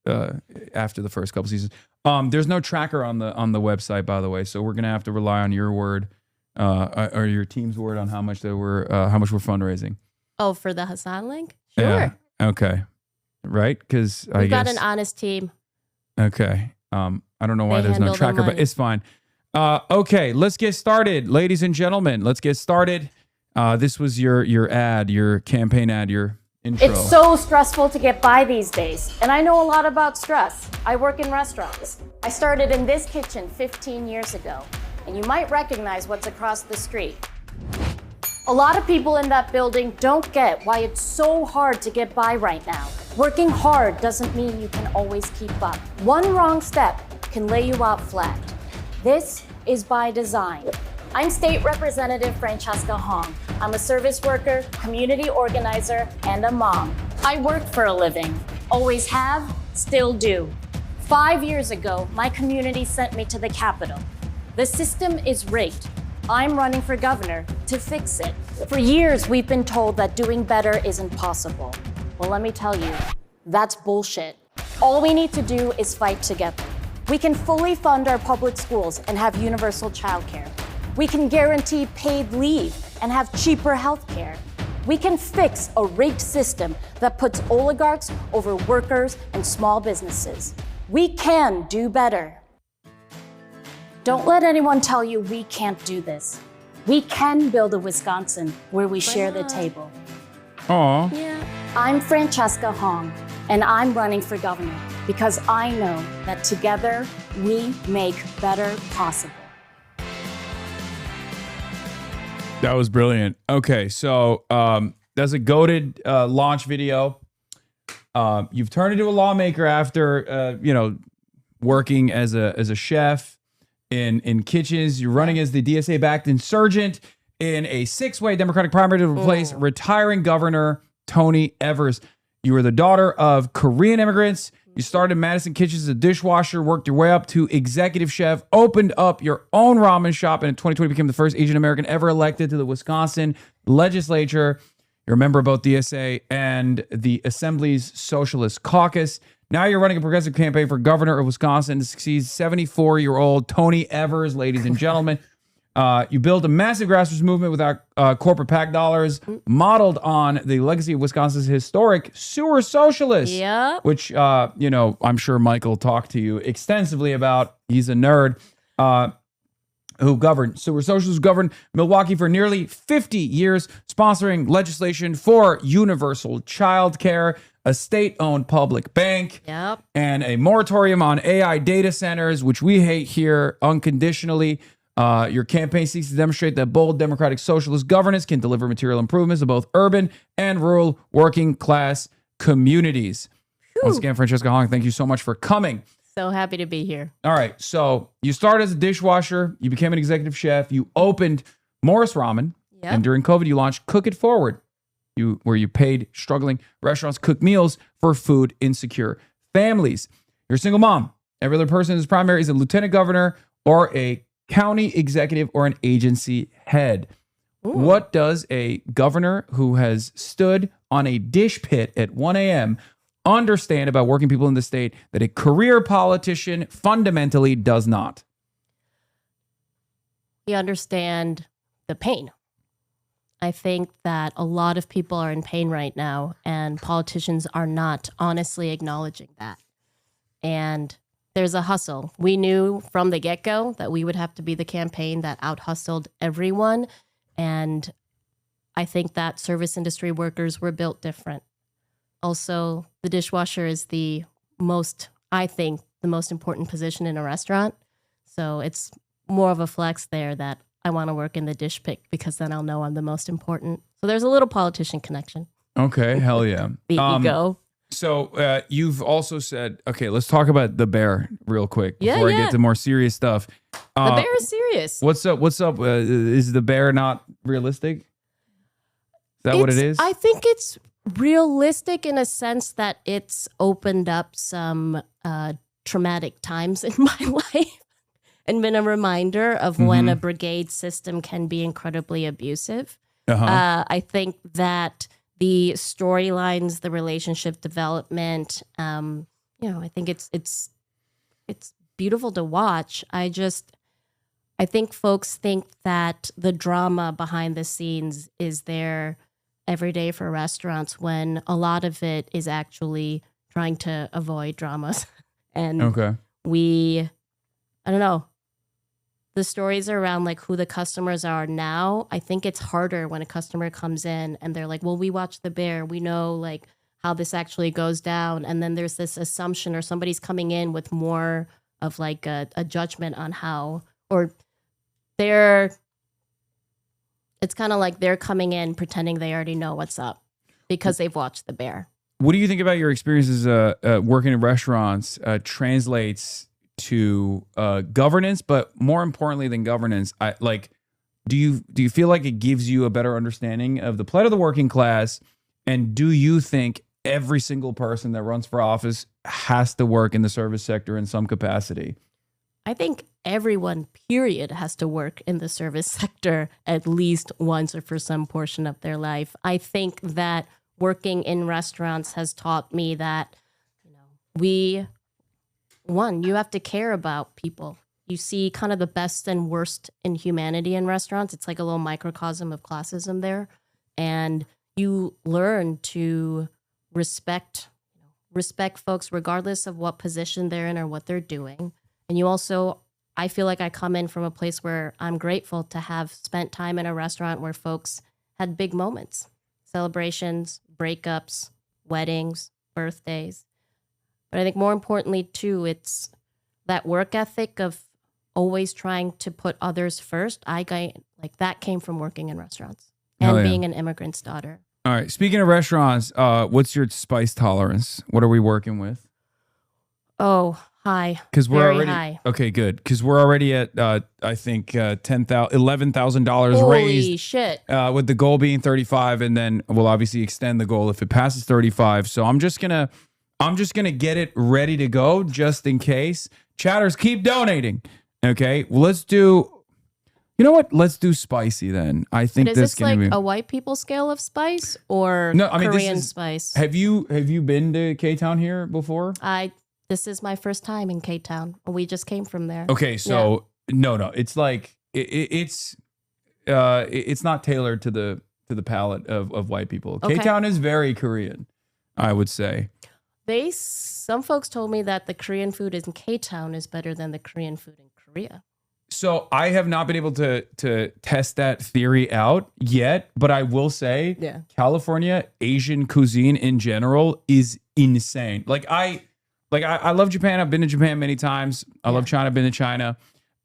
Speaker 9: after the first couple seasons. There's no tracker on the website, by the way, so we're gonna have to rely on your word or your team's word on how much we're fundraising.
Speaker 10: Oh, for the Hasan link? Sure.
Speaker 9: Yeah. Okay. Right? Because
Speaker 10: We've got an honest team.
Speaker 9: Okay. I don't know why
Speaker 10: They
Speaker 9: there's no
Speaker 10: handle their
Speaker 9: tracker, but
Speaker 10: money.
Speaker 9: it's fine. Okay, let's get started, ladies and gentlemen. Let's get started. This was your ad, your campaign ad, your intro.
Speaker 11: It's so stressful to get by these days, and I know a lot about stress. I work in restaurants. I started in this kitchen 15 years ago, and you might recognize what's across the street. A lot of people in that building don't get why it's so hard to get by right now. Working hard doesn't mean you can always keep up. One wrong step can lay you out flat. This is by design. I'm State Representative Francesca Hong. I'm a service worker, community organizer, and a mom. I work for a living. Always have, still do. 5 years ago, my community sent me to the Capitol. The system is rigged. I'm running for governor to fix it. For years, we've been told that doing better isn't possible. Well, let me tell you, that's bullshit. All we need to do is fight together. We can fully fund our public schools and have universal childcare. We can guarantee paid leave and have cheaper healthcare. We can fix a rigged system that puts oligarchs over workers and small businesses. We can do better. Don't let anyone tell you we can't do this. We can build a Wisconsin where we share the table.
Speaker 9: Aw.
Speaker 11: Yeah. I'm Francesca Hong, and I'm running for governor because I know that together we make better possible.
Speaker 9: That was brilliant. Okay, so that's a goated launch video. You've turned into a lawmaker after working as a chef in kitchens. You're running as the DSA-backed insurgent in a 6-way Democratic primary to replace retiring Governor Tony Evers. You were the daughter of Korean immigrants. You started in Madison Kitchens as a dishwasher, worked your way up to executive chef, opened up your own ramen shop, and in 2020 became the first Asian American ever elected to the Wisconsin legislature. You're a member of both DSA and the Assembly's Socialist Caucus. Now you're running a progressive campaign for governor of Wisconsin to succeed 74-year-old Tony Evers, ladies and gentlemen. You built a massive grassroots movement without corporate PAC dollars, modeled on the legacy of Wisconsin's historic sewer socialists, which, I'm sure Michael talked to you extensively about. He's a nerd. Who governed sewer socialists, governed Milwaukee for nearly 50 years, sponsoring legislation for universal child care, a state-owned public bank, and a moratorium on AI data centers, which we hate here unconditionally. Your campaign seeks to demonstrate that bold democratic socialist governance can deliver material improvements to both urban and rural working class communities. Once again, Francesca Hong, thank you so much for coming.
Speaker 10: So happy to be here.
Speaker 9: All right. So you started as a dishwasher. You became an executive chef. You opened Morris Ramen.
Speaker 10: Yep.
Speaker 9: And during COVID, you launched Cook It Forward, where you paid struggling restaurants cook meals for food insecure families. You're a single mom. Every other person in this primary is a lieutenant governor or a county executive or an agency head. What does a governor who has stood on a dish pit at 1 a.m. understand about working people in the state that a career politician fundamentally does not?
Speaker 10: We understand the pain. I think that a lot of people are in pain right now, and politicians are not honestly acknowledging that. And there's a hustle. We knew from the get-go that we would have to be the campaign that out-hustled everyone. And I think that service industry workers were built different. Also, the dishwasher is the most important position in a restaurant. So it's more of a flex there that I want to work in the dish pit because then I'll know I'm the most important. So there's a little politician connection.
Speaker 9: Okay, hell yeah.
Speaker 10: The ego.
Speaker 9: So you've also said, okay, let's talk about the bear real quick before I get to more serious stuff.
Speaker 10: The bear is serious.
Speaker 9: What's up? Is the bear not realistic? Is that what it is?
Speaker 10: I think it's realistic in a sense that it's opened up some traumatic times in my life and been a reminder of when a brigade system can be incredibly abusive. I think that the storylines, the relationship development, I think it's beautiful to watch. I think folks think that the drama behind the scenes is there every day for restaurants when a lot of it is actually trying to avoid dramas. And I don't know, the stories around like who the customers are now, I think it's harder when a customer comes in and they're like, well, we watched the bear. We know like how this actually goes down. And then there's this assumption or somebody's coming in with more of like a judgment on how, or it's kind of like they're coming in pretending they already know what's up because they've watched the bear.
Speaker 9: What do you think about your experiences working in restaurants translates to governance, but more importantly than governance, do you feel like it gives you a better understanding of the plight of the working class? And do you think every single person that runs for office has to work in the service sector in some capacity?
Speaker 10: I think everyone, period, has to work in the service sector at least once or for some portion of their life. I think that working in restaurants has taught me that, you have to care about people. You see kind of the best and worst in humanity in restaurants. It's like a little microcosm of classism there. And you learn to respect folks regardless of what position they're in or what they're doing. And you also, I feel like I come in from a place where I'm grateful to have spent time in a restaurant where folks had big moments, celebrations, breakups, weddings, birthdays. But I think more importantly, too, it's that work ethic of always trying to put others first. That came from working in restaurants and being an immigrant's daughter.
Speaker 9: All right. Speaking of restaurants, what's your spice tolerance? What are we working with?
Speaker 10: Oh, high.
Speaker 9: Because we're already
Speaker 10: high.
Speaker 9: Okay, good. Because we're already at I think $11,000 raised.
Speaker 10: Holy shit!
Speaker 9: With the goal being 35, and then we'll obviously extend the goal if it passes 35. So I'm just gonna get it ready to go just in case. Chatters, keep donating. Okay, well, let's do. You know what? Let's do spicy then. I think
Speaker 10: is
Speaker 9: this
Speaker 10: this like a white people scale of spice or Korean spice?
Speaker 9: Have you been to K-Town here before?
Speaker 10: This is my first time in K-Town. We just came from there.
Speaker 9: Okay, so no, it's like it's not tailored to the palate of white people.
Speaker 10: Okay.
Speaker 9: K-Town is very Korean, I would say.
Speaker 10: Some folks told me that the Korean food in K-Town is better than the Korean food in Korea.
Speaker 9: So I have not been able to test that theory out yet, but I will say California Asian cuisine in general is insane. I love Japan. I've been to Japan many times. I love China. I've been to China.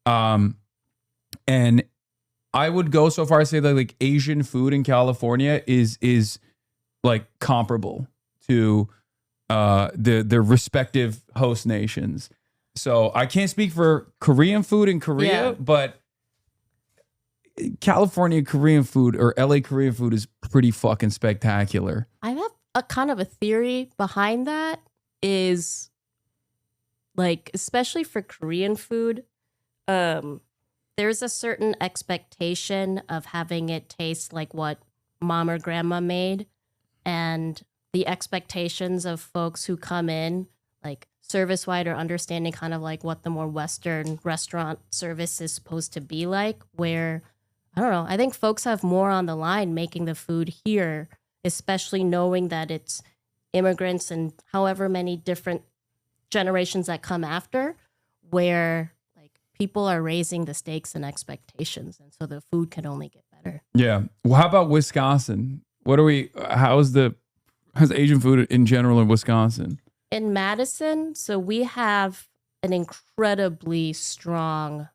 Speaker 9: And I would go so far as to say that like Asian food in California is like comparable to the respective host nations. So I can't speak for Korean food in Korea, but California Korean food or LA Korean food is pretty fucking spectacular.
Speaker 10: I have a kind of a theory behind that is like especially for Korean food, there's a certain expectation of having it taste like what mom or grandma made, and the expectations of folks who come in, like service-wide or understanding kind of like what the more Western restaurant service is supposed to be like, where, I don't know, I think folks have more on the line making the food here, especially knowing that it's immigrants and however many different generations that come after, where like people are raising the stakes and expectations, and so the food can only get better.
Speaker 9: Yeah. Well, how about Wisconsin? How's Asian food in general in Wisconsin?
Speaker 10: In Madison, so we have an incredibly strong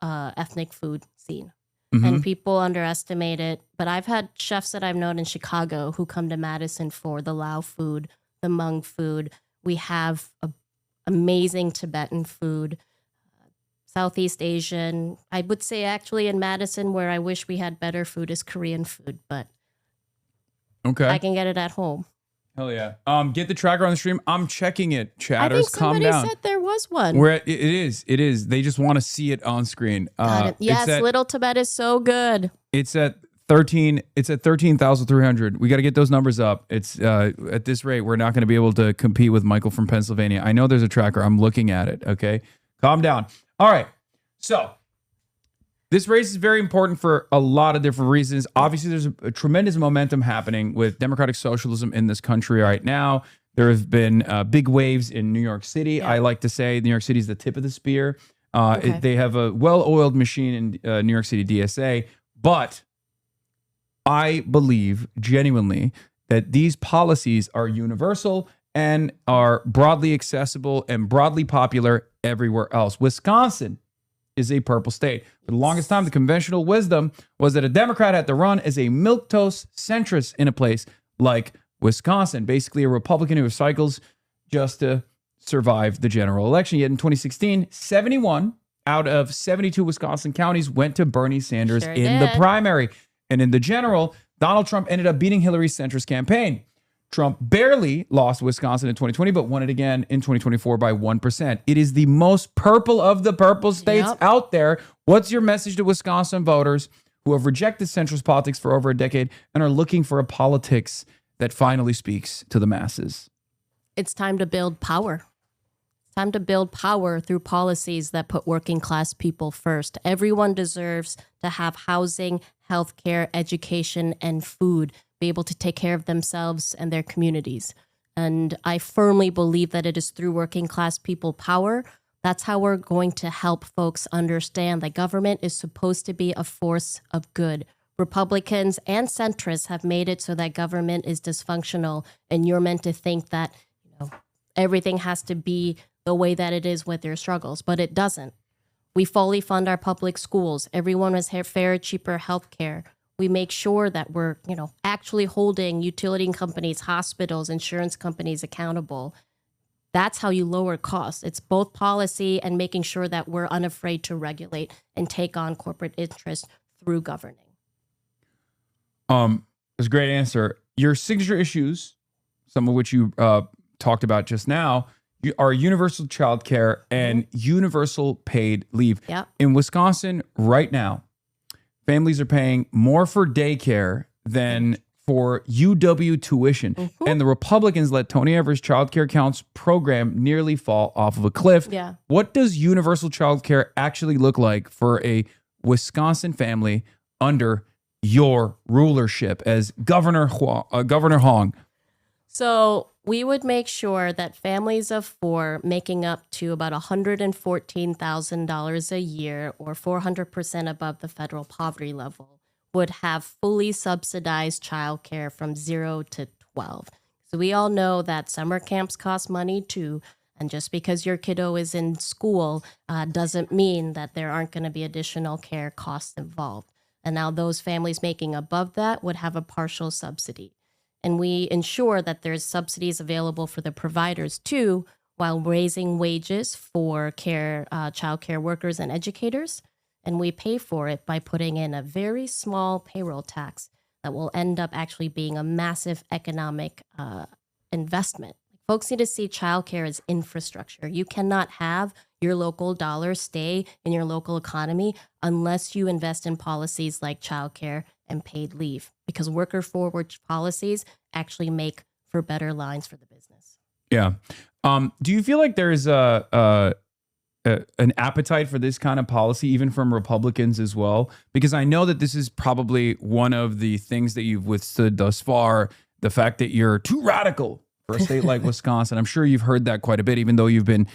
Speaker 10: ethnic food scene. And people underestimate it. But I've had chefs that I've known in Chicago who come to Madison for the Lao food, the Hmong food. We have amazing Tibetan food, Southeast Asian. I would say actually in Madison, where I wish we had better food, is Korean food. But I can get it at home.
Speaker 9: Hell yeah. Get the tracker on the stream. I'm checking it, chatters.
Speaker 10: I think somebody
Speaker 9: Calm down.
Speaker 10: said there was one.
Speaker 9: It is. They just want to see it on screen.
Speaker 10: Yes, Little Tibet is so good.
Speaker 9: It's at 13,300. We got to get those numbers up. It's at this rate, we're not going to be able to compete with Michael from Pennsylvania. I know there's a tracker. I'm looking at it. Okay. Calm down. All right. So this race is very important for a lot of different reasons. Obviously, there's a tremendous momentum happening with democratic socialism in this country right now. There have been big waves in New York City. I like to say New York City is the tip of the spear. They have a well-oiled machine in New York City DSA. But I believe genuinely that these policies are universal and are broadly accessible and broadly popular everywhere else. Wisconsin is a purple state. For the longest time, the conventional wisdom was that a Democrat had to run as a milquetoast centrist in a place like Wisconsin, basically a Republican who cycles just to survive the general election. Yet in 2016, 71 out of 72 Wisconsin counties went to Bernie Sanders in the primary. And in the general, Donald Trump ended up beating Hillary's centrist campaign. Trump barely lost Wisconsin in 2020, but won it again in 2024 by 1%. It is the most purple of the purple states out there. What's your message to Wisconsin voters who have rejected centrist politics for over a decade and are looking for a politics that finally speaks to the masses?
Speaker 10: It's time to build power. It's time to build power through policies that put working class people first. Everyone deserves to have housing, healthcare, education, and food, be able to take care of themselves and their communities. And I firmly believe that it is through working class people power. That's how we're going to help folks understand that government is supposed to be a force of good. Republicans and centrists have made it so that government is dysfunctional, and you're meant to think that everything has to be the way that it is with their struggles, but it doesn't. We fully fund our public schools. Everyone has fair, cheaper health care. We make sure that we're, actually holding utility companies, hospitals, insurance companies accountable. That's how you lower costs. It's both policy and making sure that we're unafraid to regulate and take on corporate interest through governing.
Speaker 9: That's a great answer. Your signature issues, some of which you talked about just now, are universal child care and universal paid leave.
Speaker 10: Yep.
Speaker 9: In Wisconsin right now, families are paying more for daycare than for UW tuition. And the Republicans let Tony Evers' child care counts program nearly fall off of a cliff.
Speaker 10: Yeah.
Speaker 9: What does universal child care actually look like for a Wisconsin family under your rulership as Governor Hong?
Speaker 10: So we would make sure that families of four making up to about $114,000 a year or 400% above the federal poverty level would have fully subsidized childcare from 0 to 12. So we all know that summer camps cost money too. And just because your kiddo is in school doesn't mean that there aren't going to be additional care costs involved. And now those families making above that would have a partial subsidy. And we ensure that there's subsidies available for the providers too, while raising wages for child care workers and educators. And we pay for it by putting in a very small payroll tax that will end up actually being a massive economic investment. folks need to see childcare as infrastructure. You cannot have your local dollar stay in your local economy unless you invest in policies like childcare and paid leave, because worker forward policies actually make for better lines for the business.
Speaker 9: Yeah. Do you feel like there's an appetite for this kind of policy, even from Republicans as well? Because I know that this is probably one of the things that you've withstood thus far, the fact that you're too radical for a state like Wisconsin. I'm sure you've heard that quite a bit, even though you've been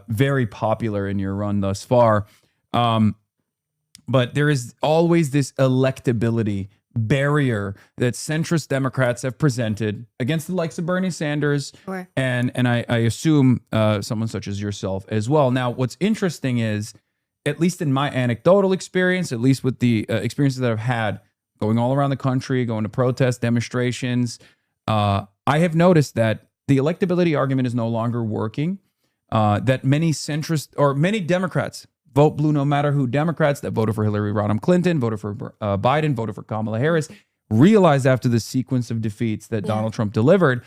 Speaker 9: very popular in your run thus far. But there is always this electability barrier that centrist Democrats have presented against the likes of Bernie Sanders,
Speaker 10: Sure.
Speaker 9: and I assume someone such as yourself as well. Now, what's interesting is, at least in my anecdotal experience, at least with the experiences that I've had going all around the country, going to protest demonstrations, I have noticed that the electability argument is no longer working, that many centrist or many Democrats vote blue, no matter who. Democrats that voted for Hillary Rodham Clinton, voted for Biden, voted for Kamala Harris, realized after the sequence of defeats that Donald Trump delivered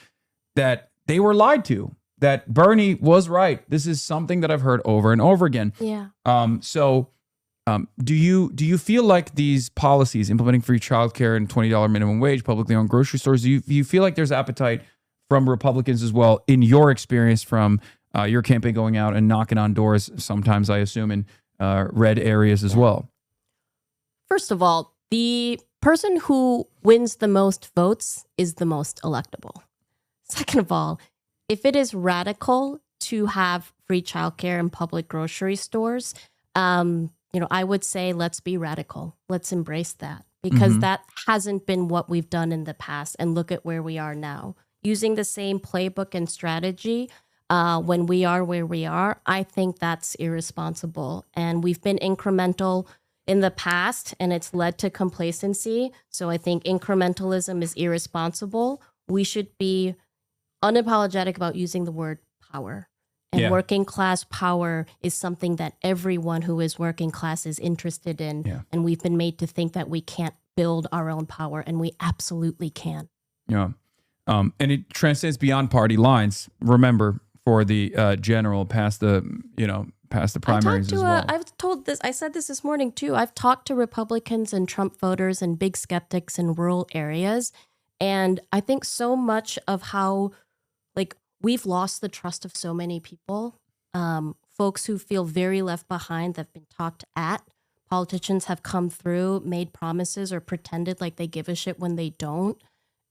Speaker 9: that they were lied to, that Bernie was right. This is something that I've heard over and over again.
Speaker 10: Yeah.
Speaker 9: Do you feel like these policies, implementing free childcare and $20 minimum wage, publicly owned grocery stores, do you feel like there's appetite from Republicans as well, in your experience from your campaign going out and knocking on doors, sometimes I assume in red areas as well?
Speaker 10: First of all, the person who wins the most votes is the most electable. Second of all, if it is radical to have free childcare in public grocery stores, I would say let's be radical. Let's embrace that, because that hasn't been what we've done in the past. And look at where we are now. Using the same playbook and strategy when we are where we are, I think that's irresponsible. And we've been incremental in the past, and it's led to complacency. So I think incrementalism is irresponsible. We should be unapologetic about using the word power. And working class power is something that everyone who is working class is interested in.
Speaker 9: Yeah.
Speaker 10: And we've been made to think that we can't build our own power, and we absolutely can.
Speaker 9: Yeah. And it transcends beyond party lines. Remember, for the general, past the primaries as well.
Speaker 10: I said this morning too. I've talked to Republicans and Trump voters and big skeptics in rural areas. And I think so much of how, we've lost the trust of so many people. Folks who feel very left behind, that have been talked at. Politicians have come through, made promises, or pretended like they give a shit when they don't.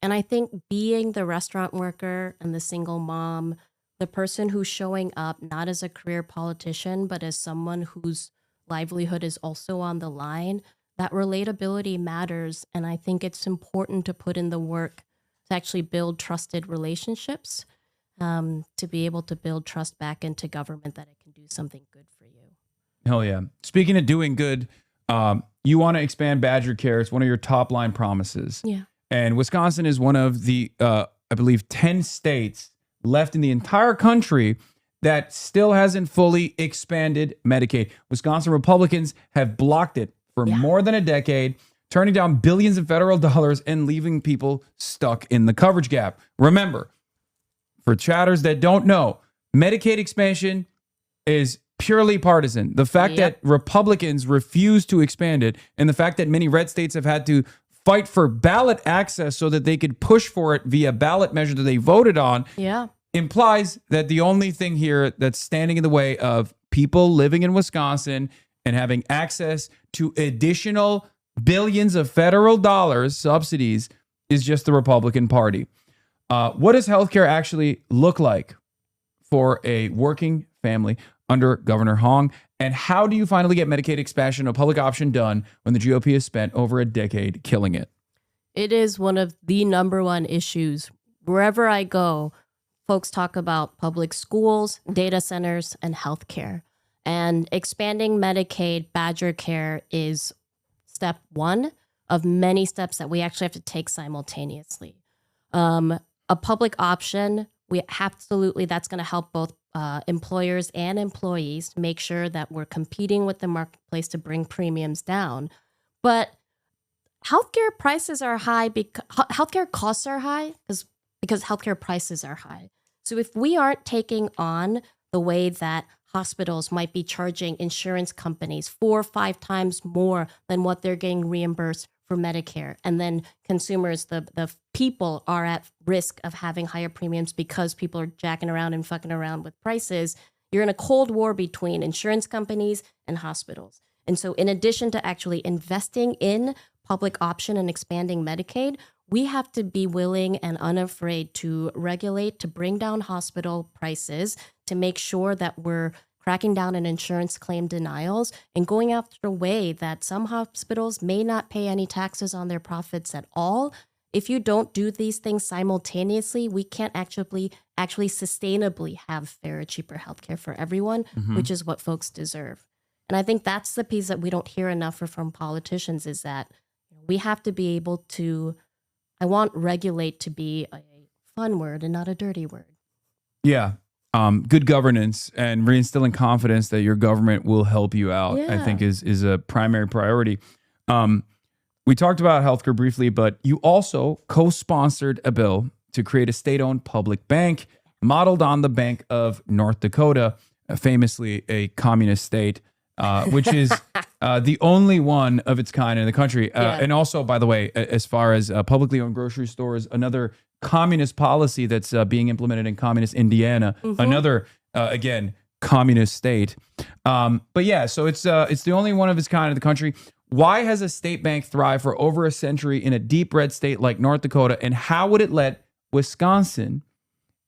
Speaker 10: And I think being the restaurant worker and the single mom, the person who's showing up not as a career politician, but as someone whose livelihood is also on the line, that relatability matters. And I think it's important to put in the work to actually build trusted relationships, to be able to build trust back into government that it can do something good for you.
Speaker 9: Hell yeah. Speaking of doing good, you want to expand Badger Care. It's one of your top line promises.
Speaker 10: Yeah.
Speaker 9: And Wisconsin is one of the, I believe, 10 states left in the entire country that still hasn't fully expanded Medicaid. Wisconsin Republicans have blocked it for more than a decade, turning down billions of federal dollars and leaving people stuck in the coverage gap. Remember, for chatters that don't know, Medicaid expansion is purely partisan. The fact that Republicans refuse to expand it, and the fact that many red states have had to fight for ballot access so that they could push for it via ballot measure that they voted on, implies that the only thing here that's standing in the way of people living in Wisconsin and having access to additional billions of federal dollars subsidies is just the Republican Party. What does healthcare actually look like for a working family under Governor Hong? And how do you finally get Medicaid expansion, a public option, done when the GOP has spent over a decade killing it?
Speaker 10: It is one of the number one issues. Wherever I go, folks talk about public schools, data centers, and healthcare. And expanding Medicaid, Badger Care is step one of many steps that we actually have to take simultaneously. A public option, that's going to help both employers and employees to make sure that we're competing with the marketplace to bring premiums down. But healthcare prices are high because healthcare costs are high because healthcare prices are high. So if we aren't taking on the way that hospitals might be charging insurance companies 4 or 5 times more than what they're getting reimbursed for Medicare, and then consumers, the people are at risk of having higher premiums because people are jacking around and fucking around with prices, you're in a cold war between insurance companies and hospitals. And so in addition to actually investing in public option and expanding Medicaid, we have to be willing and unafraid to regulate, to bring down hospital prices, to make sure that we're cracking down on insurance claim denials and going after a way that some hospitals may not pay any taxes on their profits at all. If you don't do these things simultaneously, we can't actually sustainably have fair, cheaper healthcare for everyone, which is what folks deserve. And I think that's the piece that we don't hear enough from politicians, is that we have to be able to, I want regulate to be a fun word and not a dirty word.
Speaker 9: Yeah. Good governance and reinstilling confidence that your government will help you out, I think is a primary priority. We talked about healthcare briefly, but you also co-sponsored a bill to create a state-owned public bank modeled on the Bank of North Dakota, famously a communist state, which is the only one of its kind in the country. And also, by the way, as far as publicly owned grocery stores, another communist policy that's being implemented in communist Indiana, another, again, communist state. But yeah, so it's the only one of its kind in the country. Why has a state bank thrived for over a century in a deep red state like North Dakota? And how would it let Wisconsin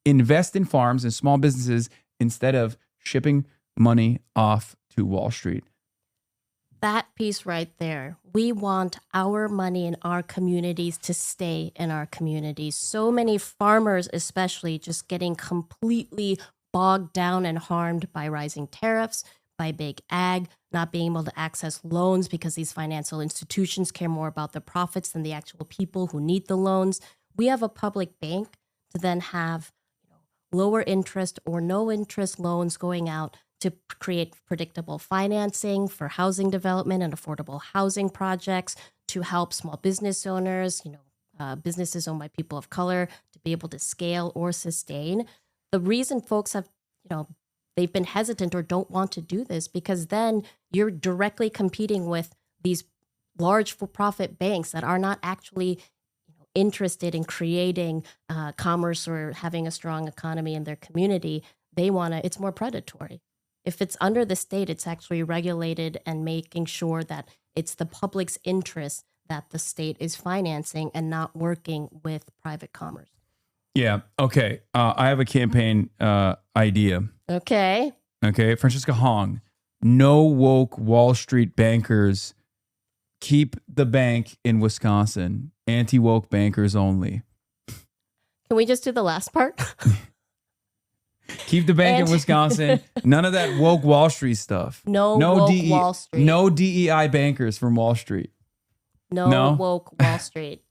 Speaker 9: invest in farms and small businesses instead of shipping money off to Wall Street?
Speaker 10: That piece right there. We want our money in our communities to stay in our communities. So many farmers, especially, just getting completely bogged down and harmed by rising tariffs, by big ag, not being able to access loans because these financial institutions care more about the profits than the actual people who need the loans. We have a public bank to then have lower interest or no interest loans going out to create predictable financing for housing development and affordable housing projects, to help small business owners, businesses owned by people of color, to be able to scale or sustain. The reason folks have, they've been hesitant or don't want to do this, because then you're directly competing with these large for-profit banks that are not actually interested in creating commerce or having a strong economy in their community. It's more predatory. If it's under the state, it's actually regulated and making sure that it's the public's interest that the state is financing and not working with private commerce.
Speaker 9: Yeah. Okay. I have a campaign idea.
Speaker 10: Okay.
Speaker 9: Francisca Hong, no woke Wall Street bankers. Keep the bank in Wisconsin. Anti-woke bankers only.
Speaker 10: Can we just do the last part?
Speaker 9: Keep the bank in Wisconsin. None of that woke Wall Street stuff.
Speaker 10: No woke Wall Street.
Speaker 9: No DEI bankers from Wall Street.
Speaker 10: No woke Wall Street.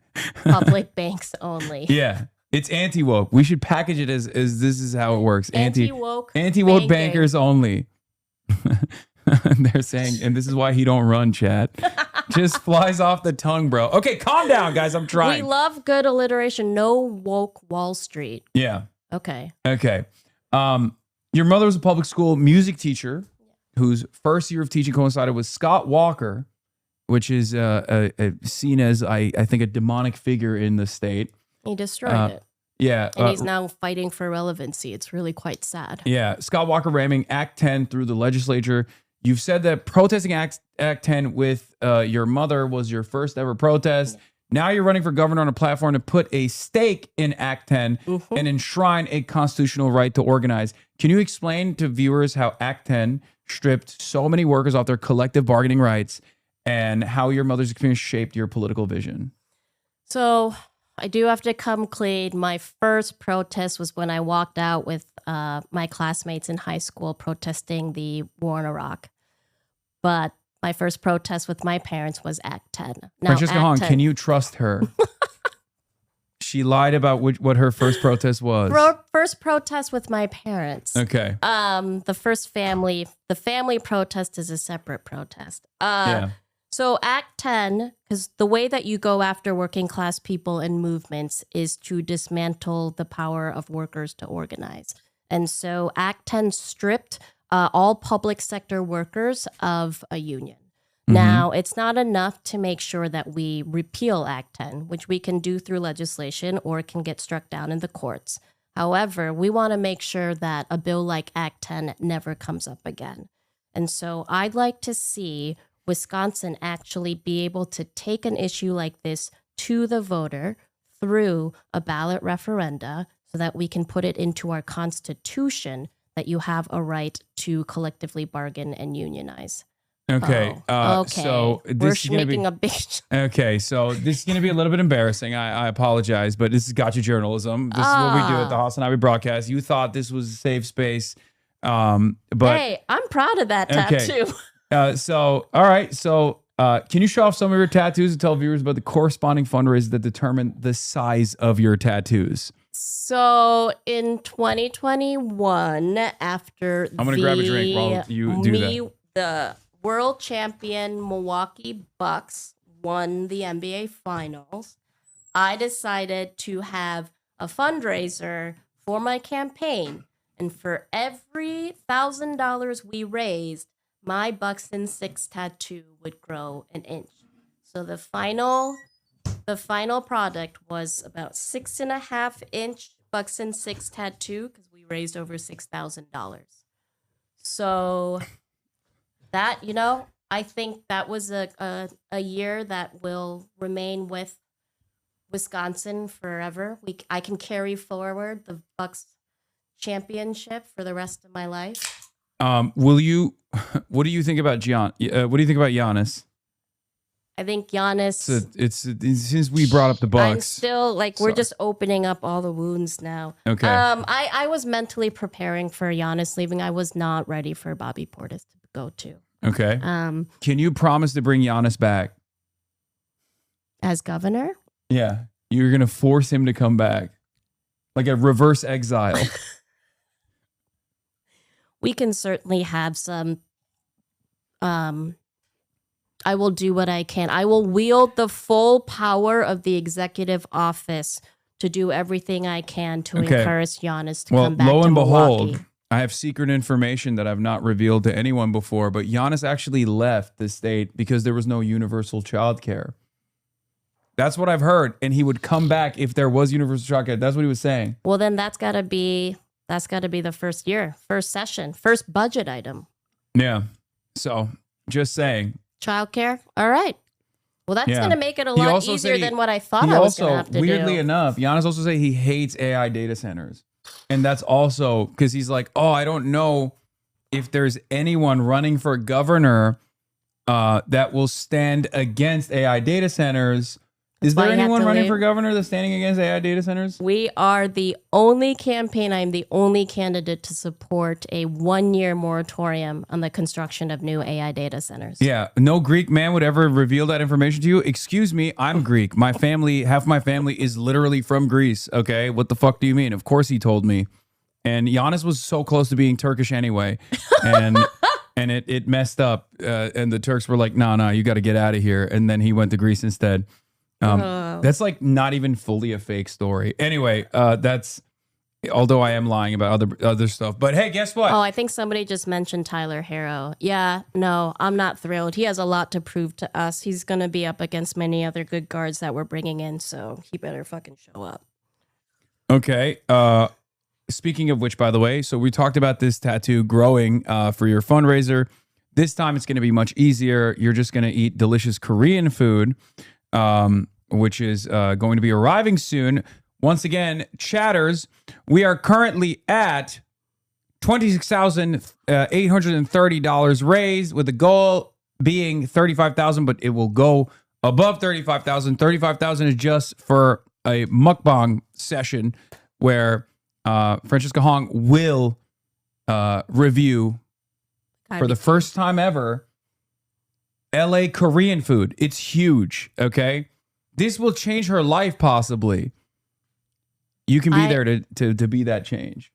Speaker 10: Public banks only.
Speaker 9: Yeah. It's anti-woke. We should package it as this is how it works.
Speaker 10: Anti-woke
Speaker 9: bankers only. They're saying, and this is why he don't run, chat. Just flies off the tongue, bro. Okay, calm down, guys. I'm trying.
Speaker 10: We love good alliteration. No woke Wall Street.
Speaker 9: Yeah.
Speaker 10: Okay.
Speaker 9: Your mother was a public school music teacher whose first year of teaching coincided with Scott Walker, which is seen as, I think, a demonic figure in the state.
Speaker 10: He destroyed it.
Speaker 9: Yeah.
Speaker 10: And he's now fighting for relevancy. It's really quite sad.
Speaker 9: Yeah. Scott Walker ramming Act 10 through the legislature. You've said that protesting Act 10 with your mother was your first ever protest. Now you're running for governor on a platform to put a stake in Act 10 and enshrine a constitutional right to organize. Can you explain to viewers how Act 10 stripped so many workers off their collective bargaining rights and how your mother's experience shaped your political vision?
Speaker 10: So I do have to come clean. My first protest was when I walked out with my classmates in high school protesting the war in Iraq. But my first protest with my parents was Act 10. Now,
Speaker 9: Francesca Hong, can you trust her? She lied about what her first protest was.
Speaker 10: First protest with my parents.
Speaker 9: Okay.
Speaker 10: The family protest is a separate protest. So Act 10, because the way that you go after working class people and movements is to dismantle the power of workers to organize. And so Act 10 stripped all public sector workers of a union. Now, it's not enough to make sure that we repeal Act 10, which we can do through legislation or it can get struck down in the courts. However, we want to make sure that a bill like Act 10 never comes up again. And so I'd like to see Wisconsin actually be able to take an issue like this to the voter through a ballot referenda so that we can put it into our constitution that you have a right to collectively bargain and unionize.
Speaker 9: Okay.
Speaker 10: Okay.
Speaker 9: So this is going to be
Speaker 10: a big.
Speaker 9: Okay. So this is going to be a little bit embarrassing. I apologize, but this is gotcha journalism. This is what we do at the HasanAbi broadcast. You thought this was a safe space, but
Speaker 10: Hey, I'm proud of that tattoo.
Speaker 9: So all right. So can you show off some of your tattoos and tell viewers about the corresponding fundraisers that determine the size of your tattoos?
Speaker 10: So in 2021, after
Speaker 9: I'm gonna grab a drink while you do that.
Speaker 10: The world champion Milwaukee Bucks won the NBA Finals, I decided to have a fundraiser for my campaign. And for every $1,000 we raised, my Bucks in 6 tattoo would grow an inch. So the final product was about 6.5 inch Bucks in 6 tattoo because we raised over $6,000. So that, I think that was a year that will remain with Wisconsin forever. I can carry forward the Bucks championship for the rest of my life.
Speaker 9: What do you think about Giannis?
Speaker 10: I think Giannis.
Speaker 9: It's since we brought up the Bucks.
Speaker 10: I'm still we're just opening up all the wounds now.
Speaker 9: Okay.
Speaker 10: I was mentally preparing for Giannis leaving. I was not ready for Bobby Portis to go to.
Speaker 9: Okay. Can you promise to bring Giannis back
Speaker 10: as governor?
Speaker 9: Yeah, you're gonna force him to come back, like a reverse exile.
Speaker 10: We can certainly have some. I will do what I can. I will wield the full power of the executive office to do everything I can to encourage Giannis to come back to Milwaukee.
Speaker 9: Lo and behold, I have secret information that I've not revealed to anyone before, but Giannis actually left the state because there was no universal child care. That's what I've heard. And he would come back if there was universal child care. That's what he was saying.
Speaker 10: Well, then that's got to be the first year, first session, first budget item.
Speaker 9: Yeah. So just saying.
Speaker 10: Childcare. All right. Well, that's going to make it a lot easier than what I thought I was going to have to do.
Speaker 9: Weirdly enough, Giannis also said he hates AI data centers. And that's also because he's like, oh, I don't know if there's anyone running for governor that will stand against AI data centers. Is there anyone running for governor that's standing against AI data centers?
Speaker 10: We are the only campaign. I'm the only candidate to support a 1-year moratorium on the construction of new AI data centers.
Speaker 9: Yeah. No Greek man would ever reveal that information to you. Excuse me. I'm Greek. My family, half my family is literally from Greece. Okay. What the fuck do you mean? Of course he told me. And Giannis was so close to being Turkish anyway. And and it messed up. And the Turks were like, no, you got to get out of here. And then he went to Greece instead. That's like not even fully a fake story. Anyway, that's, although I am lying about other stuff. But hey, guess what?
Speaker 10: Oh, I think somebody just mentioned Tyler Harrow. Yeah, no, I'm not thrilled. He has a lot to prove to us. He's going to be up against many other good guards that we're bringing in, so he better fucking show up.
Speaker 9: Okay. Speaking of which, by the way, so we talked about this tattoo growing for your fundraiser. This time it's going to be much easier. You're just going to eat delicious Korean food. Which is going to be arriving soon. Once again, chatters, we are currently at $26,830 raised, with the goal being $35,000, but it will go above $35,000. $35,000 is just for a mukbang session where Francesca Hong will review for the first time ever LA Korean food. It's huge, okay? This will change her life, possibly. You can be there to be that change.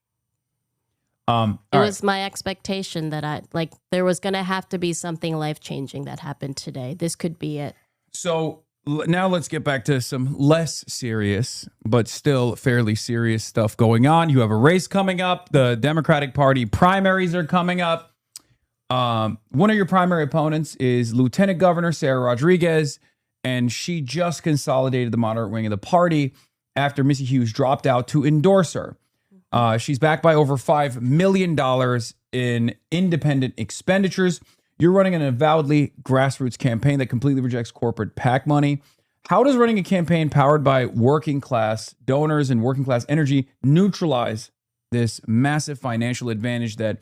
Speaker 10: It was my expectation that there was going to have to be something life-changing that happened today. This could be it.
Speaker 9: So now let's get back to some less serious, but still fairly serious stuff going on. You have a race coming up. The Democratic Party primaries are coming up. One of your primary opponents is Lieutenant Governor Sarah Rodriguez, and she just consolidated the moderate wing of the party after Missy Hughes dropped out to endorse her. She's backed by over $5 million in independent expenditures. You're running an avowedly grassroots campaign that completely rejects corporate PAC money. How does running a campaign powered by working class donors and working class energy neutralize this massive financial advantage that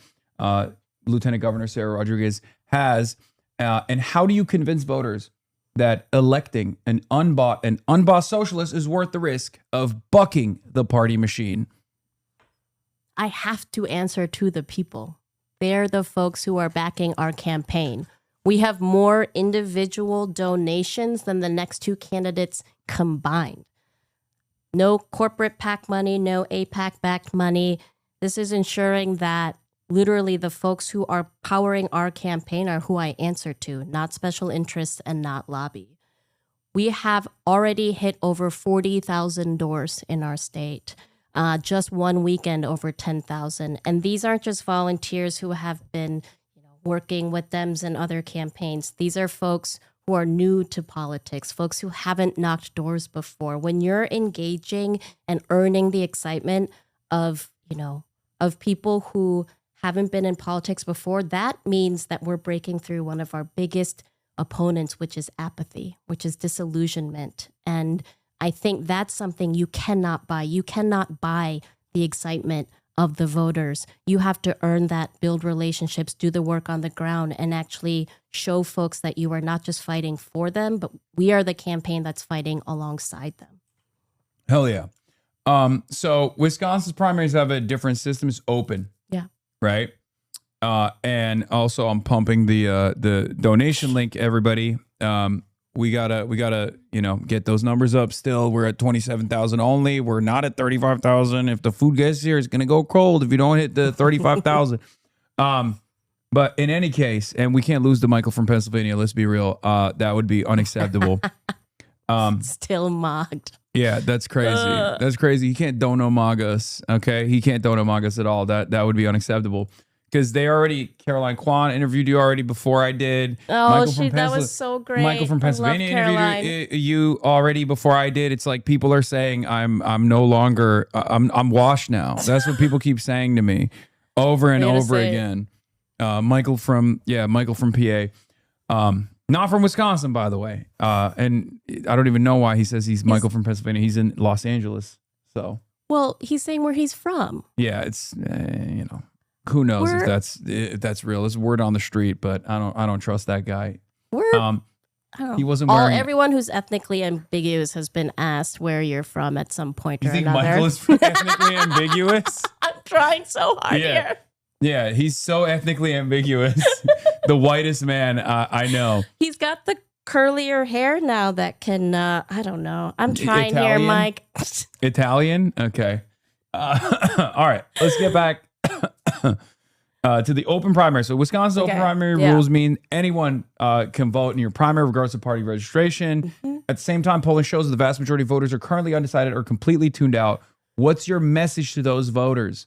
Speaker 9: Lieutenant Governor Sarah Rodriguez has? And how do you convince voters that electing an unbossed socialist is worth the risk of bucking the party machine?
Speaker 10: I have to answer to the people. They're the folks who are backing our campaign. We have more individual donations than the next two candidates combined. No corporate PAC money, no APAC-backed money. This is ensuring that literally the folks who are powering our campaign are who I answer to, not special interests and not lobby. We have already hit over 40,000 doors in our state. Just one weekend, over 10,000. And these aren't just volunteers who have been working with Dems and other campaigns. These are folks who are new to politics, folks who haven't knocked doors before. When you're engaging and earning the excitement of people who haven't been in politics before, that means that we're breaking through one of our biggest opponents, which is apathy, which is disillusionment. And I think that's something you cannot buy. You cannot buy the excitement of the voters. You have to earn that, build relationships, do the work on the ground, and actually show folks that you are not just fighting for them, but we are the campaign that's fighting alongside them.
Speaker 9: Hell yeah. So Wisconsin's primaries have a different system. It's open.
Speaker 10: Yeah.
Speaker 9: Right? And also I'm pumping the donation link, everybody. We gotta, get those numbers up still. We're at 27,000 only. We're not at 35,000. If the food gets here, it's going to go cold if you don't hit the 35,000. But in any case, and we can't lose to Michael from Pennsylvania. Let's be real. That would be unacceptable.
Speaker 10: Still mogged.
Speaker 9: Yeah, that's crazy. That's crazy. He can't dono-mog us. Okay. He can't dono-mog us at all. That would be unacceptable. Because Caroline Kwan interviewed you already before I did.
Speaker 10: Oh, that was so great.
Speaker 9: Michael from Pennsylvania interviewed you already before I did. It's like people are saying I'm no longer, I'm washed now. That's what people keep saying to me over and over again. Michael from PA. Not from Wisconsin, by the way. And I don't even know why he says he's Michael from Pennsylvania. He's in Los Angeles. So.
Speaker 10: Well, he's saying where he's from.
Speaker 9: Yeah, it's, who knows if that's real? It's word on the street, but I don't trust that guy. He wasn't wearing.
Speaker 10: Everyone who's ethnically ambiguous has been asked where you're from at some point or
Speaker 9: another. You think
Speaker 10: another.
Speaker 9: Michael is ethnically ambiguous?
Speaker 10: I'm trying so hard here.
Speaker 9: Yeah, he's so ethnically ambiguous. The whitest man I know.
Speaker 10: He's got the curlier hair now that can. I don't know. I'm trying
Speaker 9: Italian?
Speaker 10: here, Mike.
Speaker 9: Italian? Okay. All right. Let's get back. To the open primary. So Wisconsin's open primary rules mean anyone can vote in your primary regardless of party registration. At the same time, polling shows that the vast majority of voters are currently undecided or completely tuned out. What's your message to those voters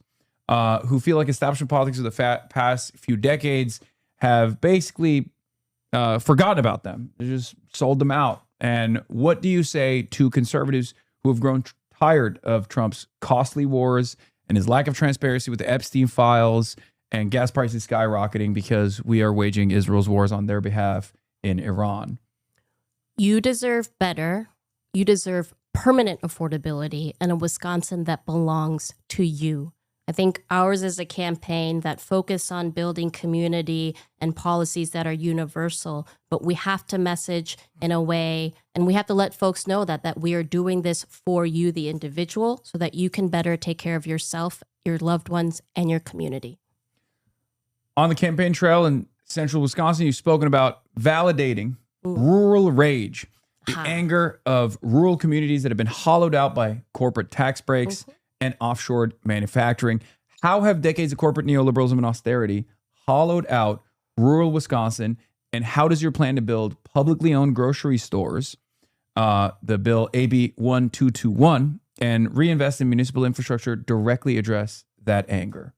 Speaker 9: who feel like establishment politics of the past few decades have basically forgotten about them? They just sold them out. And what do you say to conservatives who have grown tired of Trump's costly wars and his lack of transparency with the Epstein files and gas prices skyrocketing because we are waging Israel's wars on their behalf in Iran?
Speaker 10: You deserve better. You deserve permanent affordability and a Wisconsin that belongs to you. I think ours is a campaign that focuses on building community and policies that are universal, but we have to message in a way, and we have to let folks know that we are doing this for you, the individual, so that you can better take care of yourself, your loved ones, and your community.
Speaker 9: On the campaign trail in central Wisconsin, you've spoken about validating rural rage, the anger of rural communities that have been hollowed out by corporate tax breaks and offshored manufacturing. How have decades of corporate neoliberalism and austerity hollowed out rural Wisconsin? And how does your plan to build publicly owned grocery stores, the bill AB 1221, and reinvest in municipal infrastructure directly address that anger?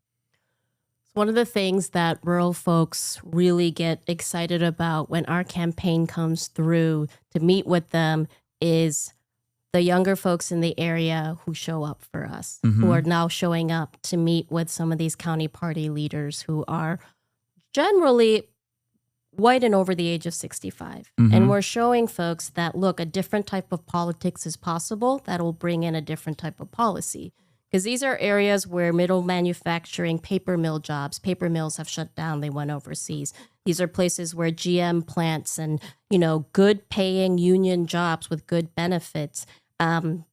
Speaker 10: One of the things that rural folks really get excited about when our campaign comes through to meet with them is the younger folks in the area who show up for us, who are now showing up to meet with some of these county party leaders who are generally white and over the age of 65. And we're showing folks that, look, a different type of politics is possible that will bring in a different type of policy. Because these are areas where middle manufacturing, paper mills have shut down. They went overseas. These are places where GM plants and, good paying union jobs with good benefits,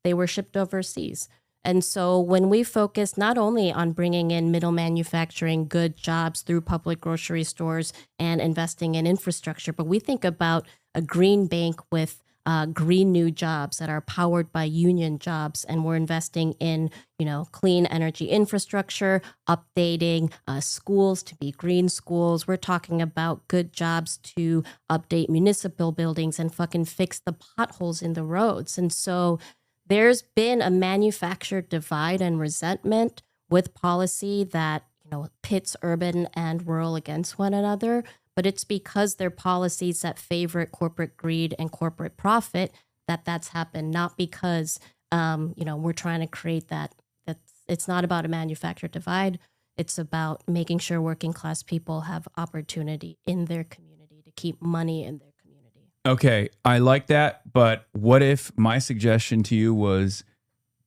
Speaker 10: they were shipped overseas. And so when we focus not only on bringing in middle manufacturing, good jobs through public grocery stores and investing in infrastructure, but we think about a green bank with green new jobs that are powered by union jobs, and we're investing in clean energy infrastructure, updating schools to be green schools. We're talking about good jobs to update municipal buildings and fucking fix the potholes in the roads. And so there's been a manufactured divide and resentment with policy that pits urban and rural against one another. But it's because they're policies that favor corporate greed and corporate profit that's happened, not because, we're trying to create that. It's not about a manufactured divide. It's about making sure working class people have opportunity in their community to keep money in their community.
Speaker 9: Okay, I like that. But what if my suggestion to you was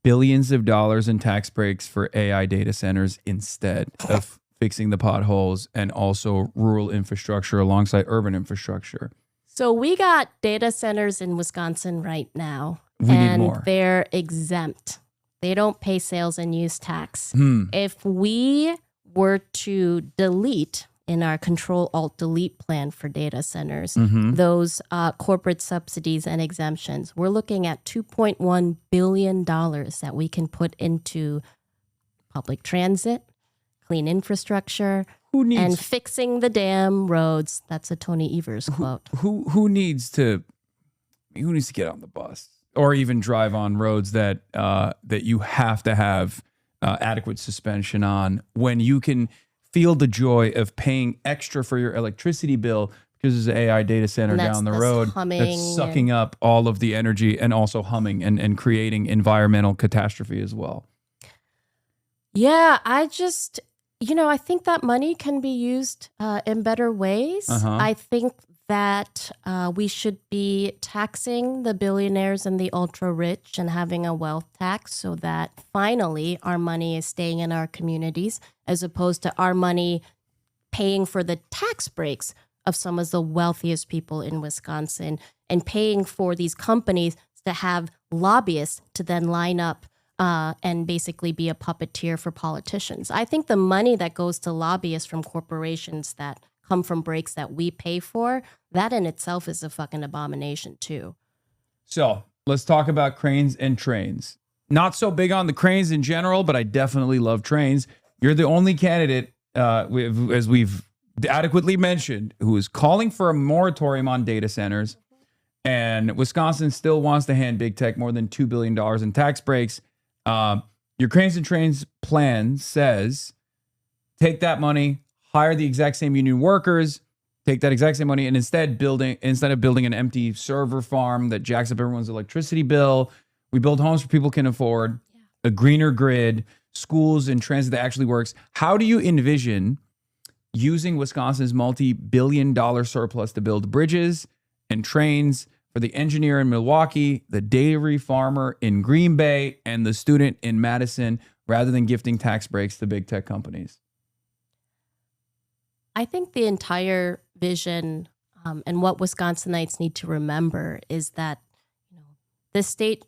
Speaker 9: billions of dollars in tax breaks for AI data centers instead of fixing the potholes and also rural infrastructure alongside urban infrastructure?
Speaker 10: So we got data centers in Wisconsin right now,
Speaker 9: need more.
Speaker 10: They're exempt. They don't pay sales and use tax. If we were to delete in our Control-Alt-Delete plan for data centers, those corporate subsidies and exemptions, we're looking at $2.1 billion that we can put into public transit, clean infrastructure, and fixing the damn roads. That's a Tony Evers quote.
Speaker 9: Who needs to get on the bus or even drive on roads that you have to have adequate suspension on when you can feel the joy of paying extra for your electricity bill because there's an AI data center down the road that's sucking up all of the energy and also humming and creating environmental catastrophe as well?
Speaker 10: Yeah, I think that money can be used in better ways. I think that we should be taxing the billionaires and the ultra rich and having a wealth tax so that finally our money is staying in our communities as opposed to our money paying for the tax breaks of some of the wealthiest people in Wisconsin and paying for these companies to have lobbyists to then line up and basically be a puppeteer for politicians. I think the money that goes to lobbyists from corporations that come from breaks that we pay for, that in itself is a fucking abomination too.
Speaker 9: So let's talk about cranes and trains. Not so big on the cranes in general, but I definitely love trains. You're the only candidate, as we've adequately mentioned, who is calling for a moratorium on data centers. And Wisconsin still wants to hand big tech more than $2 billion in tax breaks. Your cranes and trains plan says take that money, hire the exact same union workers, take that exact same money, and instead of building an empty server farm that jacks up everyone's electricity bill, we build homes for people can afford, a greener grid, schools and transit that actually works. How do you envision using Wisconsin's multi-billion-dollar surplus to build bridges and trains for the engineer in Milwaukee, the dairy farmer in Green Bay, and the student in Madison, rather than gifting tax breaks to big tech companies?
Speaker 10: I think the entire vision and what Wisconsinites need to remember is that this state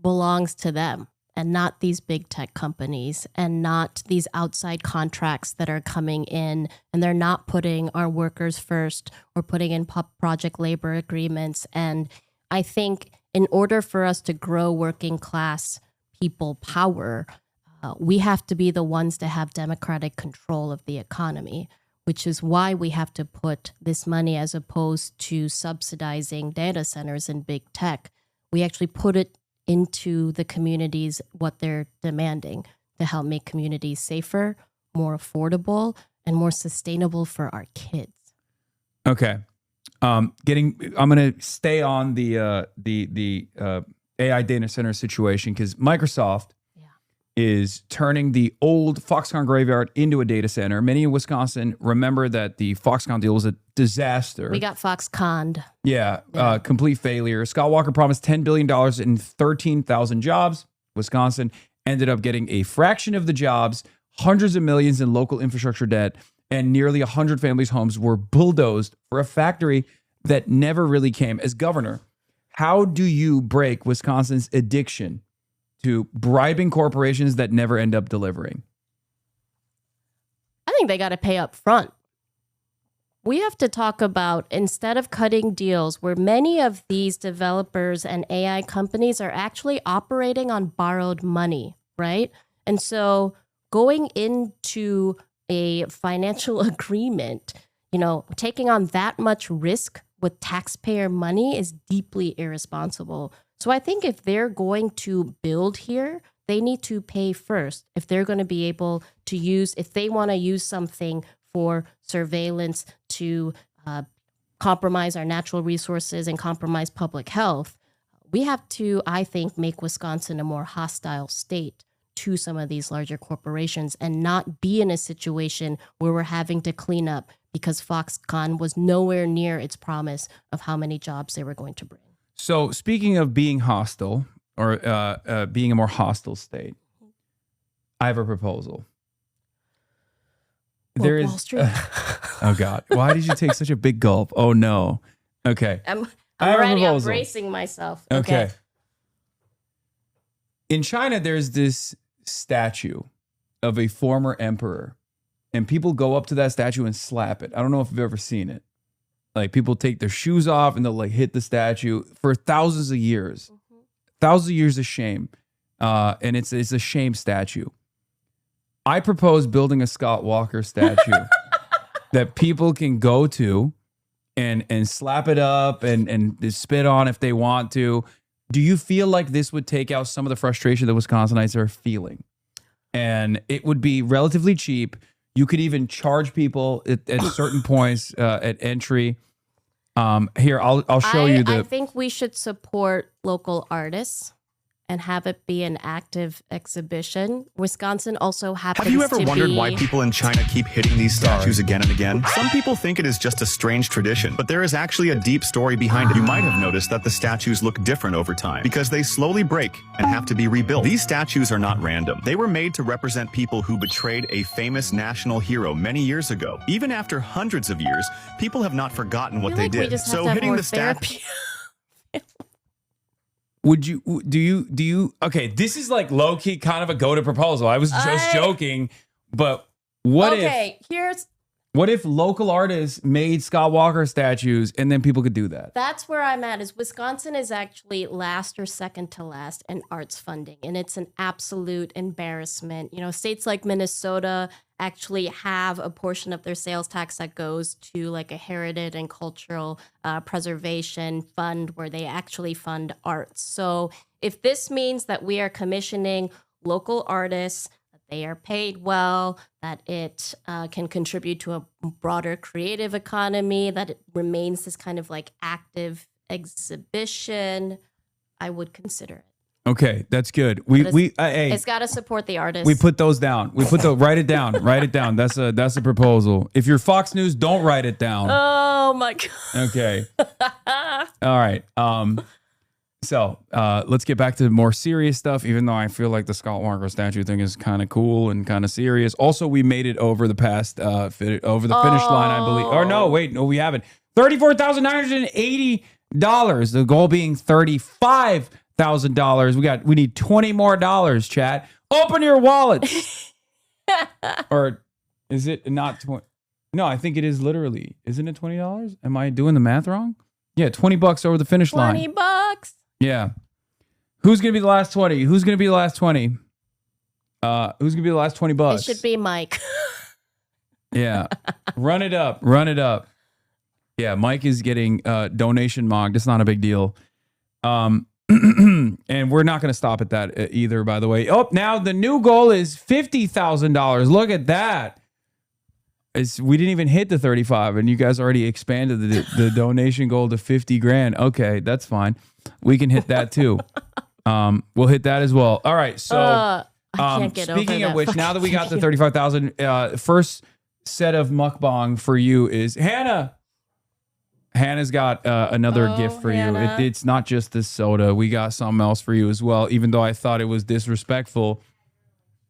Speaker 10: belongs to them and not these big tech companies and not these outside contracts that are coming in, and they're not putting our workers first or putting in project labor agreements. And I think in order for us to grow working class people power, we have to be the ones to have democratic control of the economy, which is why we have to put this money as opposed to subsidizing data centers and big tech. We actually put it into the communities, what they're demanding, to help make communities safer, more affordable, and more sustainable for our kids.
Speaker 9: Okay. I'm going to stay on the AI data center situation because Microsoft is turning the old Foxconn graveyard into a data center. Many in Wisconsin remember that the Foxconn deal was a disaster.
Speaker 10: We got Foxconned.
Speaker 9: Yeah, complete failure. Scott Walker promised $10 billion in 13,000 jobs. Wisconsin ended up getting a fraction of the jobs, hundreds of millions in local infrastructure debt, and nearly 100 families' homes were bulldozed for a factory that never really came. As governor, how do you break Wisconsin's addiction to bribing corporations that never end up delivering?
Speaker 10: I think they got to pay up front. We have to talk about, instead of cutting deals where many of these developers and AI companies are actually operating on borrowed money, right? And so going into a financial agreement, taking on that much risk with taxpayer money is deeply irresponsible. So I think if they're going to build here, they need to pay first. If they're going to be able to if they want to use something for surveillance to compromise our natural resources and compromise public health, we have to, I think, make Wisconsin a more hostile state to some of these larger corporations and not be in a situation where we're having to clean up because Foxconn was nowhere near its promise of how many jobs they were going to bring.
Speaker 9: So speaking of being hostile or being a more hostile state, I have a proposal.
Speaker 10: Wall Street.
Speaker 9: Oh God, why did you take such a big gulp? Oh no. Okay.
Speaker 10: I'm
Speaker 9: I have a
Speaker 10: already
Speaker 9: proposal.
Speaker 10: bracing myself.
Speaker 9: Okay. In China, there's this statue of a former emperor, and people go up to that statue and slap it. I don't know if you've ever seen it. Like, people take their shoes off and they'll like hit the statue for thousands of years. Thousands of years of shame. And it's a shame statue. I propose building a Scott Walker statue that people can go to and slap it up and spit on if they want to. Do you feel like this would take out some of the frustration that Wisconsinites are feeling? And it would be relatively cheap. You could even charge people at certain points at entry. Here, I'll show you the.
Speaker 10: I think we should support local artists and have it be an active exhibition. Wisconsin also happens to be...
Speaker 14: Have you ever wondered why people in China keep hitting these statues again and again? Some people think it is just a strange tradition, but there is actually a deep story behind it. You might have noticed that the statues look different over time because they slowly break and have to be rebuilt. These statues are not random. They were made to represent people who betrayed a famous national hero many years ago. Even after hundreds of years, people have not forgotten what they did.
Speaker 10: So hitting the statue...
Speaker 9: Would you, do you, okay, this is like low key kind of a go to proposal. I was just joking, but what if local artists made Scott Walker statues and then people could do that?
Speaker 10: That's where I'm at, is Wisconsin is actually last or second to last in arts funding. And it's an absolute embarrassment. States like Minnesota actually have a portion of their sales tax that goes to like a heritage and cultural preservation fund where they actually fund arts. So if this means that we are commissioning local artists, that they are paid well, that it can contribute to a broader creative economy, that it remains this kind of like active exhibition, I would consider it.
Speaker 9: Okay, that's good.
Speaker 10: It's got to support the artists.
Speaker 9: We put those down. Write it down. Write it down. That's a proposal. If you're Fox News, don't write it down.
Speaker 10: Oh my God.
Speaker 9: Okay. All right. So let's get back to more serious stuff, even though I feel like the Scott Walker statue thing is kind of cool and kind of serious. Also, we made it over the finish line, I believe. Or no, wait, no, we haven't. $34,980. The goal being $35,000. We need $20 more, chat. Open your wallets. Or is it not 20? No, I think it is literally. Isn't it $20? Am I doing the math wrong? Yeah, $20 over the finish line.
Speaker 10: $20.
Speaker 9: Yeah. Who's going to be the last 20? Who's going to be the last 20? Who's gonna be the last $20?
Speaker 10: It should be Mike.
Speaker 9: Yeah. Run it up. Run it up. Yeah, Mike is getting donation mogged. It's not a big deal. And we're not going to stop at that either, by the way. Oh, now the new goal is $50,000. Look at that. We didn't even hit the 35 and you guys already expanded the donation goal to 50 grand. Okay, that's fine. We can hit that too. We'll hit that as well. All right. So
Speaker 10: I can't get
Speaker 9: speaking
Speaker 10: over
Speaker 9: of which, now that we got the 35,000, first set of mukbang for you is Hannah. Hannah's got another gift for
Speaker 10: Hannah.
Speaker 9: you. It's not just this soda. We got something else for you as well, even though I thought it was disrespectful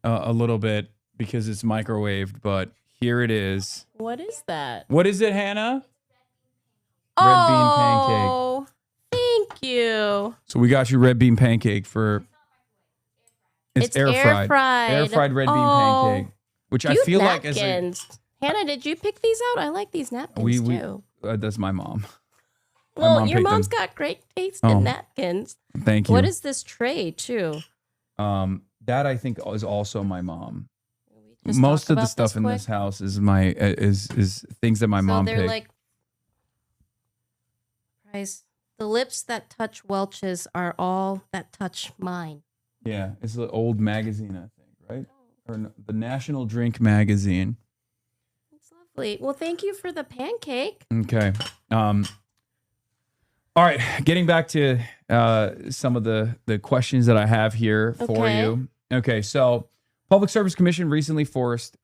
Speaker 9: a little bit because it's microwaved, but here it is.
Speaker 10: What is that?
Speaker 9: What is it, Hannah? Red bean pancake.
Speaker 10: Oh, thank you.
Speaker 9: So we got you red bean pancake for... It's air fried. Air fried red bean pancake, which I
Speaker 10: Cute
Speaker 9: feel
Speaker 10: napkins.
Speaker 9: like as
Speaker 10: Hannah, did you pick these out? I like these napkins
Speaker 9: we
Speaker 10: too.
Speaker 9: that's my mom. My
Speaker 10: Well,
Speaker 9: mom
Speaker 10: your
Speaker 9: picked
Speaker 10: mom's
Speaker 9: them.
Speaker 10: got great taste
Speaker 9: Oh.
Speaker 10: in napkins.
Speaker 9: Thank you.
Speaker 10: What is this tray too?
Speaker 9: That I think is also my mom.
Speaker 10: just
Speaker 9: Most
Speaker 10: talk
Speaker 9: of the
Speaker 10: about
Speaker 9: stuff
Speaker 10: this
Speaker 9: in
Speaker 10: quick?
Speaker 9: this house is is things that my mom
Speaker 10: they're
Speaker 9: picked.
Speaker 10: like price. The lips that touch Welch's are all that touch mine.
Speaker 9: Yeah, it's an old magazine, I think, right? Or the National Drink Magazine.
Speaker 10: Lovely. Well, thank you for the pancake.
Speaker 9: Okay. All right. Getting back to some of the questions that I have here for
Speaker 10: Okay.
Speaker 9: you. Okay. So, Public Service Commission recently forced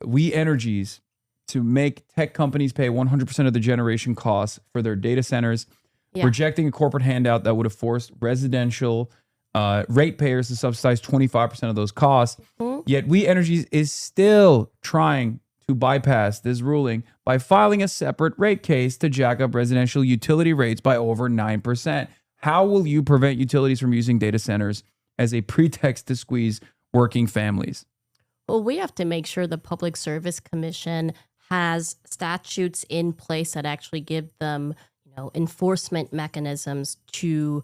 Speaker 9: We Energies to make tech companies pay 100% of the generation costs for their data centers, rejecting a corporate handout that would have forced residential ratepayers to subsidize 25% of those costs. Yet We Energies is still trying to bypass this ruling by filing a separate rate case to jack up residential utility rates by over 9%. How will you prevent utilities from using data centers as a pretext to squeeze working families?
Speaker 10: Well, we have to make sure the Public Service Commission has statutes in place that actually give them, enforcement mechanisms to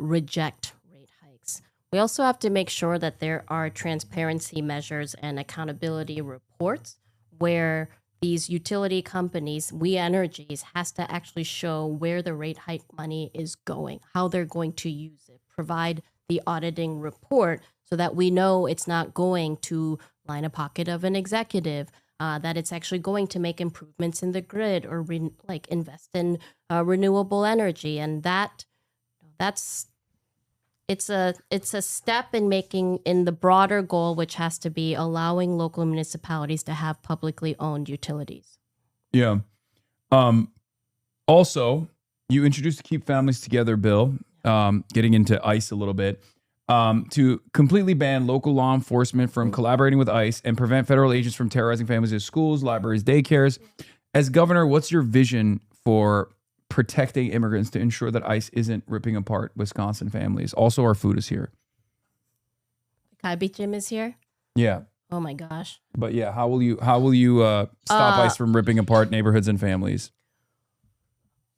Speaker 10: reject rate hikes. We also have to make sure that there are transparency measures and accountability reports where these utility companies, We Energies, has to actually show where the rate hike money is going, how they're going to use it, provide the auditing report so that we know it's not going to line a pocket of an executive, that it's actually going to make improvements in the grid or invest in renewable energy. And it's a step in making in the broader goal, which has to be allowing local municipalities to have publicly owned utilities.
Speaker 9: Yeah. Also, you introduced the Keep Families Together bill, getting into ICE a little bit, to completely ban local law enforcement from collaborating with ICE and prevent federal agents from terrorizing families at schools, libraries, daycares. As governor, what's your vision for protecting immigrants to ensure that ICE isn't ripping apart Wisconsin families? Also, our food is here.
Speaker 10: Kaibi Jim is here.
Speaker 9: Yeah.
Speaker 10: Oh my gosh.
Speaker 9: But yeah, how will you stop ICE from ripping apart neighborhoods and families?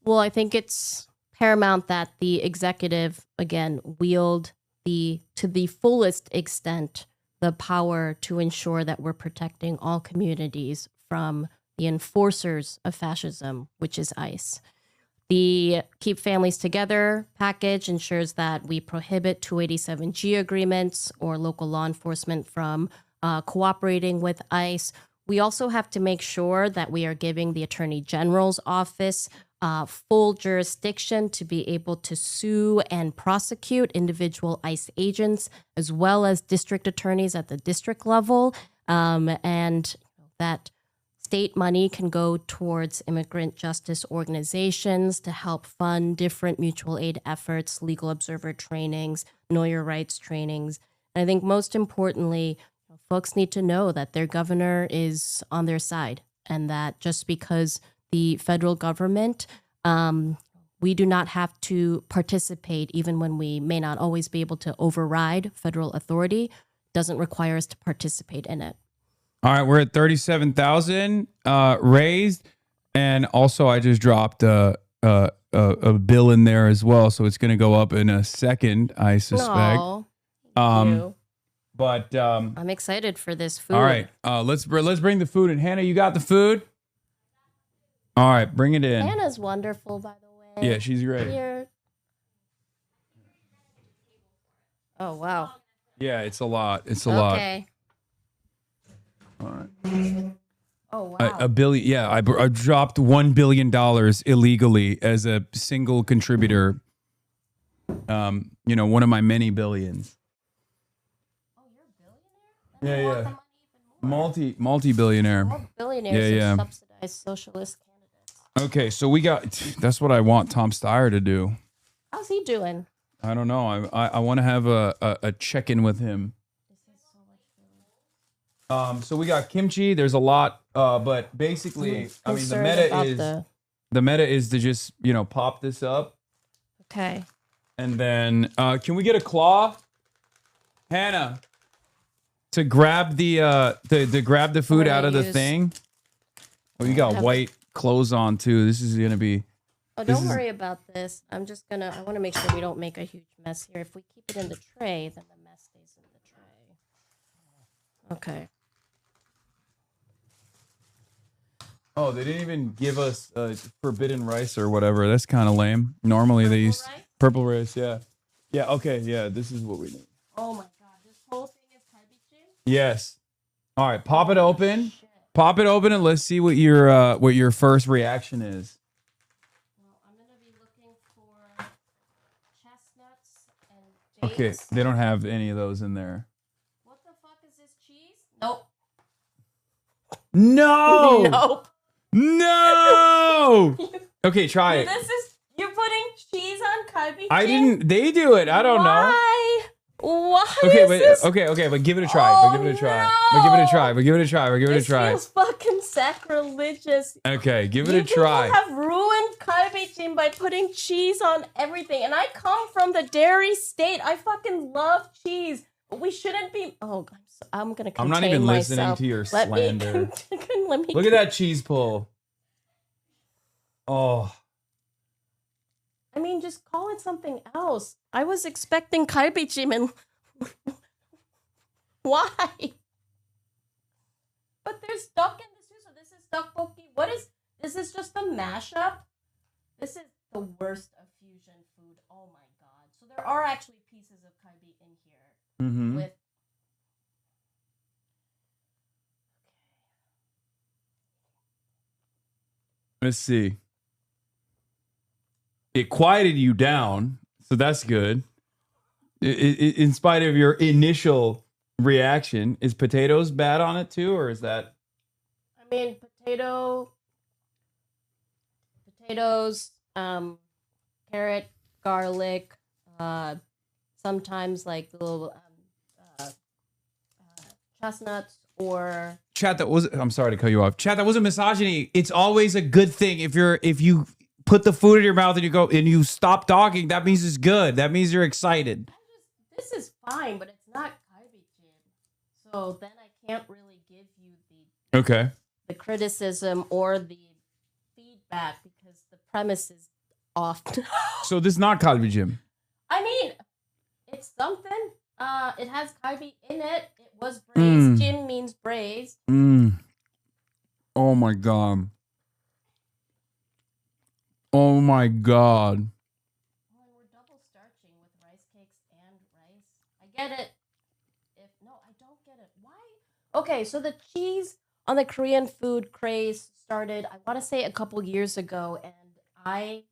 Speaker 10: Well, I think it's paramount that the executive, again, wield to the fullest extent the power to ensure that we're protecting all communities from the enforcers of fascism, which is ICE. The Keep Families Together package ensures that we prohibit 287G agreements or local law enforcement from cooperating with ICE. We also have to make sure that we are giving the Attorney General's office full jurisdiction to be able to sue and prosecute individual ICE agents, as well as district attorneys at the district level, and that state money can go towards immigrant justice organizations to help fund different mutual aid efforts, legal observer trainings, know your rights trainings. And I think most importantly, folks need to know that their governor is on their side, and that just because the federal government, we do not have to participate, even when we may not always be able to override federal authority, doesn't require us to participate in it.
Speaker 9: All right, we're at 37,000 raised, and also I just dropped a bill in there as well, so it's going to go up in a second, I suspect.
Speaker 10: No,
Speaker 9: But
Speaker 10: I'm excited for this food.
Speaker 9: all right, let's bring the food in. Hannah, you got the food? All right, bring it in.
Speaker 10: Hannah's wonderful, by the way.
Speaker 9: Yeah, she's great.
Speaker 10: Here. Oh wow.
Speaker 9: Yeah, it's a lot. It's a lot.
Speaker 10: Okay.
Speaker 9: All right.
Speaker 10: Oh wow.
Speaker 9: A billion. Yeah, I dropped $1 billion illegally as a single contributor. You know, one of my many billions.
Speaker 10: Oh, you're a billionaire?
Speaker 9: Yeah, yeah. Multi-billionaire.
Speaker 10: All billionaires are subsidized socialist candidates.
Speaker 9: Okay, so we got. That's what I want Tom Steyer to do.
Speaker 10: How's he doing?
Speaker 9: I don't know. I want to have a check-in with him. So we got kimchi. There's a lot, but basically, I mean, the meta is to just pop this up.
Speaker 10: Okay.
Speaker 9: And then, can we get a claw, Hannah, to grab the grab the food out of the thing? Oh, you got white clothes on too. This is gonna be.
Speaker 10: Oh, don't worry about this. I want to make sure we don't make a huge mess here. If we keep it in the tray, then the mess stays in the tray. Okay.
Speaker 9: Oh, they didn't even give us forbidden rice or whatever. That's kind of lame. Normally they use purple rice. Yeah. Yeah. Okay. Yeah. This is what we need.
Speaker 10: Oh my god, this whole thing is kalbichi?
Speaker 9: Yes. All right. Pop it open. Pop it open and let's see what your first reaction is. Okay, they don't have any of those in there.
Speaker 10: What the fuck is this, cheese? Nope.
Speaker 9: No!
Speaker 10: Nope.
Speaker 9: No! Okay, try it.
Speaker 10: You're putting cheese on kalbi?
Speaker 9: I didn't. They do it. I don't know.
Speaker 10: Why?
Speaker 9: Okay,
Speaker 10: is
Speaker 9: but
Speaker 10: this?
Speaker 9: okay, but give it a try. But give it a try. But give it a try. But give it a try. But give it a try.
Speaker 10: This feels fucking sacrilegious.
Speaker 9: Okay, give it a try.
Speaker 10: You have ruined kalbi by putting cheese on everything, and I come from the dairy state. I fucking love cheese. But we shouldn't be. Oh, I'm gonna.
Speaker 9: I'm not even listening to your slander.
Speaker 10: Let me
Speaker 9: Look at that cheese pull. Oh.
Speaker 10: I mean, just call it something else. I was expecting kalbi and why? But there's duck in this too, so this is tteokbokki. This is just a mashup. This is the worst of fusion food. Oh my god. So there are actually pieces of kalbi in here.
Speaker 9: Mm-hmm.
Speaker 10: With
Speaker 9: Let's see. It quieted you down, so that's good. In spite of your initial reaction, is potatoes bad on it too, or is that?
Speaker 10: I mean, potatoes, carrot, garlic, sometimes like little chestnuts or.
Speaker 9: Chat, that was. I'm sorry to cut you off. Chat, that wasn't misogyny. It's always a good thing if you put the food in your mouth and you stop talking. That means it's good. That means you're excited.
Speaker 10: This is fine, but it's not kalbi. So then I can't really give you the criticism or the feedback because the premise is off.
Speaker 9: So this is not kalbi Jim.
Speaker 10: I mean, it's something. It has kalbi in it. It was braised. Jim means braised.
Speaker 9: Oh my god. Oh my god.
Speaker 10: Well, we're double starching with rice cakes and rice. I get it. I don't get it. Why? Okay, so the cheese on the Korean food craze started, I want to say a couple years ago, and I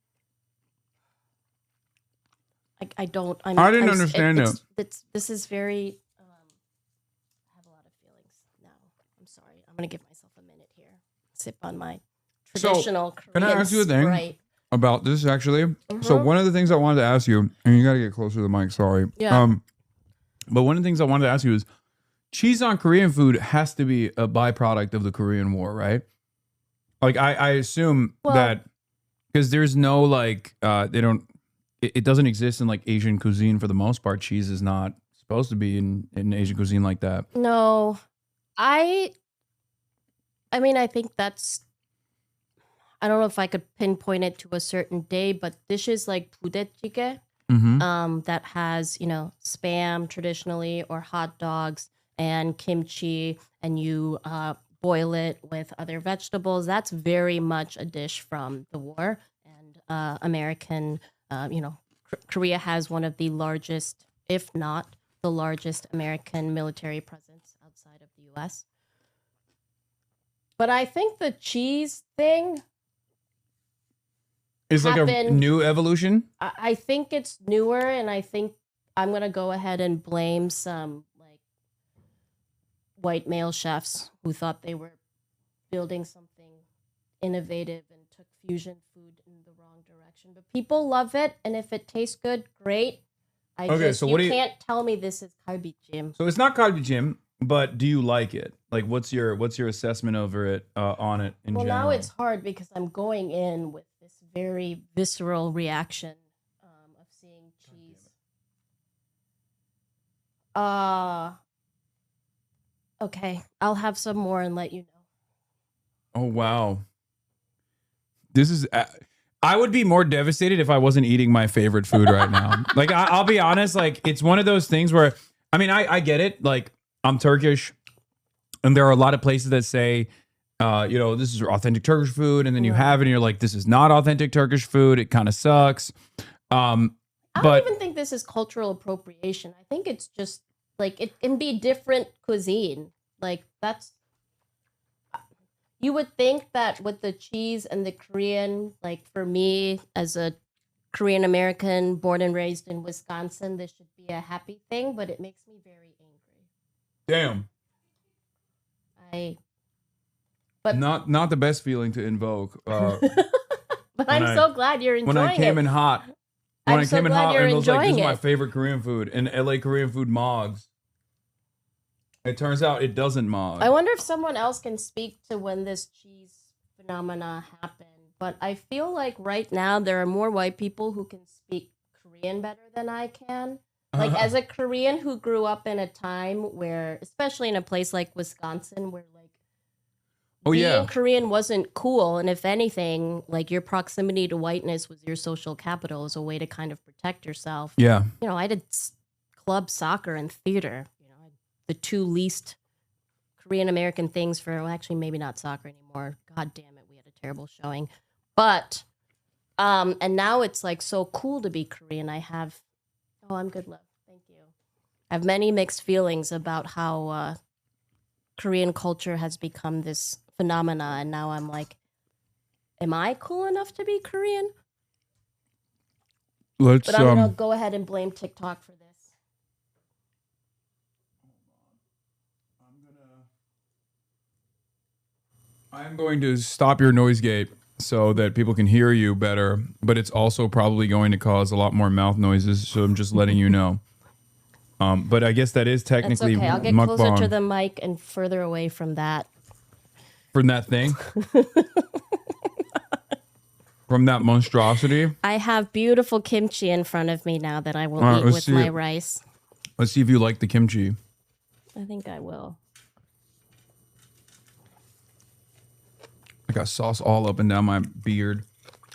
Speaker 10: didn't
Speaker 9: understand it.
Speaker 10: This is very. I have a lot of feelings now. I'm sorry. I'm gonna give myself a minute here. Sip on my traditional Korean
Speaker 9: Can I ask you a thing
Speaker 10: Sprite.
Speaker 9: about this actually? So one of the things I wanted to ask you, and you got to get closer to the mic. Sorry.
Speaker 10: Yeah.
Speaker 9: But one of the things I wanted to ask you is, cheese on Korean food has to be a byproduct of the Korean War, right? Like I assume that because there's no it doesn't exist in like Asian cuisine for the most part. Cheese is not supposed to be in Asian cuisine like that.
Speaker 10: No, I mean, I think that's. I don't know if I could pinpoint it to a certain day, but dishes like budae-jjigae that has, spam traditionally or hot dogs and kimchi, and you boil it with other vegetables. That's very much a dish from the war. And American, Korea has one of the largest, if not the largest, American military presence outside of the U.S. But I think the cheese thing
Speaker 9: It's like a new evolution?
Speaker 10: I think it's newer, and I think I'm going to go ahead and blame some white male chefs who thought they were building something innovative and took fusion food in the wrong direction. But people love it, and if it tastes good, great. You can't tell me this is kalbi jjim.
Speaker 9: So it's not kalbi jjim, but do you like it? Like, what's your assessment over it on it in general?
Speaker 10: Now it's hard because I'm going in with this very visceral reaction of seeing cheese. Okay, I'll have some more and let you know.
Speaker 9: Oh, wow. This is... I would be more devastated if I wasn't eating my favorite food right now. Like, I'll be honest, like, it's one of those things where... I mean, I get it. Like, I'm Turkish, and there are a lot of places that say, this is authentic Turkish food, and then you have it, and you're like, this is not authentic Turkish food. It kind of sucks.
Speaker 10: I don't even think this is cultural appropriation. I think it's just... Like, it can be different cuisine. Like, that's... You would think that with the cheese and the Korean, like, for me, as a Korean American born and raised in Wisconsin, this should be a happy thing, but it makes me very angry.
Speaker 9: Damn.
Speaker 10: But
Speaker 9: not the best feeling to invoke.
Speaker 10: But I'm so glad you're enjoying it.
Speaker 9: When I came in hot. When
Speaker 10: I'm
Speaker 9: I
Speaker 10: so
Speaker 9: came in
Speaker 10: glad
Speaker 9: hot,
Speaker 10: you're
Speaker 9: it was like, this is
Speaker 10: enjoying
Speaker 9: my
Speaker 10: it.
Speaker 9: favorite Korean food. And LA Korean food mogs. It turns out it doesn't mog.
Speaker 10: I wonder if someone else can speak to when this cheese phenomena happened. But I feel like right now there are more white people who can speak Korean better than I can. Like, as a Korean who grew up in a time where, especially in a place like Wisconsin, where being Korean wasn't cool, and if anything, like, your proximity to whiteness was your social capital as a way to kind of protect yourself.
Speaker 9: Yeah.
Speaker 10: I did club soccer and theater. The two least Korean American things for, well, actually maybe not soccer anymore. God damn it, we had a terrible showing. But and now it's like so cool to be Korean. I'm good, love. Thank you. I have many mixed feelings about how Korean culture has become this phenomena, and now I'm like, am I cool enough to be Korean? But I'm gonna go ahead and blame TikTok for this.
Speaker 9: I'm going to stop your noise gate so that people can hear you better, but it's also probably going to cause a lot more mouth noises, so I'm just letting you know. But I guess that is technically
Speaker 10: That's okay. I'll get closer to the mic and further away from that.
Speaker 9: From that thing? From that monstrosity?
Speaker 10: I have beautiful kimchi in front of me now that I will eat with my rice.
Speaker 9: Let's see if you like the kimchi.
Speaker 10: I think I will.
Speaker 9: I got sauce all up and down my beard.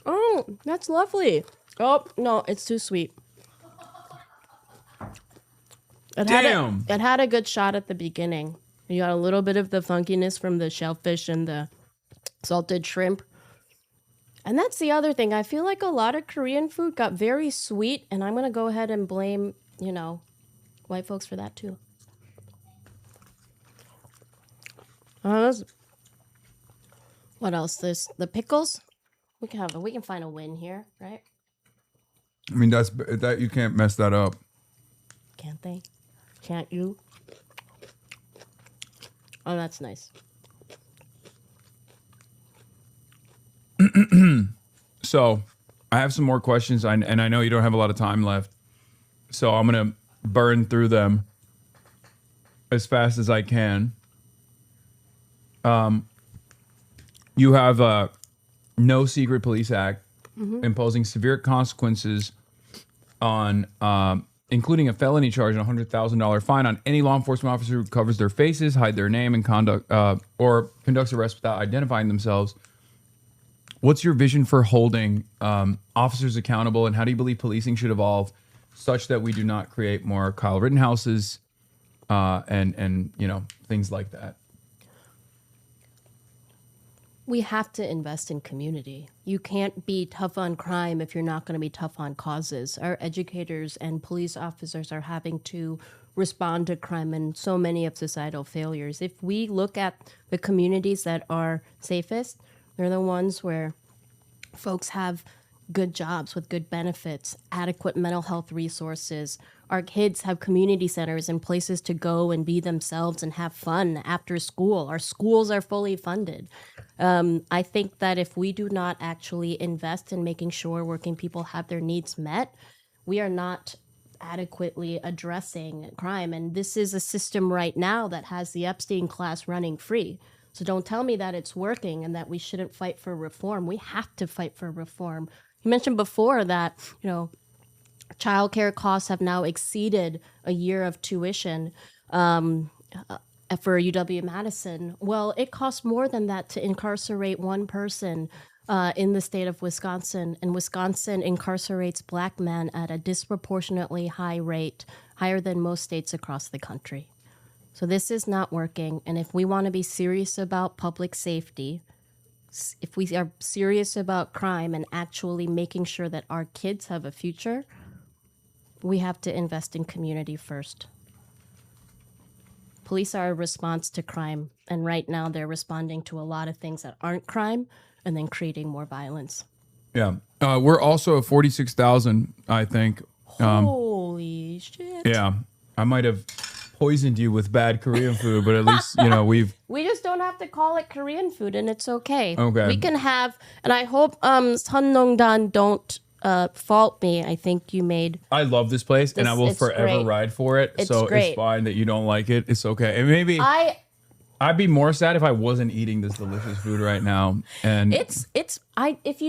Speaker 10: Oh, that's lovely. Oh, no, it's too sweet. It had a good shot at the beginning. You got a little bit of the funkiness from the shellfish and the salted shrimp. And that's the other thing. I feel like a lot of Korean food got very sweet, and I'm going to go ahead and blame, white folks for that too. What else? There's the pickles. We can find a win here, right?
Speaker 9: I mean, that you can't mess that up.
Speaker 10: Can't they? Can't you? Oh, that's nice.
Speaker 9: So, I have some more questions, and I know you don't have a lot of time left. So, I'm going to burn through them as fast as I can. You have no Secret Police Act imposing severe consequences on, including a felony charge and a $100,000 fine on any law enforcement officer who covers their faces, hide their name, and or conducts arrests without identifying themselves. what's your vision for holding officers accountable, and how do you believe policing should evolve such that we do not create more Kyle Rittenhouses and things like that?
Speaker 10: We have to invest in community. You can't be tough on crime if you're not going to be tough on causes. Our educators and police officers are having to respond to crime and so many of societal failures. If we look at the communities that are safest, they're the ones where folks have good jobs with good benefits, adequate mental health resources. Our kids have community centers and places to go and be themselves and have fun after school. Our schools are fully funded. I think that if we do not actually invest in making sure working people have their needs met, we are not adequately addressing crime. And this is a system right now that has the Epstein class running free. So don't tell me that it's working and that we shouldn't fight for reform. We have to fight for reform. You mentioned before that, childcare costs have now exceeded a year of tuition for UW-Madison. Well, it costs more than that to incarcerate one person in the state of Wisconsin. And Wisconsin incarcerates Black men at a disproportionately high rate, higher than most states across the country. So this is not working. And if we want to be serious about public safety, if we are serious about crime and actually making sure that our kids have a future, we have to invest in community first. Police are a response to crime, and right now they're responding to a lot of things that aren't crime and then creating more violence.
Speaker 9: Yeah. We're also at 46,000, I think.
Speaker 10: Holy shit.
Speaker 9: Yeah. I might have poisoned you with bad Korean food, but at least,
Speaker 10: We just don't have to call it Korean food, and it's okay.
Speaker 9: Okay.
Speaker 10: We can have, and I hope Sun Nongdan don't fault me. I think you made.
Speaker 9: I love this place, and I will forever
Speaker 10: great.
Speaker 9: ride for it.
Speaker 10: It's
Speaker 9: so
Speaker 10: great.
Speaker 9: it's fine that you don't like it. It's okay. And maybe I'd be more sad if I wasn't eating this delicious food right now. And
Speaker 10: if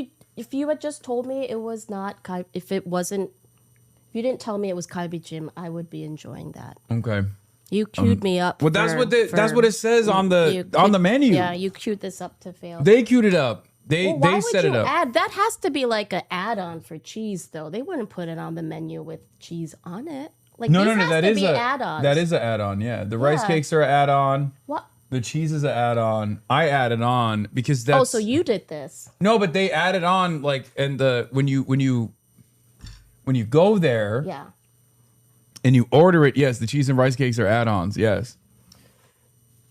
Speaker 10: you had just told me it was not if you didn't tell me it was kalbijim, I would be enjoying that.
Speaker 9: Okay.
Speaker 10: You queued me up.
Speaker 9: Well, that's what it says on the menu.
Speaker 10: Yeah, you queued this up to fail.
Speaker 9: They queued it up. They set it up.
Speaker 10: That has to be like an add-on for cheese, though. They wouldn't put it on the menu with cheese on it. Like
Speaker 9: No,
Speaker 10: these
Speaker 9: that
Speaker 10: has
Speaker 9: is
Speaker 10: to be
Speaker 9: a
Speaker 10: add-ons.
Speaker 9: that is an add-on. Yeah, the rice cakes are an add-on.
Speaker 10: What?
Speaker 9: The cheese is an add-on. I added on because that's.
Speaker 10: Oh, so you did this?
Speaker 9: No, but they added on and when you go there.
Speaker 10: Yeah.
Speaker 9: And you order it, yes, the cheese and rice cakes are add-ons, yes.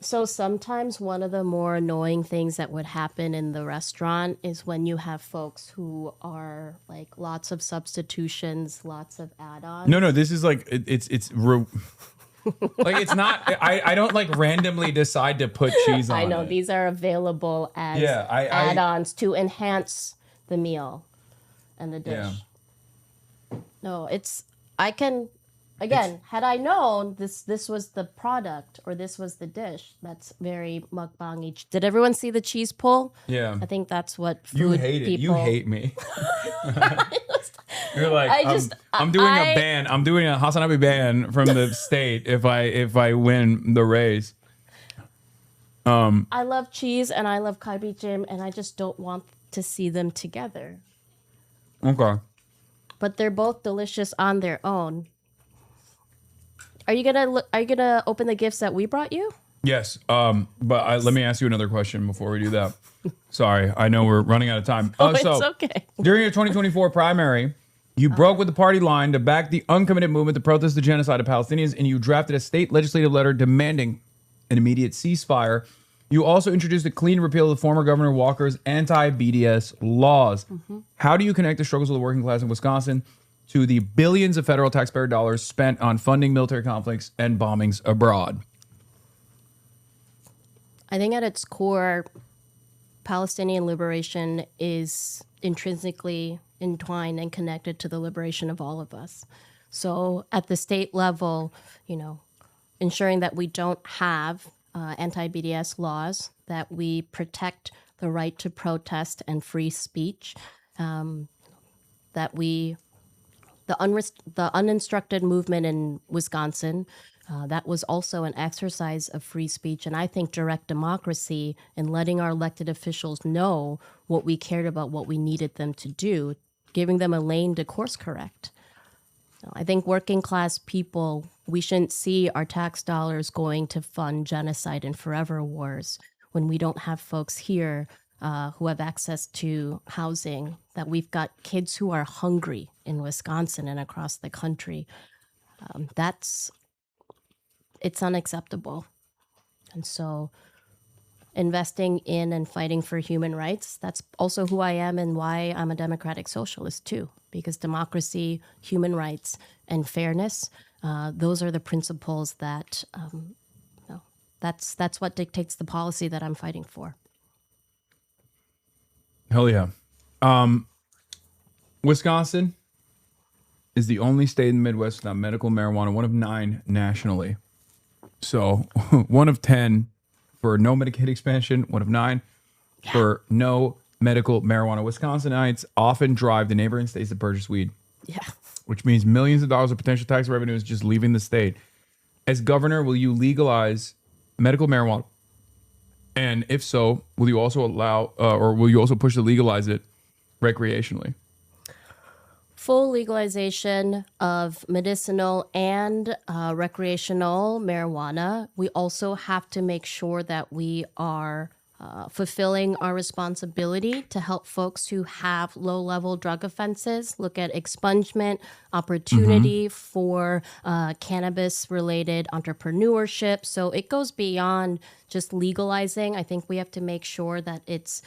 Speaker 10: So sometimes one of the more annoying things that would happen in the restaurant is when you have folks who are like lots of substitutions, lots of add-ons.
Speaker 9: No, this is like like it's not. I don't like randomly decide to put cheese on.
Speaker 10: I know
Speaker 9: it.
Speaker 10: these are available as add-ons to enhance the meal and the dish.
Speaker 9: Yeah.
Speaker 10: No, Again, had I known this was the product or this was the dish, that's very mukbang-y. Did everyone see the cheese pull?
Speaker 9: Yeah.
Speaker 10: I think that's what food
Speaker 9: You hate it.
Speaker 10: people...
Speaker 9: You hate me. You're like, I'm doing a ban. I'm doing a HasanAbi ban from the state if I win the race.
Speaker 10: I love cheese and I love kalbijim, and I just don't want to see them together.
Speaker 9: Okay.
Speaker 10: But they're both delicious on their own. Are you gonna open the gifts that we brought you?
Speaker 9: Yes. But let me ask you another question before we do that. Sorry, I know we're running out of time.
Speaker 10: It's okay.
Speaker 9: During your 2024 primary, you broke with the party line to back the uncommitted movement to protest the genocide of Palestinians, and you drafted a state legislative letter demanding an immediate ceasefire. You also introduced a clean repeal of the former Governor Walker's anti-BDS laws. Mm-hmm. How do you connect the struggles of the working class in Wisconsin to the billions of federal taxpayer dollars spent on funding military conflicts and bombings abroad?
Speaker 10: I think at its core, Palestinian liberation is intrinsically entwined and connected to the liberation of all of us. So at the state level, ensuring that we don't have anti-BDS laws, that we protect the right to protest and free speech, that we... The uninstructed movement in Wisconsin, That was also an exercise of free speech, and I think direct democracy in letting our elected officials know what we cared about, what we needed them to do, giving them a lane to course correct. So I think working class people, we shouldn't see our tax dollars going to fund genocide and forever wars when we don't have folks here who have access to housing, that we've got kids who are hungry in Wisconsin and across the country. It's unacceptable. And so investing in and fighting for human rights, that's also who I am and why I'm a democratic socialist too, because democracy, human rights, and fairness, those are the principles that, that's what dictates the policy that I'm fighting for.
Speaker 9: Hell yeah. Wisconsin is the only state in the Midwest without medical marijuana, one of 9 nationally. So 1 of 10 for no Medicaid expansion, 1 of 9 for no medical marijuana. Wisconsinites often drive the neighboring states to purchase weed.
Speaker 10: Yeah.
Speaker 9: Which means millions of dollars of potential tax revenue is just leaving the state. As governor, will you legalize medical marijuana? And if so, will you also allow, or will you also push to legalize it recreationally?
Speaker 10: Full legalization of medicinal and recreational marijuana. We also have to make sure that we are fulfilling our responsibility to help folks who have low-level drug offenses, look at expungement, opportunity for cannabis-related entrepreneurship. So it goes beyond just legalizing. I think we have to make sure that it's,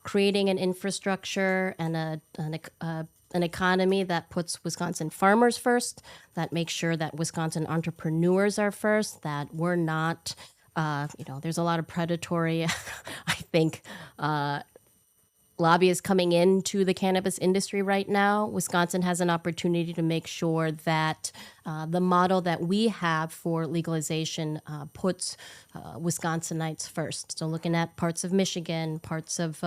Speaker 10: creating an infrastructure and an economy that puts Wisconsin farmers first, that makes sure that Wisconsin entrepreneurs are first, that we're not, there's a lot of predatory, I think, lobbyists coming into the cannabis industry right now. Wisconsin has an opportunity to make sure that the model that we have for legalization puts Wisconsinites first. So looking at parts of Michigan, parts of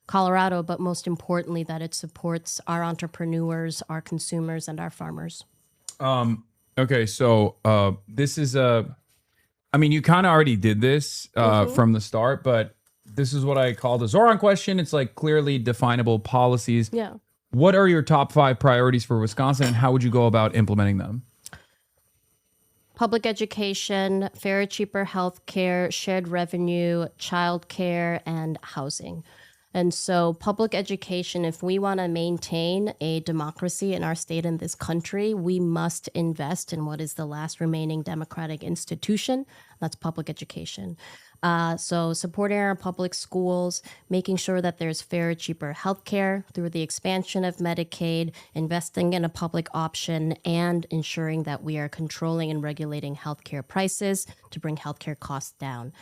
Speaker 10: Colorado, but most importantly, that it supports our entrepreneurs, our consumers, and our farmers.
Speaker 9: Okay, so this is you kind of already did this from the start, but this is what I call the Zoran question. It's like clearly definable policies.
Speaker 10: Yeah.
Speaker 9: What are your top 5 priorities for Wisconsin, and how would you go about implementing them?
Speaker 10: Public education, fairer, cheaper health care, shared revenue, child care, and housing. And so public education, if we want to maintain a democracy in our state and this country, we must invest in what is the last remaining democratic institution. That's public education. So supporting our public schools, making sure that there's fair, cheaper healthcare through the expansion of Medicaid, investing in a public option, and ensuring that we are controlling and regulating healthcare prices to bring healthcare costs down.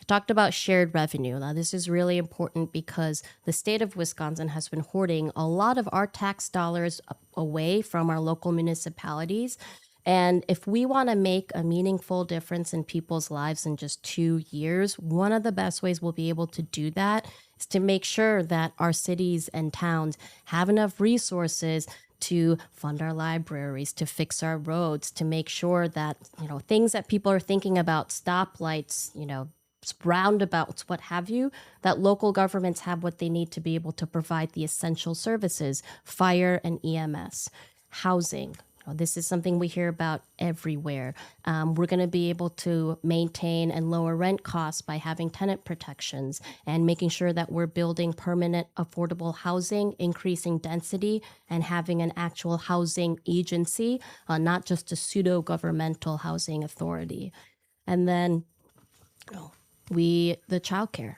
Speaker 10: Talked about shared revenue. Now, this is really important because the state of Wisconsin has been hoarding a lot of our tax dollars away from our local municipalities. And if we want to make a meaningful difference in people's lives in just 2 years, one of the best ways we'll be able to do that is to make sure that our cities and towns have enough resources to fund our libraries, to fix our roads, to make sure that, things that people are thinking about, stoplights, roundabouts, what have you, that local governments have what they need to be able to provide the essential services, fire and EMS, housing. This is something we hear about everywhere. We're going to be able to maintain and lower rent costs by having tenant protections and making sure that we're building permanent affordable housing, increasing density, and having an actual housing agency, not just a pseudo-governmental housing authority. And then the childcare.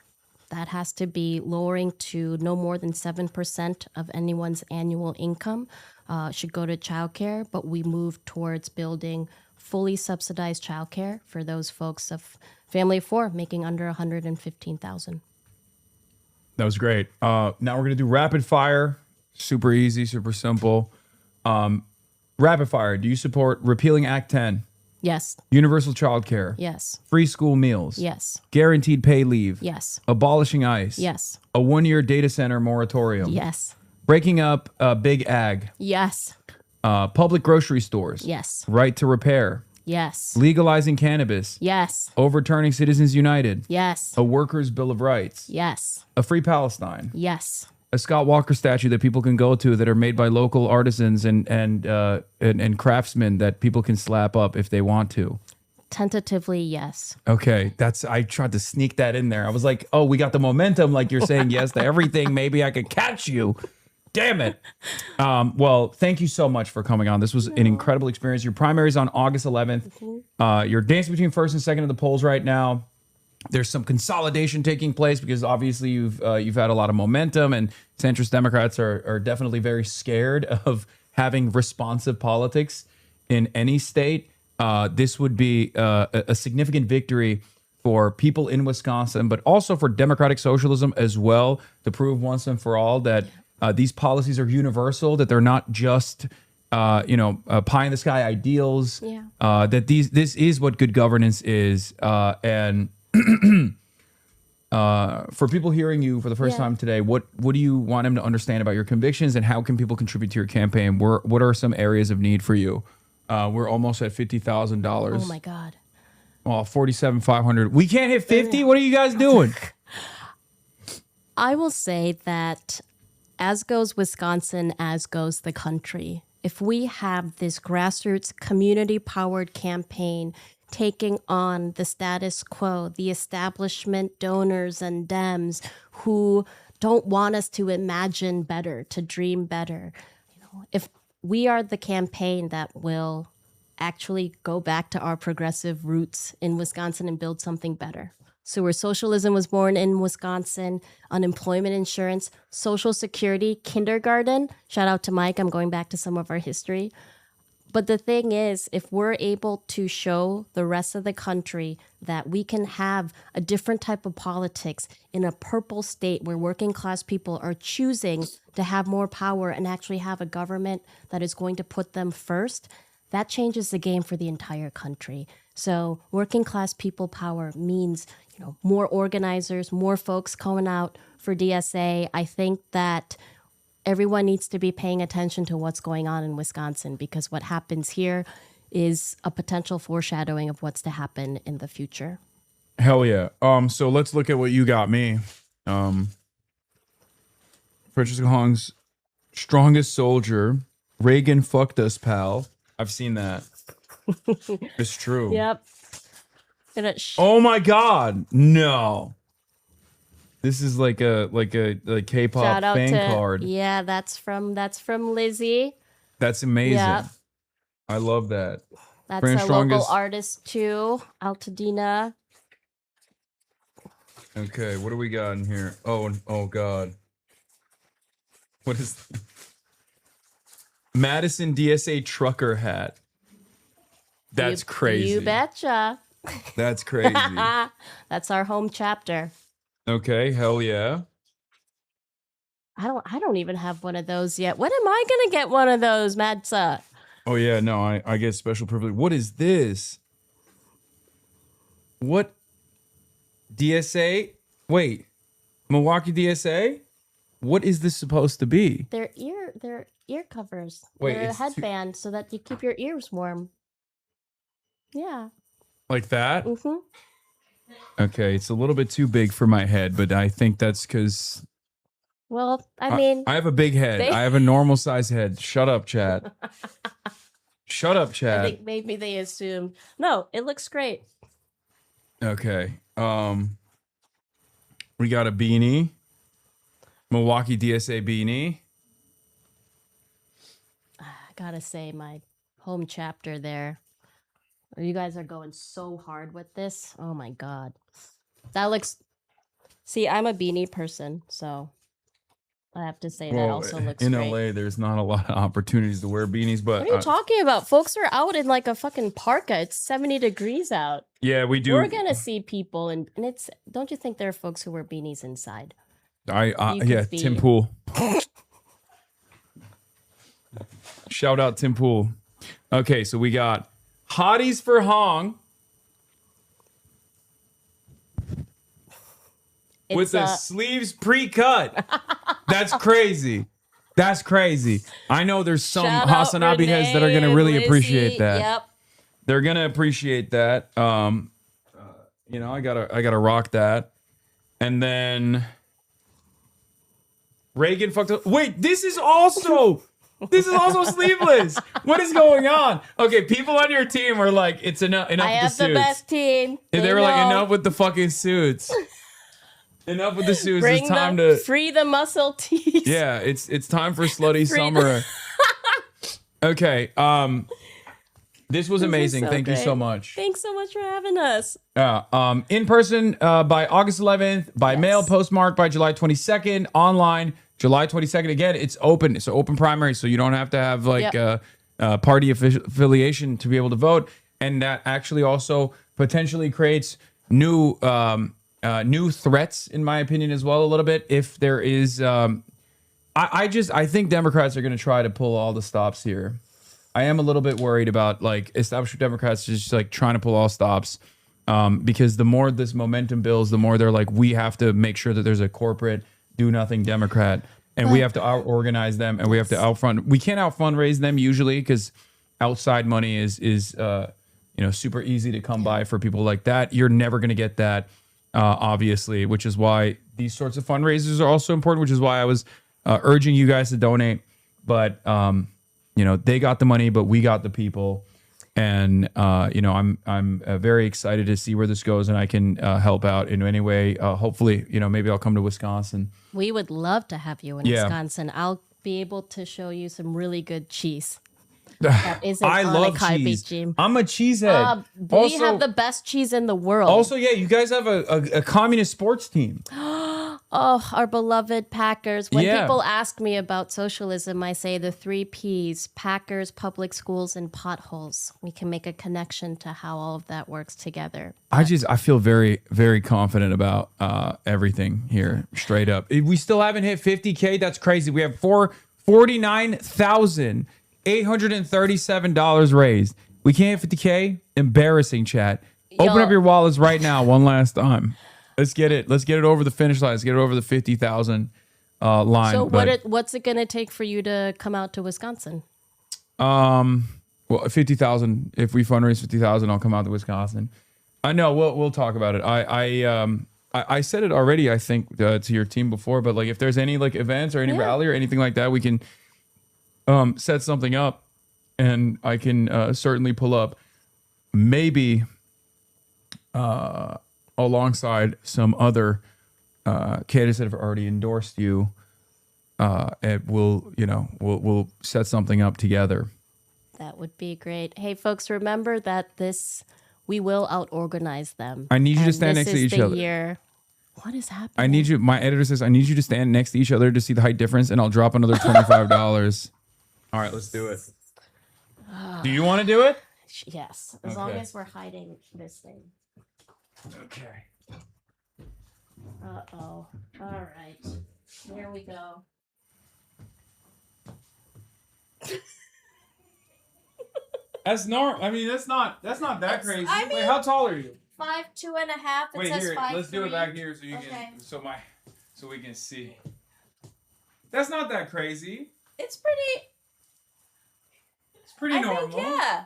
Speaker 10: That has to be lowering to no more than 7% of anyone's annual income should go to childcare, but we move towards building fully subsidized childcare for those folks of family of 4 making under $115,000.
Speaker 9: That was great. Now we're going to do rapid fire. Super easy, super simple. Rapid fire. Do you support repealing Act 10?
Speaker 10: Yes.
Speaker 9: Universal child care?
Speaker 10: Yes.
Speaker 9: Free school meals?
Speaker 10: Yes.
Speaker 9: Guaranteed pay leave?
Speaker 10: Yes.
Speaker 9: Abolishing ICE?
Speaker 10: Yes.
Speaker 9: A 1-year data center moratorium?
Speaker 10: Yes.
Speaker 9: Breaking up big ag?
Speaker 10: Yes.
Speaker 9: Public grocery stores?
Speaker 10: Yes.
Speaker 9: Right to repair?
Speaker 10: Yes.
Speaker 9: Legalizing cannabis.
Speaker 10: Yes.
Speaker 9: Overturning Citizens United.
Speaker 10: Yes.
Speaker 9: A workers' bill of rights.
Speaker 10: Yes.
Speaker 9: A free Palestine.
Speaker 10: Yes.
Speaker 9: A Scott Walker statue that people can go to that are made by local artisans and craftsmen that people can slap up if they want to.
Speaker 10: Tentatively, yes.
Speaker 9: Okay, I tried to sneak that in there. I was like, oh, we got the momentum. Like you're saying yes to everything. Maybe I could catch you. Damn it. Well, thank you so much for coming on. This was an incredible experience. Your primary's on August 11th. You're dancing between first and second in the polls right now. There's some consolidation taking place because obviously you've had a lot of momentum, and centrist Democrats are definitely very scared of having responsive politics in any state. This would be a significant victory for people in Wisconsin, but also for democratic socialism as well, to prove once and for all that these policies are universal, that they're not just pie in the sky ideals.
Speaker 10: Yeah.
Speaker 9: That this is what good governance is, and for people hearing you for the first time today, what do you want them to understand about your convictions, and how can people contribute to your campaign? What are some areas of need for you? We're almost at $50,000.
Speaker 10: Oh my God.
Speaker 9: Well, 47,500. We can't hit 50. What are you guys doing?
Speaker 10: I will say that as goes Wisconsin, as goes the country. If we have this grassroots community-powered campaign taking on the status quo, the establishment donors and Dems who don't want us to imagine better, to dream better. If we are the campaign that will actually go back to our progressive roots in Wisconsin and build something better. So where socialism was born in Wisconsin, unemployment insurance, Social Security, kindergarten. Shout out to Mike. I'm going back to some of our history. But the thing is, if we're able to show the rest of the country that we can have a different type of politics in a purple state where working class people are choosing to have more power and actually have a government that is going to put them first, that changes the game for the entire country. So working class people power means, more organizers, more folks going out for DSA. I think that everyone needs to be paying attention to what's going on in Wisconsin, because what happens here is a potential foreshadowing of what's to happen in the future.
Speaker 9: Hell yeah. So let's look at what you got me. Francesca Hong's strongest soldier. Reagan fucked us, pal. I've seen that. It's true.
Speaker 10: Yep.
Speaker 9: Oh my God. No. This is like a K-pop
Speaker 10: Shout out
Speaker 9: fan
Speaker 10: to,
Speaker 9: card.
Speaker 10: Yeah, that's from Lizzie.
Speaker 9: That's amazing.
Speaker 10: Yep.
Speaker 9: I love that.
Speaker 10: That's
Speaker 9: Brand
Speaker 10: a
Speaker 9: strongest.
Speaker 10: local artist too, Altadena.
Speaker 9: Okay, what do we got in here? Oh God. What is Madison DSA trucker hat? That's crazy.
Speaker 10: You betcha.
Speaker 9: That's crazy.
Speaker 10: That's our home chapter.
Speaker 9: Okay, hell yeah.
Speaker 10: I don't even have one of those yet. When am I gonna get one of those, Madsa?
Speaker 9: Oh yeah, no, I get special privilege. What is this? What? DSA? Wait, Milwaukee DSA? What is this supposed to be?
Speaker 10: They're ear covers.
Speaker 9: Wait,
Speaker 10: they're a
Speaker 9: it's
Speaker 10: headband so that you keep your ears warm. Yeah.
Speaker 9: Like that?
Speaker 10: Mm-hmm.
Speaker 9: Okay, it's a little bit too big for my head, but I think that's because
Speaker 10: Well, I mean,
Speaker 9: I have a big head. I have a normal size head. Shut up, Chad. Shut up,
Speaker 10: I
Speaker 9: Chad.
Speaker 10: think maybe they assumed. No, it looks great.
Speaker 9: Okay. We got a beanie. Milwaukee DSA beanie.
Speaker 10: I gotta say, my home chapter there. You guys are going so hard with this. Oh my God. That looks. See, I'm a beanie person, so I have to say that also looks
Speaker 9: in
Speaker 10: great.
Speaker 9: LA, there's not a lot of opportunities to wear beanies, but
Speaker 10: What are you talking about? Folks are out in like a fucking parka. It's 70 degrees out.
Speaker 9: yeah, we do.
Speaker 10: We're gonna see people, and it's. Don't you think there are folks who wear beanies inside? You could
Speaker 9: Yeah,
Speaker 10: be-
Speaker 9: Tim Pool. Shout out Tim Pool. Okay, so we got Hotties for Hong. With the sleeves pre-cut. That's crazy. That's crazy. I know there's some
Speaker 10: Shout out
Speaker 9: HasanAbi heads that are going to
Speaker 10: Renee
Speaker 9: really
Speaker 10: and
Speaker 9: appreciate
Speaker 10: Lizzie.
Speaker 9: that.
Speaker 10: Yep.
Speaker 9: They're gonna appreciate that. You know, I gotta rock that. And then Reagan fucked up. Wait, this is also sleeveless. What is going on? Okay, people on your team are like, it's enough. Enough
Speaker 10: I
Speaker 9: with
Speaker 10: have
Speaker 9: the
Speaker 10: the
Speaker 9: suits.
Speaker 10: best team.
Speaker 9: They were like, enough with the fucking suits. Enough with the suits.
Speaker 10: Bring
Speaker 9: It's time
Speaker 10: the,
Speaker 9: to
Speaker 10: free the muscle tees.
Speaker 9: Yeah, it's time for slutty
Speaker 10: Free
Speaker 9: summer. Okay. This was amazing.
Speaker 10: so
Speaker 9: Thank you so
Speaker 10: great.
Speaker 9: much.
Speaker 10: Thanks so much for having us.
Speaker 9: In person by August 11th, by mail postmark by July 22nd, online July 22nd. Again, it's open. It's an open primary, so you don't have to have like party affiliation to be able to vote. And that actually also potentially creates new threats, in my opinion, as well, a little bit. If there is, I think Democrats are going to try to pull all the stops here. I am a little bit worried about like establishment Democrats just like trying to pull all stops, because the more this momentum builds, the more they're like, we have to make sure that there's a corporate do nothing Democrat, and we have to out organize them, and we have to outfront. We can't out fundraise them usually because outside money is super easy to come by for people like that. You're never going to get that, obviously, which is why these sorts of fundraisers are also important. Which is why I was urging you guys to donate, but they got the money, but we got the people. And, I'm very excited to see where this goes, and I can help out in any way. Hopefully, maybe I'll come to Wisconsin.
Speaker 10: We would love to have you in Wisconsin. I'll be able to show you some really good cheese. That isn't
Speaker 9: I love
Speaker 10: high
Speaker 9: cheese.
Speaker 10: beach, Jim.
Speaker 9: I'm a cheesehead.
Speaker 10: We have the best cheese in the world.
Speaker 9: Also, yeah, you guys have a communist sports team.
Speaker 10: Oh, our beloved Packers. When
Speaker 9: Yeah.
Speaker 10: people ask me about socialism, I say the 3 Ps: Packers, public schools, and potholes. We can make a connection to how all of that works together.
Speaker 9: I feel very, very confident about everything here, straight up. We still haven't hit 50K. That's crazy. We have $49,837 raised. We can't hit 50K. Embarrassing, chat. Open up your wallets right now, one last time. Let's get it. Let's get it over the finish line. Let's get it over the 50,000 line.
Speaker 10: So what's it going to take for you to come out to Wisconsin?
Speaker 9: Well, 50,000. If we fundraise 50,000, I'll come out to Wisconsin. I know. We'll talk about it. I said it already, I think, to your team before, but like if there's any like events or any rally or anything like that, we can set something up, and I can certainly pull up, maybe alongside some other candidates that have already endorsed you. And we'll set something up together.
Speaker 10: That would be great. Hey, folks, remember that we will out-organize them.
Speaker 9: I need you to stand next to each other.
Speaker 10: Year. What is happening?
Speaker 9: My editor says, I need you to stand next to each other to see the height difference, and I'll drop another $25. All right, let's do it. Do you want to do it?
Speaker 10: Yes, as long as we're hiding this thing.
Speaker 9: Okay.
Speaker 10: Uh-oh. All right. Here we go.
Speaker 9: That's normal. I mean, that's not that crazy. Wait, how tall are you?
Speaker 10: 5'2.5". It
Speaker 9: Wait,
Speaker 10: says
Speaker 9: here,
Speaker 10: 5'3".
Speaker 9: let's do it back here so you can so we can see. That's not that crazy.
Speaker 10: It's pretty
Speaker 9: normal.
Speaker 10: Yeah.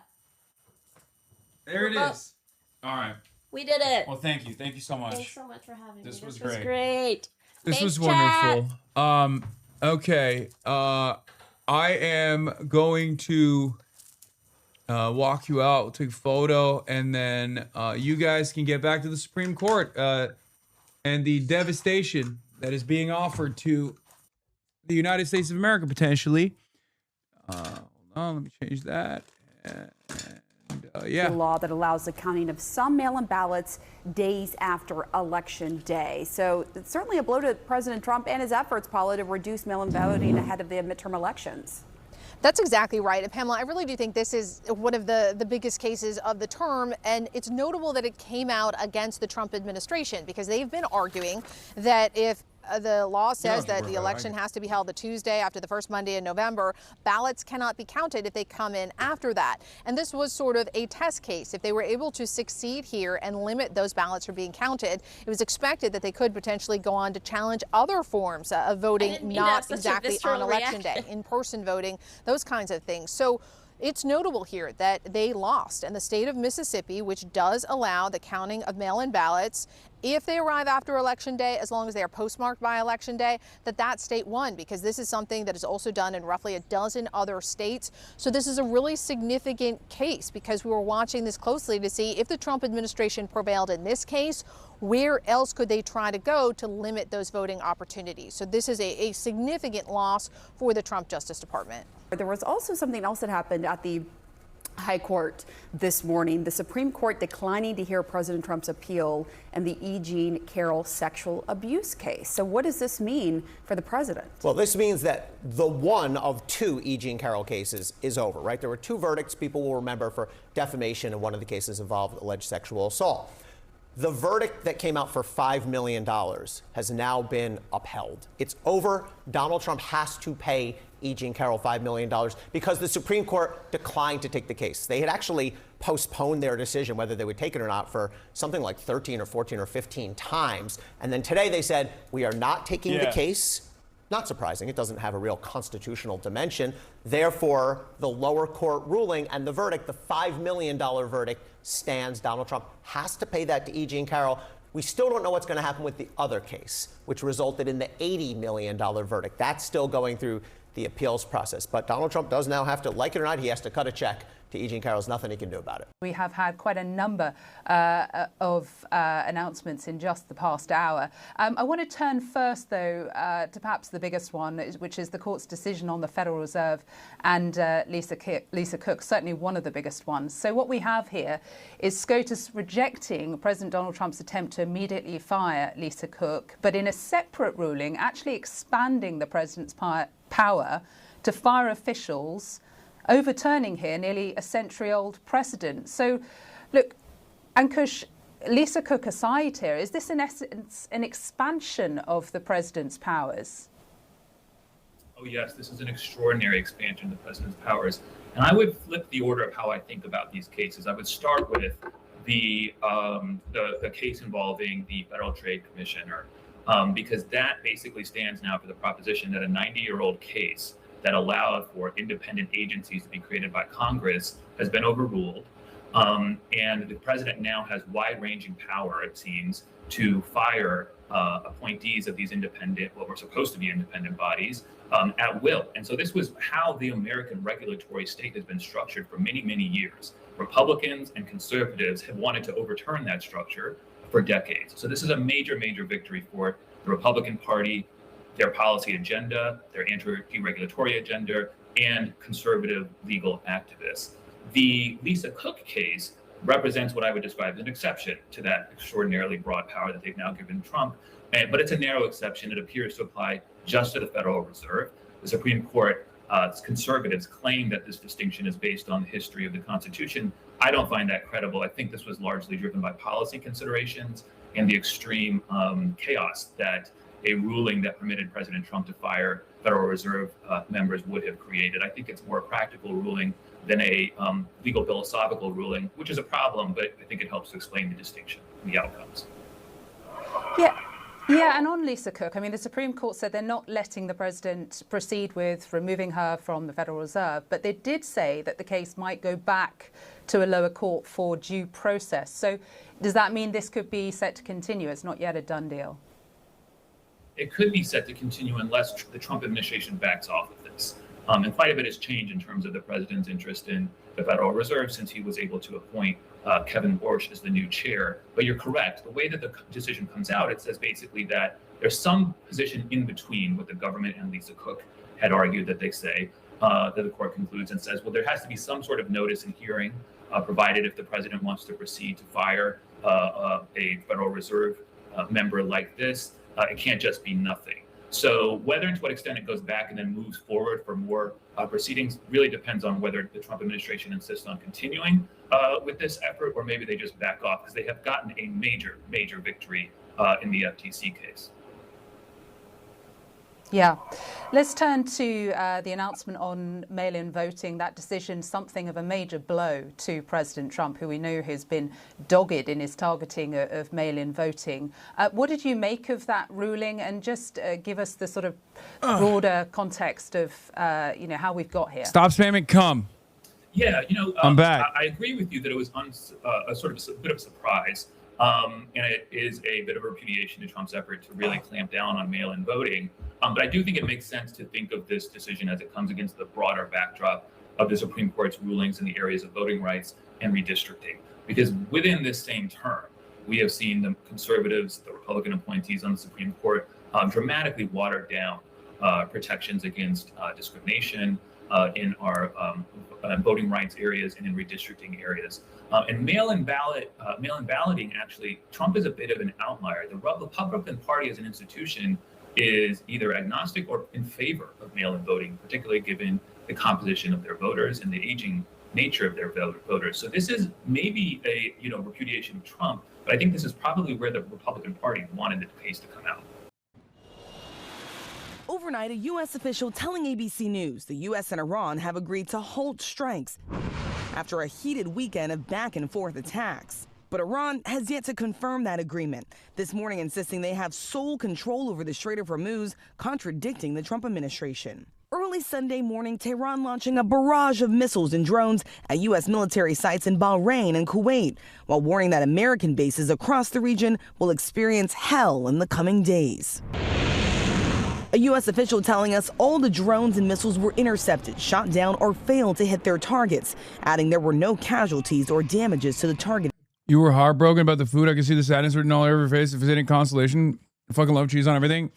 Speaker 9: There it is. All right.
Speaker 10: We did it.
Speaker 9: Well, thank you. Thank you so much.
Speaker 10: Thanks so much for having me.
Speaker 9: This was
Speaker 10: great.
Speaker 9: This
Speaker 10: Thanks,
Speaker 9: was
Speaker 10: chat.
Speaker 9: wonderful. Okay. I am going to walk you out, take a photo, and then you guys can get back to the Supreme Court and the devastation that is being offered to the United States of America, potentially. Hold on, let me change that.
Speaker 19: The law that allows the counting of some mail-in ballots days after Election Day. So it's certainly a blow to President Trump and his efforts, Paula, to reduce mail-in balloting ahead of the midterm elections.
Speaker 20: That's exactly right. And Pamela, I really do think this is one of the biggest cases of the term. And it's notable that it came out against the Trump administration, because they've been arguing that if the law says that the election has to be held the Tuesday after the first Monday in November, ballots cannot be counted if they come in after that. And this was sort of a test case. If they were able to succeed here and limit those ballots from being counted, it was expected that they could potentially go on to challenge other forms of voting, not exactly on Election Day, in-person voting, those kinds of things. So It's notable here that they lost, and the state of Mississippi, which does allow the counting of mail-in ballots if they arrive after Election Day, as long as they are postmarked by Election Day, that state won, because this is something that is also done in roughly a dozen other states. So this is a really significant case, because we were watching this closely to see if the Trump administration prevailed in this case, where else could they try to go to limit those voting opportunities? So this is a significant loss for the Trump Justice Department.
Speaker 19: There was also something else that happened at the High Court this morning. The Supreme Court declining to hear President Trump's appeal in the E. Jean Carroll sexual abuse case. So what does this mean for the president?
Speaker 13: Well, this means that the one of two E. Jean Carroll cases is over, right? There were two verdicts people will remember for defamation, and one of the cases involved alleged sexual assault. The verdict that came out for $5 million has now been upheld. It's over. Donald Trump has to pay E. Jean Carroll $5 million because the Supreme Court declined to take the case. They had actually postponed their decision whether they would take it or not for something like 13 or 14 or 15 times. And then today they said, we are not taking the case. Not surprising. It doesn't have a real constitutional dimension. Therefore, the lower court ruling and the verdict, the $5 million verdict, stands. Donald Trump has to pay that to E. Jean Carroll. We still don't know what's going to happen with the other case, which resulted in the $80 million verdict. That's still going through the appeals process. But Donald Trump does now have to, like it or not, he has to cut a check to E. Jean Carroll. There's nothing he can do about it.
Speaker 22: We have had quite a number of announcements in just the past hour. I want to turn first, though, to perhaps the biggest one, which is the court's decision on the Federal Reserve and Lisa Cook, certainly one of the biggest ones. So what we have here is SCOTUS rejecting President Donald Trump's attempt to immediately fire Lisa Cook, but in a separate ruling, actually expanding the president's power to fire officials, overturning here nearly a century-old precedent. So, look, Ankush, Lisa Cook aside here, is this in essence an expansion of the president's powers?
Speaker 23: Oh, yes, this is an extraordinary expansion of the president's powers. And I would flip the order of how I think about these cases. I would start with the case involving the Federal Trade Commissioner, because that basically stands now for the proposition that a 90-year-old case that allowed for independent agencies to be created by Congress has been overruled. And the president now has wide-ranging power, it seems, to fire appointees of these independent, what were supposed to be independent bodies, at will. And so this was how the American regulatory state has been structured for many, many years. Republicans and conservatives have wanted to overturn that structure for decades. So this is a major, major victory for the Republican Party, their policy agenda, their anti-regulatory agenda, and conservative legal activists. The Lisa Cook case represents what I would describe as an exception to that extraordinarily broad power that they've now given Trump. But it's a narrow exception. It appears to apply just to the Federal Reserve. The Supreme Court, conservatives claim that this distinction is based on the history of the Constitution. I don't find that credible. I think this was largely driven by policy considerations and the extreme chaos that a ruling that permitted President Trump to fire Federal Reserve members would have created. I think it's more a practical ruling than a legal philosophical ruling, which is a problem, but I think it helps to explain the distinction and the outcomes.
Speaker 22: Yeah, and on Lisa Cook, I mean, the Supreme Court said they're not letting the president proceed with removing her from the Federal Reserve, but they did say that the case might go back to a lower court for due process. So does that mean this could be set to continue? It's not yet a done deal.
Speaker 23: It could be set to continue unless the Trump administration backs off of this. And quite a bit has changed in terms of the president's interest in the Federal Reserve since he was able to appoint Kevin Warsh as the new chair. But you're correct. The way that the decision comes out, it says basically that there's some position in between what the government and Lisa Cook had argued that they say, that the court concludes and says, well, there has to be some sort of notice and hearing provided if the president wants to proceed to fire a Federal Reserve member like this. It can't just be nothing. So whether and to what extent it goes back and then moves forward for more proceedings really depends on whether the Trump administration insists on continuing with this effort, or maybe they just back off because they have gotten a major, major victory in the FTC case.
Speaker 22: Yeah. Let's turn to the announcement on mail-in voting. That decision, something of a major blow to President Trump, who we know has been dogged in his targeting of mail-in voting. What did you make of that ruling? And just give us the sort of broader context of how we've got here.
Speaker 9: Stop spamming cum.
Speaker 23: Yeah,
Speaker 9: I'm back.
Speaker 23: I agree with you that it was a bit of a surprise, and it is a bit of a repudiation to Trump's effort to really clamp down on mail-in voting. But I do think it makes sense to think of this decision as it comes against the broader backdrop of the Supreme Court's rulings in the areas of voting rights and redistricting. Because within this same term, we have seen the conservatives, the Republican appointees on the Supreme Court, dramatically water down protections against discrimination in our voting rights areas and in redistricting areas. And mail-in balloting, actually, Trump is a bit of an outlier. The Republican Party as an institution is either agnostic or in favor of mail-in voting, particularly given the composition of their voters and the aging nature of their voters. So this is maybe a repudiation of Trump, but I think this is probably where the Republican Party wanted the case to come out.
Speaker 7: Overnight, a U.S. official telling ABC News the U.S. and Iran have agreed to halt strikes after a heated weekend of back-and-forth attacks. But Iran has yet to confirm that agreement, this morning insisting they have sole control over the Strait of Hormuz, contradicting the Trump administration. Early Sunday morning, Tehran launching a barrage of missiles and drones at U.S. military sites in Bahrain and Kuwait, while warning that American bases across the region will experience hell in the coming days. A U.S. official telling us all the drones and missiles were intercepted, shot down, or failed to hit their targets, adding there were no casualties or damages to the target.
Speaker 9: You were heartbroken about the food. I can see the sadness written all over your face. If it's any consolation, I fucking love cheese on everything.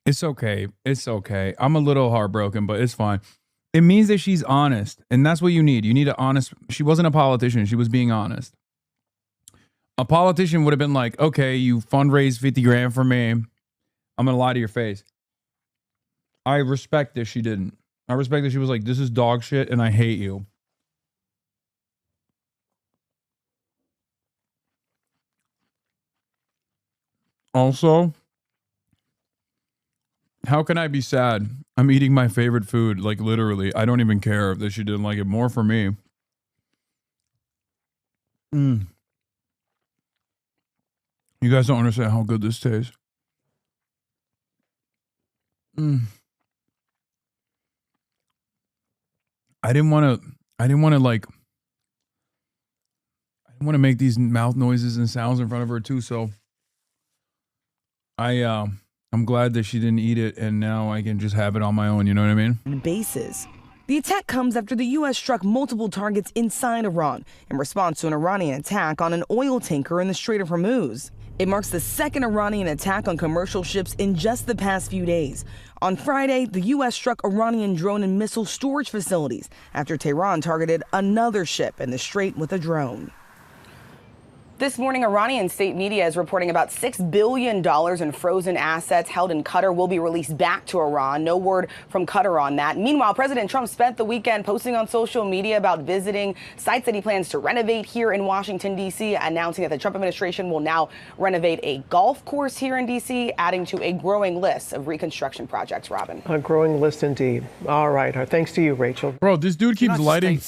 Speaker 9: It's okay. It's okay. I'm a little heartbroken, but it's fine. It means that she's honest, and that's what you need. You need an honest. She wasn't a politician. She was being honest. A politician would have been like, okay, you fundraised 50 grand for me. I'm going to lie to your face. I respect that she didn't. I respect that she was like, this is dog shit, and I hate you. Also, how can I be sad? I'm eating my favorite food, like literally. I don't even care that she didn't like it. More for me. You guys don't understand how good this tastes. I didn't want to make these mouth noises and sounds in front of her too, so I'm glad that she didn't eat it, and now I can just have it on my own, you know what I mean?
Speaker 7: Bases. The attack comes after the U.S. struck multiple targets inside Iran in response to an Iranian attack on an oil tanker in the Strait of Hormuz. It marks the second Iranian attack on commercial ships in just the past few days. On Friday, the U.S. struck Iranian drone and missile storage facilities after Tehran targeted another ship in the strait with a drone. This morning, Iranian state media is reporting about $6 billion in frozen assets held in Qatar will be released back to Iran. No word from Qatar on that. Meanwhile, President Trump spent the weekend posting on social media about visiting sites that he plans to renovate here in Washington, D.C., announcing that the Trump administration will now renovate a golf course here in D.C., adding to a growing list of reconstruction projects, Robin.
Speaker 16: A growing list indeed. All right. Thanks to you, Rachel.
Speaker 9: Bro, this dude keeps lighting.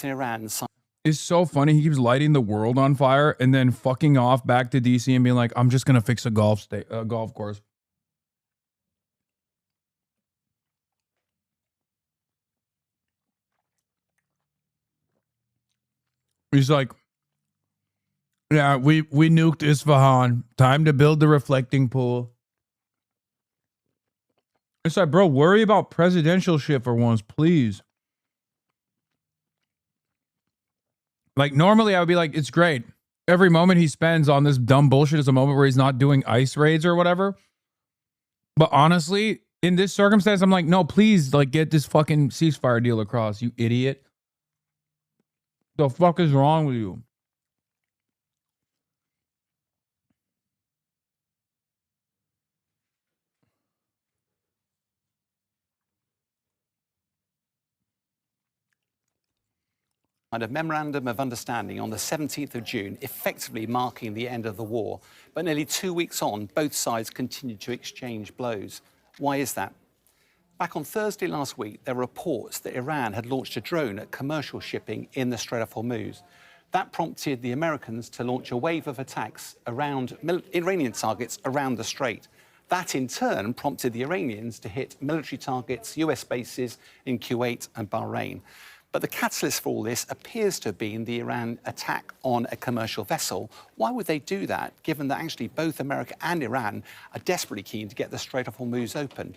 Speaker 9: It's so funny. He keeps lighting the world on fire and then fucking off back to DC and being like, I'm just going to fix a golf course. He's like, yeah, we nuked Isfahan. Time to build the reflecting pool. It's like, bro, worry about presidential shit for once, please. Like, normally I would be like, it's great. Every moment he spends on this dumb bullshit is a moment where he's not doing ICE raids or whatever. But honestly, in this circumstance, I'm like, no, please, like, get this fucking ceasefire deal across, you idiot. The fuck is wrong with you?
Speaker 17: A memorandum of understanding on the 17th of June, effectively marking the end of the war. But nearly 2 weeks on, both sides continued to exchange blows. Why is that? Back on Thursday last week, there were reports that Iran had launched a drone at commercial shipping in the Strait of Hormuz. That prompted the Americans to launch a wave of attacks around Iranian targets around the strait. That, in turn, prompted the Iranians to hit military targets, US bases in Kuwait and Bahrain. But the catalyst for all this appears to have been the Iran attack on a commercial vessel. Why would they do that, given that actually both America and Iran are desperately keen to get the Strait of Hormuz opened?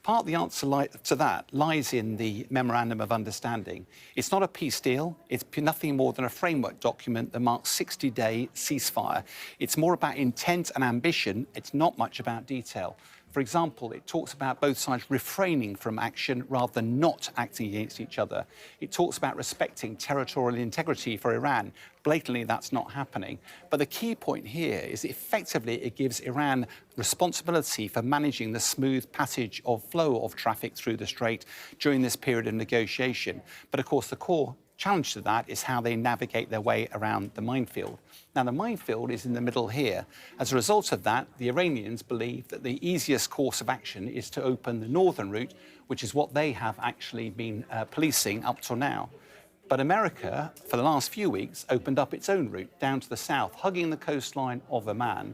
Speaker 17: Part of the answer to that lies in the Memorandum of Understanding. It's not a peace deal. It's nothing more than a framework document that marks 60-day ceasefire. It's more about intent and ambition. It's not much about detail. For example, it talks about both sides refraining from action rather than not acting against each other. It talks about respecting territorial integrity for Iran. Blatantly, that's not happening. But the key point here is effectively it gives Iran responsibility for managing the smooth passage of flow of traffic through the strait during this period of negotiation. But of course, the core challenge to that is how they navigate their way around the minefield. Now, the minefield is in the middle here. As a result of that, the Iranians believe that the easiest course of action is to open the northern route, which is what they have actually been policing up till now. But America, for the last few weeks, opened up its own route down to the south, hugging the coastline of Oman.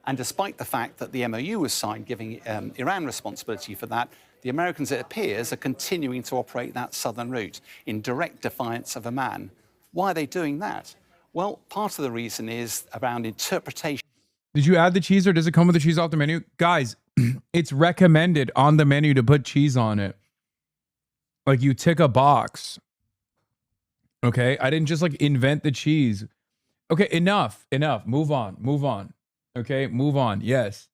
Speaker 17: And despite the fact that the MOU was signed giving Iran responsibility for that, the Americans, it appears, are continuing to operate that southern route in direct defiance of Oman. Why are they doing that? Well, part of the reason is around interpretation.
Speaker 9: Did you add the cheese or does it come with the cheese off the menu? Guys, it's recommended on the menu to put cheese on it. Like you tick a box. Okay, I didn't just like invent the cheese. Okay, enough. Move on. Okay, move on. Yes.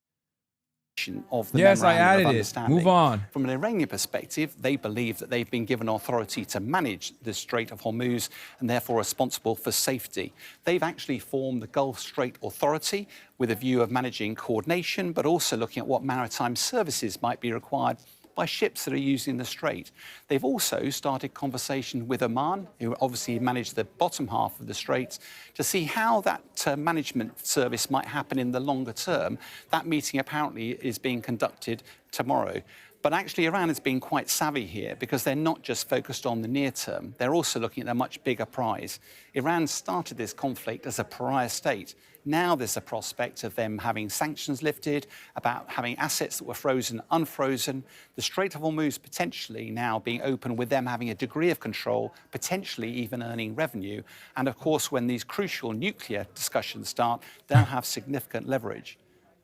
Speaker 17: Of the
Speaker 9: yes, I
Speaker 17: Memorandum
Speaker 9: added
Speaker 17: of
Speaker 9: it.
Speaker 17: Understanding.
Speaker 9: Move on.
Speaker 17: From an Iranian perspective, they believe that they've been given authority to manage the Strait of Hormuz and therefore responsible for safety. They've actually formed the Gulf Strait Authority with a view of managing coordination, but also looking at what maritime services might be required by ships that are using the strait. They've also started conversation with Oman, who obviously manage the bottom half of the strait, to see how that management service might happen in the longer term. That meeting apparently is being conducted tomorrow. But actually, Iran has been quite savvy here because they're not just focused on the near term. They're also looking at a much bigger prize. Iran started this conflict as a pariah state. Now there's a prospect of them having sanctions lifted, about having assets that were frozen, unfrozen, the Strait of Hormuz potentially now being open with them having a degree of control, potentially even earning revenue. And of course, when these crucial nuclear discussions start, they'll have significant leverage.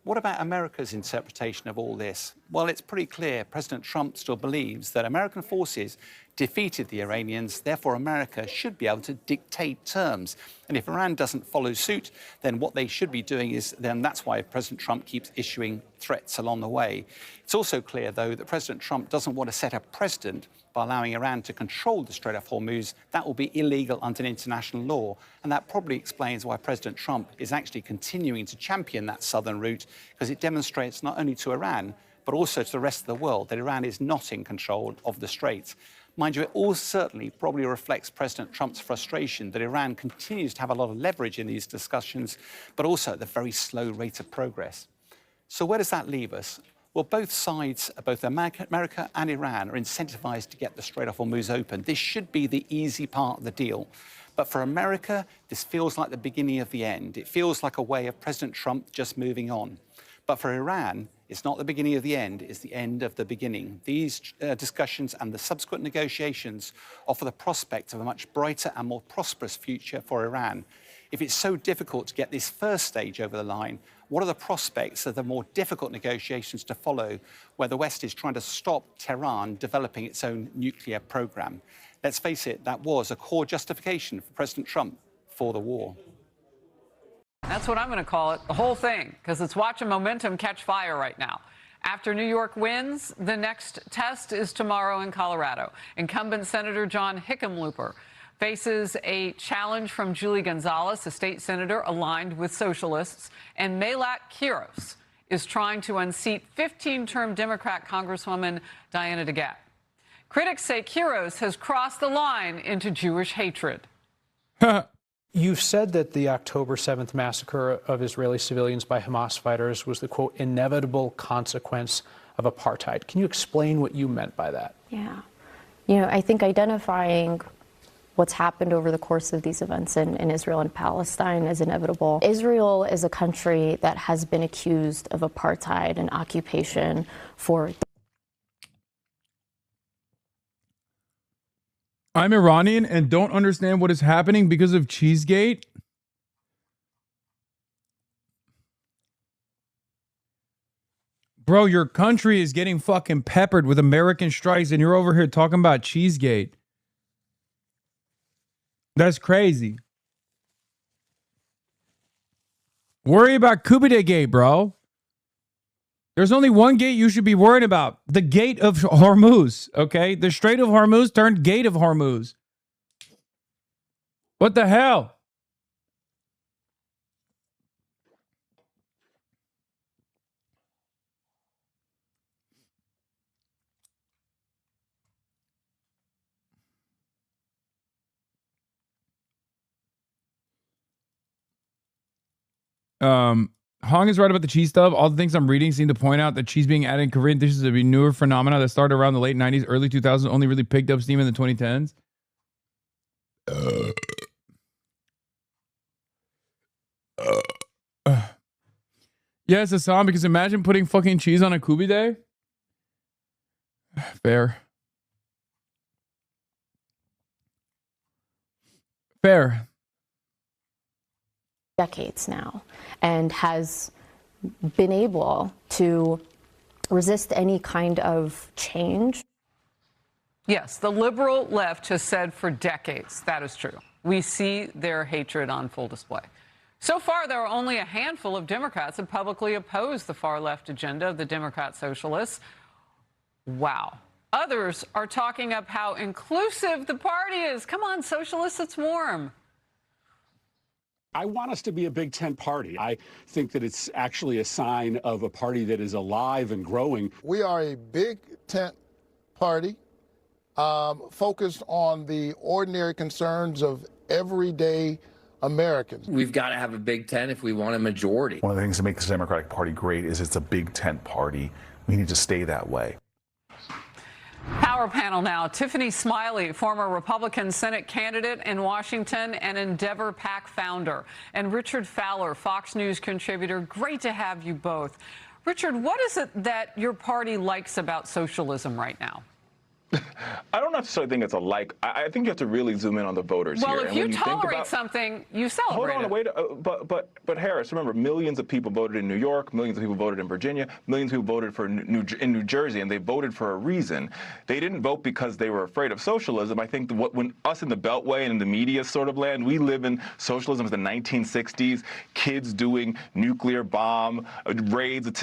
Speaker 17: What about America's interpretation of all this? Well, it's pretty clear President Trump still believes that American forces defeated the Iranians, therefore America should be able to dictate terms. And if Iran doesn't follow suit, then what they should be doing is, then that's why President Trump keeps issuing threats along the way. It's also clear, though, that President Trump doesn't want to set a precedent by allowing Iran to control the Strait of Hormuz. That will be illegal under international law. And that probably explains why President Trump is actually continuing to champion that southern route, because it demonstrates not only to Iran, but also to the rest of the world that Iran is not in control of the strait. Mind you, it all certainly probably reflects President Trump's frustration that Iran continues to have a lot of leverage in these discussions, but also at the very slow rate of progress. So where does that leave us? Well, both sides, both America and Iran, are incentivized to get the Strait of Hormuz open. This should be the easy part of the deal. But for America, this feels like the beginning of the end. It feels like a way of President Trump just moving on. But for Iran, it's not the beginning of the end, it's the end of the beginning. These discussions and the subsequent negotiations offer the prospect of a much brighter and more prosperous future for Iran. If it's so difficult to get this first stage over the line, what are the prospects of the more difficult negotiations to follow, where the West is trying to stop Tehran developing its own nuclear program? Let's face it, that was a core justification for President Trump for the war.
Speaker 1: That's what I'm going to call it, the whole thing, because it's watching momentum catch fire right now. After New York wins, the next test is tomorrow in Colorado. Incumbent Senator John Hickenlooper faces a challenge from Julie Gonzalez, a state senator aligned with socialists, and Melat Quiros is trying to unseat 15-term Democrat Congresswoman Diana DeGette. Critics say Quiros has crossed the line into Jewish hatred.
Speaker 4: You've said that the October 7th massacre of Israeli civilians by Hamas fighters was the, quote, inevitable consequence of apartheid. Can you explain what you meant by that?
Speaker 11: Yeah. You know, I think identifying what's happened over the course of these events in Israel and Palestine is inevitable. Israel is a country that has been accused of apartheid and occupation for...
Speaker 9: I'm Iranian and don't understand what is happening because of Cheesegate. Bro, your country is getting fucking peppered with American strikes and you're over here talking about Cheesegate. That's crazy. Worry about Kubide Gate, bro. There's only one gate you should be worried about. The Gate of Hormuz, okay? The Strait of Hormuz turned Gate of Hormuz. What the hell? Hong is right about the cheese stuff. All the things I'm reading seem to point out that cheese being added in Korean dishes is a newer phenomena that started around the late 90s, early 2000s, only really picked up steam in the 2010s. Yes, Hasan, because imagine putting fucking cheese on a kubide. Fair. Fair.
Speaker 5: Decades now, and has been able to resist any kind of change.
Speaker 1: Yes, the liberal left has said for decades that is true. We see their hatred on full display. So far, there are only a handful of Democrats that publicly oppose the far left agenda of the Democrat socialists. Wow. Others are talking up how inclusive the party is. Come on, socialists, it's warm.
Speaker 6: I want us to be a Big Tent party. I think that it's actually a sign of a party that is alive and growing.
Speaker 8: We are a Big Tent party focused on the ordinary concerns of everyday Americans.
Speaker 24: We've got to have a Big Tent if we want a majority.
Speaker 25: One of the things that makes the Democratic Party great is it's a Big Tent party. We need to stay that way.
Speaker 1: Power panel now. Tiffany Smiley, former Republican Senate candidate in Washington and Endeavor PAC founder, and Richard Fowler, Fox News contributor. Great to have you both. Richard, what is it that your party likes about socialism right now?
Speaker 26: I don't necessarily think it's a like. I think you have to really zoom in on the voters here.
Speaker 1: Well, if
Speaker 26: And
Speaker 1: you
Speaker 26: when
Speaker 1: tolerate
Speaker 26: think about,
Speaker 1: something, you celebrate
Speaker 26: hold on, wait. But Harris, remember, millions of people voted in New York, millions of people voted in Virginia, millions of people voted for in New Jersey, and they voted for a reason. They didn't vote because they were afraid of socialism. I think when us in the Beltway and in the media sort of land, we live in socialism of the 1960s, kids doing nuclear bomb raids. In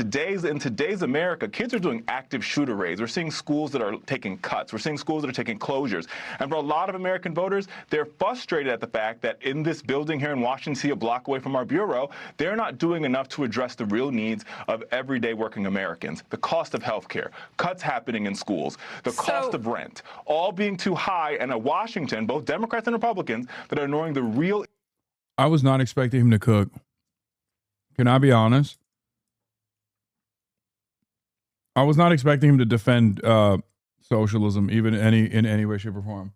Speaker 26: today's America, kids are doing active shooter raids. We're seeing schools that are taking cuts. We're seeing schools that are taking closures. And for a lot of American voters, they're frustrated at the fact that in this building here in Washington, a block away from our bureau, they're not doing enough to address the real needs of everyday working Americans. The cost of health care, cuts happening in schools, the cost of rent, all being too high, and a Washington, both Democrats and Republicans, that are ignoring the real.
Speaker 9: I was not expecting him to cook. Can I be honest? I was not expecting him to defend socialism, even in any way, shape, or form.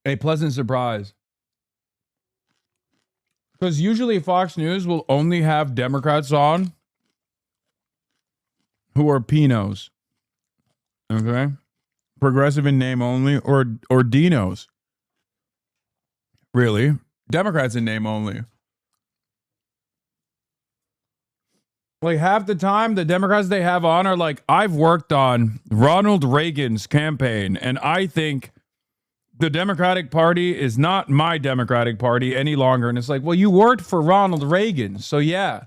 Speaker 9: A pleasant surprise. Because usually Fox News will only have Democrats on who are Pinos. Okay? Progressive in name only, or Dinos. Really? Democrats in name only. Like half the time, the Democrats they have on are like, I've worked on Ronald Reagan's campaign, and I think the Democratic Party is not my Democratic Party any longer. And it's like, well, you worked for Ronald Reagan, so yeah.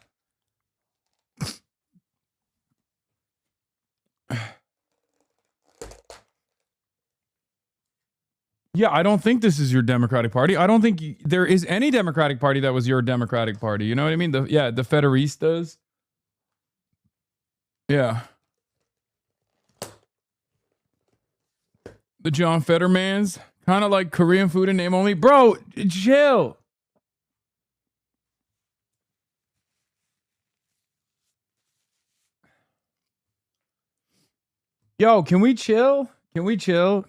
Speaker 9: Yeah, I don't think this is your Democratic Party. I don't think there is any Democratic Party that was your Democratic Party. You know what I mean? The Federistas. Yeah. The John Fettermans. Kind of like Korean food in name only. Bro, chill. Yo, can we chill? Can we chill?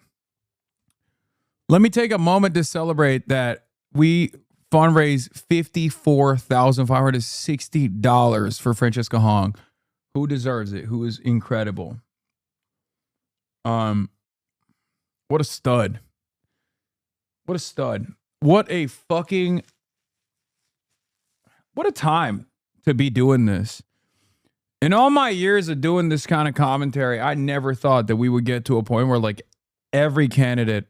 Speaker 9: Let me take a moment to celebrate that we fundraise $54,560 for Francesca Hong, who deserves it, who is incredible. What a stud. What a stud. What a time to be doing this. In all my years of doing this kind of commentary, I never thought that we would get to a point where like every candidate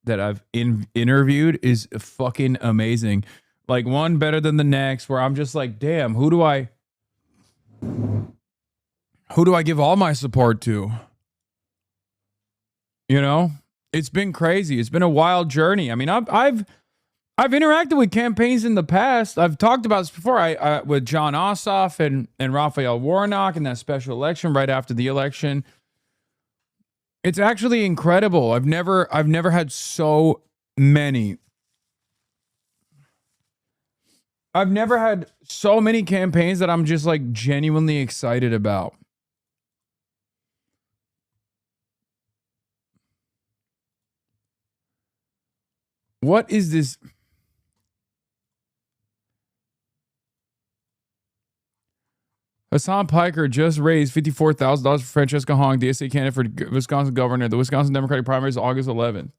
Speaker 9: that I've interviewed is fucking amazing. Like one better than the next, where I'm just like, damn, who do I give all my support to? You know, it's been crazy. It's been a wild journey. I mean, I've interacted with campaigns in the past. I've talked about this before. I with John Ossoff and Raphael Warnock in that special election right after the election. It's actually incredible. I've never had so many. I've never had so many campaigns that I'm just like genuinely excited about. What is this? Hasan Piker just raised $54,000 for Francesca Hong, DSA candidate for Wisconsin governor. The Wisconsin Democratic primary is August 11th.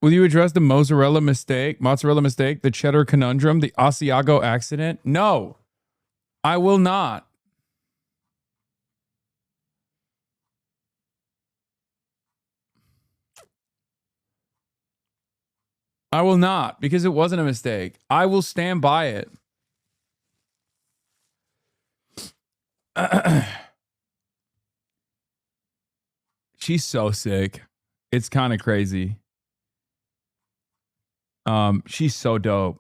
Speaker 9: Will you address the mozzarella mistake, the cheddar conundrum, the Asiago accident? No, I will not. I will not, because it wasn't a mistake. I will stand by it. She's so sick. It's kind of crazy. She's so dope.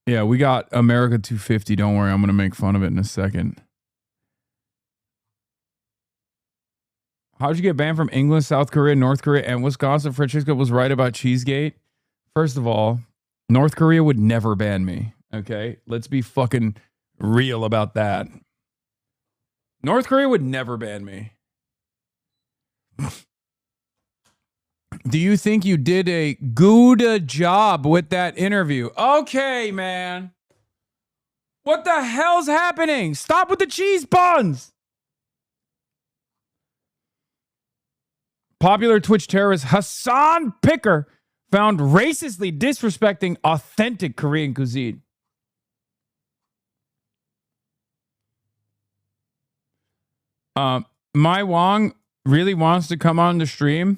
Speaker 9: Yeah, we got America 250. Don't worry, I'm going to make fun of it in a second. How'd you get banned from England, South Korea, North Korea, and Wisconsin? Francesca was right about Cheesegate. First of all, North Korea would never ban me. Okay? Let's be fucking real about that. North Korea would never ban me. Do you think you did a good job with that interview? Okay, man. What the hell's happening? Stop with the cheese buns. Popular Twitch terrorist Hasan Piker found racistly disrespecting authentic Korean cuisine. My Wong really wants to come on the stream.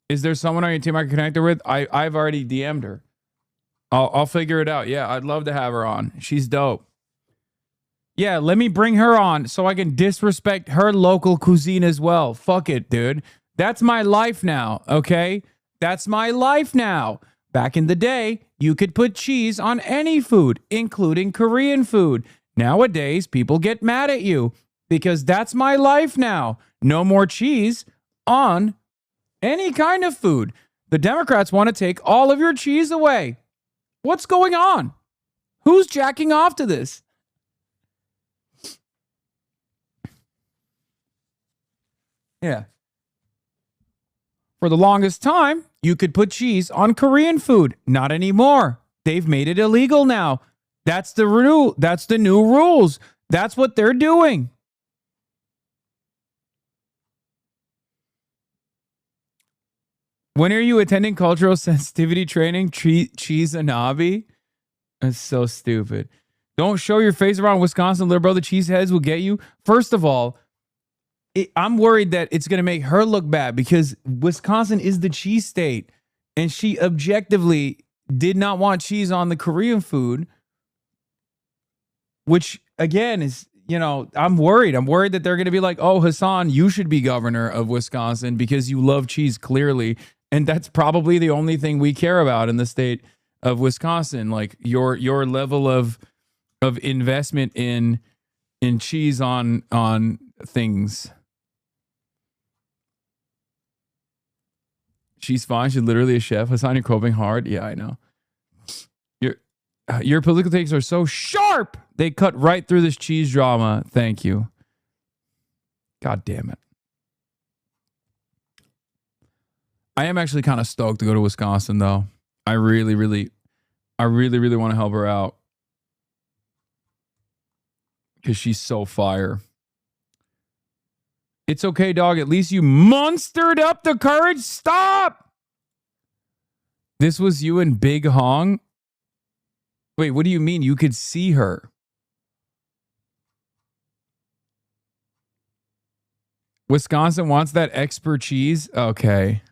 Speaker 9: Is there someone on your team I can connect her with? I've already DM'd her. I'll figure it out. Yeah, I'd love to have her on. She's dope. Yeah, let me bring her on so I can disrespect her local cuisine as well. Fuck it, dude. That's my life now, okay? That's my life now. Back in the day, you could put cheese on any food, including Korean food. Nowadays, people get mad at you because that's my life now. No more cheese on any kind of food. The Democrats want to take all of your cheese away. What's going on? Who's jacking off to this? Yeah. For the longest time, you could put cheese on Korean food. Not anymore. They've made it illegal now. That's the rule. That's the new rules. That's what they're doing. When are you attending cultural sensitivity training? HasanAbi? That's so stupid. Don't show your face around Wisconsin, little brother. Cheeseheads will get you. First of all, I'm worried that it's going to make her look bad because Wisconsin is the cheese state. And she objectively did not want cheese on the Korean food, which, again, is, you know, I'm worried. I'm worried that they're going to be like, oh, Hasan, you should be governor of Wisconsin because you love cheese, clearly. And that's probably the only thing we care about in the state of Wisconsin. Like your level of investment in cheese on things. She's fine. She's literally a chef. Hasan, you're coping hard. Yeah, I know. Your political takes are so sharp. They cut right through this cheese drama. Thank you. God damn it. I am actually kind of stoked to go to Wisconsin, though. I really want to help her out. Because she's so fire. It's okay, dog. At least you monstered up the courage. Stop! This was you and Big Hong? Wait, what do you mean? You could see her. Wisconsin wants that expertise? Okay.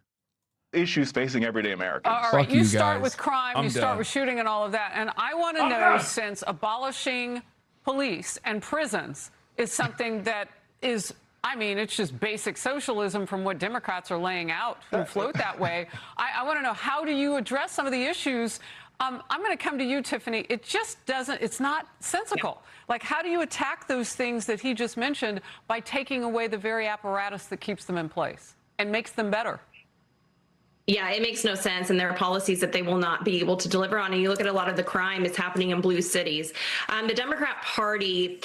Speaker 26: Issues facing everyday Americans.
Speaker 1: All right,
Speaker 9: Fuck
Speaker 1: you
Speaker 9: you
Speaker 1: start
Speaker 9: guys.
Speaker 1: with crime,
Speaker 9: I'm
Speaker 1: you start
Speaker 9: done.
Speaker 1: with shooting and all of that. And I want to know, since abolishing police and prisons is something that is, I mean, it's just basic socialism from what Democrats are laying out who float that way. I want to know, how do you address some of the issues? I'm going to come to you, Tiffany. It just doesn't, it's not sensical. Like, how do you attack those things that he just mentioned by taking away the very apparatus that keeps them in place and makes them better?
Speaker 2: Yeah, it makes no sense, and there are policies that they will not be able to deliver on. And you look at a lot of the crime is happening in blue cities. The Democrat Party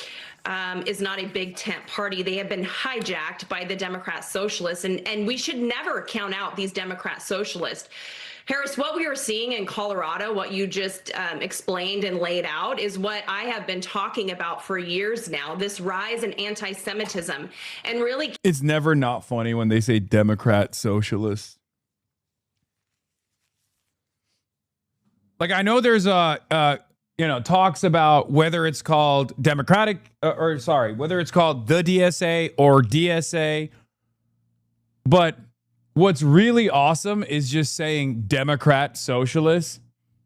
Speaker 2: is not a big tent party. They have been hijacked by the Democrat socialists, and we should never count out these Democrat socialists. Harris, what we are seeing in Colorado, what you just explained and laid out, is what I have been talking about for years now, this rise in anti-Semitism. And really,
Speaker 9: It's never not funny when they say Democrat socialists. Like, I know there's talks about whether it's called Democratic whether it's called the DSA or DSA. But what's really awesome is just saying Democrat socialists,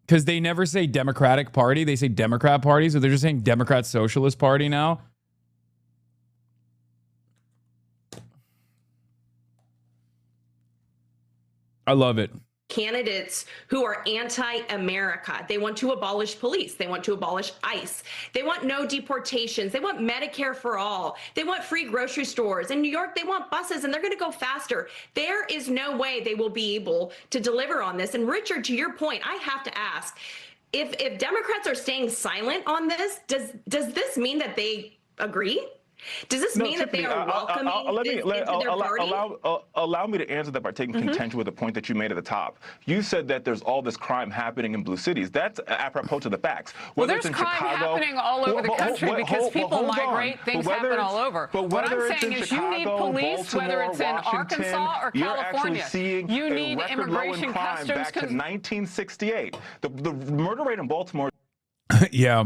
Speaker 9: because they never say Democratic Party. They say Democrat Party. So they're just saying Democrat Socialist Party now. I love it.
Speaker 2: candidates who are anti-America. They want to abolish police. They want to abolish ICE. They want no deportations. They want Medicare for all. They want free grocery stores. In New York, they want buses, and they're going to go faster. There is no way they will be able to deliver on this. And Richard, to your point, I have to ask, if Democrats are staying silent on this, does this mean that they agree? Does this mean that they are welcoming this into their party?
Speaker 26: Allow me to answer that by taking contention with the point that you made at the top. You said that there's all this crime happening in blue cities. That's apropos to the facts.
Speaker 1: Well, there's crime happening all over the country because people migrate, things happen all over.
Speaker 26: But
Speaker 1: what I'm saying is you need police, whether it's in Arkansas or California. You need immigration customs.
Speaker 26: Back to 1968. The murder rate in Baltimore.
Speaker 9: Yeah.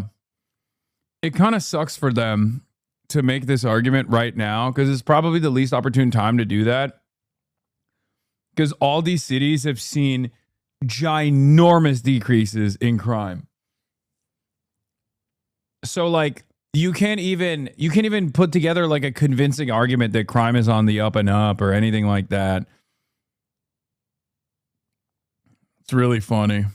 Speaker 9: It kind of sucks for them to make this argument right now, because it's probably the least opportune time to do that, because all these cities have seen ginormous decreases in crime. So like you can't even put together like a convincing argument that crime is on the up and up or anything like that. It's really funny.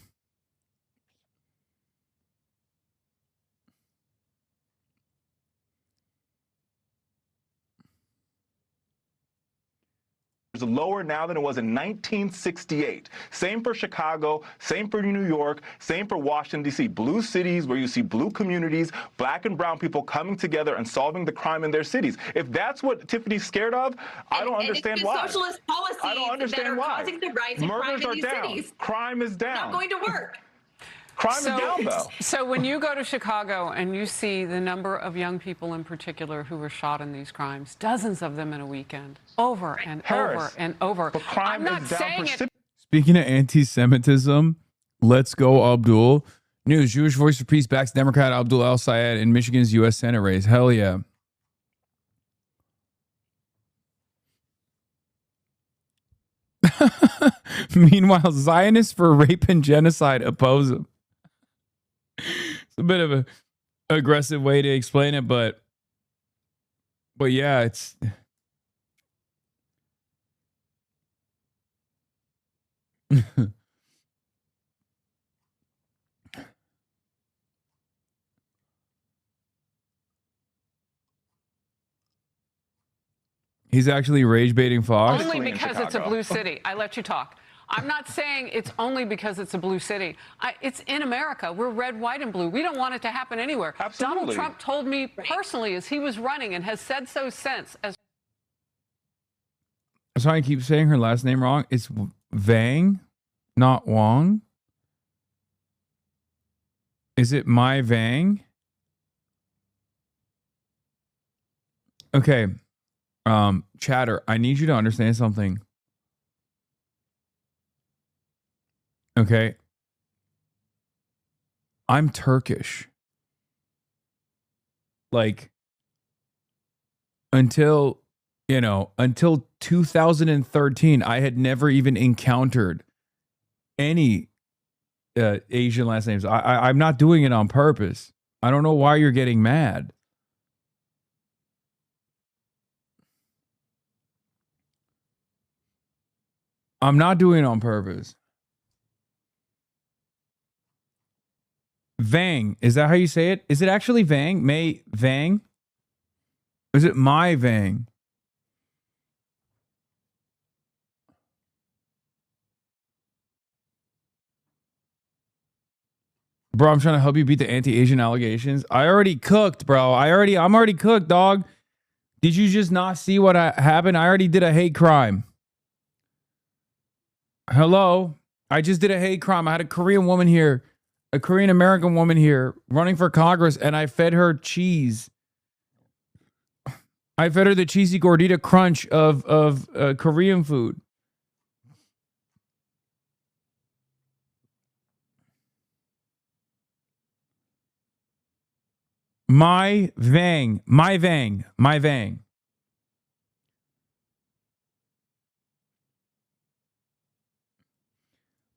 Speaker 26: Is lower now than it was in 1968. Same for Chicago, same for New York, same for Washington, D.C. Blue cities where you see blue communities, black and brown people coming together and solving the crime in their cities. If that's what Tiffany's scared of, I don't understand why.
Speaker 2: Socialist policies
Speaker 26: I don't understand
Speaker 2: that are
Speaker 26: why.
Speaker 2: causing the rise in crime in these cities.
Speaker 26: Crime is down.
Speaker 2: Not going to work.
Speaker 26: Crime is down, though.
Speaker 1: So when you go to Chicago and you see the number of young people in particular who were shot in these crimes, dozens of them in a weekend, over and over and over.
Speaker 26: But crime
Speaker 1: I'm not
Speaker 26: is down
Speaker 1: saying it.
Speaker 9: Speaking of anti-Semitism, let's go Abdul. News: Jewish Voice for Peace backs Democrat Abdul El-Sayed in Michigan's U.S. Senate race. Hell yeah. Meanwhile, Zionists for rape and genocide oppose him. It's a bit of an aggressive way to explain it, but yeah, it's... He's actually rage baiting Fox.
Speaker 1: Only because it's a blue city. I let you talk. I'm not saying it's only because it's a blue city. It's in America. We're red, white, and blue. We don't want it to happen anywhere.
Speaker 26: Absolutely.
Speaker 1: Donald Trump told me personally as he was running and has said so since.
Speaker 9: So I keep saying her last name wrong. It's Vang, not Wong. Is it my Vang? Okay. Chatter, I need you to understand something. Okay. I'm Turkish. Like, until 2013, I had never even encountered any Asian last names. I'm not doing it on purpose. I don't know why you're getting mad. I'm not doing it on purpose. Vang, is that how you say it? Is it actually Vang? May Vang? Or is it my Vang? Bro, I'm trying to help you beat the anti-Asian allegations. I already cooked, bro. I'm already cooked, dog. Did you just not see what happened? I already did a hate crime. Hello? I just did a hate crime. I had a Korean woman here, a Korean American woman here running for Congress, and I fed her cheese. I fed her the cheesy gordita crunch of Korean food. My Vang.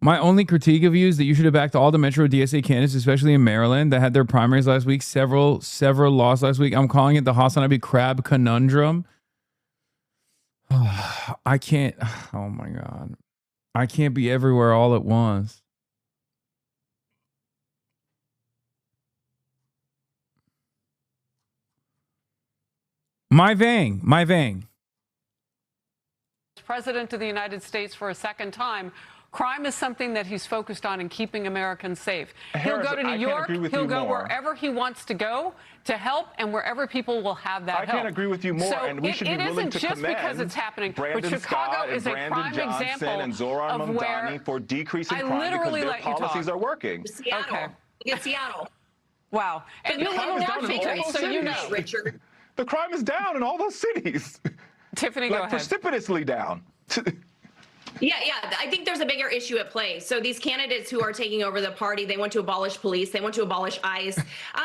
Speaker 9: My only critique of you is that you should have backed all the Metro DSA candidates, especially in Maryland, that had their primaries last week. Several lost last week. I'm calling it the HasanAbi crab conundrum. I can't. Oh my God. I can't be everywhere all at once. My Vang.
Speaker 1: President of the United States for a second time. Crime is something that he's focused on in keeping Americans safe.
Speaker 26: Harris,
Speaker 1: He'll go to New York.
Speaker 26: He'll
Speaker 1: go wherever he wants to go to help, and wherever people will have that help.
Speaker 26: I can't agree with you more,
Speaker 1: so
Speaker 26: and we should be willing to commend
Speaker 1: it isn't just because it's happening,
Speaker 26: Brandon
Speaker 1: but Chicago
Speaker 26: Scott
Speaker 1: is
Speaker 26: and
Speaker 1: a
Speaker 26: Brandon
Speaker 1: prime
Speaker 26: Johnson
Speaker 1: example
Speaker 26: and Zoran
Speaker 1: of where
Speaker 26: Mamdani for decreasing
Speaker 1: I
Speaker 26: crime because
Speaker 1: literally
Speaker 26: their
Speaker 1: let you
Speaker 26: policies
Speaker 1: talk.
Speaker 26: are working.
Speaker 2: Seattle.
Speaker 1: Okay.
Speaker 2: Look at Seattle.
Speaker 1: Wow. And
Speaker 2: But
Speaker 1: you live in
Speaker 26: down in all
Speaker 1: Washington,
Speaker 26: those
Speaker 1: so you know.
Speaker 26: cities.
Speaker 2: Richard.
Speaker 26: The crime is down in all those cities.
Speaker 1: Tiffany,
Speaker 26: like
Speaker 1: go ahead.
Speaker 26: Precipitously down.
Speaker 2: Yeah. I think there's a bigger issue at play. So these candidates who are taking over the party, they want to abolish police. They want to abolish ICE.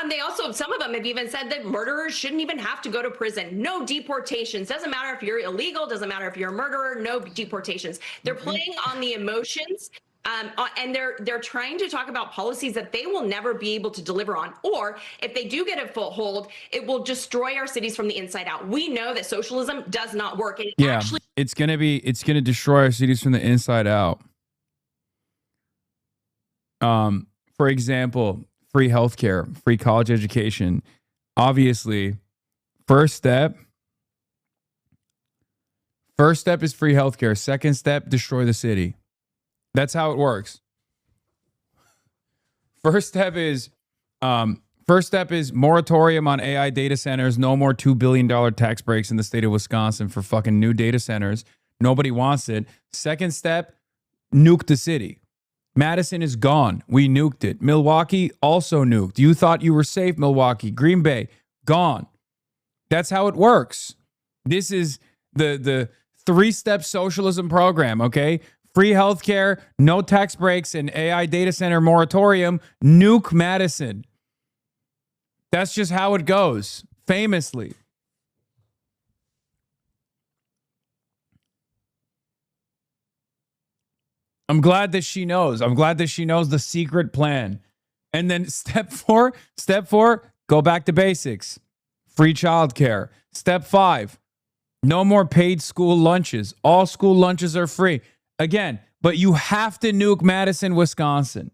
Speaker 2: They also, some of them have even said that murderers shouldn't even have to go to prison. No deportations. Doesn't matter if you're illegal. Doesn't matter if you're a murderer. No deportations. They're playing on the emotions. And they're trying to talk about policies that they will never be able to deliver on. Or if they do get a foothold, it will destroy our cities from the inside out. We know that socialism does not work. And
Speaker 9: It's gonna destroy our cities from the inside out. For example, free healthcare, free college education. Obviously, first step is free healthcare. Second step, destroy the city. That's how it works. First step is moratorium on AI data centers. No more $2 billion tax breaks in the state of Wisconsin for fucking new data centers. Nobody wants it. Second step, nuke the city. Madison is gone. We nuked it. Milwaukee also nuked. You thought you were safe, Milwaukee. Green Bay, gone. That's how it works. This is the three-step socialism program, okay? Free healthcare, no tax breaks, and AI data center moratorium. Nuke Madison. That's just how it goes, famously. I'm glad that she knows. I'm glad that she knows the secret plan. And then step four, go back to basics. Free childcare. Step 5, no more paid school lunches. All school lunches are free. Again, but you have to nuke Madison, Wisconsin.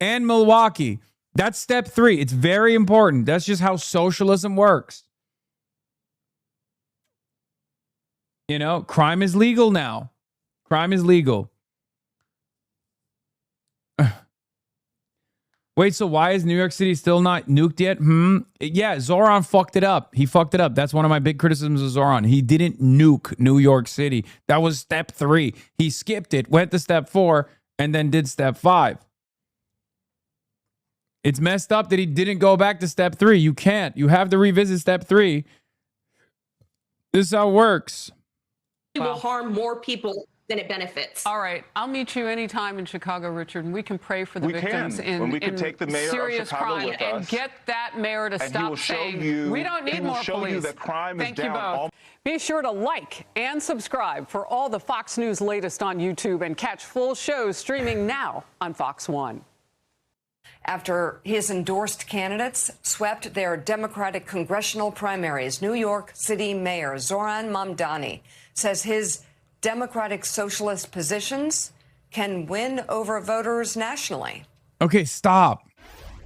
Speaker 9: And Milwaukee. That's step 3. It's very important. That's just how socialism works. You know, crime is legal now. Crime is legal. Wait, so why is New York City still not nuked yet? Yeah, Zoran fucked it up. He fucked it up. That's one of my big criticisms of Zoran. He didn't nuke New York City. That was step 3. He skipped it, went to step 4, and then did step 5. It's messed up that he didn't go back to step 3. You can't. You have to revisit step 3. This is how it works.
Speaker 2: It will harm more people than it benefits.
Speaker 1: All right. I'll meet you anytime in Chicago, Richard, and we can pray for the victims
Speaker 26: when we can take the mayor of
Speaker 1: serious
Speaker 26: Chicago
Speaker 1: crime
Speaker 26: with
Speaker 1: and
Speaker 26: us,
Speaker 1: get that mayor to
Speaker 26: and he
Speaker 1: stop
Speaker 26: will show
Speaker 1: saying
Speaker 26: you-
Speaker 1: we don't
Speaker 26: he
Speaker 1: need
Speaker 26: will
Speaker 1: more
Speaker 26: show you
Speaker 1: police.
Speaker 26: that crime is
Speaker 1: Thank you
Speaker 26: down
Speaker 1: both. Be sure to like and subscribe for all the Fox News latest on YouTube and catch full shows streaming now on Fox 1.
Speaker 3: After his endorsed candidates swept their Democratic congressional primaries, New York City Mayor Zoran Mamdani says his Democratic Socialist positions can win over voters nationally.
Speaker 9: Okay, stop.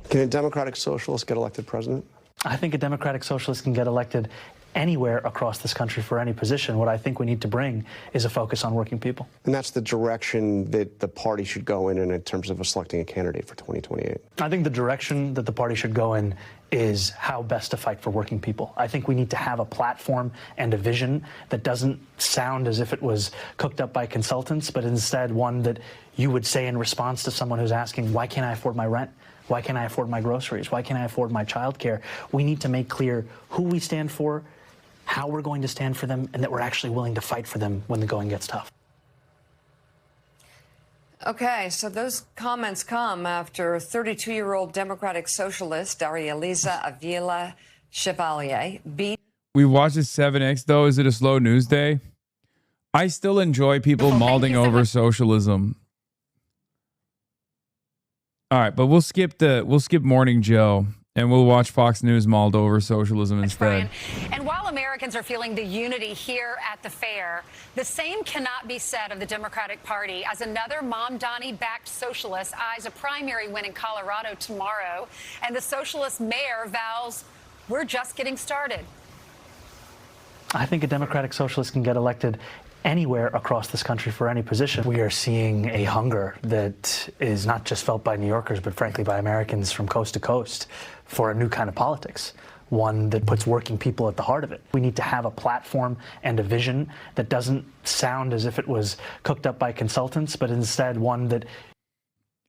Speaker 12: Can a Democratic Socialist get elected president?
Speaker 14: I think a Democratic Socialist can get elected anywhere across this country for any position. What I think we need to bring is a focus on working people.
Speaker 12: And that's the direction that the party should go in terms of selecting a candidate for 2028.
Speaker 14: I think the direction that the party should go in is how best to fight for working people. I think we need to have a platform and a vision that doesn't sound as if it was cooked up by consultants, but instead one that you would say in response to someone who's asking, why can't I afford my rent? Why can't I afford my groceries? Why can't I afford my childcare? We need to make clear who we stand for, how we're going to stand for them, and that we're actually willing to fight for them when the going gets tough.
Speaker 3: Okay, so those comments come after 32-year-old Democratic Socialist Arieliza Avila Chevalier beat.
Speaker 9: We watched this 7X though. Is it a slow news day? I still enjoy people mauling over socialism. All right, but we'll skip Morning Joe and we'll watch Fox News mauled over socialism instead.
Speaker 15: And while Americans are feeling the unity here at the fair, the same cannot be said of the Democratic Party as another Mamdani-backed socialist eyes a primary win in Colorado tomorrow, and the socialist mayor vows, we're just getting started.
Speaker 14: I think a Democratic Socialist can get elected anywhere across this country for any position. We are seeing a hunger that is not just felt by New Yorkers, but frankly by Americans from coast to coast for a new kind of politics, one that puts working people at the heart of it. We need to have a platform and a vision that doesn't sound as if it was cooked up by consultants, but instead one that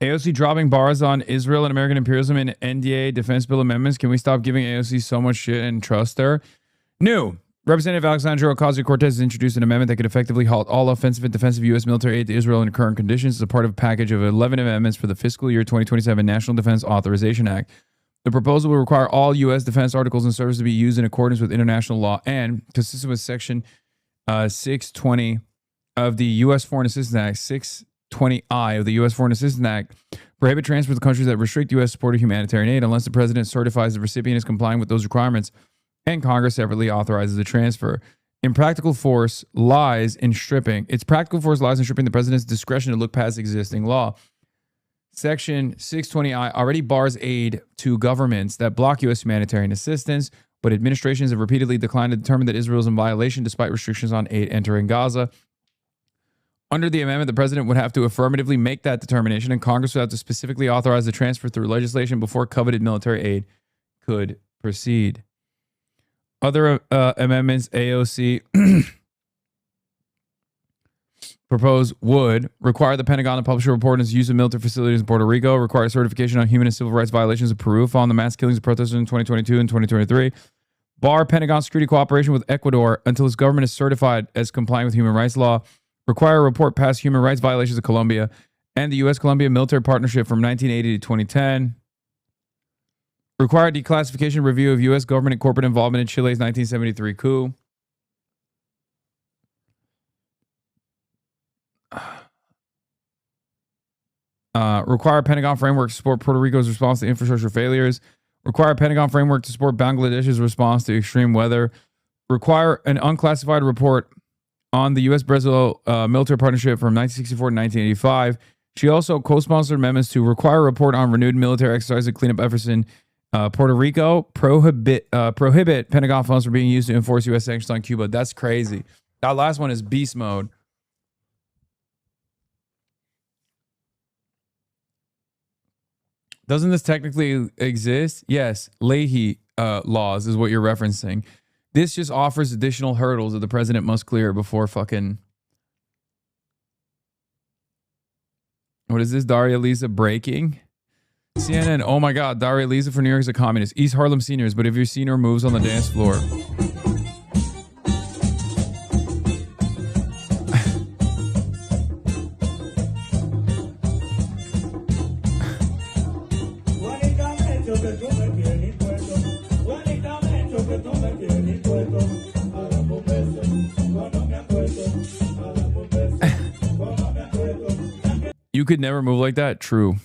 Speaker 9: AOC dropping bars on Israel and American imperialism in NDA defense bill amendments. Can we stop giving AOC so much shit and trust her? New. Representative Alexandria Ocasio-Cortez has introduced an amendment that could effectively halt all offensive and defensive U.S. military aid to Israel in current conditions as a part of a package of 11 amendments for the fiscal year 2027 National Defense Authorization Act. The proposal will require all U.S. defense articles and services to be used in accordance with international law and, consistent with Section 620 of the U.S. Foreign Assistance Act, 620I of the U.S. Foreign Assistance Act, prohibit transfer to countries that restrict U.S. supported humanitarian aid unless the president certifies the recipient is complying with those requirements and Congress separately authorizes the transfer. Its practical force lies in stripping the president's discretion to look past existing law. Section 620I already bars aid to governments that block U.S. humanitarian assistance, but administrations have repeatedly declined to determine that Israel is in violation despite restrictions on aid entering Gaza. Under the amendment, the president would have to affirmatively make that determination, and Congress would have to specifically authorize the transfer through legislation before coveted military aid could proceed. Other amendments AOC proposed would require the Pentagon to publish a report on its use of military facilities in Puerto Rico, require certification on human and civil rights violations of Peru following the mass killings of protesters in 2022 and 2023, bar Pentagon security cooperation with Ecuador until its government is certified as complying with human rights law, require a report past human rights violations of Colombia and the U.S.-Colombia military partnership from 1980 to 2010, require declassification review of U.S. government and corporate involvement in Chile's 1973 coup. Require a Pentagon framework to support Puerto Rico's response to infrastructure failures. Require a Pentagon framework to support Bangladesh's response to extreme weather. Require an unclassified report on the U.S.-Brazil military partnership from 1964 to 1985. She also co-sponsored amendments to require a report on renewed military exercise and cleanup efforts in Puerto Rico, prohibit Pentagon funds from being used to enforce U.S. sanctions on Cuba. That's crazy. That last one is beast mode. Doesn't this technically exist? Yes. Leahy laws is what you're referencing. This just offers additional hurdles that the president must clear before fucking... What is this? Daria Lisa breaking? CNN, oh my God, Daria Lisa for New York is a communist. East Harlem seniors, but if you've seen her moves on the dance floor... You could never move like that? True.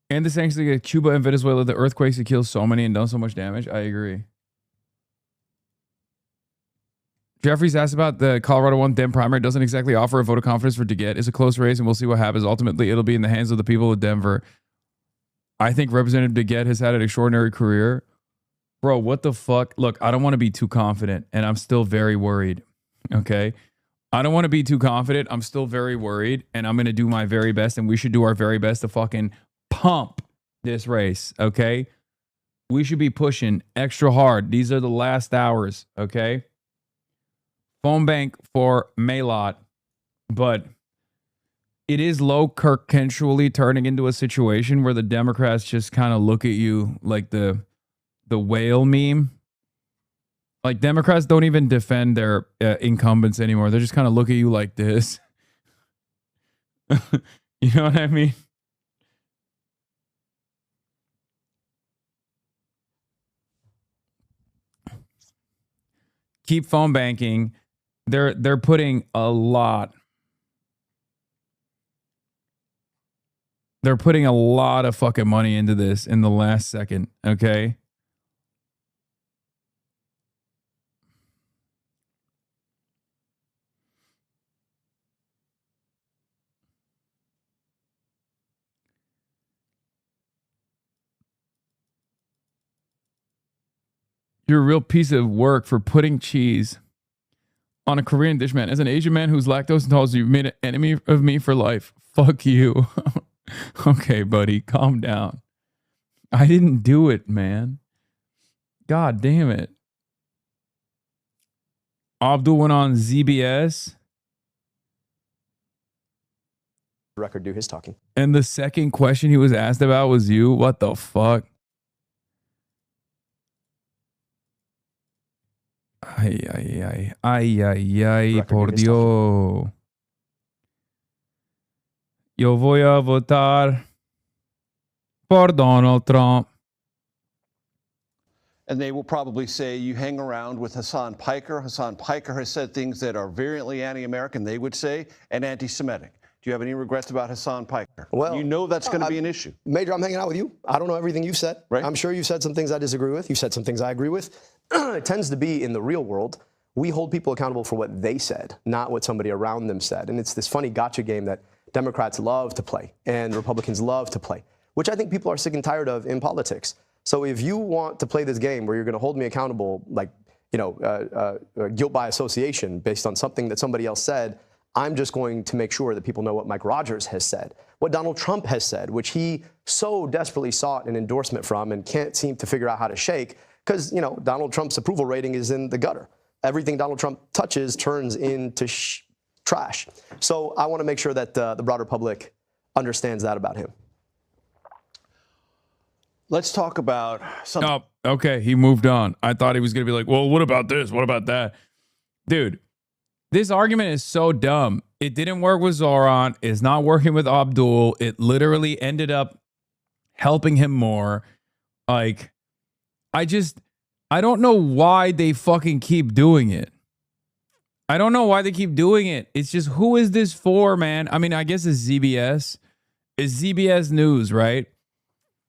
Speaker 9: And the sanctions against Cuba and Venezuela, the earthquakes that killed so many and done so much damage. I agree. Jeffries asked about the Colorado 1 Dem primary. Doesn't exactly offer a vote of confidence for DeGette. It's a close race, and we'll see what happens. Ultimately, it'll be in the hands of the people of Denver. I think Representative DeGette has had an extraordinary career. Bro, what the fuck? Look, I don't want to be too confident, and I'm still very worried. Okay? I don't want to be too confident. I'm still very worried, and I'm going to do my very best, and we should do our very best to fucking pump this race, okay? We should be pushing extra hard. These are the last hours, okay? Phone bank for Maylot, but it is low Kirk-consually turning into a situation where the Democrats just kind of look at you like the whale meme. Like, Democrats don't even defend their incumbents anymore. They just kind of look at you like this. You know what I mean? Keep phone banking. They're putting a lot. They're putting a lot of fucking money into this in the last second, okay? You're a real piece of work for putting cheese on a Korean dish, man. As an Asian man who's lactose intolerant, you've made an enemy of me for life. Fuck you. Okay, buddy, calm down. I didn't do it, man. God damn it. Abdul went on ZBS.
Speaker 10: Record do his talking.
Speaker 9: And the second question he was asked about was you? What the fuck? Ay, por Dios. Yo voy a votar por Donald Trump.
Speaker 13: And they will probably say you hang around with Hasan Piker. Hasan Piker has said things that are virulently anti-American, they would say, and anti-Semitic. Do you have any regrets about Hasan Piker?
Speaker 10: Well,
Speaker 13: you know that's going to be an issue.
Speaker 10: Major, I'm hanging out with you. I don't know everything you've said.
Speaker 13: Right.
Speaker 10: I'm sure you've said some things I disagree with. You've said some things I agree with. It tends to be in the real world. We hold people accountable for what they said, not what somebody around them said. And it's this funny gotcha game that Democrats love to play and Republicans love to play, which I think people are sick and tired of in politics. So if you want to play this game where you're going to hold me accountable, like, guilt by association based on something that somebody else said, I'm just going to make sure that people know what Mike Rogers has said, what Donald Trump has said, which he so desperately sought an endorsement from and can't seem to figure out how to shake because, Donald Trump's approval rating is in the gutter. Everything Donald Trump touches turns into trash. So I want to make sure that the broader public understands that about him.
Speaker 13: Let's talk about something.
Speaker 9: Oh, okay. He moved on. I thought he was going to be like, well, what about this? What about that? Dude, this argument is so dumb. It didn't work with Zoran. It's not working with Abdul. It literally ended up helping him more. Like, I don't know why they fucking keep doing it. I don't know why they keep doing it. It's just, who is this for, man? I mean, I guess it's ZBS. It's ZBS News, right?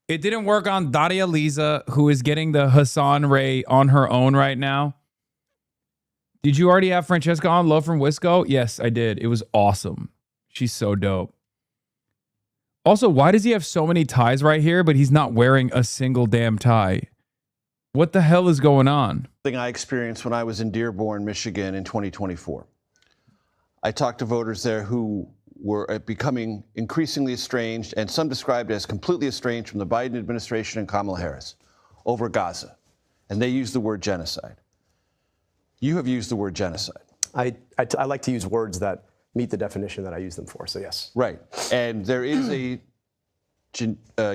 Speaker 9: It didn't work on Daria Lisa, who is getting the Hasan Ray on her own right now. Did you already have Francesca on Love from Wisco? Yes, I did. It was awesome. She's so dope. Also, why does he have so many ties right here, but he's not wearing a single damn tie? What the hell is going on?
Speaker 13: Thing I experienced when I was in Dearborn, Michigan in 2024. I talked to voters there who were becoming increasingly estranged, and some described as completely estranged from the Biden administration and Kamala Harris over Gaza. And they used the word genocide. You have used the word genocide.
Speaker 10: I like to use words that meet the definition that I use them for, so yes.
Speaker 13: Right. And there is a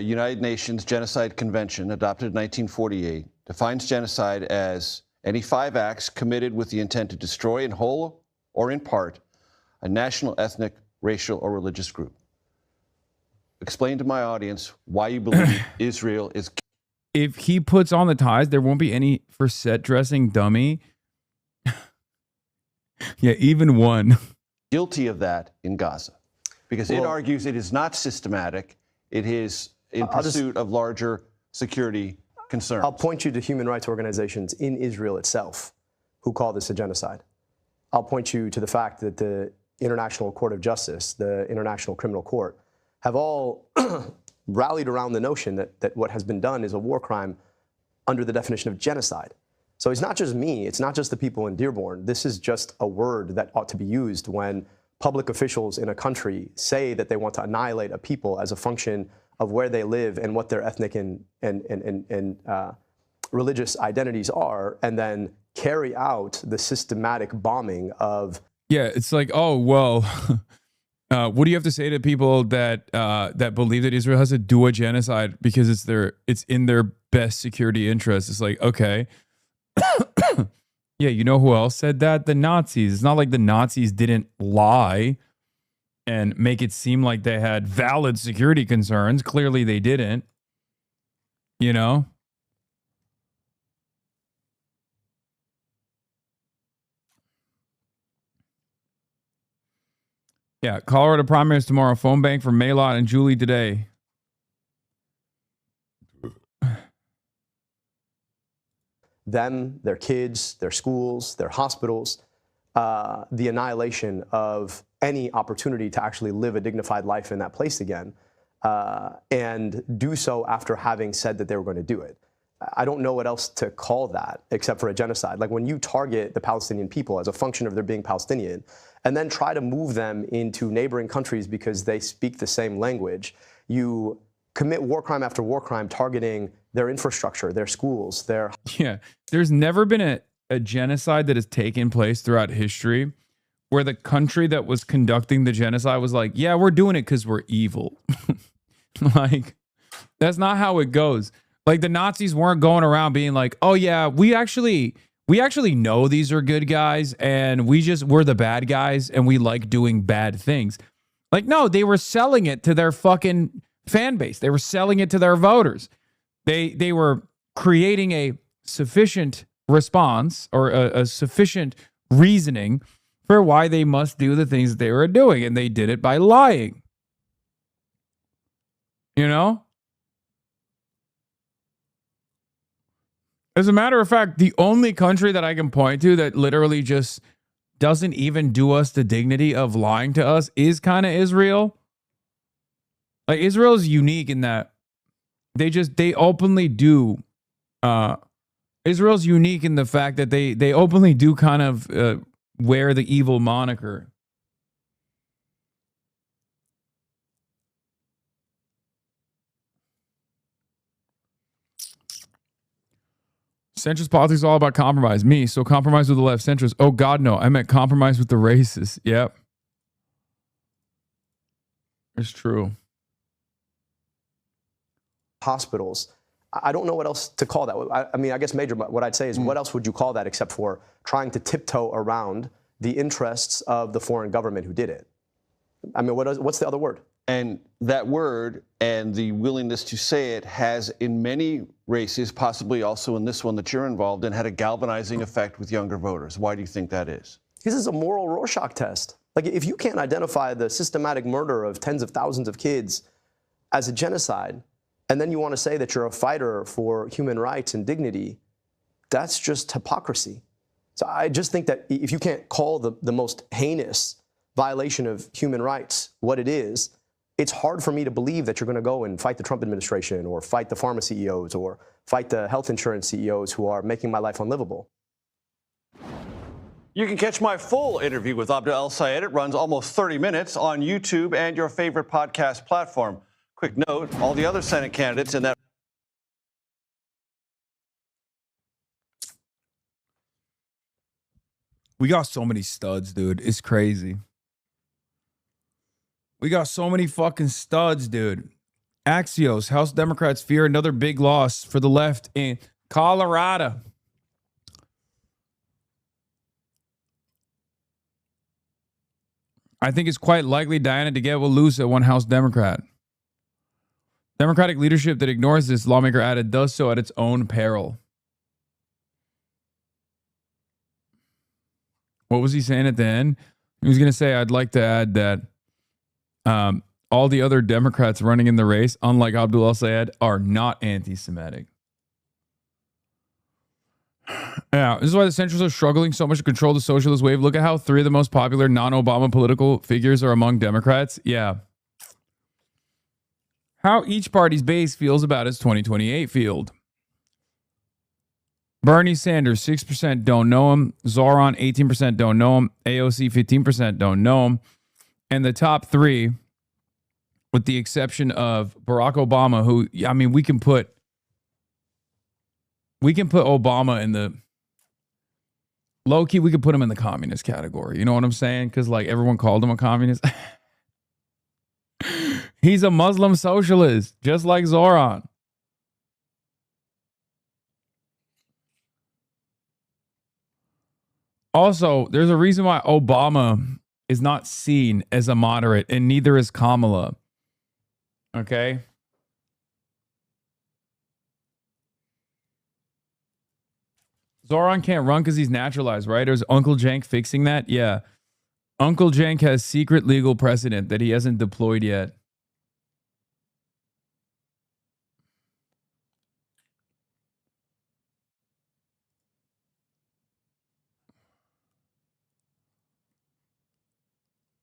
Speaker 13: United Nations Genocide Convention adopted in 1948, defines genocide as any 5 acts committed with the intent to destroy in whole or in part a national, ethnic, racial, or religious group. Explain to my audience why you believe Israel is...
Speaker 9: If he puts on the ties, there won't be any for set dressing dummy. Yeah, even one.
Speaker 13: Guilty of that in Gaza. Because it argues it is not systematic. It is in pursuit of larger security concerns.
Speaker 10: I'll point you to human rights organizations in Israel itself who call this a genocide. I'll point you to the fact that the International Court of Justice, the International Criminal Court, have all rallied around the notion that what has been done is a war crime under the definition of genocide. So it's not just me, it's not just the people in Dearborn. This is just a word that ought to be used when public officials in a country say that they want to annihilate a people as a function of where they live and what their ethnic and religious identities are, and then carry out the systematic bombing of...
Speaker 9: Yeah, it's like, oh, well, what do you have to say to people that that believe that Israel has to do a genocide because it's in their best security interest? It's like, okay. Yeah, you know who else said that? The Nazis. It's not like the Nazis didn't lie and make it seem like they had valid security concerns. Clearly they didn't. You know? Yeah, Colorado primaries tomorrow. Phone bank for Maylot and Julie today.
Speaker 10: Them, their kids, their schools, their hospitals, the annihilation of any opportunity to actually live a dignified life in that place again, and do so after having said that they were going to do it. I don't know what else to call that except for a genocide. Like when you target the Palestinian people as a function of their being Palestinian, and then try to move them into neighboring countries because they speak the same language, you commit war crime after war crime targeting their infrastructure, their schools, their...
Speaker 9: Yeah, there's never been a genocide that has taken place throughout history where the country that was conducting the genocide was like, yeah, we're doing it because we're evil. Like, that's not how it goes. Like, the Nazis weren't going around being like, oh yeah, we actually know these are good guys and we're the bad guys and we like doing bad things. Like, no, they were selling it to their fucking fan base. They were selling it to their voters. They were creating a sufficient response or a sufficient reasoning for why they must do the things that they were doing. And they did it by lying. You know? As a matter of fact, the only country that I can point to that literally just doesn't even do us the dignity of lying to us is kind of Israel. Like, Israel is unique in that they openly do. Israel's unique in the fact that they openly do kind of wear the evil moniker. Centrist politics is all about compromise. Me, so compromise with the left. Centrist, oh God, no. I meant compromise with the racists. Yep. It's true.
Speaker 10: Hospitals. I don't know what else to call that. I mean, I guess, Major, what I'd say is what else would you call that except for trying to tiptoe around the interests of the foreign government who did it? I mean, what's the other word?
Speaker 13: And that word and the willingness to say it has, in many races, possibly also in this one that you're involved in, had a galvanizing effect with younger voters. Why do you think that is?
Speaker 10: This is a moral Rorschach test. Like, if you can't identify the systematic murder of tens of thousands of kids as a genocide, and then you want to say that you're a fighter for human rights and dignity, that's just hypocrisy. So I just think that if you can't call the most heinous violation of human rights what it is, it's hard for me to believe that you're going to go and fight the Trump administration or fight the pharma CEOs or fight the health insurance CEOs who are making my life unlivable.
Speaker 13: You can catch my full interview with Abdel El Sayed. It runs almost 30 minutes on YouTube and your favorite podcast platform. Quick note, all the other Senate candidates in that.
Speaker 9: We got so many studs, dude. It's crazy. We got so many fucking studs, dude. Axios, House Democrats fear another big loss for the left in Colorado. I think it's quite likely Diana DeGette will lose at one House Democrat. Democratic leadership that ignores this, lawmaker added, does so at its own peril. What was he saying at the end? He was going to say, I'd like to add that all the other Democrats running in the race, unlike Abdul El-Sayed, are not anti-Semitic. Yeah, this is why the centrists are struggling so much to control the socialist wave. Look at how 3 of the most popular non-Obama political figures are among Democrats. Yeah. How each party's base feels about its 2028 field. Bernie Sanders, 6% don't know him. Zoran, 18% don't know him. AOC, 15% don't know him. And the top 3, with the exception of Barack Obama, who, I mean, we can put Obama in the low key, we could put him in the communist category. You know what I'm saying? Because like everyone called him a communist. He's a Muslim socialist, just like Zoran. Also, there's a reason why Obama is not seen as a moderate, and neither is Kamala. Okay? Zoran can't run because he's naturalized, right? Or is Uncle Jank fixing that? Yeah. Uncle Jank has secret legal precedent that he hasn't deployed yet.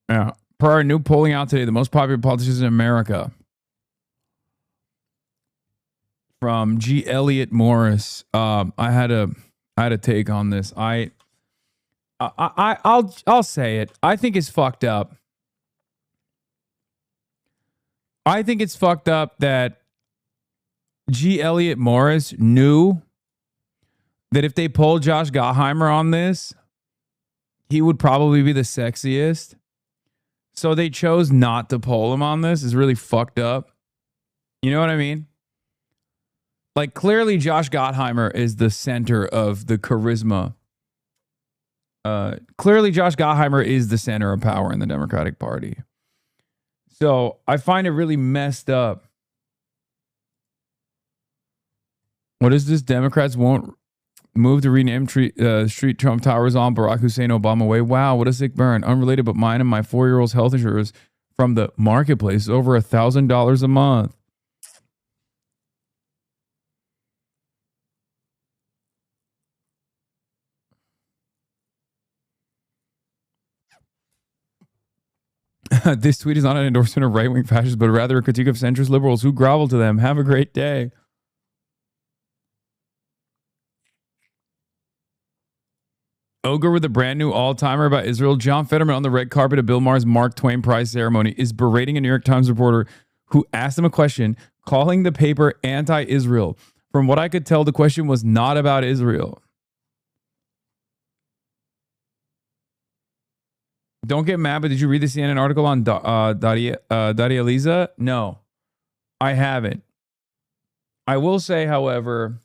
Speaker 9: Yeah. Per our new polling out today, the most popular politicians in America. From G. Elliott Morris. I had a take on this. I'll say it. I think it's fucked up. I think it's fucked up that G. Elliott Morris knew that if they polled Josh Gottheimer on this, he would probably be the sexiest. So they chose not to poll him on this. Is really fucked up. You know what I mean? Like, clearly Josh Gottheimer is the center of the charisma. Clearly Josh Gottheimer is the center of power in the Democratic Party. So I find it really messed up. What is this? Democrats won't move to rename street Trump Towers on Barack Hussein Obama way. Wow, what a sick burn. Unrelated, but mine and my 4-year-old's health insurance from the marketplace is over $1,000 a month. This tweet is not an endorsement of right-wing fascists, but rather a critique of centrist liberals who grovel to them. Have a great day. Ogre with a brand new all-timer about Israel. John Fetterman on the red carpet at Bill Maher's Mark Twain Prize ceremony is berating a New York Times reporter who asked him a question, calling the paper anti-Israel. From what I could tell, the question was not about Israel. Don't get mad, but did you read the CNN article on Daria Lisa? No, I haven't. I will say, however,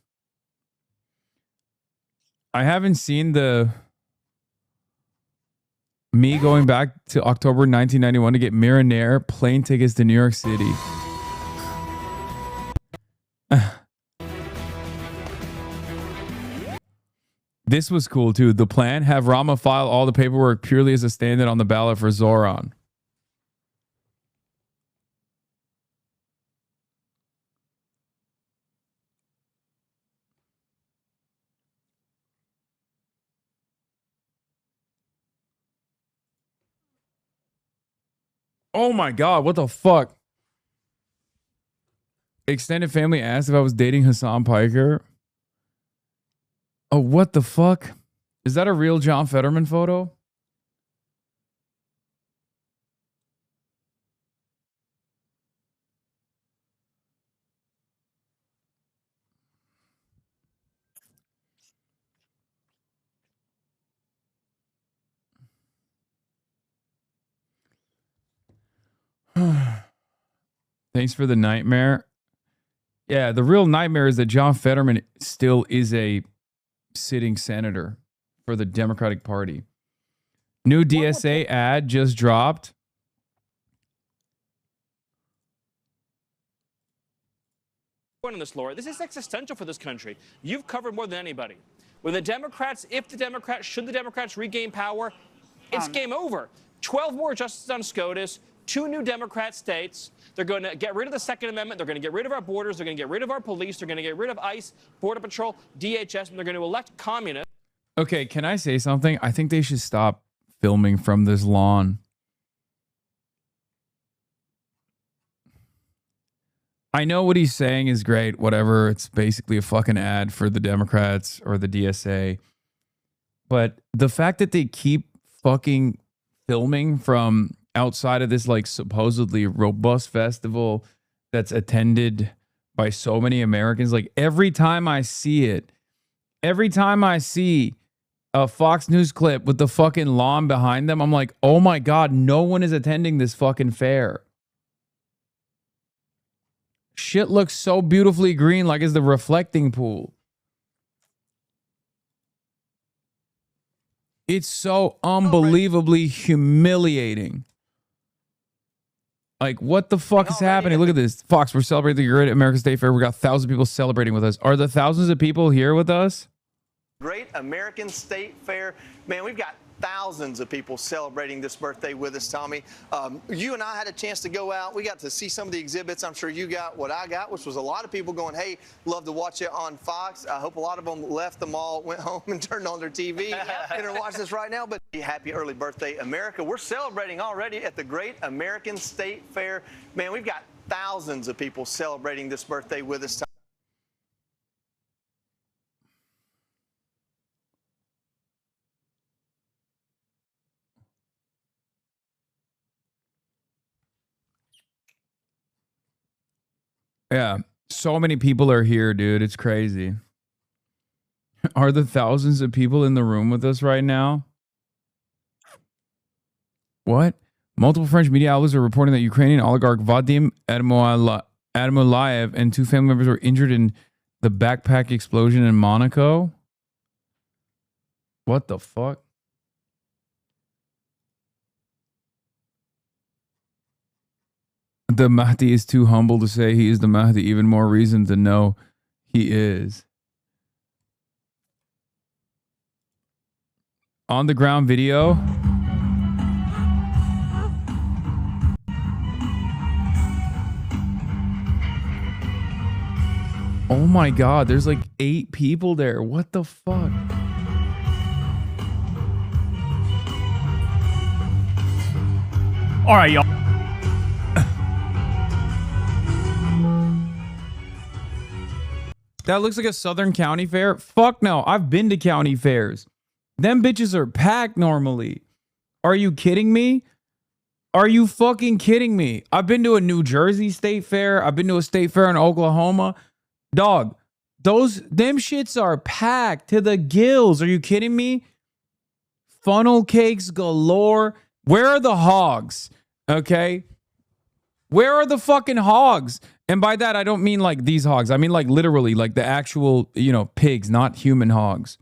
Speaker 9: I haven't seen me going back to October 1991 to get Mirror plane tickets to New York City. This was cool too. The plan, have Rama file all the paperwork purely as a stand-in on the ballot for Zoran. Oh my God, what the fuck? Extended family asked if I was dating Hasan Piker. Oh, what the fuck? Is that a real John Fetterman photo? Thanks for the nightmare. Yeah, the real nightmare is that John Fetterman still is a sitting senator for the Democratic Party. New DSA ad just dropped.
Speaker 18: Point on this, Laura. This is existential for this country. You've covered more than anybody. When the Democrats, should the Democrats regain power, it's game over. 12 more justices on SCOTUS, 2 new Democrat states. They're going to get rid of the Second Amendment. They're going to get rid of our borders. They're going to get rid of our police. They're going to get rid of ICE, Border Patrol, DHS, and they're going to elect communists.
Speaker 9: Okay, can I say something? I think they should stop filming from this lawn. I know what he's saying is great, whatever. It's basically a fucking ad for the Democrats or the DSA. But the fact that they keep fucking filming from outside of this like supposedly robust festival that's attended by so many Americans, like every time I see it, every time I see a Fox News clip with the fucking lawn behind them, I'm like, oh my God, no one is attending this fucking fair. Shit looks so beautifully green, like it's the reflecting pool. It's so unbelievably humiliating. Like, what the fuck is happening? Look at this. Fox, we're celebrating the Great American State Fair. We got thousands of people celebrating with us. Are the thousands of people here with us?
Speaker 19: Great American State Fair. Man, we've got thousands of people celebrating this birthday with us, Tommy. You and I had a chance to go out. We got to see some of the exhibits. I'm sure you got what I got, which was a lot of people going, hey, love to watch it on Fox. I hope a lot of them left the mall, went home and turned on their TV and are watching this right now. But happy early birthday, America. We're celebrating already at the Great American State Fair. Man, we've got thousands of people celebrating this birthday with us.
Speaker 9: Yeah, so many people are here, dude. It's crazy. Are the thousands of people in the room with us right now? What? Multiple French media outlets are reporting that Ukrainian oligarch Vadim Adamulayev and 2 family members were injured in the backpack explosion in Monaco. What the fuck? The Mahdi is too humble to say he is the Mahdi. Even more reason to know he is. On the ground video. Oh my God, there's like 8 people there. What the fuck?
Speaker 20: All right, y'all.
Speaker 9: That looks like a Southern county fair. Fuck no. I've been to county fairs. Them bitches are packed normally. Are you kidding me? Are you fucking kidding me? I've been to a New Jersey state fair. I've been to a state fair in Oklahoma. Dog, them shits are packed to the gills. Are you kidding me? Funnel cakes galore. Where are the hogs? Okay. Where are the fucking hogs? And by that, I don't mean like these hogs. I mean like literally like the actual, pigs, not human hogs.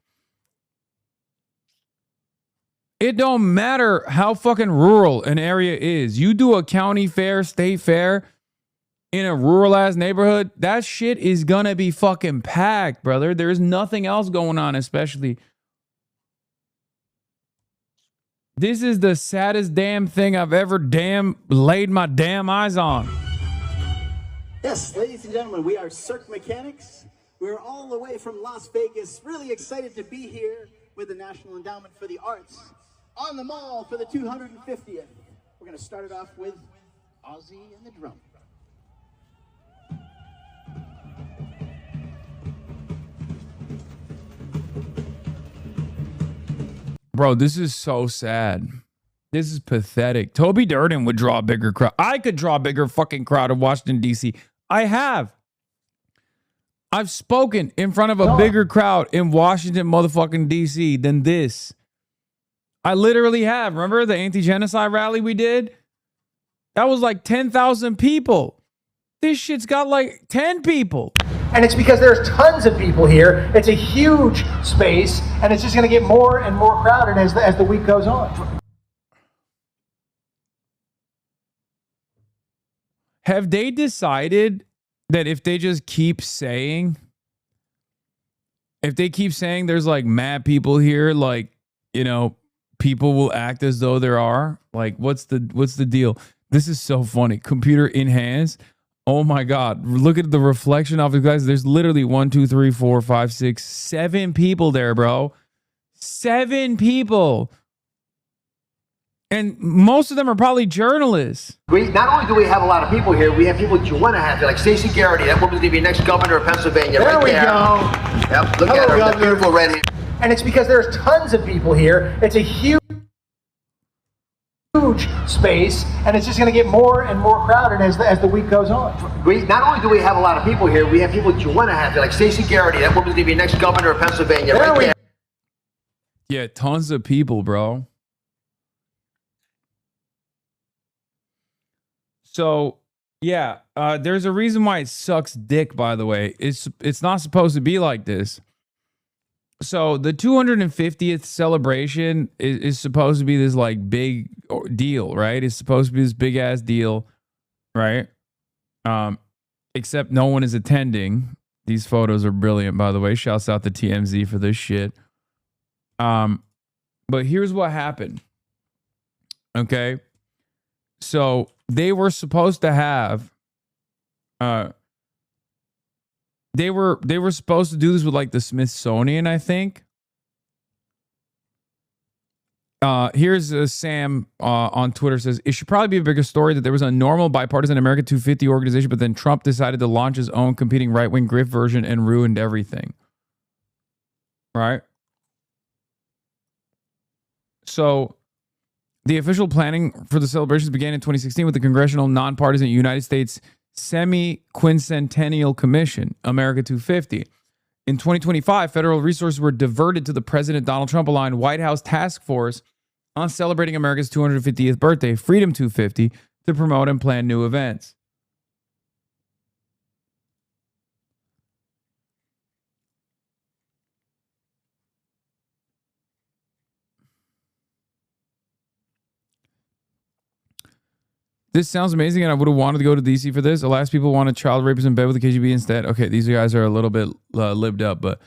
Speaker 9: It don't matter how fucking rural an area is. You do a county fair, state fair in a rural ass neighborhood, that shit is gonna be fucking packed, brother. There's nothing else going on, especially. This is the saddest damn thing I've ever laid my damn eyes on.
Speaker 21: Yes, ladies and gentlemen, we are Cirque Mechanics. We're all the way from Las Vegas. Really excited to be here with the National Endowment for the Arts on the mall for the 250th. We're going to start it off with Ozzy and the drum.
Speaker 9: Bro, this is so sad. This is pathetic. Toby Durden would draw a bigger crowd. I could draw a bigger fucking crowd in Washington, D.C. I have. I've spoken in front of a bigger crowd in Washington, motherfucking D.C. than this. I literally have. Remember the anti-genocide rally we did? That was like 10,000 people. This shit's got like 10 people.
Speaker 4: And it's because there's tons of people here. It's a huge space, and it's just going to get more and more crowded as the week goes on.
Speaker 9: Have they decided that if they just keep saying, there's like mad people here, like, you know, people will act as though there are? Like, what's the deal? This is so funny. Computer in hands. Oh my God. Look at the reflection of you guys. There's literally 1, 2, 3, 4, 5, 6, 7 people there, bro. 7 people. And most of them are probably journalists.
Speaker 4: Not only do we have a lot of people here, we have people that you want to have here, like Stacey Garrity. That woman's going to be next governor of Pennsylvania. There right we there. go. Yep, look at her, that beautiful red hair. And it's because there's tons of people here. It's a huge space, and it's just going to get more and more crowded as the week goes on. Not only do we have a lot of people here, we have people that you want to have here, like Stacey Garrity. That woman's going to be next governor of Pennsylvania. There right we there.
Speaker 9: Yeah, tons of people, bro. So, yeah, there's a reason why it sucks dick, by the way. It's not supposed to be like this. So the 250th celebration is supposed to be this like big deal, right? It's supposed to be this big ass deal, right? Except no one is attending. These photos are brilliant, by the way. Shouts out to TMZ for this shit. But here's what happened. Okay. So they were supposed to have they were supposed to do this with like the Smithsonian, I think. Here's Sam on Twitter says, it should probably be a bigger story that there was a normal bipartisan America 250 organization, but then Trump decided to launch his own competing right-wing grift version and ruined everything. Right? So the official planning for the celebrations began in 2016 with the Congressional Nonpartisan United States Semi-Quincentennial Commission, America 250. In 2025, federal resources were diverted to the President Donald Trump aligned White House task force on celebrating America's 250th birthday, Freedom 250, to promote and plan new events. This sounds amazing, and I would have wanted to go to DC for this. Alas, people wanted child rapists in bed with the KGB instead. Okay, these guys are a little bit lived up, but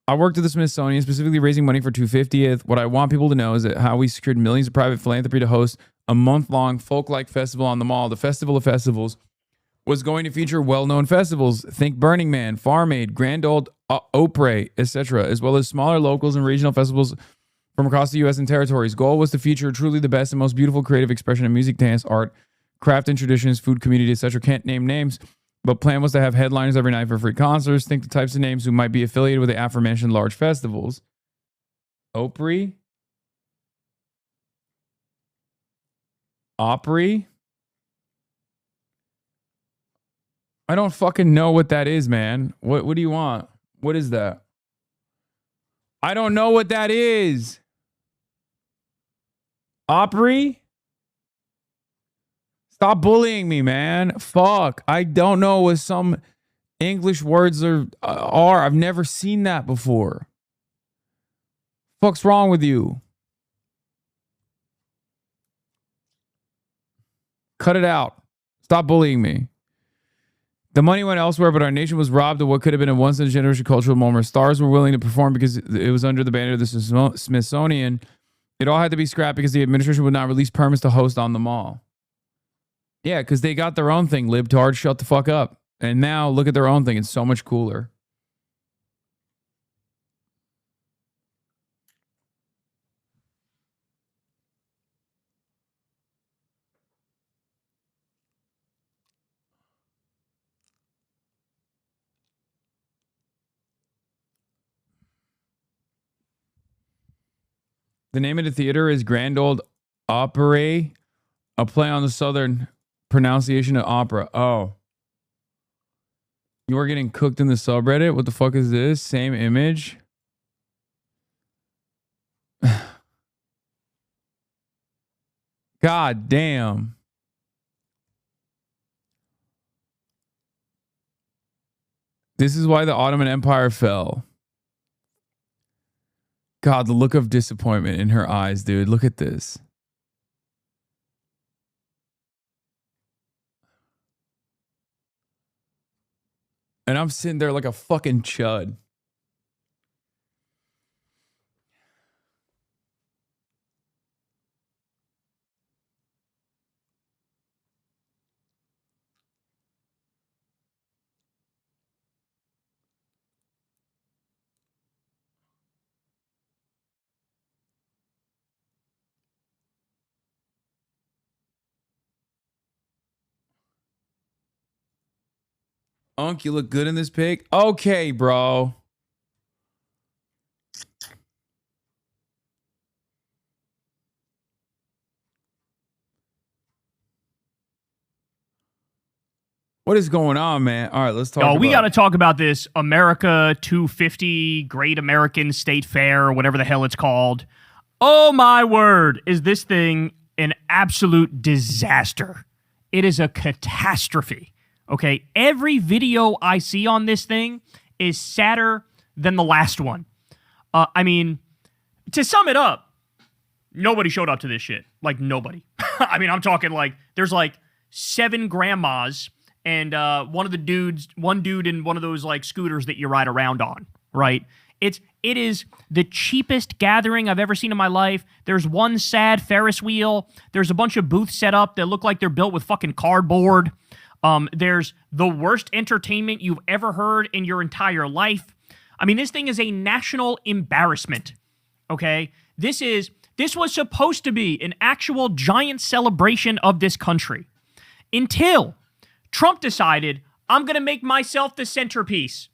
Speaker 9: I worked at the Smithsonian, specifically raising money for 250th. What I want people to know is that how we secured millions of private philanthropy to host a month-long folk-like festival on the mall. The Festival of Festivals was going to feature well-known festivals. Think Burning Man, Farm Aid, Grand Old Opry, etc., as well as smaller locals and regional festivals from across the U.S. and territories. Goal was to feature truly the best and most beautiful creative expression of music, dance, art, craft and traditions, food, community, etc. Can't name names, but plan was to have headliners every night for free concerts. Think the types of names who might be affiliated with the aforementioned large festivals. Opry? Opry? I don't fucking know what that is, man. What do you want? What is that? I don't know what that is. Opry? Stop bullying me, man. Fuck. I don't know what some English words are. I've never seen that before. Fuck's wrong with you? Cut it out. Stop bullying me. The money went elsewhere, but our nation was robbed of what could have been a once-in-a-generation cultural moment. Stars were willing to perform because it was under the banner of the Smithsonian. It all had to be scrapped because the administration would not release permits to host on the mall. Yeah, because they got their own thing, libtard. Shut the fuck up. And now look at their own thing. It's so much cooler. The name of the theater is Grand Ole Opry, a play on the southern pronunciation of opera. Oh. You are getting cooked in the subreddit? What the fuck is this? Same image? God damn. This is why the Ottoman Empire fell. God, the look of disappointment in her eyes, dude. Look at this. And I'm sitting there like a fucking chud. Unc, you look good in this pic. Okay, bro. What is going on, man? All right, let's talk.
Speaker 20: We got to talk about this America 250 Great American State Fair, whatever the hell it's called. Oh my word, is this thing an absolute disaster? It is a catastrophe. Okay, every video I see on this thing is sadder than the last one. I mean, to sum it up, nobody showed up to this shit. Like, nobody. I mean, I'm talking like, there's like 7 grandmas and one dude in one of those like scooters that you ride around on, right? It is the cheapest gathering I've ever seen in my life. There's one sad Ferris wheel. There's a bunch of booths set up that look like they're built with fucking cardboard. There's the worst entertainment you've ever heard in your entire life. I mean, this thing is a national embarrassment, okay? This was supposed to be an actual giant celebration of this country until Trump decided, I'm going to make myself the centerpiece,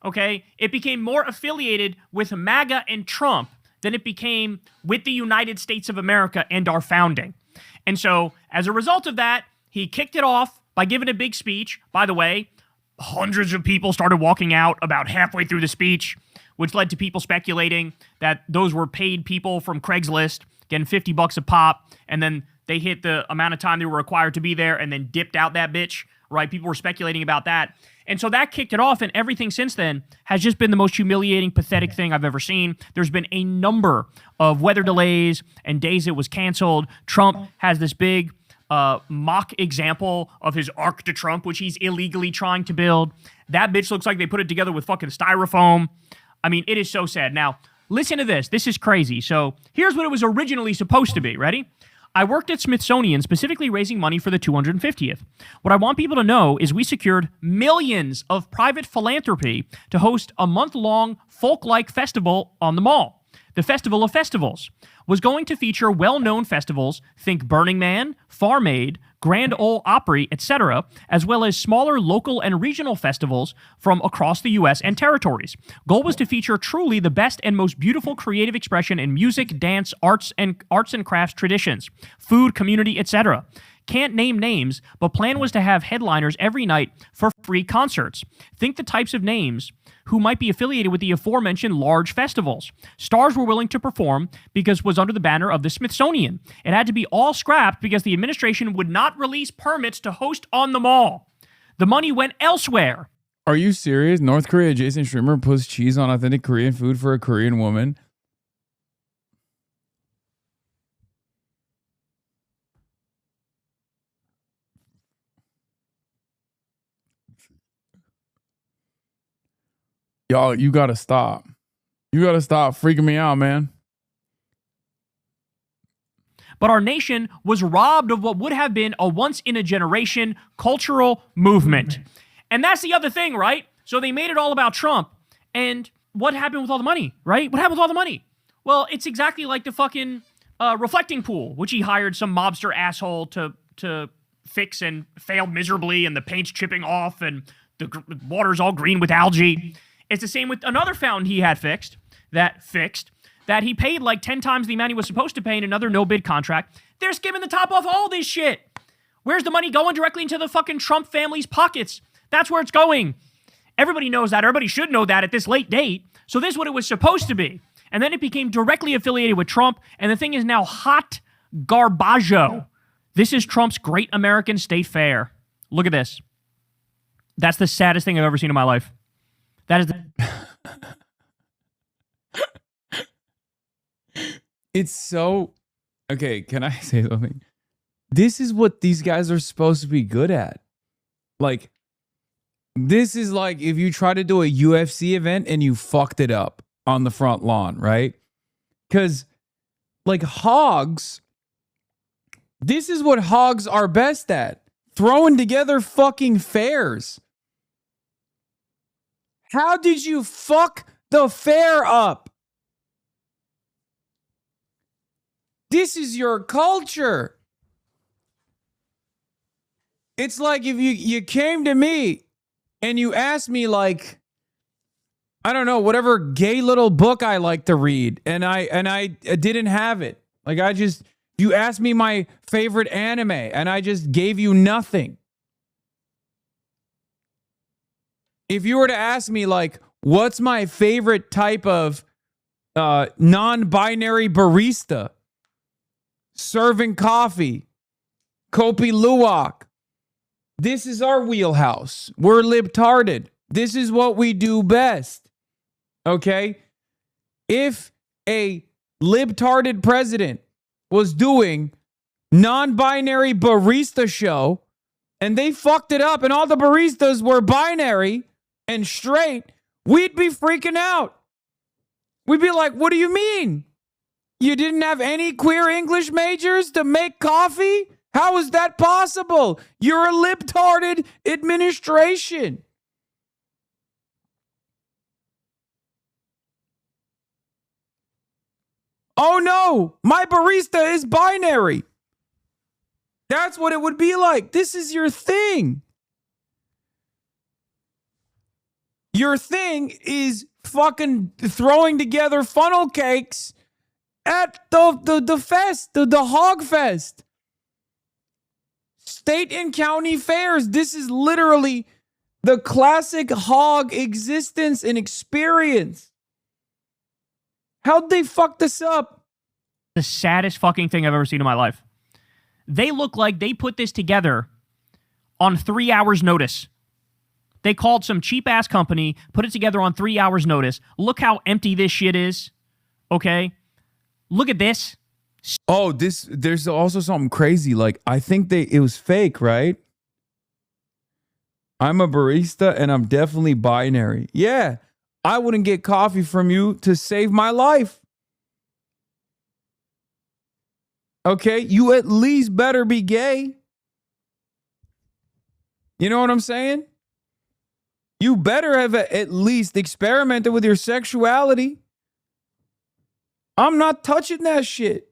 Speaker 20: okay? It became more affiliated with MAGA and Trump than it became with the United States of America and our founding. And so, as a result of that, he kicked it off by giving a big speech. By the way, hundreds of people started walking out about halfway through the speech, which led to people speculating that those were paid people from Craigslist getting $50 a pop, and then they hit the amount of time they were required to be there and then dipped out that bitch, right? People were speculating about that. And so that kicked it off, and everything since then has just been the most humiliating, pathetic thing I've ever seen. There's been a number of weather delays and days it was canceled. Trump has this big mock example of his Arc de Trump, which he's illegally trying to build. That bitch looks like they put it together with fucking styrofoam. I mean, it is so sad. Now, listen to this. This is crazy. So here's what it was originally supposed to be. Ready? I worked at Smithsonian specifically raising money for the 250th. What I want people to know is we secured millions of private philanthropy to host a month-long folk-like festival on the mall. The Festival of Festivals was going to feature well-known festivals, think Burning Man, Farm Aid, Grand Ole Opry, etc., as well as smaller local and regional festivals from across the U.S. and territories. Goal was to feature truly the best and most beautiful creative expression in music, dance, arts and crafts traditions, food, community, etc. Can't name names, but plan was to have headliners every night for free concerts. Think the types of names who might be affiliated with the aforementioned large festivals. Stars were willing to perform because it was under the banner of the Smithsonian. It had to be all scrapped because the administration would not release permits to host on the mall. The money went elsewhere.
Speaker 9: Are you serious? North Korea Jason streamer puts cheese on authentic Korean food for a Korean woman. Y'all, you gotta stop. You gotta stop freaking me out, man.
Speaker 20: But our nation was robbed of what would have been a once-in-a-generation cultural movement. And that's the other thing, right? So they made it all about Trump. And what happened with all the money, right? What happened with all the money? Well, it's exactly like the fucking reflecting pool, which he hired some mobster asshole to fix and failed miserably, and the paint's chipping off, and the water's all green with algae. It's the same with another fountain he had fixed, that he paid like 10 times the amount he was supposed to pay in another no-bid contract. They're skimming the top off all this shit. Where's the money going? Directly into the fucking Trump family's pockets. That's where it's going. Everybody knows that. Everybody should know that at this late date. So this is what it was supposed to be. And then it became directly affiliated with Trump, and the thing is now hot garbaggio. This is Trump's Great American State Fair. Look at this. That's the saddest thing I've ever seen in my life. That is
Speaker 9: It's so... Okay, can I say something? This is what these guys are supposed to be good at. Like, this is like if you try to do a UFC event and you fucked it up on the front lawn, right? Because, like, hogs, this is what hogs are best at. Throwing together fucking fairs. How did you fuck the fair up? This is your culture. It's like if you came to me and you asked me, like, I don't know, whatever gay little book I like to read, and I didn't have it. Like, you asked me my favorite anime, and I just gave you nothing. If you were to ask me, like, what's my favorite type of non-binary barista, serving coffee, Kopi Luwak, this is our wheelhouse. We're libtarded. This is what we do best. Okay? If a libtarded president was doing non-binary barista show and they fucked it up and all the baristas were binary and straight, we'd be freaking out. We'd be like, what do you mean? You didn't have any queer English majors to make coffee? How is that possible? You're a libtarded administration. Oh no, my barista is binary. That's what it would be like. This is your thing. Your thing is fucking throwing together funnel cakes at the fest, the hog fest. State and county fairs. This is literally the classic hog existence and experience. How'd they fuck this up?
Speaker 20: the saddest fucking thing I've ever seen in my life. They look like they put this together on 3 hours notice. They called some cheap-ass company, put it together on 3 hours notice. Look how empty this shit is. Okay? Look at this.
Speaker 9: Oh, there's also something crazy. Like, I think it was fake, right? I'm a barista and I'm definitely binary. Yeah, I wouldn't get coffee from you to save my life. Okay, you at least better be gay. You know what I'm saying? You better have at least experimented with your sexuality. I'm not touching that shit.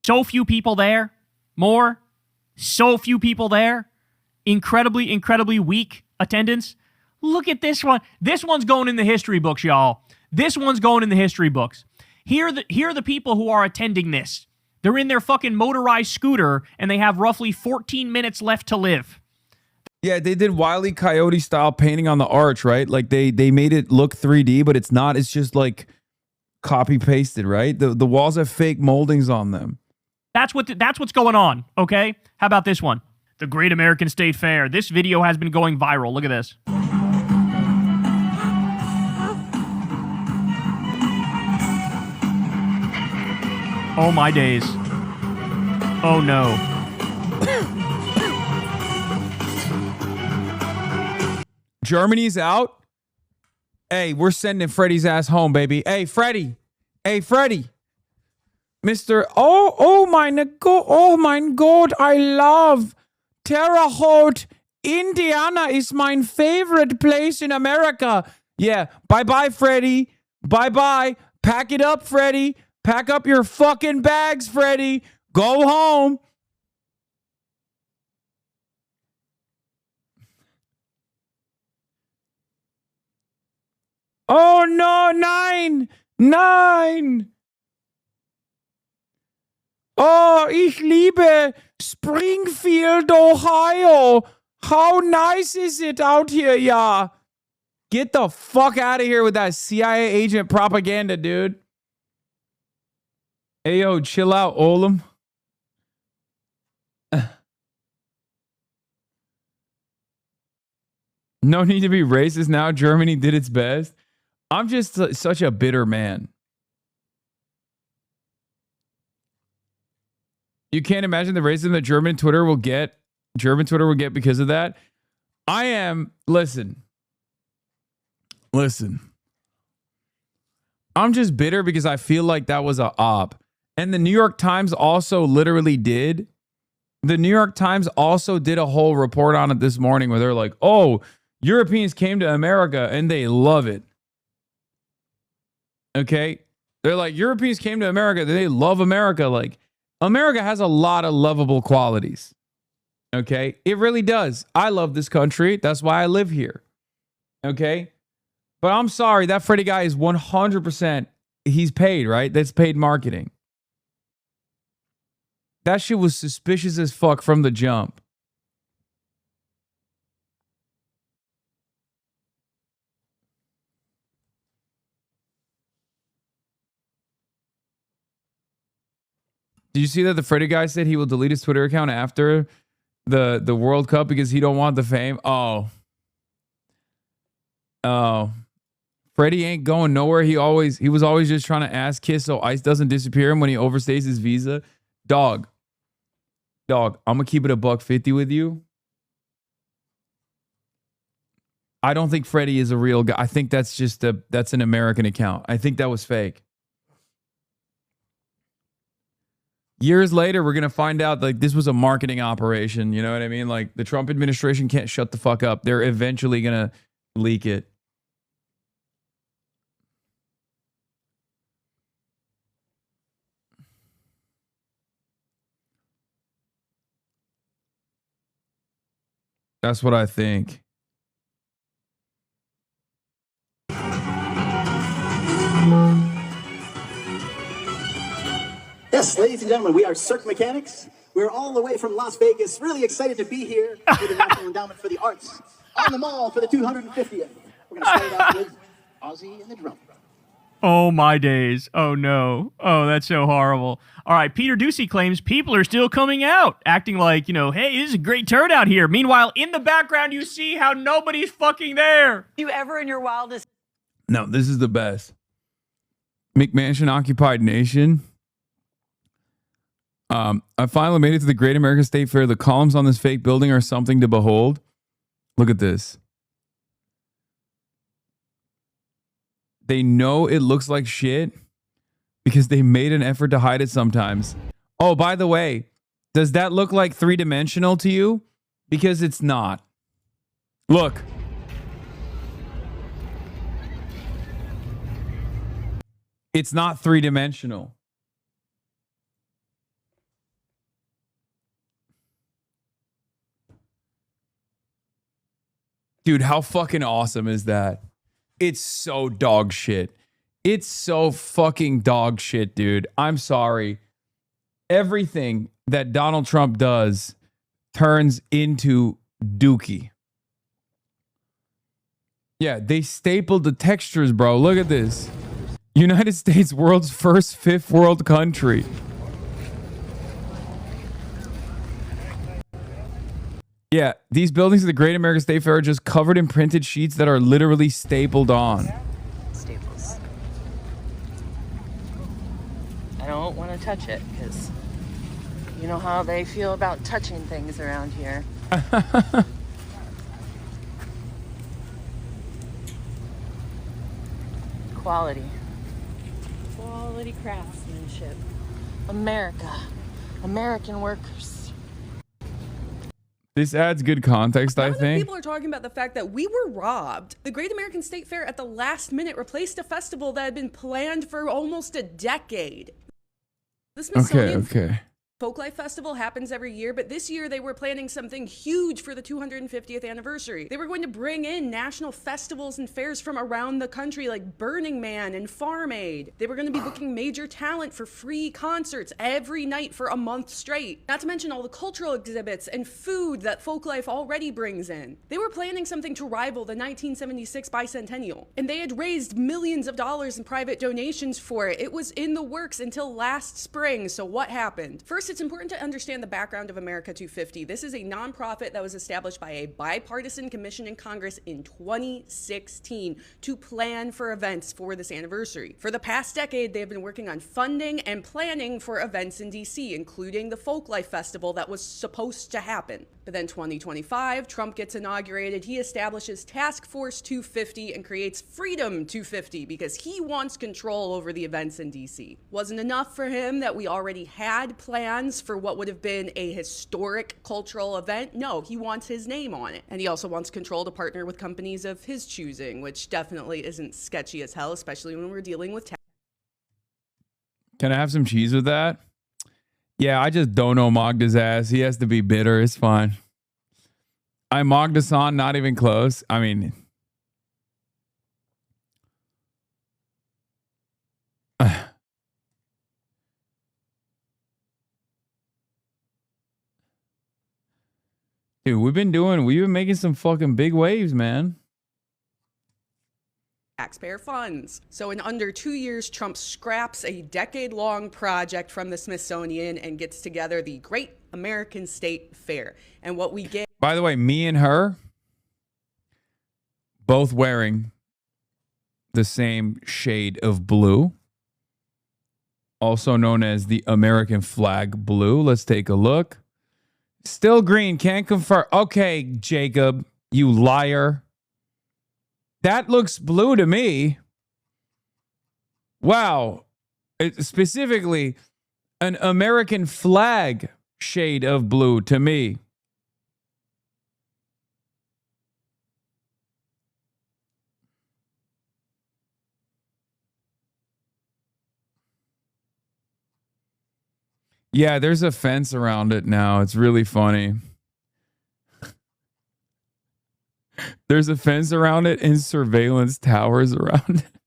Speaker 20: So few people there. More. So few people there. Incredibly, incredibly weak attendance. Look at this one. This one's going in the history books, y'all. This one's going in the history books. Here are the people who are attending this. They're in their fucking motorized scooter, and they have roughly 14 minutes left to live.
Speaker 9: Yeah, they did Wile E. Coyote style painting on the arch, right? Like they made it look 3D, but it's not. It's just like copy pasted, right? The walls have fake moldings on them.
Speaker 20: That's what's going on, okay? How about this one? The Great American State Fair. This video has been going viral. Look at this. Oh my days. Oh no.
Speaker 9: Germany's out. Hey, we're sending Freddie's ass home, baby. Hey, Freddie. Hey, Freddie. Mr. Oh my God, I love Terre Haute. Indiana is my favorite place in America. Yeah, bye-bye, Freddie. Bye-bye. Pack it up, Freddie. Pack up your fucking bags, Freddie. Go home. Nein! Nein! Oh, ich liebe Springfield, Ohio. How nice is it out here, yeah? Get the fuck out of here with that CIA agent propaganda, dude. Hey, yo, chill out, Olam. No need to be racist now. Germany did its best. I'm just such a bitter man. You can't imagine the racism that German Twitter will get because of that. Listen. I'm just bitter because I feel like that was a op. And the New York Times also literally did. The New York Times also did a whole report on it this morning where they're like, oh, Europeans came to America and they love it. Okay? They're like, Europeans came to America, they love America. Like, America has a lot of lovable qualities. Okay? It really does. I love this country. That's why I live here. Okay? But I'm sorry, that Freddie guy is 100%, he's paid, right? That's paid marketing. That shit was suspicious as fuck from the jump. Did you see that the Freddie guy said he will delete his Twitter account after the World Cup because he don't want the fame? Oh. Freddie ain't going nowhere. He was always just trying to ass kiss so ICE doesn't disappear him when he overstays his visa. Dog, I'm gonna keep it $150 with you. I don't think Freddie is a real guy. I think that's just that's an American account. I think that was fake. Years later, we're going to find out like this was a marketing operation. You know what I mean? Like the Trump administration can't shut the fuck up. They're eventually going to leak it. That's what I think.
Speaker 21: Yes, ladies and gentlemen, we are Cirque Mechanics. We're all the way from Las Vegas, really excited to be here with the National Endowment for the Arts on the mall for the 250th. We're going to start out with Ozzy and the drum.
Speaker 20: Oh, my days. Oh, no. Oh, that's so horrible. All right, Peter Ducey claims people are still coming out, acting like, hey, this is a great turnout here. Meanwhile, in the background, you see how nobody's fucking there.
Speaker 7: You ever in your wildest...
Speaker 9: No, this is the best. McMansion Occupied Nation. I finally made it to the Great American State Fair. The columns on this fake building are something to behold. Look at this. They know it looks like shit because they made an effort to hide it sometimes. Oh, by the way, does that look like three-dimensional to you? Because it's not. Look. It's not three-dimensional. Dude, how fucking awesome is that? It's so dog shit. It's so fucking dog shit, dude. I'm sorry. Everything that Donald Trump does turns into dookie. Yeah, they stapled the textures, bro. Look at this. United States, world's first fifth world country. Yeah, these buildings of the Great American State Fair are just covered in printed sheets that are literally stapled on.
Speaker 11: Staples. I don't want to touch it because you know how they feel about touching things around here. Quality. Quality craftsmanship. America. American workers.
Speaker 9: This adds good context, I think.
Speaker 16: People are talking about the fact that we were robbed. The Great American State Fair at the last minute replaced a festival that had been planned for almost a decade. The Smithsonian
Speaker 9: Okay.
Speaker 16: Folklife Festival happens every year, but this year they were planning something huge for the 250th anniversary. They were going to bring in national festivals and fairs from around the country like Burning Man and Farm Aid. They were going to be booking major talent for free concerts every night for a month straight. Not to mention all the cultural exhibits and food that Folklife already brings in. They were planning something to rival the 1976 bicentennial, and they had raised millions of dollars in private donations for it. It was in the works until last spring, so what happened? First, it's important to understand the background of America 250. This is a nonprofit that was established by a bipartisan commission in Congress in 2016 to plan for events for this anniversary. For the past decade, they have been working on funding and planning for events in DC, including the Folklife Festival that was supposed to happen. But then 2025, Trump gets inaugurated. He establishes Task Force 250 and creates Freedom 250 because he wants control over the events in DC. Wasn't enough for him that we already had plans for what would have been a historic cultural event. No, he wants his name on it. And he also wants control to partner with companies of his choosing, which definitely isn't sketchy as hell, especially when we're dealing with tax.
Speaker 9: Can I have some cheese with that? Yeah, I just don't know Magda's ass. He has to be bitter. It's fine. I mogged Hasan, not even close. I mean, dude, we've been making some fucking big waves, man.
Speaker 16: Taxpayer funds. So in under 2 years, Trump scraps a decade-long project from the Smithsonian and gets together the Great American State Fair. And what we get...
Speaker 9: By the way, me and her, both wearing the same shade of blue, also known as the American flag blue. Let's take a look. Still green, can't confirm. Okay, Jacob, you liar. That looks blue to me. Wow. Specifically, an American flag shade of blue to me. Yeah, there's a fence around it now. It's really funny. There's a fence around it and surveillance towers around it.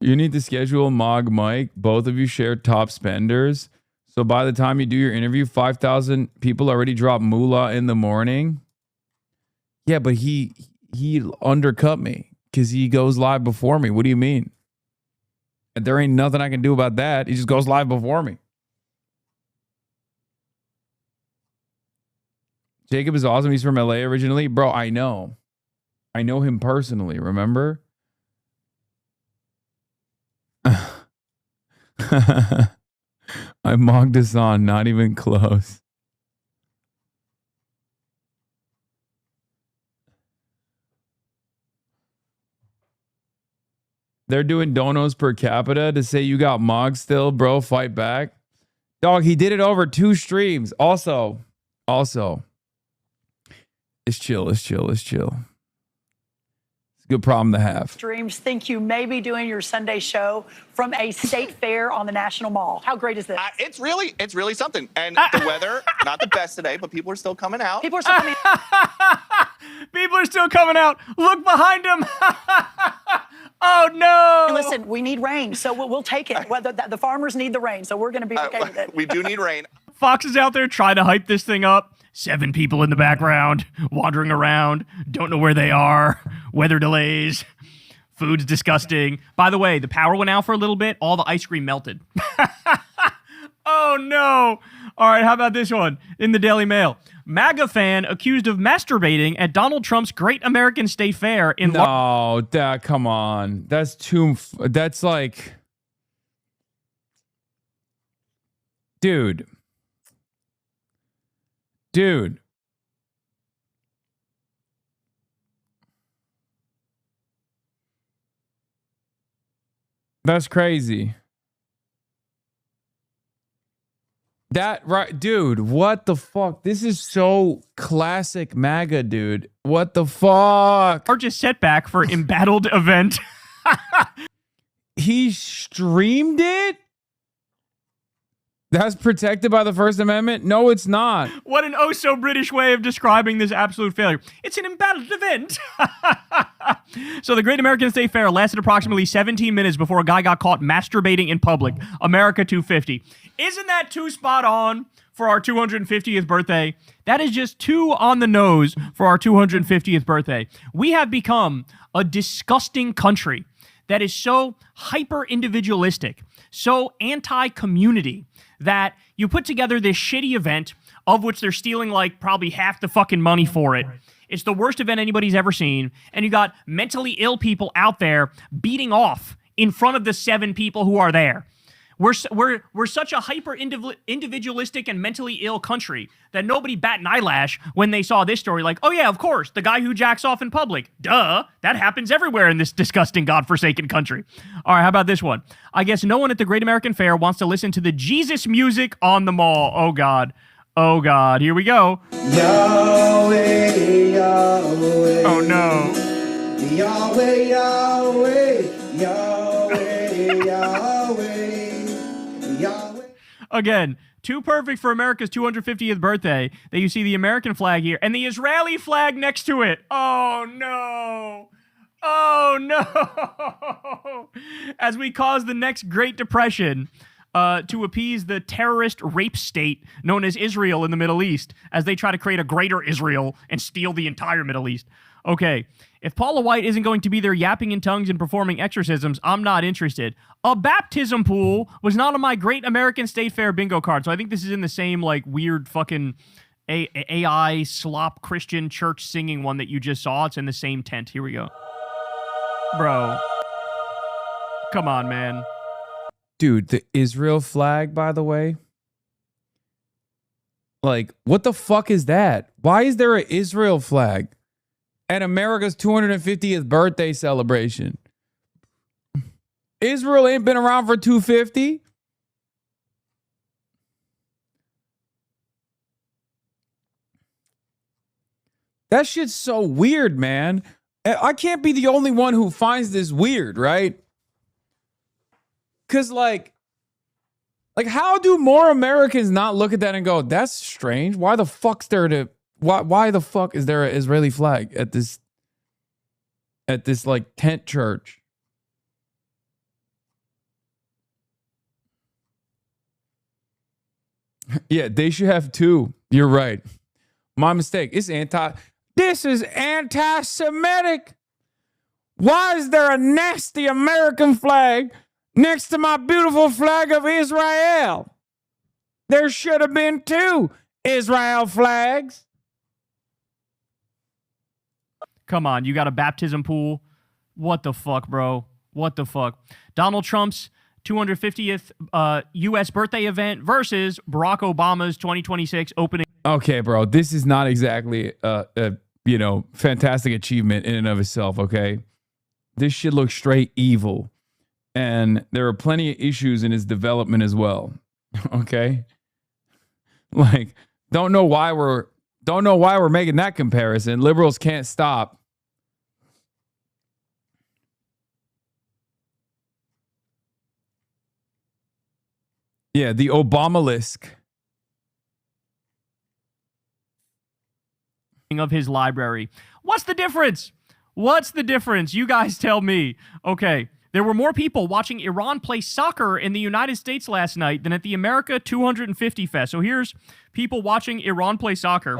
Speaker 9: You need to schedule Mog Mike. Both of you share top spenders. So by the time you do your interview, 5,000 people already drop moolah in the morning. Yeah, but he undercut me because he goes live before me. What do you mean? And there ain't nothing I can do about that. He just goes live before me. Jacob is awesome. He's from LA originally. Bro, I know. I know him personally, remember? I mogged Hasan, not even close. They're doing donos per capita to say you got mogged still, bro. Fight back. Dog, he did it over 2 streams. Also, it's chill. It's a good problem to have.
Speaker 5: Streams think you may be doing your Sunday show from a state fair on the National Mall. How great is this?
Speaker 6: It's really something. And the weather, not the best today, but people are still coming out.
Speaker 5: People are still coming
Speaker 20: People are still coming out. Look behind them. Oh, no.
Speaker 5: Listen, we need rain, so we'll take it. Whether the farmers need the rain, so we're going to be okay with it.
Speaker 6: We do need rain.
Speaker 20: Fox is out there trying to hype this thing up. 7 people in the background, wandering around, don't know where they are, weather delays, food's disgusting. By the way, the power went out for a little bit, all the ice cream melted. Oh no. All right, how about this one? In the Daily Mail. MAGA fan accused of masturbating at Donald Trump's Great American State Fair in...
Speaker 9: No, come on. That's too... That's like... Dude. That's crazy. Dude, what the fuck? This is so classic MAGA, dude. What the fuck?
Speaker 20: Largest setback for embattled event.
Speaker 9: he streamed it? That's protected by the First Amendment? No, it's not.
Speaker 20: What an oh-so-British way of describing this absolute failure. It's an imbalanced event. So the Great American State Fair lasted approximately 17 minutes before a guy got caught masturbating in public. America 250. Isn't that too spot on for our 250th birthday? That is just too on the nose for our 250th birthday. We have become a disgusting country that is so hyper-individualistic, so anti-community, that you put together this shitty event of which they're stealing like probably half the fucking money for it. It's the worst event anybody's ever seen. And you got mentally ill people out there beating off in front of the 7 people who are there. We're such a hyper-individualistic and mentally ill country that nobody bat an eyelash when they saw this story. Like, oh yeah, of course, the guy who jacks off in public. Duh, that happens everywhere in this disgusting, godforsaken country. All right, how about this one? I guess no one at the Great American Fair wants to listen to the Jesus music on the mall. Oh God. Oh God, here we go.
Speaker 21: Yahweh, Yahweh.
Speaker 20: Oh no.
Speaker 21: Yahweh, Yahweh, Yahweh, Yahweh.
Speaker 20: Again, too perfect for America's 250th birthday that you see the American flag here and the Israeli flag next to it. Oh, no. Oh, no. As we cause the next Great Depression to appease the terrorist rape state known as Israel in the Middle East as they try to create a greater Israel and steal the entire Middle East. Okay, if Paula White isn't going to be there yapping in tongues and performing exorcisms, I'm not interested. A baptism pool was not on my Great American State Fair bingo card, so I think this is in the same, like, weird fucking AI slop Christian church singing one that you just saw. It's in the same tent. Here we go. Bro. Come on, man.
Speaker 9: Dude, the Israel flag, by the way. Like, what the fuck is that? Why is there an Israel flag at America's 250th birthday celebration? Israel ain't been around for 250. That shit's so weird, man. I can't be the only one who finds this weird, right? Because, like, how do more Americans not look at that and go, that's strange? Why the fuck's there to... Why the fuck is there an Israeli flag at this like tent church? Yeah, they should have 2. You're right. My mistake. This is anti-Semitic. Why is there a nasty American flag next to my beautiful flag of Israel? There should have been 2 Israel flags.
Speaker 20: Come on, you got a baptism pool? What the fuck, bro? What the fuck? Donald Trump's 250th U.S. birthday event versus Barack Obama's 2026 opening.
Speaker 9: Okay, bro, this is not exactly a fantastic achievement in and of itself, okay? This shit looks straight evil. And there are plenty of issues in its development as well. Okay? Like, don't know why we're making that comparison. Liberals can't stop. Yeah, the Obamalisk
Speaker 20: of his library. What's the difference? What's the difference? You guys tell me. Okay, there were more people watching Iran play soccer in the United States last night than at the America 250 Fest. So here's people watching Iran play soccer.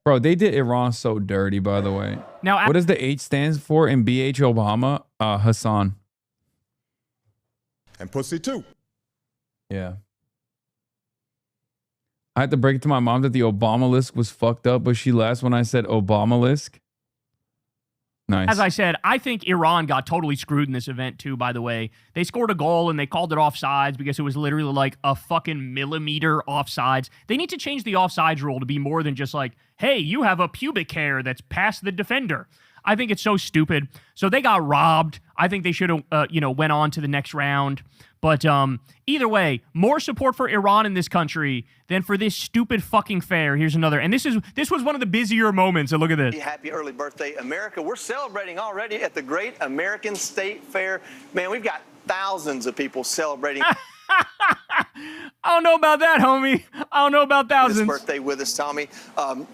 Speaker 9: Bro, they did Iran so dirty, by the way.
Speaker 20: Now,
Speaker 9: what does the H stands for in BH Obama? Hasan.
Speaker 7: And pussy too.
Speaker 9: Yeah. I had to break it to my mom that the Obamalisk was fucked up, but she laughed when I said Obamalisk. Nice.
Speaker 20: As I said, I think Iran got totally screwed in this event too, by the way. They scored a goal and they called it offsides because it was literally like a fucking millimeter offsides. They need to change the offsides rule to be more than just like, hey, you have a pubic hair that's past the defender. I think it's so stupid. So they got robbed. I think they should have, went on to the next round. But either way, more support for Iran in this country than for this stupid fucking fair. Here's another. And this was one of the busier moments. And look at this.
Speaker 19: Happy early birthday, America. We're celebrating already at the Great American State Fair. Man, we've got thousands of people celebrating.
Speaker 20: I don't know about that, homie. I don't know about thousands.
Speaker 19: This birthday with us, Tommy.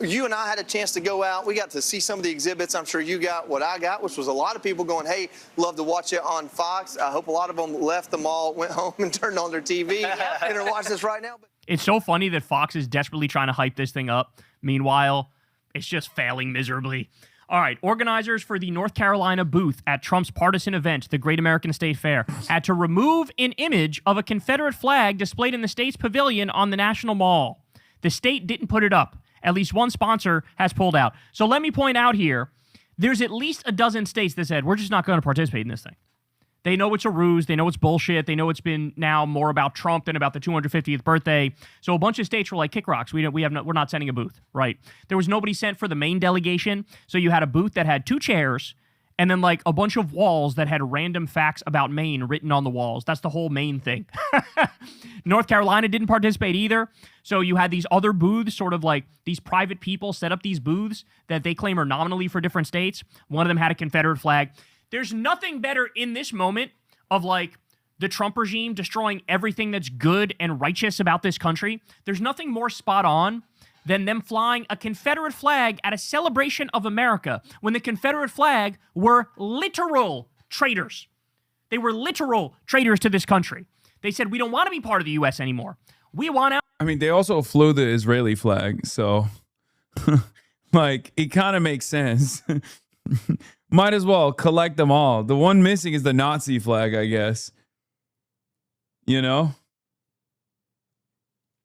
Speaker 19: You and I had a chance to go out. We got to see some of the exhibits. I'm sure you got what I got, which was a lot of people going, hey, love to watch it on Fox. I hope a lot of them left the mall, went home and turned on their TV and are watching this right now.
Speaker 20: It's so funny that Fox is desperately trying to hype this thing up. Meanwhile, it's just failing miserably. All right, organizers for the North Carolina booth at Trump's partisan event, the Great American State Fair, had to remove an image of a Confederate flag displayed in the state's pavilion on the National Mall. The state didn't put it up. At least one sponsor has pulled out. So let me point out here, there's at least a dozen states that said, we're just not going to participate in this thing. They know it's a ruse. They know it's bullshit. They know it's been now more about Trump than about the 250th birthday. So a bunch of states were like, kick rocks. We're not sending a booth, right? There was nobody sent for the main delegation. So you had a booth that had 2 chairs and then like a bunch of walls that had random facts about Maine written on the walls. That's the whole Maine thing. North Carolina didn't participate either. So you had these other booths, sort of like these private people set up these booths that they claim are nominally for different states. One of them had a Confederate flag. There's nothing better in this moment of like the Trump regime destroying everything that's good and righteous about this country. There's nothing more spot on than them flying a Confederate flag at a celebration of America when the Confederate flag were literal traitors. They were literal traitors to this country. They said, we don't want to be part of the U.S. anymore. We want out.
Speaker 9: I mean, they also flew the Israeli flag, so like it kind of makes sense. Might as well collect them all. The one missing is the Nazi flag, I guess. You know?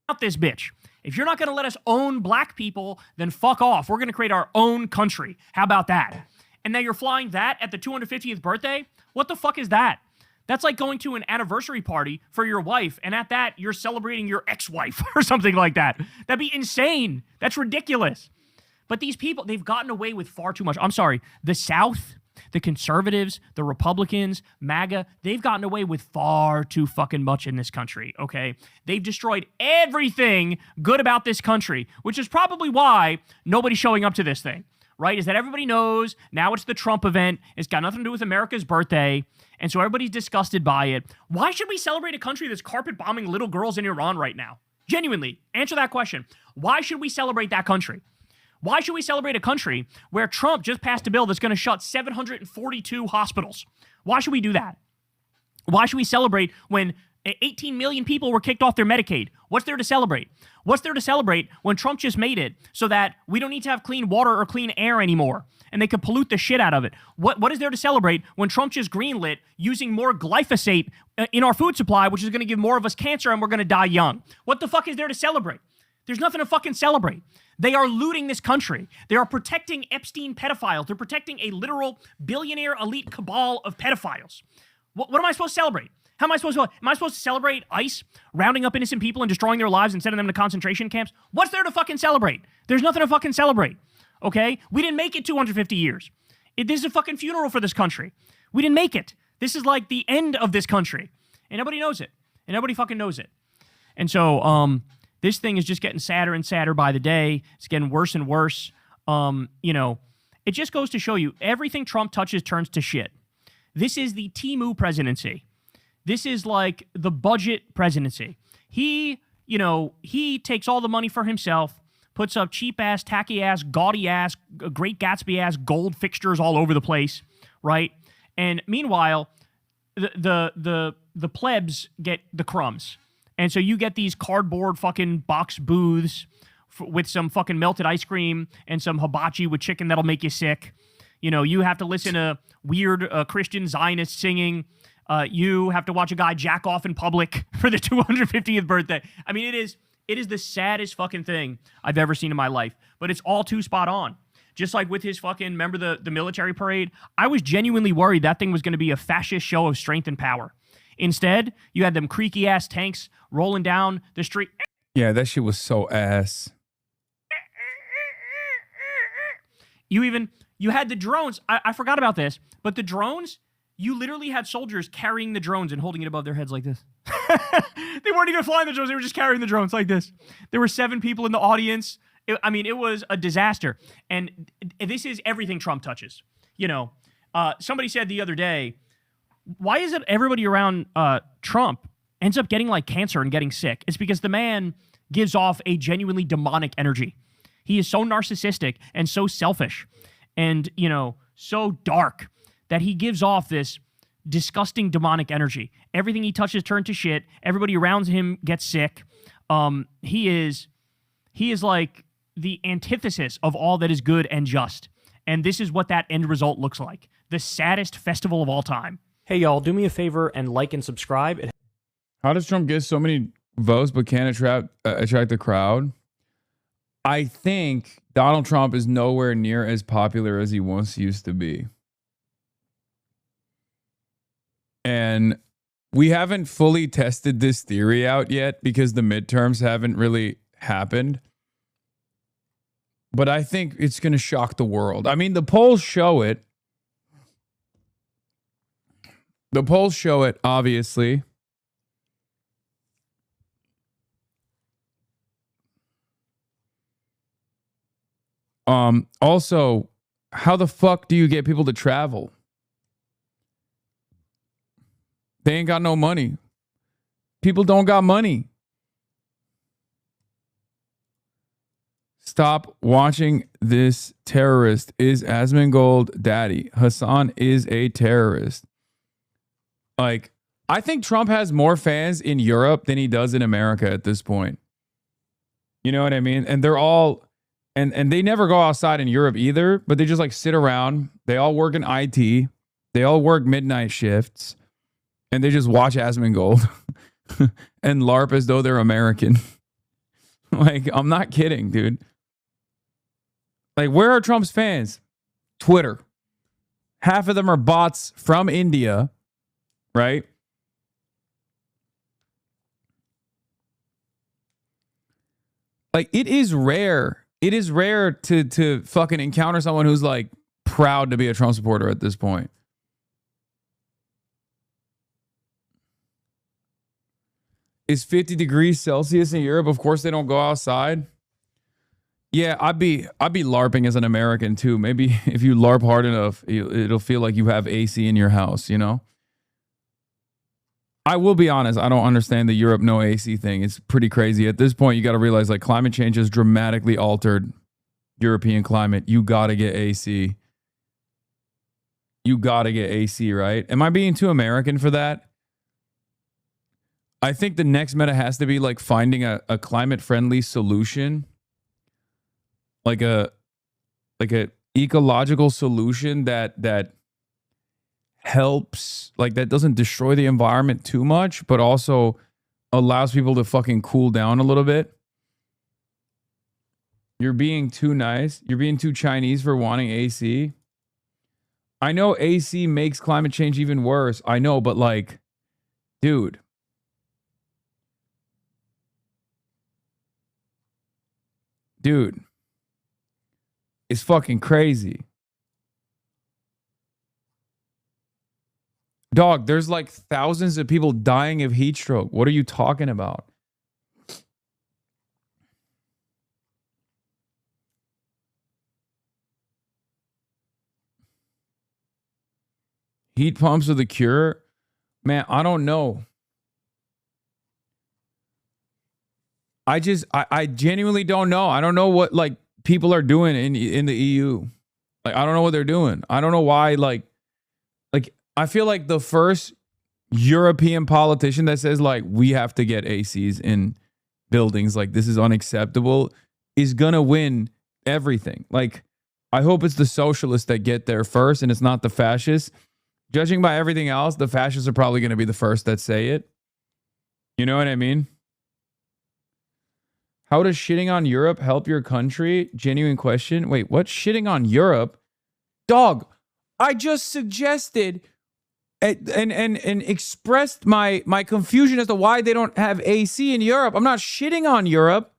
Speaker 20: Out this bitch. If you're not going to let us own black people, then fuck off. We're going to create our own country. How about that? And now you're flying that at the 250th birthday? What the fuck is that? That's like going to an anniversary party for your wife, and at that, you're celebrating your ex-wife or something like that. That'd be insane. That's ridiculous. But these people, they've gotten away with far too much. I'm sorry, the South, the conservatives, the Republicans, MAGA, they've gotten away with far too fucking much in this country, okay? They've destroyed everything good about this country, which is probably why nobody's showing up to this thing, right? Is that everybody knows now it's the Trump event. It's got nothing to do with America's birthday, and so everybody's disgusted by it. Why should we celebrate a country that's carpet bombing little girls in Iran right now? Genuinely, answer that question. Why should we celebrate that country? Why should we celebrate a country where Trump just passed a bill that's going to shut 742 hospitals? Why should we do that? Why should we celebrate when 18 million people were kicked off their Medicaid? What's there to celebrate? What's there to celebrate when Trump just made it so that we don't need to have clean water or clean air anymore and they could pollute the shit out of it? What is there to celebrate when Trump just greenlit using more glyphosate in our food supply, which is going to give more of us cancer and we're going to die young? What the fuck is there to celebrate? There's nothing to fucking celebrate. They are looting this country. They are protecting Epstein pedophiles. They're protecting a literal billionaire elite cabal of pedophiles. What am I supposed to celebrate? How am I supposed to celebrate ICE rounding up innocent people and destroying their lives and sending them to concentration camps? What's there to fucking celebrate? There's nothing to fucking celebrate, okay? We didn't make it 250 years. This is a fucking funeral for this country. We didn't make it. This is like the end of this country. And nobody knows it. And nobody fucking knows it. And so, this thing is just getting sadder and sadder by the day. It's getting worse and worse. It just goes to show you everything Trump touches turns to shit. This is the Timu presidency. This is like the budget presidency. He takes all the money for himself, puts up cheap-ass, tacky-ass, gaudy-ass, Great Gatsby-ass gold fixtures all over the place, right? And meanwhile, the plebs get the crumbs. And so you get these cardboard fucking box booths with some fucking melted ice cream and some hibachi with chicken that'll make you sick. You have to listen to weird Christian Zionists singing. You have to watch a guy jack off in public for the 250th birthday. I mean, it is the saddest fucking thing I've ever seen in my life. But it's all too spot on. Just like with his fucking, remember the military parade? I was genuinely worried that thing was going to be a fascist show of strength and power. Instead, you had them creaky-ass tanks rolling down the street.
Speaker 9: Yeah, that shit was so ass.
Speaker 20: You had the drones. I forgot about this, but the drones, you literally had soldiers carrying the drones and holding it above their heads like this. They weren't even flying the drones. They were just carrying the drones like this. There were 7 people in the audience. It was a disaster. And this is everything Trump touches. You know, somebody said the other day, why is it everybody around Trump ends up getting like cancer and getting sick? It's because the man gives off a genuinely demonic energy. He is so narcissistic and so selfish and, you know, so dark that he gives off this disgusting demonic energy. Everything he touches turns to shit. Everybody around him gets sick. He is like the antithesis of all that is good and just. And this is what that end result looks like. The saddest festival of all time.
Speaker 7: Hey, y'all, do me a favor and like and subscribe.
Speaker 9: How does Trump get so many votes but can't attract the crowd? I think Donald Trump is nowhere near as popular as he once used to be. And we haven't fully tested this theory out yet because the midterms haven't really happened. But I think it's going to shock the world. I mean, the polls show it. The polls show it, obviously. Also, how the fuck do you get people to travel? They ain't got no money. People don't got money. Stop watching this terrorist. Is Asmongold daddy? Hasan is a terrorist. Like, I think Trump has more fans in Europe than he does in America at this point. You know what I mean? And they're all, and they never go outside in Europe either, but they just like sit around. They all work in IT. They all work midnight shifts. And they just watch Asmongold and LARP as though they're American. Like, I'm not kidding, dude. Like, where are Trump's fans? Twitter. Half of them are bots from India, right? Like, it is rare. It is rare to fucking encounter someone who's like proud to be a Trump supporter at this point. Is 50 degrees Celsius in Europe? Of course they don't go outside. Yeah, I'd be LARPing as an American too. Maybe if you LARP hard enough, it'll feel like you have AC in your house, you know? I will be honest, I don't understand the Europe no AC thing. It's pretty crazy. At this point, you got to realize like climate change has dramatically altered European climate. You got to get AC. You got to get AC, right? Am I being too American for that? I think the next meta has to be like finding a climate-friendly solution. Like a ecological solution that helps, like that doesn't destroy the environment too much, but also allows people to fucking cool down a little bit. You're being too nice. You're being too Chinese for wanting AC. I know AC makes climate change even worse. I know, but like, dude. Dude. It's fucking crazy. Dog, there's like thousands of people dying of heat stroke. What are you talking about? Heat pumps are the cure? Man, I don't know. I genuinely don't know. I don't know what like people are doing in the EU. Like, I don't know what they're doing. I don't know why, like I feel like the first European politician that says like we have to get ACs in buildings, like this is unacceptable, is gonna win everything. Like, I hope it's the socialists that get there first and it's not the fascists. Judging by everything else, the fascists are probably gonna be the first that say it. You know what I mean? How does shitting on Europe help your country? Genuine question. Wait, what? Shitting on Europe? Dog, I just suggested and expressed my confusion as to why they don't have AC in Europe. I'm not shitting on Europe.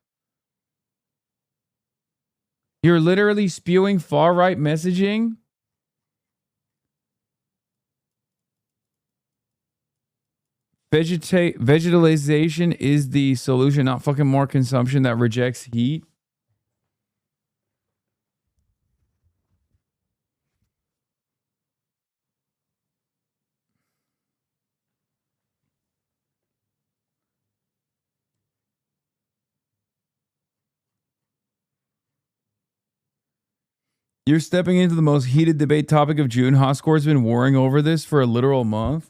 Speaker 9: You're literally spewing far-right messaging? Vegetalization is the solution, not fucking more consumption that rejects heat. You're stepping into the most heated debate topic of June. Hoscore's been warring over this for a literal month.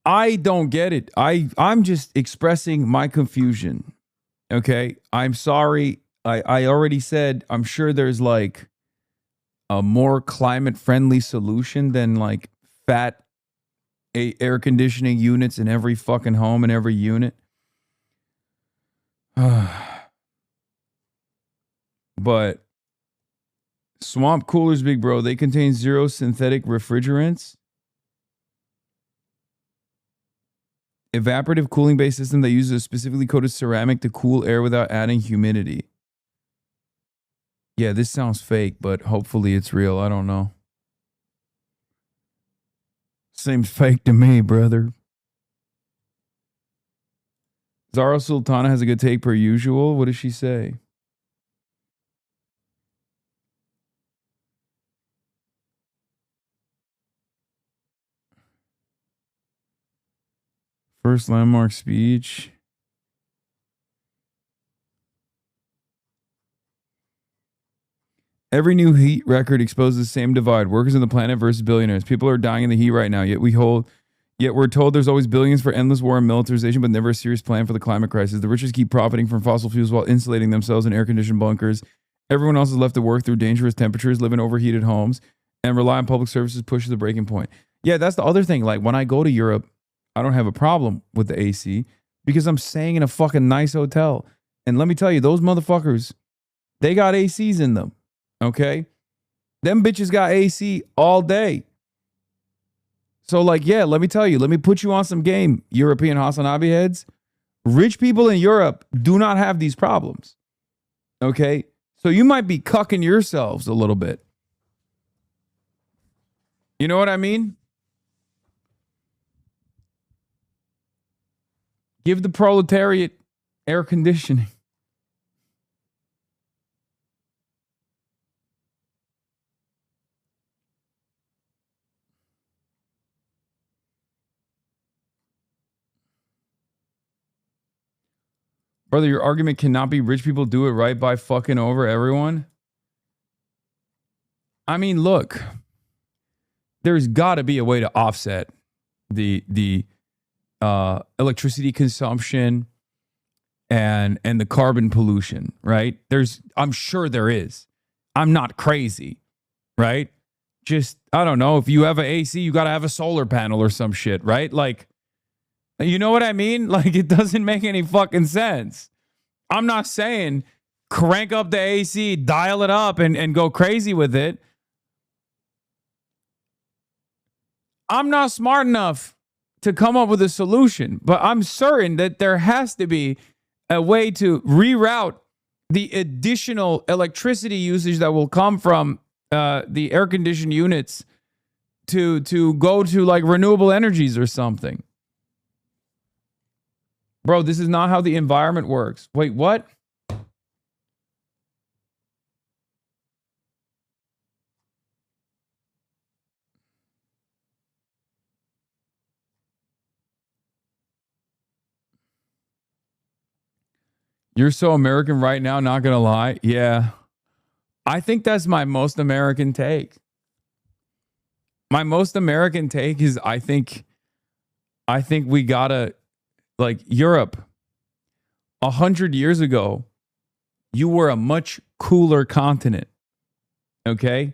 Speaker 9: I don't get it. I'm just expressing my confusion. Okay? I'm sorry. I already said I'm sure there's like a more climate friendly solution than like fat air conditioning units in every fucking home and every unit. But swamp coolers, big bro, they contain 0 synthetic refrigerants. Evaporative cooling based system that uses a specifically coated ceramic to cool air without adding humidity. Yeah, this sounds fake, but hopefully it's real. I don't know. Seems fake to me, brother. Zara Sultana has a good take per usual. What does she say? First landmark speech. Every new heat record exposes the same divide. Workers on the planet versus billionaires. People are dying in the heat right now, yet we're told there's always billions for endless war and militarization, but never a serious plan for the climate crisis. The richest keep profiting from fossil fuels while insulating themselves in air-conditioned bunkers. Everyone else is left to work through dangerous temperatures, live in overheated homes, and rely on public services push to the breaking point. Yeah, that's the other thing. Like, when I go to Europe, I don't have a problem with the AC because I'm staying in a fucking nice hotel. And let me tell you, those motherfuckers, they got ACs in them. Okay? Them bitches got AC all day. So, like, yeah, let me tell you, let me put you on some game, European HasanAbi heads. Rich people in Europe do not have these problems. Okay? So you might be cucking yourselves a little bit. You know what I mean? Give the proletariat air conditioning. Brother, your argument cannot be rich people do it right by fucking over everyone. I mean, look, there's got to be a way to offset the electricity consumption and the carbon pollution, right? I'm sure there is. I'm not crazy, right? Just, I don't know, if you have an AC, you got to have a solar panel or some shit, right? Like, you know what I mean? Like, it doesn't make any fucking sense. I'm not saying crank up the AC, dial it up, and go crazy with it. I'm not smart enough to come up with a solution, but I'm certain that there has to be a way to reroute the additional electricity usage that will come from the air-conditioned units to go to like renewable energies or something. Bro, this is not how the environment works. Wait, what? You're so American right now, not gonna lie. Yeah. I think that's my most American take. My most American take is I think we gotta, like, Europe, 100 years ago, you were a much cooler continent. Okay?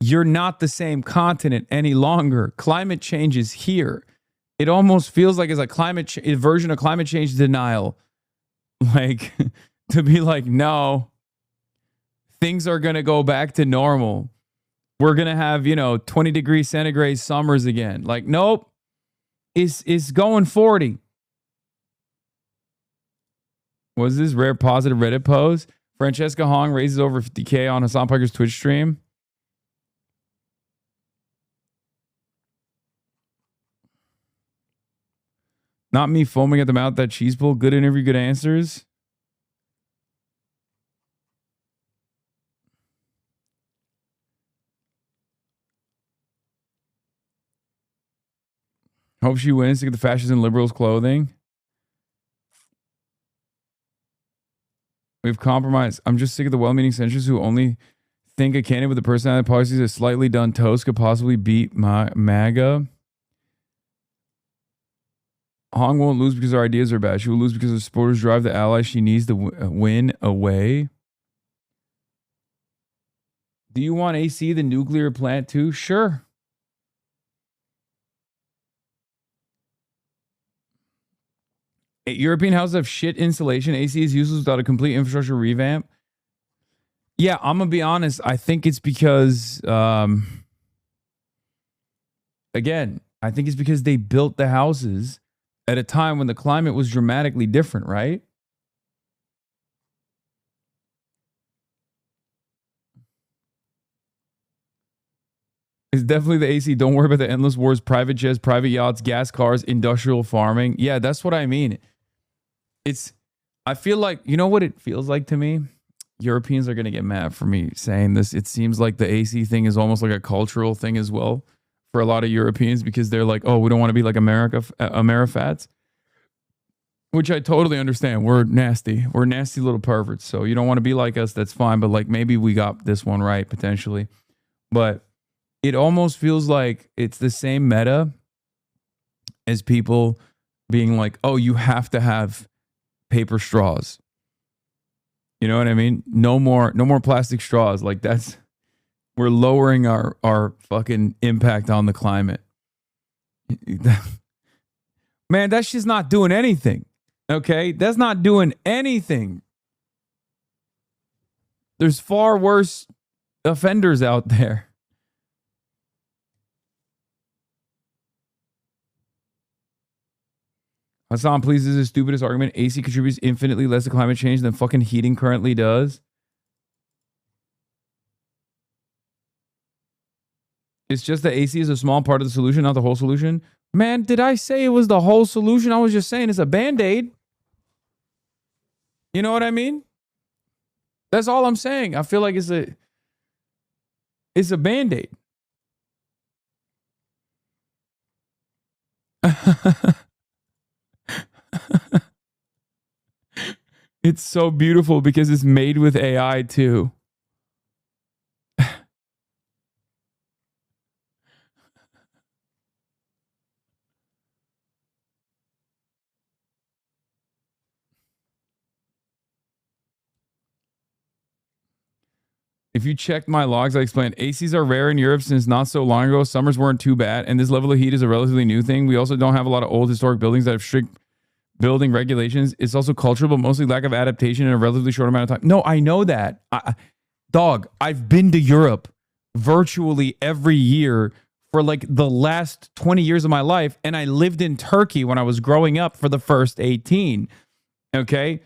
Speaker 9: You're not the same continent any longer. Climate change is here. It almost feels like it's a version of climate change denial. Like, to be like, no, things are going to go back to normal. We're going to have, 20 degrees centigrade summers again. Like, nope. It's going 40. Was this rare positive Reddit post? Francesca Hong raises over 50K on Hasan Piker's Twitch stream. Not me foaming at the mouth, that cheese bowl. Good interview, good answers. Hope she wins to get the fascists and liberals clothing. We've compromised. I'm just sick of the well-meaning centrists who only think a candidate with the personality policies a slightly done toast could possibly beat MAGA. Hong won't lose because her ideas are bad. She will lose because her supporters drive the allies she needs to win away. Do you want AC, the nuclear plant, too? Sure. European houses have shit insulation. AC is useless without a complete infrastructure revamp. Yeah, I'm going to be honest. I think it's because, again, I think it's because they built the houses at a time when the climate was dramatically different, right? It's definitely the AC. Don't worry about the endless wars, private jets, private yachts, gas cars, industrial farming. Yeah, that's what I mean. I feel like, you know what it feels like to me? Europeans are going to get mad for me saying this. It seems like the AC thing is almost like a cultural thing as well for a lot of Europeans, because they're like, oh, we don't want to be like Amerifats, which I totally understand. We're nasty. We're nasty little perverts. So you don't want to be like us. That's fine. But like, maybe we got this one right potentially. But it almost feels like it's the same meta as people being like, oh, you have to have paper straws. You know what I mean? No more plastic straws. Like we're lowering our fucking impact on the climate. Man, that's just not doing anything. Okay? That's not doing anything. There's far worse offenders out there. Hasan, please, this is the stupidest argument. AC contributes infinitely less to climate change than fucking heating currently does. It's just that AC is a small part of the solution, not the whole solution. Man, did I say it was the whole solution? I was just saying it's a Band-Aid. You know what I mean? That's all I'm saying. I feel like it's a Band-Aid. It's so beautiful because it's made with AI too. If you check my logs, I explained ACs are rare in Europe since not so long ago. Summers weren't too bad, and this level of heat is a relatively new thing. We also don't have a lot of old historic buildings that have strict building regulations. It's also cultural, but mostly lack of adaptation in a relatively short amount of time. No, I know that. Dog, I've been to Europe virtually every year for like the last 20 years of my life, and I lived in Turkey when I was growing up for the first 18. Okay?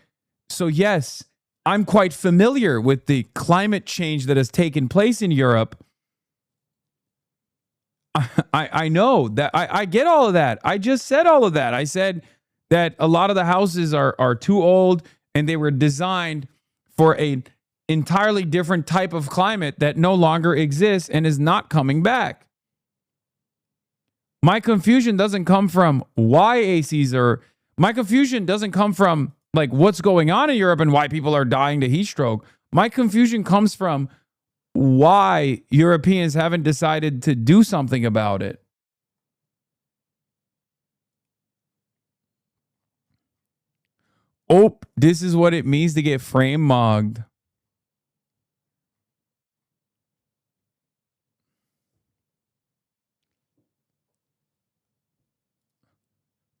Speaker 9: So yes, I'm quite familiar with the climate change that has taken place in Europe. I know that. I get all of that. I just said all of that. I said that a lot of the houses are too old and they were designed for an entirely different type of climate that no longer exists and is not coming back. My confusion doesn't come from why ACs are... My confusion doesn't come from like what's going on in Europe and why people are dying to heat stroke. My confusion comes from why Europeans haven't decided to do something about it. Oh, this is what it means to get frame mugged.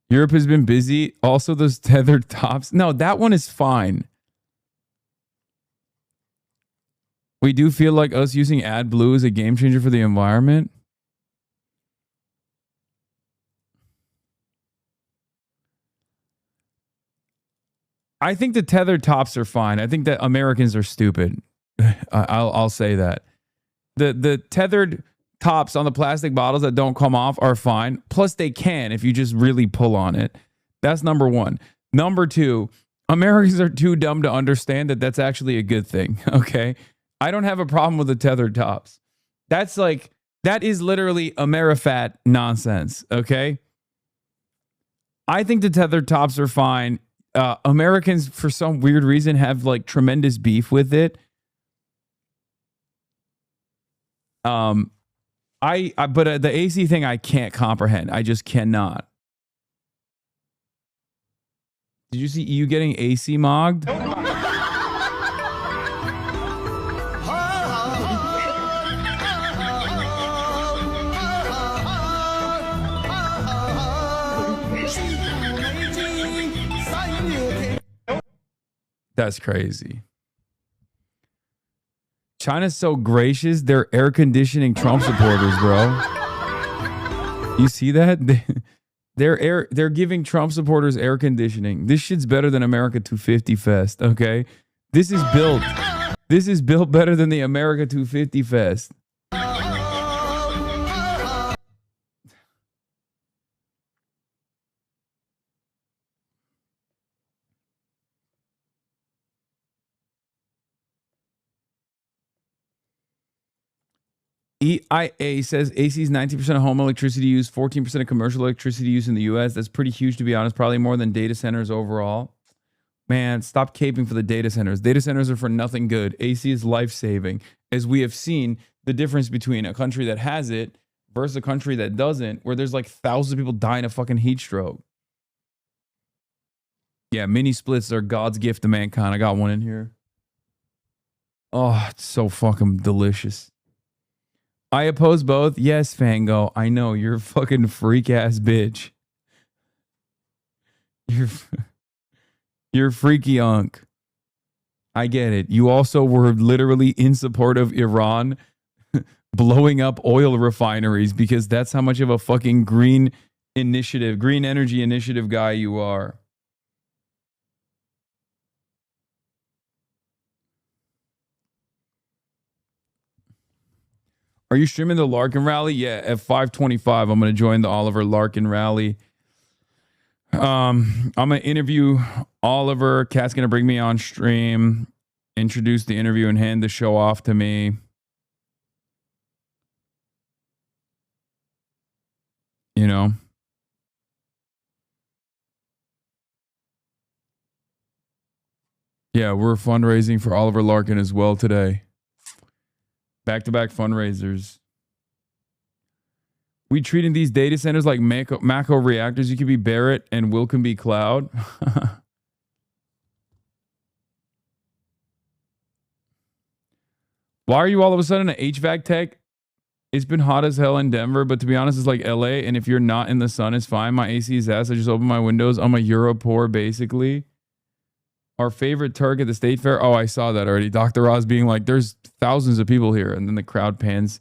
Speaker 9: Europe has been busy. Also, those tethered tops. No, that one is fine. We do feel like us using AdBlue is a game changer for the environment. I think the tethered tops are fine. I think that Americans are stupid. I'll say that. The tethered tops on the plastic bottles that don't come off are fine. Plus, they can if you just really pull on it. That's number one. Number two, Americans are too dumb to understand that that's actually a good thing. Okay, I don't have a problem with the tethered tops. That is literally Amerifat nonsense. Okay, I think the tethered tops are fine. Americans, for some weird reason, have like tremendous beef with it. But the AC thing I can't comprehend. I just cannot. Did you see EU getting AC mogged? That's crazy. China's so gracious, they're air conditioning Trump supporters, bro. You see that? They're giving Trump supporters air conditioning. This shit's better than America 250 Fest, okay? This is built better than the America 250 Fest. EIA says AC is 19% of home electricity use, 14% of commercial electricity use in the U.S. That's pretty huge, to be honest. Probably more than data centers overall. Man, stop caping for the data centers. Data centers are for nothing good. AC is life-saving. As we have seen, the difference between a country that has it versus a country that doesn't, where there's like thousands of people dying of fucking heat stroke. Yeah, mini splits are God's gift to mankind. I got one in here. Oh, it's so fucking delicious. I oppose both. Yes, Fango. I know you're a fucking freak ass bitch. You're freaky unk. I get it. You also were literally in support of Iran blowing up oil refineries because that's how much of a fucking green energy initiative guy you are. Are you streaming the Larkin rally? Yeah, at 5:25, I'm going to join the Oliver Larkin rally. I'm going to interview Oliver. Cat's going to bring me on stream, introduce the interview, and hand the show off to me. You know? Yeah, we're fundraising for Oliver Larkin as well today. Back-to-back fundraisers. We treating these data centers like macro reactors. You could be Barrett and Will can be Cloud. Why are you all of a sudden an HVAC tech? It's been hot as hell in Denver, but to be honest, it's like LA. And if you're not in the sun, it's fine. My AC is ass. I just open my windows. I'm a Euro poor, basically. Our favorite Turk at the State Fair. Oh, I saw that already. Dr. Oz being like, there's thousands of people here. And then the crowd pans.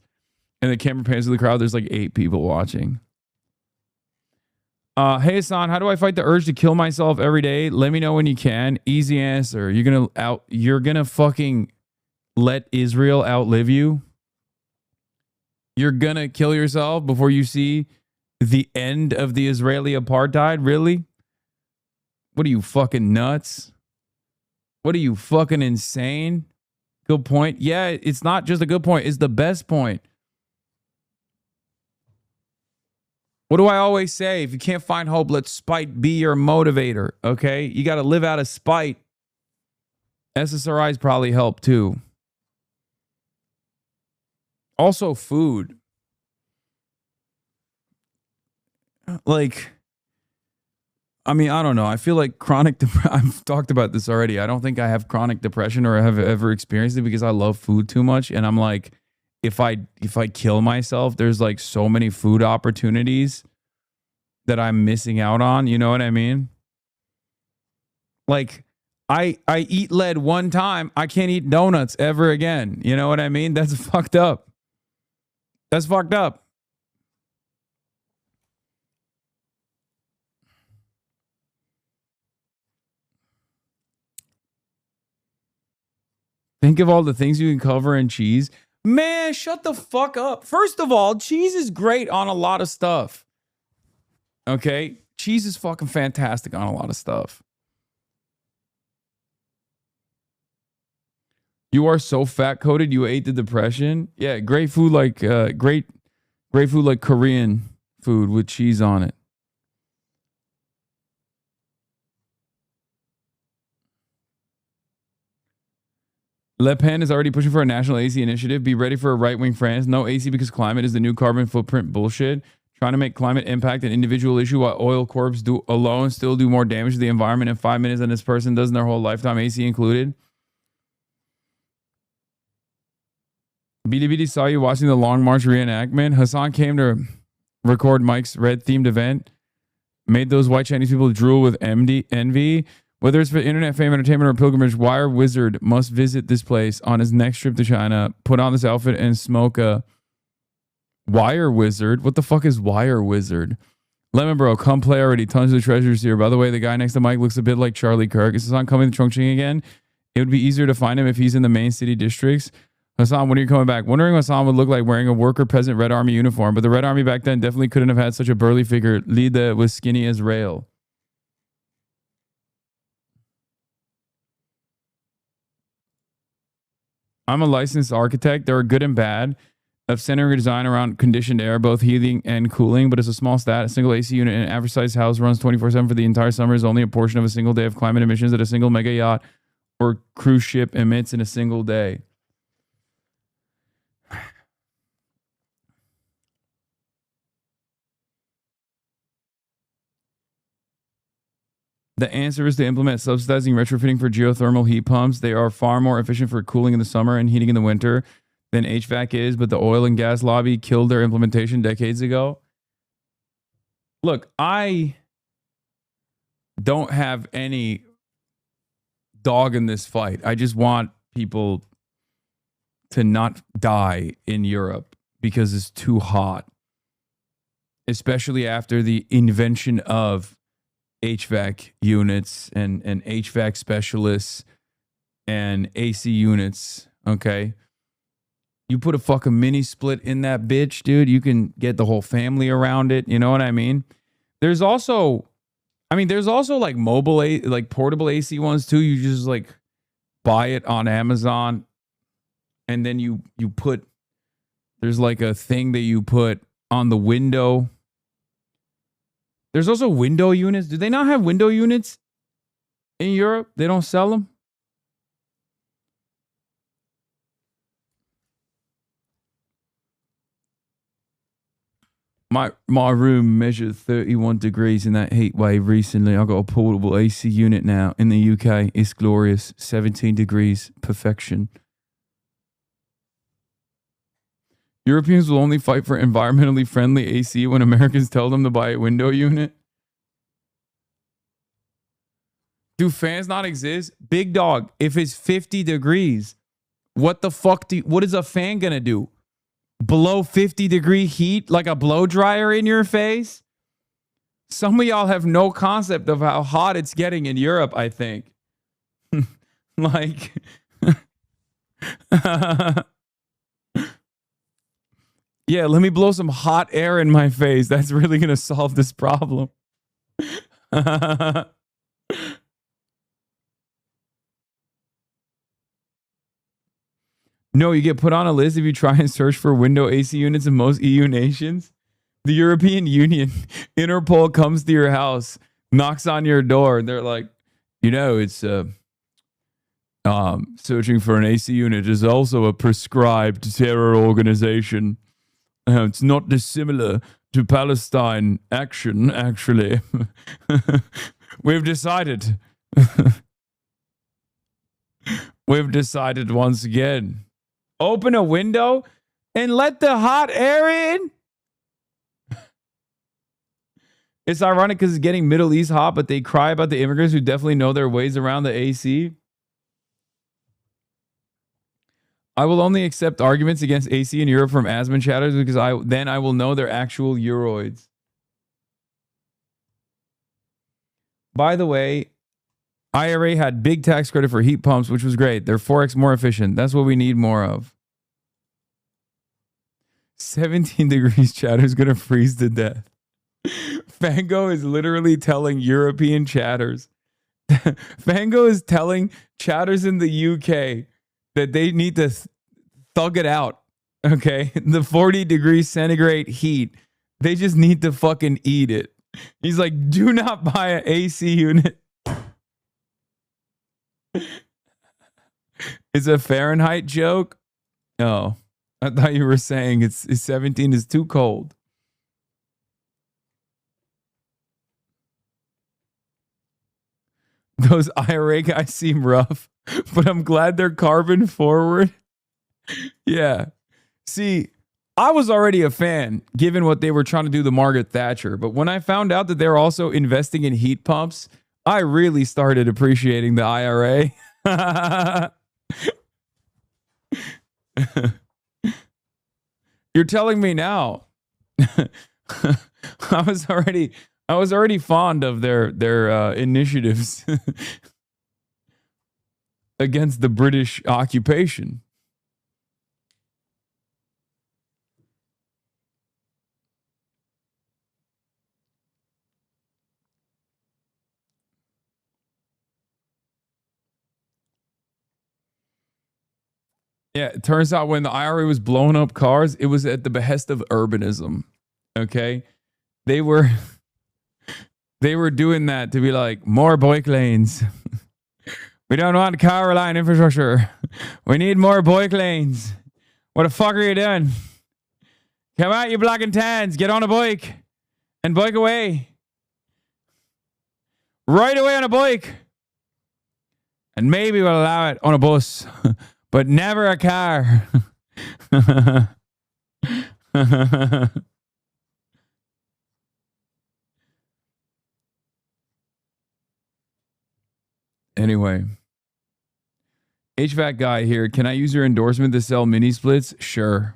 Speaker 9: And the camera pans to the crowd. There's like 8 people watching. Hey, Hasan, how do I fight the urge to kill myself every day? Let me know when you can. Easy answer. You're gonna fucking let Israel outlive you. You're gonna kill yourself before you see the end of the Israeli apartheid? Really? What are you, fucking nuts? What are you, fucking insane? Good point. Yeah, it's not just a good point. It's the best point. What do I always say? If you can't find hope, let spite be your motivator. Okay? You got to live out of spite. SSRIs probably help too. Also, food. Like, I mean, I don't know. I feel like chronic depression. I've talked about this already. I don't think I have chronic depression or have ever experienced it because I love food too much. And I'm like, if I kill myself, there's like so many food opportunities that I'm missing out on. You know what I mean? Like, I eat lead one time. I can't eat donuts ever again. You know what I mean? That's fucked up. That's fucked up. Think of all the things you can cover in cheese. Man, shut the fuck up. First of all, cheese is great on a lot of stuff. Okay? Cheese is fucking fantastic on a lot of stuff. You are so fat coated, you ate the depression. Yeah, great food like great food like Korean food with cheese on it. Le Pen is already pushing for a national AC initiative. Be ready for a right-wing France. No AC because climate is the new carbon footprint bullshit. Trying to make climate impact an individual issue while oil corps do alone still do more damage to the environment in 5 minutes than this person does in their whole lifetime, AC included. BDBD saw you watching the Long March reenactment. Hasan came to record Mike's red-themed event. Made those white Chinese people drool with envy. Whether it's for internet fame, entertainment, or pilgrimage, Wire Wizard must visit this place on his next trip to China. Put on this outfit and smoke a Wire Wizard. What the fuck is Wire Wizard? Lemon Bro, come play already. Tons of treasures here. By the way, the guy next to Mike looks a bit like Charlie Kirk. Is Hasan coming to Chongqing again? It would be easier to find him if he's in the main city districts. Hasan, when are you coming back? Wondering what Hasan would look like wearing a worker peasant Red Army uniform, but the Red Army back then definitely couldn't have had such a burly figure. Lida was skinny as rail. I'm a licensed architect. There are good and bad of centering your design around conditioned air, both heating and cooling, but it's a small stat. A single AC unit in an average size house runs 24/7 for the entire summer is only a portion of a single day of climate emissions that a single mega yacht or cruise ship emits in a single day. The answer is to implement subsidizing retrofitting for geothermal heat pumps. They are far more efficient for cooling in the summer and heating in the winter than HVAC is, but the oil and gas lobby killed their implementation decades ago. Look, I don't have any dog in this fight. I just want people to not die in Europe because it's too hot, especially after the invention of HVAC units and HVAC specialists and AC units. Okay. You put a fucking mini split in that bitch, dude. You can get the whole family around it. You know what I mean? There's also like like portable AC ones too. You just like buy it on Amazon and then you put, there's like a thing that you put on the window. There's also window units. Do they not have window units in Europe? They don't sell them? My room measured 31 degrees in that heat wave recently. I got a portable AC unit now in the UK. It's glorious. 17 degrees. Perfection. Europeans will only fight for environmentally friendly AC when Americans tell them to buy a window unit. Do fans not exist? Big dog, if it's 50 degrees, what the fuck what is a fan gonna do? Below 50-degree heat like a blow dryer in your face? Some of y'all have no concept of how hot it's getting in Europe, I think. Like... Yeah, let me blow some hot air in my face. That's really going to solve this problem. No, you get put on a list if you try and search for window AC units in most EU nations. The European Union, Interpol comes to your house, knocks on your door, and they're like, you know, it's searching for an AC unit is also a prescribed terror organization. It's not dissimilar to Palestine action, actually. We've decided. We've decided once again. Open a window and let the hot air in. It's ironic because it's getting Middle East hot, but they cry about the immigrants who definitely know their ways around the AC. I will only accept arguments against AC in Europe from Asman chatters because I will know they're actual Euroids. By the way, IRA had big tax credit for heat pumps, which was great. They're 4x more efficient. That's what we need more of. 17 degrees chatter's gonna freeze to death. Fango is literally telling European chatters. Fango is telling chatters in the UK that they need to thug it out. Okay? The 40 degrees centigrade heat. They just need to fucking eat it. He's like, do not buy an AC unit. It's a Fahrenheit joke? Oh, I thought you were saying it's 17 is too cold. Those IRA guys seem rough, but I'm glad they're carbon forward. Yeah. See, I was already a fan given what they were trying to do to Margaret Thatcher, but when I found out that they're also investing in heat pumps, I really started appreciating the IRA. You're telling me now. I was already fond of their initiatives against the British occupation. Yeah, it turns out when the IRA was blowing up cars, it was at the behest of urbanism. Okay? They were doing that to be like, more bike lanes. We don't want car line infrastructure. We need more bike lanes. What the fuck are you doing? Come out, you black and tans. Get on a bike and bike away. Right away on a bike. And maybe we'll allow it on a bus. But never a car. Anyway. HVAC guy here. Can I use your endorsement to sell mini splits? Sure.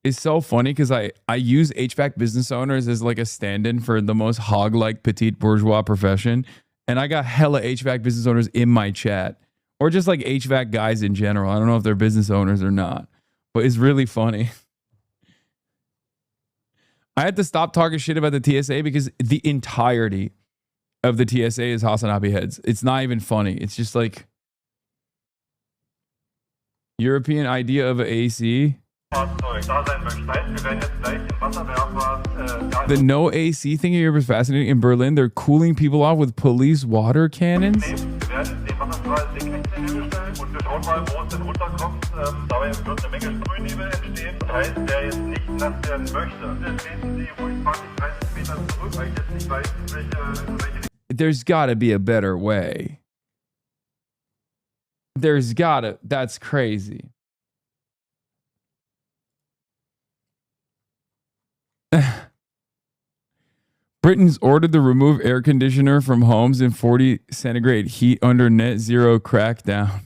Speaker 9: It's so funny because I use HVAC business owners as like a stand-in for the most hog-like petite bourgeois profession. And I got hella HVAC business owners in my chat. Or just like HVAC guys in general. I don't know if they're business owners or not. But it's really funny. I had to stop talking shit about the TSA because the entirety of the TSA is HasanAbi heads. It's not even funny. It's just like European idea of an AC. The no AC thing here was fascinating. In Berlin, they're cooling people off with police water cannons. There's got to be a better way. That's crazy. Britain's ordered to remove air conditioner from homes in 40 centigrade heat under net zero crackdown.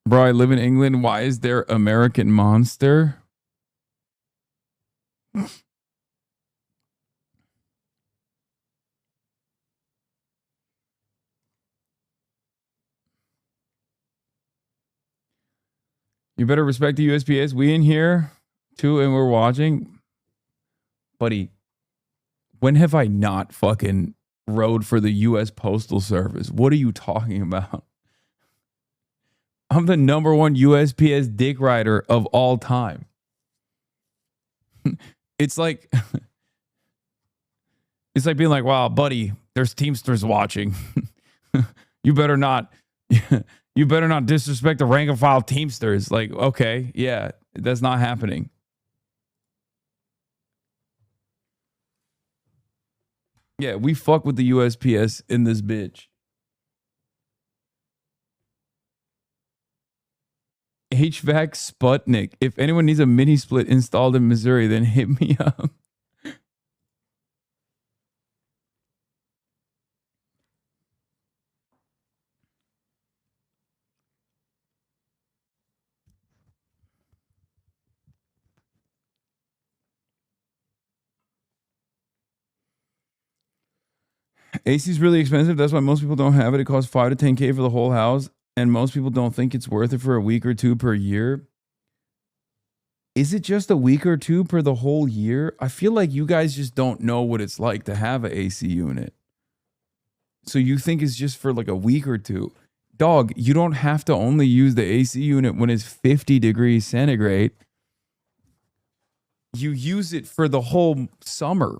Speaker 9: Bro, I live in England. Why is there American Monster? You better respect the USPS. We in here too, and we're watching. Buddy, when have I not fucking rode for the US Postal Service? What are you talking about? I'm the #1 USPS dick rider of all time. It's like being like, wow, buddy, there's Teamsters watching. You better not disrespect the rank and file Teamsters. Like, okay, yeah, that's not happening. Yeah, we fuck with the USPS in this bitch. HVAC Sputnik. If anyone needs a mini split installed in Missouri, then hit me up. AC is really expensive. That's why most people don't have it. It costs 5 to 10K for the whole house. And most people don't think it's worth it for a week or two per year. Is it just a week or two per the whole year? I feel like you guys just don't know what it's like to have an AC unit. So you think it's just for like a week or two. Dog, you don't have to only use the AC unit when it's 50 degrees centigrade. You use it for the whole summer.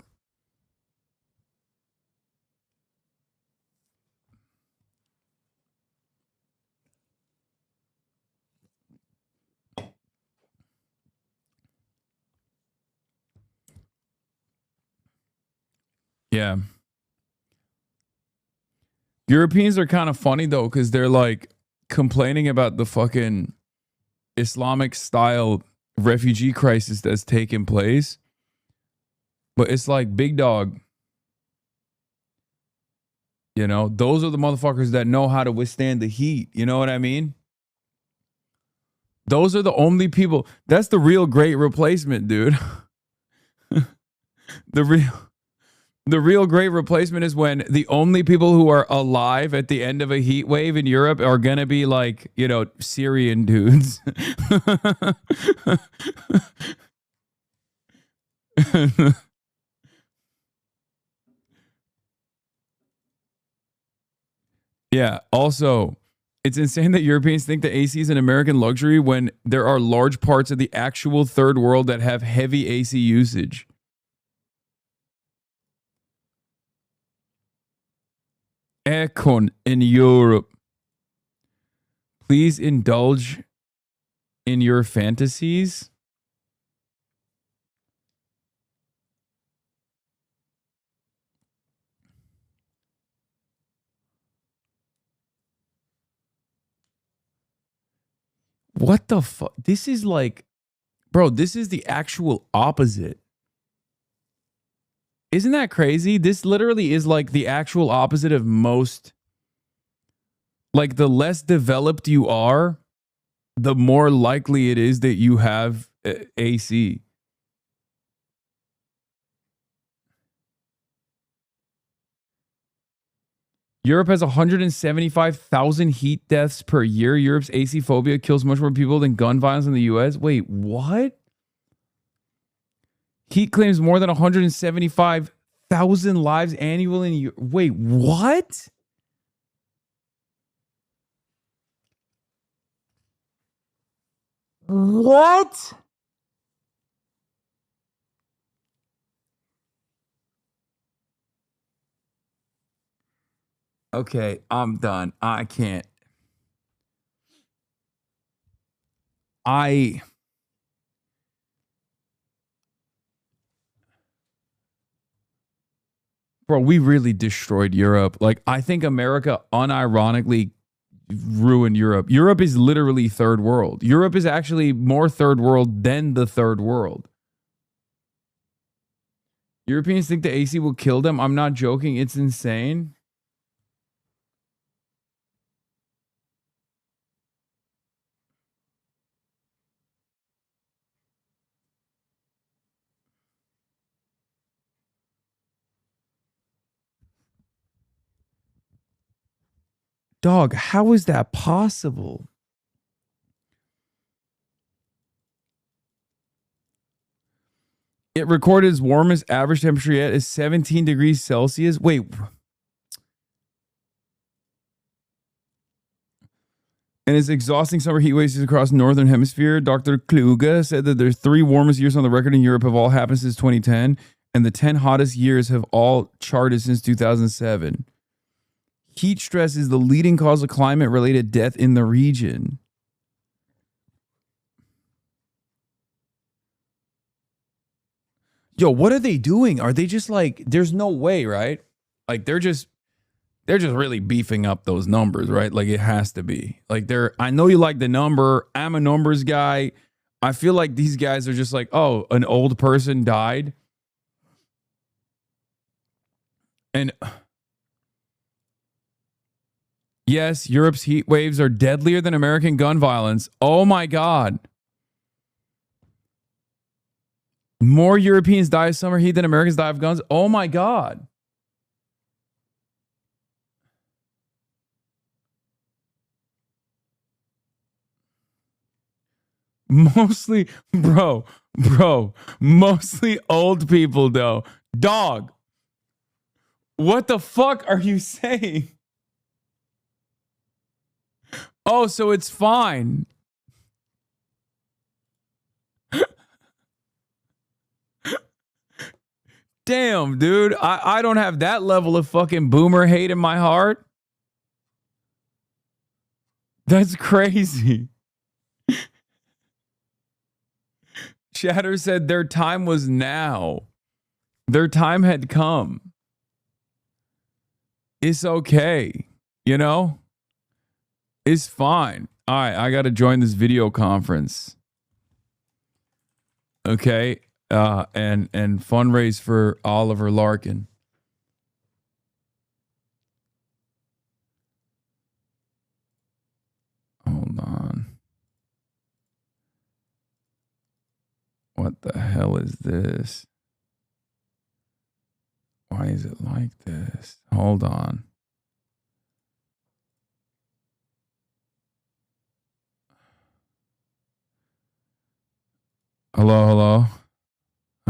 Speaker 9: Yeah. Europeans are kind of funny though, because they're like complaining about the fucking Islamic style refugee crisis that's taking place. But it's like, big dog, you know, those are the motherfuckers that know how to withstand the heat. You know what I mean? Those are the only people. That's the real great replacement, dude. The real great replacement is when the only people who are alive at the end of a heat wave in Europe are going to be like, you know, Syrian dudes. Yeah. Also, it's insane that Europeans think the AC is an American luxury when there are large parts of the actual third world that have heavy AC usage. Aircon in Europe. Please indulge in your fantasies. What the fuck? This is like, bro, this is the actual opposite. Isn't that crazy? This literally is like the actual opposite of most. Like, the less developed you are, the more likely it is that you have AC. Europe has 175,000 heat deaths per year. Europe's AC phobia kills much more people than gun violence in the US. Wait, what? Heat claims more than 175,000 lives annually in wait, what? What? Okay, I'm done. I can't. Bro, we really destroyed Europe. Like, I think America unironically ruined Europe. Europe is literally third world. Europe is actually more third world than the third world. Europeans think the AC will kill them. I'm not joking. It's insane. Dog, how is that possible? It recorded its warmest average temperature yet is 17 degrees Celsius. Wait. And its exhausting summer heat waves across the northern hemisphere. Dr. Kluge said that there's 3 warmest years on the record in Europe have all happened since 2010, and the 10 hottest years have all charted since 2007. Heat stress is the leading cause of climate-related death in the region. Yo, what are they doing? Are they just like, there's no way, right? Like, they're just really beefing up those numbers, right? Like, it has to be. Like, I know you like the number. I'm a numbers guy. I feel like these guys are just like, oh, an old person died. And yes, Europe's heat waves are deadlier than American gun violence. Oh my God. More Europeans die of summer heat than Americans die of guns. Oh my God. Mostly, bro, mostly old people though. Dog, what the fuck are you saying? Oh, so it's fine. Damn, dude. I don't have that level of fucking boomer hate in my heart. That's crazy. Chatter said their time was now. Their time had come. It's okay. You know? It's fine. All right, I got to join this video conference. Okay? And fundraise for Oliver Larkin. Hold on. What the hell is this? Why is it like this? Hold on. Hello?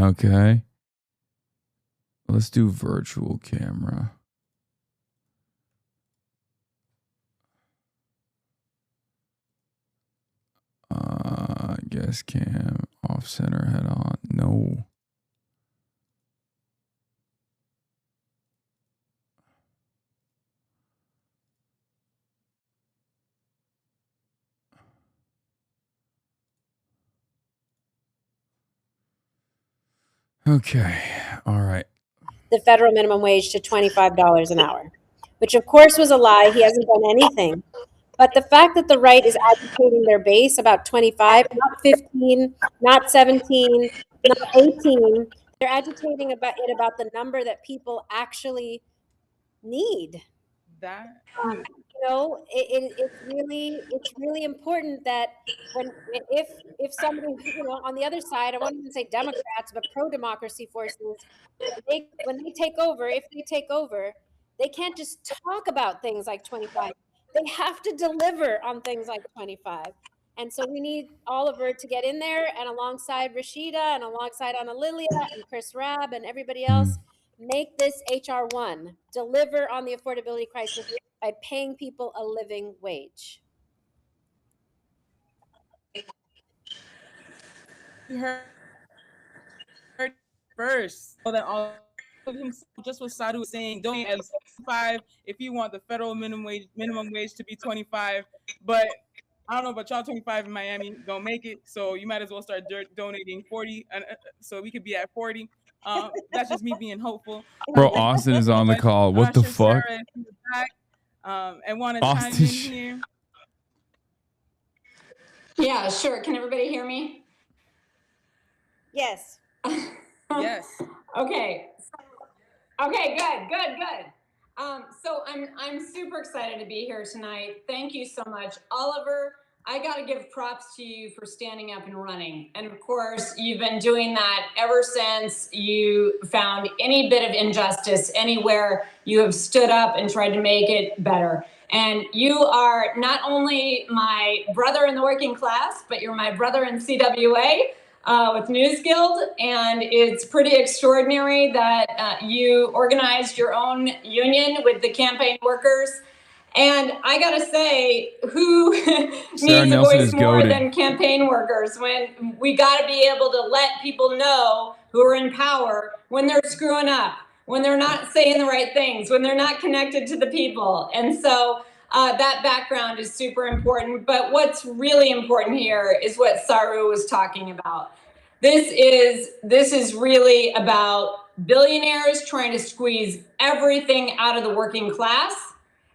Speaker 9: Okay. Let's do virtual camera. Guest cam, off center, head on. No. Okay. All right.
Speaker 8: The federal minimum wage to $25 an hour, which of course was a lie. He hasn't done anything. But the fact that the right is agitating their base about 25, not 15, not 17, not 18, they're agitating about the number that people actually need.
Speaker 17: That
Speaker 8: it's really important that if somebody, on the other side, I won't even say Democrats, but pro-democracy forces, when they take over, if they take over, they can't just talk about things like 25. They have to deliver on things like 25. And so we need Oliver to get in there, and alongside Rashida and alongside Anna Lilia and Chris Rabb and everybody else, make this HR 1 deliver on the affordability crisis by paying people a living wage.
Speaker 17: You heard first. So that all of him, just what Sadu was saying, don't as 5 if you want the federal minimum wage to be 25. But I don't know about y'all, 25 in Miami don't make it, so you might as well start donating 40, so we could be at 40. That's just me being hopeful.
Speaker 9: Bro, Austin is on the call. What the fuck?
Speaker 17: And want to chime in here.
Speaker 22: Yeah, sure. Can everybody hear me?
Speaker 8: Yes.
Speaker 17: Yes.
Speaker 22: Okay. Okay, good. So I'm super excited to be here tonight. Thank you so much. Oliver, I got to give props to you for standing up and running. And of course, you've been doing that ever since you found any bit of injustice anywhere. You have stood up and tried to make it better. And you are not only my brother in the working class, but you're my brother in CWA. With News Guild, and it's pretty extraordinary that you organized your own union with the campaign workers. And I gotta say, who needs a voice more than campaign workers when we gotta be able to let people know who are in power when they're screwing up, when they're not saying the right things, when they're not connected to the people. And so that background is super important. But what's really important here is what Saru was talking about. This is really about billionaires trying to squeeze everything out of the working class.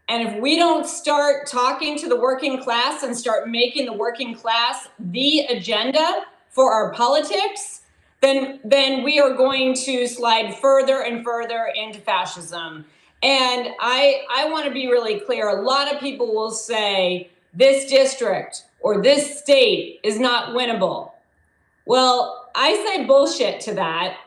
Speaker 22: And if we don't start talking to the working class and start making the working class the agenda for our politics, then we are going to slide further and further into fascism. And I want to be really clear. A lot of people will say this district or this state is not winnable. Well, I say bullshit to that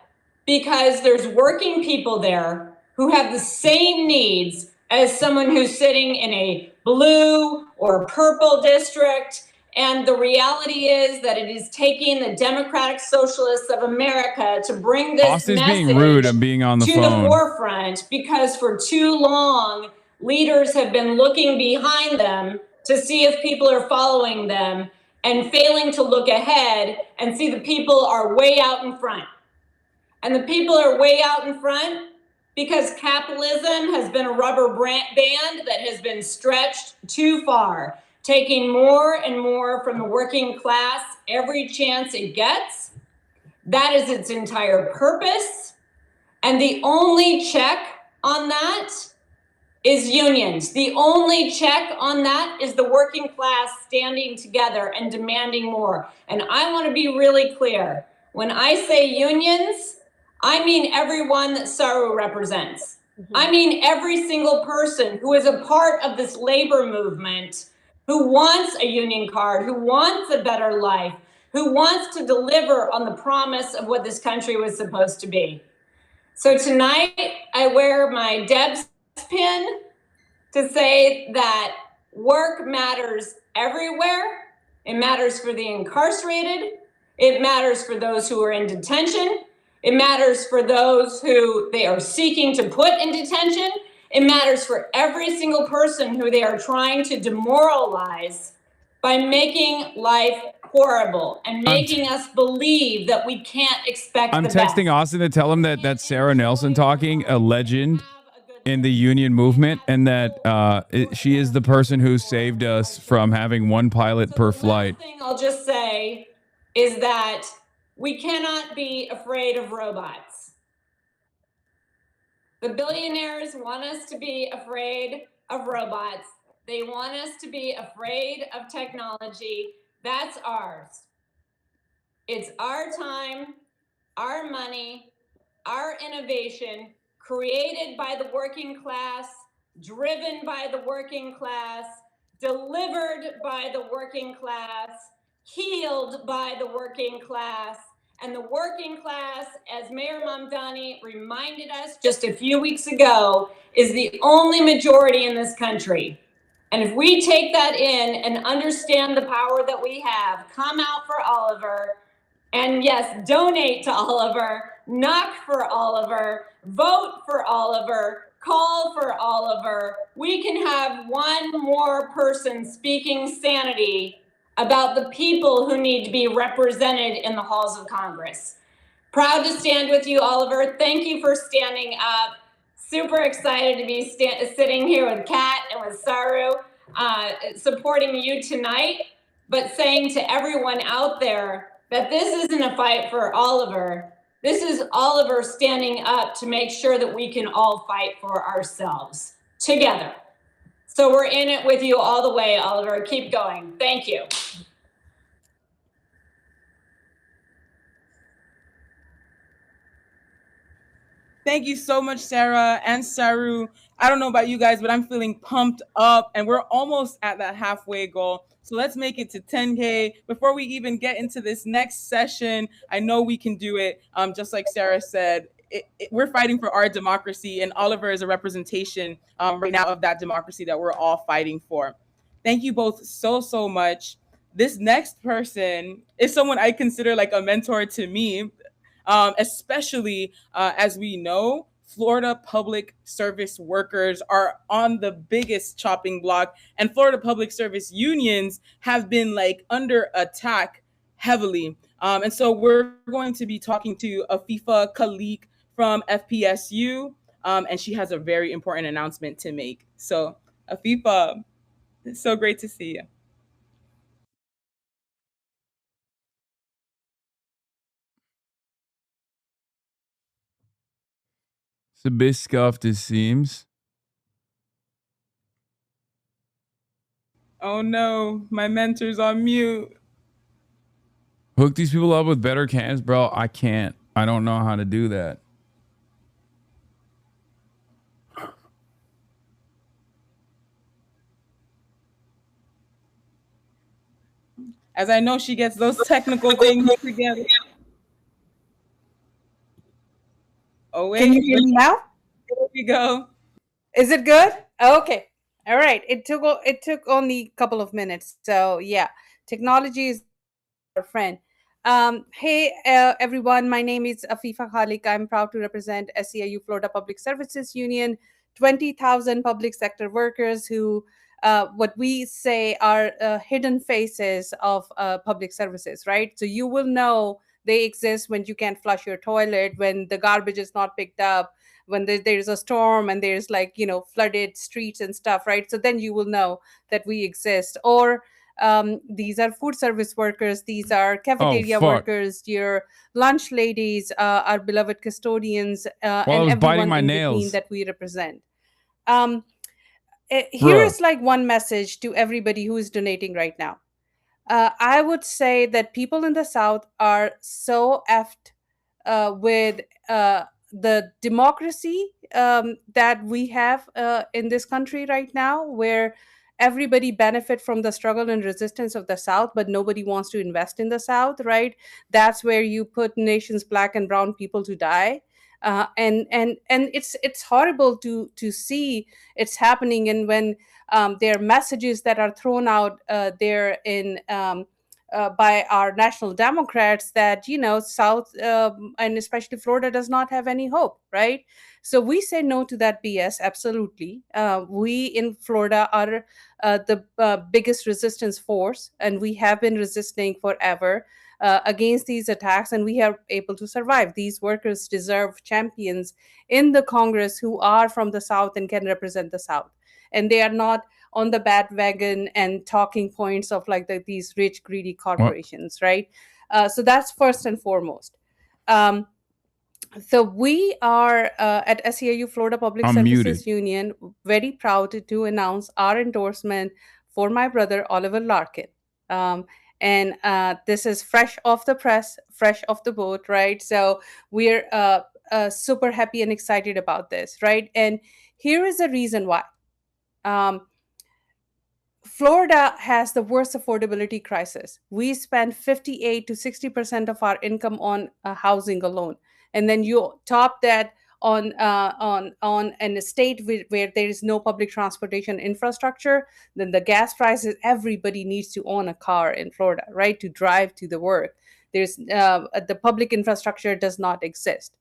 Speaker 22: because there's working people there who have the same needs as someone who's sitting in a blue or purple district. And the reality is that it is taking the Democratic Socialists of America to bring this
Speaker 9: Austin's
Speaker 22: message
Speaker 9: being rude and being on the
Speaker 22: to
Speaker 9: phone.
Speaker 22: the forefront, because for too long, leaders have been looking behind them to see if people are following them and failing to look ahead and see the people are way out in front. And the people are way out in front because capitalism has been a rubber band that has been stretched too far, taking more and more from the working class every chance it gets. That is its entire purpose. And the only check on that is unions. The only check on that is the working class standing together and demanding more. And I want to be really clear. When I say unions, I mean everyone that Saru represents. I mean every single person who is a part of this labor movement, who wants a union card, who wants a better life, who wants to deliver on the promise of what this country was supposed to be. So tonight, I wear my Deb's pin to say that work matters everywhere. It matters for the incarcerated. It matters for those who are in detention. It matters for those who they are seeking to put in detention. It matters for every single person who they are trying to demoralize by making life horrible and making us believe that we can't expect
Speaker 9: I'm
Speaker 22: the best.
Speaker 9: texting Austin to tell him that that's Sarah Nelson talking, a legend in the union movement, and that she is the person who saved us from having one pilot per flight.
Speaker 22: Thing I'll just say is that we cannot be afraid of robots. The billionaires want us to be afraid of robots. They want us to be afraid of technology. That's ours. It's our time, our money, our innovation, created by the working class, driven by the working class, delivered by the working class, healed by the working class. And the working class, as Mayor Mamdani reminded us just a few weeks ago, is the only majority in this country. And if we take that in and understand the power that we have, come out for Oliver, and yes, donate to Oliver, knock for Oliver, vote for Oliver, call for Oliver, we can have one more person speaking sanity about the people who need to be represented in the halls of Congress. Proud to stand with you, Oliver. Thank you for standing up. Super excited to be sitting here with Kat and with Saru, supporting you tonight, but saying to everyone out there that this isn't a fight for Oliver. This is Oliver standing up to make sure that we can all fight for ourselves together. So we're in it with you all the way, Oliver. Keep going. Thank you.
Speaker 17: Thank you so much, Sarah and Saru. I don't know about you guys, but I'm feeling pumped up, and we're almost at that halfway goal. So let's make it to 10K. Before we even get into this next session, I know we can do it. Just like Sarah said, we're fighting for our democracy, and Oliver is a representation right now of that democracy that we're all fighting for. Thank you both so much. This next person is someone I consider like a mentor to me, especially as we know, Florida public service workers are on the biggest chopping block, and Florida public service unions have been like under attack heavily. And so we're going to be talking to Afifa Khalik from FPSU, and she has a very important announcement to make. So Afifa, it's so great to see you.
Speaker 9: It's a bit scuffed, it seems.
Speaker 17: Oh no, my mentor's on mute.
Speaker 9: Hook these people up with better cans, bro. I can't. I don't know how to do that.
Speaker 17: As I know she gets those technical things together. Oh, wait.
Speaker 1: Can you hear me now?
Speaker 17: There we go.
Speaker 1: Is it good? Okay. All right. It took only a couple of minutes. So yeah. Technology is our friend. Hey, everyone. My name is Afifa Khalik. I'm proud to represent SEIU Florida Public Services Union, 20,000 public sector workers who what we say are hidden faces of public services, right? So you will know they exist when you can't flush your toilet, when the garbage is not picked up, when there's a storm and there's like, flooded streets and stuff, right? So then you will know that we exist. Or these are food service workers, these are cafeteria workers, your lunch ladies, our beloved custodians,
Speaker 9: I
Speaker 1: and
Speaker 9: was biting
Speaker 1: everyone
Speaker 9: my
Speaker 1: in
Speaker 9: nails.
Speaker 1: between that we represent. Here is like one message to everybody who is donating right now. I would say that people in the South are so effed with the democracy that we have in this country right now, where everybody benefit from the struggle and resistance of the South, but nobody wants to invest in the South, right? That's where you put nations, Black and brown people, to die. And it's horrible to see it's happening. And when there are messages that are thrown out there in by our national Democrats that South and especially Florida does not have any hope, right? So we say no to that BS. Absolutely, we in Florida are the biggest resistance force, and we have been resisting forever against these attacks, and we are able to survive. These workers deserve champions in the Congress who are from the South and can represent the South, and they are not on the bandwagon and talking points of like these rich, greedy corporations, right? So that's first and foremost. So we are at SEIU Florida Public Services Union very proud to announce our endorsement for my brother Oliver Larkin. And this is fresh off the press, fresh off the boat, right? So we're super happy and excited about this, right? And here is the reason why. Florida has the worst affordability crisis. We spend 58 to 60% of our income on housing alone, and then you top that on an estate where there is no public transportation infrastructure. Then the gas prices. Everybody needs to own a car in Florida, right, to drive to the work. There's the public infrastructure does not exist,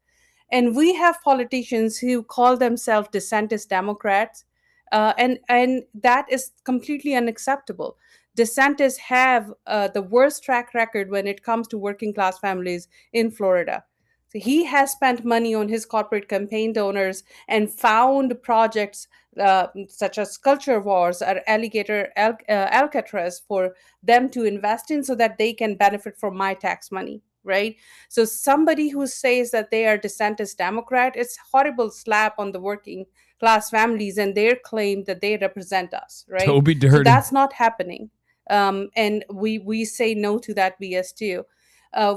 Speaker 1: and we have politicians who call themselves DeSantis Democrats. And that is completely unacceptable. DeSantis have the worst track record when it comes to working class families in Florida. So he has spent money on his corporate campaign donors and found projects such as Culture Wars or Alcatraz for them to invest in so that they can benefit from my tax money, right? So somebody who says that they are DeSantis Democrat, it's a horrible slap on the working class families and their claim that they represent us, right?
Speaker 9: Toby Dirty.
Speaker 1: So that's not happening. And we say no to that BS too.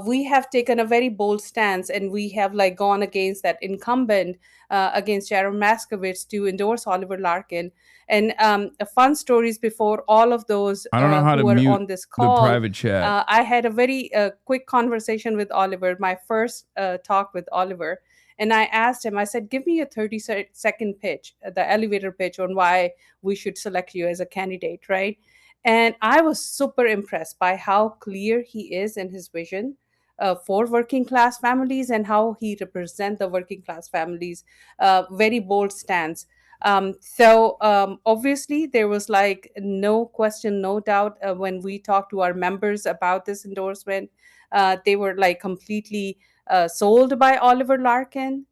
Speaker 1: We have taken a very bold stance, and we have like gone against that incumbent against Jaron Maskowitz to endorse Oliver Larkin. And fun stories before all of those
Speaker 9: I don't know how
Speaker 1: who
Speaker 9: to
Speaker 1: are
Speaker 9: mute
Speaker 1: on this call.
Speaker 9: the private chat.
Speaker 1: I had a very quick conversation with Oliver, my first talk with Oliver. And I asked him, I said, give me a 30-second pitch, the elevator pitch on why we should select you as a candidate, right? And I was super impressed by how clear he is in his vision for working class families and how he represents the working class families. Very bold stance. So obviously there was like no question, no doubt when we talked to our members about this endorsement. They were like completely sold by Oliver Larkin.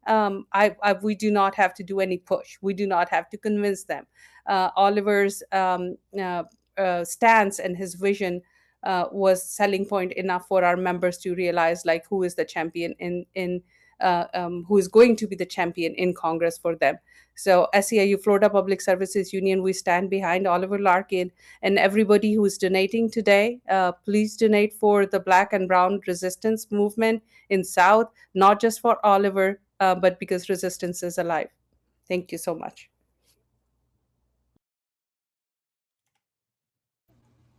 Speaker 1: We do not have to do any push. We do not have to convince them. Oliver's stance and his vision was selling point enough for our members to realize like who is the champion who is going to be the champion in Congress for them. So SEIU Florida Public Services Union, we stand behind Oliver Larkin, and everybody who is donating today, please donate for the Black and Brown resistance movement in South, not just for Oliver, but because resistance is alive. Thank you so much.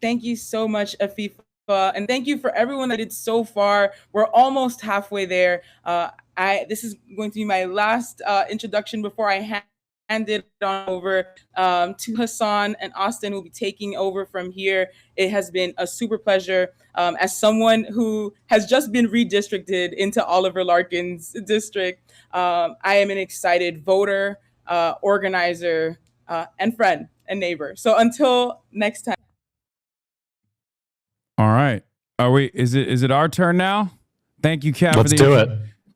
Speaker 17: Thank you so much, Afifa. And thank you for everyone that did so far. We're almost halfway there. This is going to be my last introduction before I hand handed on over to Hasan and Austin, who will be taking over from here. It has been a super pleasure. As someone who has just been redistricted into Oliver Larkin's district, I am an excited voter, organizer, and friend and neighbor. So until next time.
Speaker 9: All right. Are we? Is it our turn now? Thank you, Kat.
Speaker 2: Let's
Speaker 9: for the
Speaker 2: do it.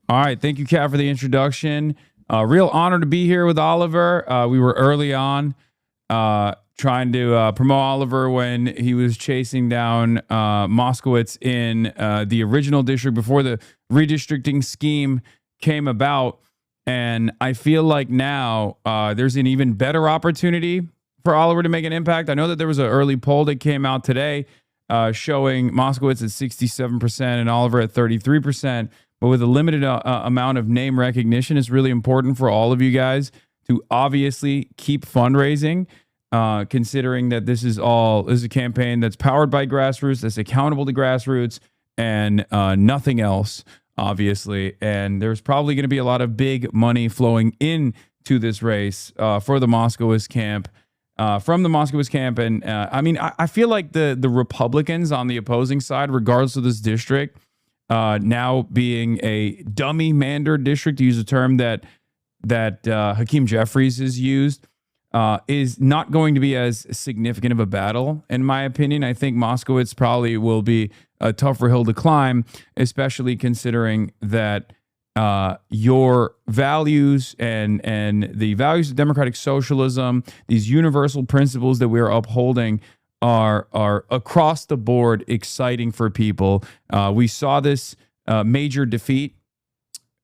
Speaker 9: All right. Thank you, Kat, for the introduction. Real honor to be here with Oliver. We were early on trying to promote Oliver when he was chasing down Moskowitz in the original district before the redistricting scheme came about. And I feel like now there's an even better opportunity for Oliver to make an impact. I know that there was an early poll that came out today showing Moskowitz at 67% and Oliver at 33%. But with a limited amount of name recognition, it's really important for all of you guys to obviously keep fundraising, considering that this is a campaign that's powered by grassroots, that's accountable to grassroots, and nothing else, obviously. And there's probably going to be a lot of big money flowing into this race for the Moskowitz camp. From the Moskowitz camp. And I mean, I feel like the Republicans on the opposing side, regardless of this district, now being a dummy mander district, to use a term that Hakeem Jeffries has used, is not going to be as significant of a battle, in my opinion. I think Moskowitz probably will be a tougher hill to climb, especially considering that your values and the values of democratic socialism, these universal principles that we're upholding, are across the board exciting for people. We saw this major defeat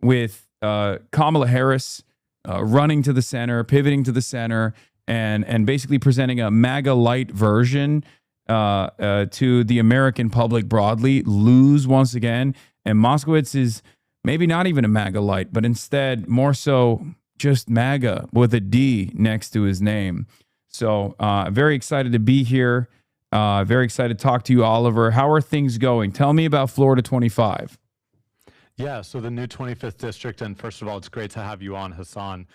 Speaker 9: with Kamala Harris running to the center, pivoting to the center, and basically presenting a MAGA light version to the American public broadly, lose once again. And Moskowitz is maybe not even a MAGA light, but instead more so just MAGA with a D next to his name. So very excited to be here. Very excited to talk to you, Oliver. How are things going? Tell me about Florida 25.
Speaker 2: Yeah, so the new 25th district, and first of all, it's great to have you on, Hasan.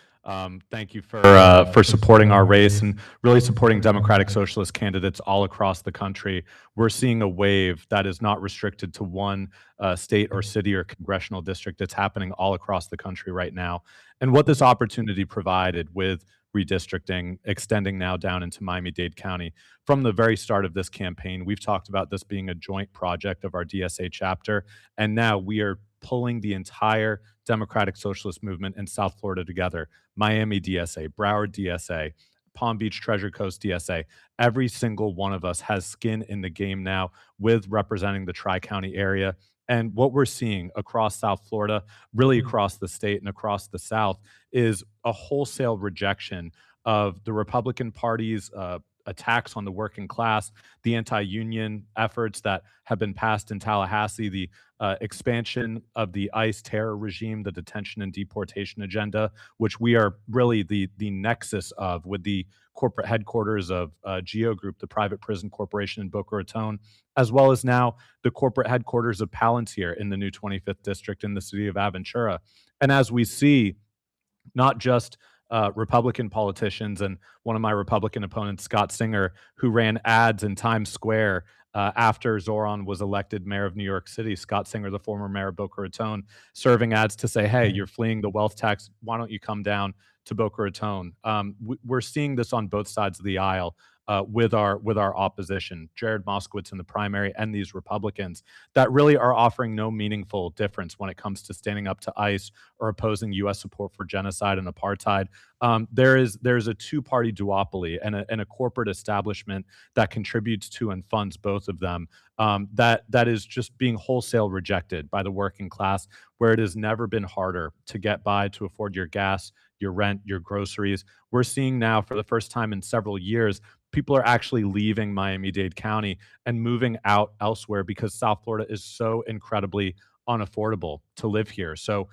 Speaker 2: Thank you for supporting our race and really supporting democratic socialist candidates all across the country. We're seeing a wave that is not restricted to one state or city or congressional district. It's happening all across the country right now. And what this opportunity provided with redistricting, extending now down into Miami-Dade County. From the very start of this campaign, we've talked about this being a joint project of our DSA chapter, and now we are pulling the entire democratic socialist movement in South Florida together. Miami DSA, Broward DSA, Palm Beach Treasure Coast DSA. Every single one of us has skin in the game now with representing the Tri-County area. And what we're seeing across South Florida, really across the state and across the South, is a wholesale rejection of the Republican Party's attacks on the working class, the anti-union efforts that have been passed in Tallahassee, the expansion of the ICE terror regime, the detention and deportation agenda, which we are really the nexus of with the corporate headquarters of Geo Group, the private prison corporation in Boca Raton, as well as now the corporate headquarters of Palantir in the new 25th district in the city of Aventura. And as we see, not just Republican politicians, and one of my Republican opponents, Scott Singer, who ran ads in Times Square after Zoran was elected mayor of New York City. Scott Singer, the former mayor of Boca Raton, serving ads to say, hey, you're fleeing the wealth tax. Why don't you come down to Boca Raton? We're seeing this on both sides of the aisle. With our opposition, Jared Moskowitz in the primary and these Republicans that really are offering no meaningful difference when it comes to standing up to ICE or opposing U.S. support for genocide and apartheid. There's a two-party duopoly and a corporate establishment that contributes to and funds both of them that is just being wholesale rejected by the working class, where it has never been harder to get by, to afford your gas, your rent, your groceries. We're seeing now for the first time in several years, people are actually leaving Miami-Dade County and moving out elsewhere because South Florida is so incredibly unaffordable to live here. So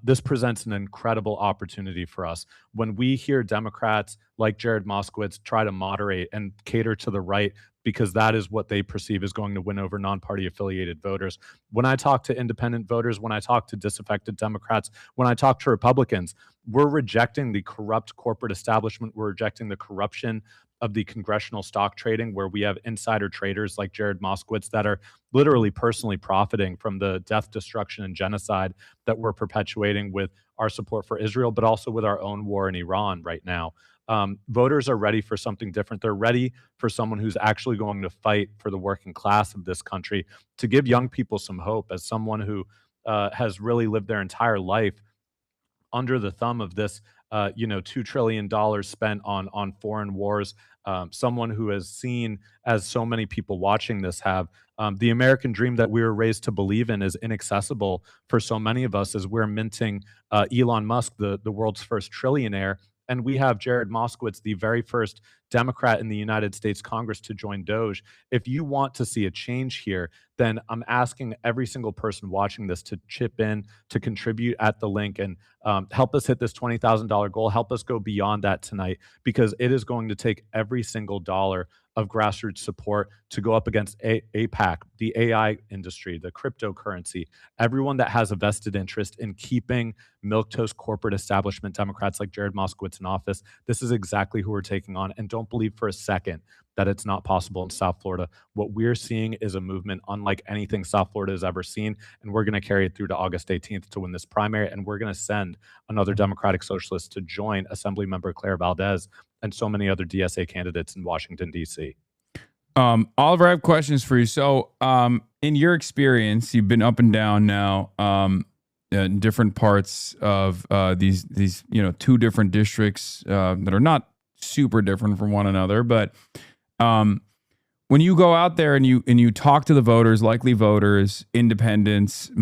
Speaker 2: this presents an incredible opportunity for us. When we hear Democrats like Jared Moskowitz try to moderate and cater to the right because that is what they perceive is going to win over non-party affiliated voters. When I talk to independent voters, when I talk to disaffected Democrats, when I talk to Republicans, we're rejecting the corrupt corporate establishment. We're rejecting the corruption of the congressional stock trading, where we have insider traders like Jared Moskowitz that are literally personally profiting from the death, destruction, and genocide that we're perpetuating with our support for Israel, but also with our own war in Iran right now. Voters are ready for something different. They're ready for someone who's actually going to fight for the working class of this country, to give young people some hope. As someone who has really lived their entire life under the thumb of this, $2 trillion spent on foreign wars, someone who has seen, as so many people watching this have, the American dream that we were raised to believe in is inaccessible for so many of us, as we're minting Elon Musk, the world's first trillionaire. And we have Jared Moskowitz, the very first Democrat in the United States Congress to join Doge. If you want to see a change here, then I'm asking every single person watching this to chip in, to contribute at the link, and help us hit this $20,000 goal. Help us go beyond that tonight, because it is going to take every single dollar of grassroots support to go up against APAC, the AI industry, the cryptocurrency, everyone that has a vested interest in keeping milquetoast corporate establishment Democrats like Jared Moskowitz in office. This is exactly who we're taking on. And don't believe for a second that it's not possible in South Florida. What we're seeing is a movement unlike anything South Florida has ever seen. And we're going to carry it through to August 18th to win this primary. And we're going to send another Democratic Socialist to join Assemblymember Claire Valdez and so many other DSA candidates in Washington, D.C.
Speaker 9: Oliver, I have questions for you. So in your experience, you've been up and down now in different parts of these two different districts that are not super different from one another. But when you go out there and you talk to the voters, likely voters, independents,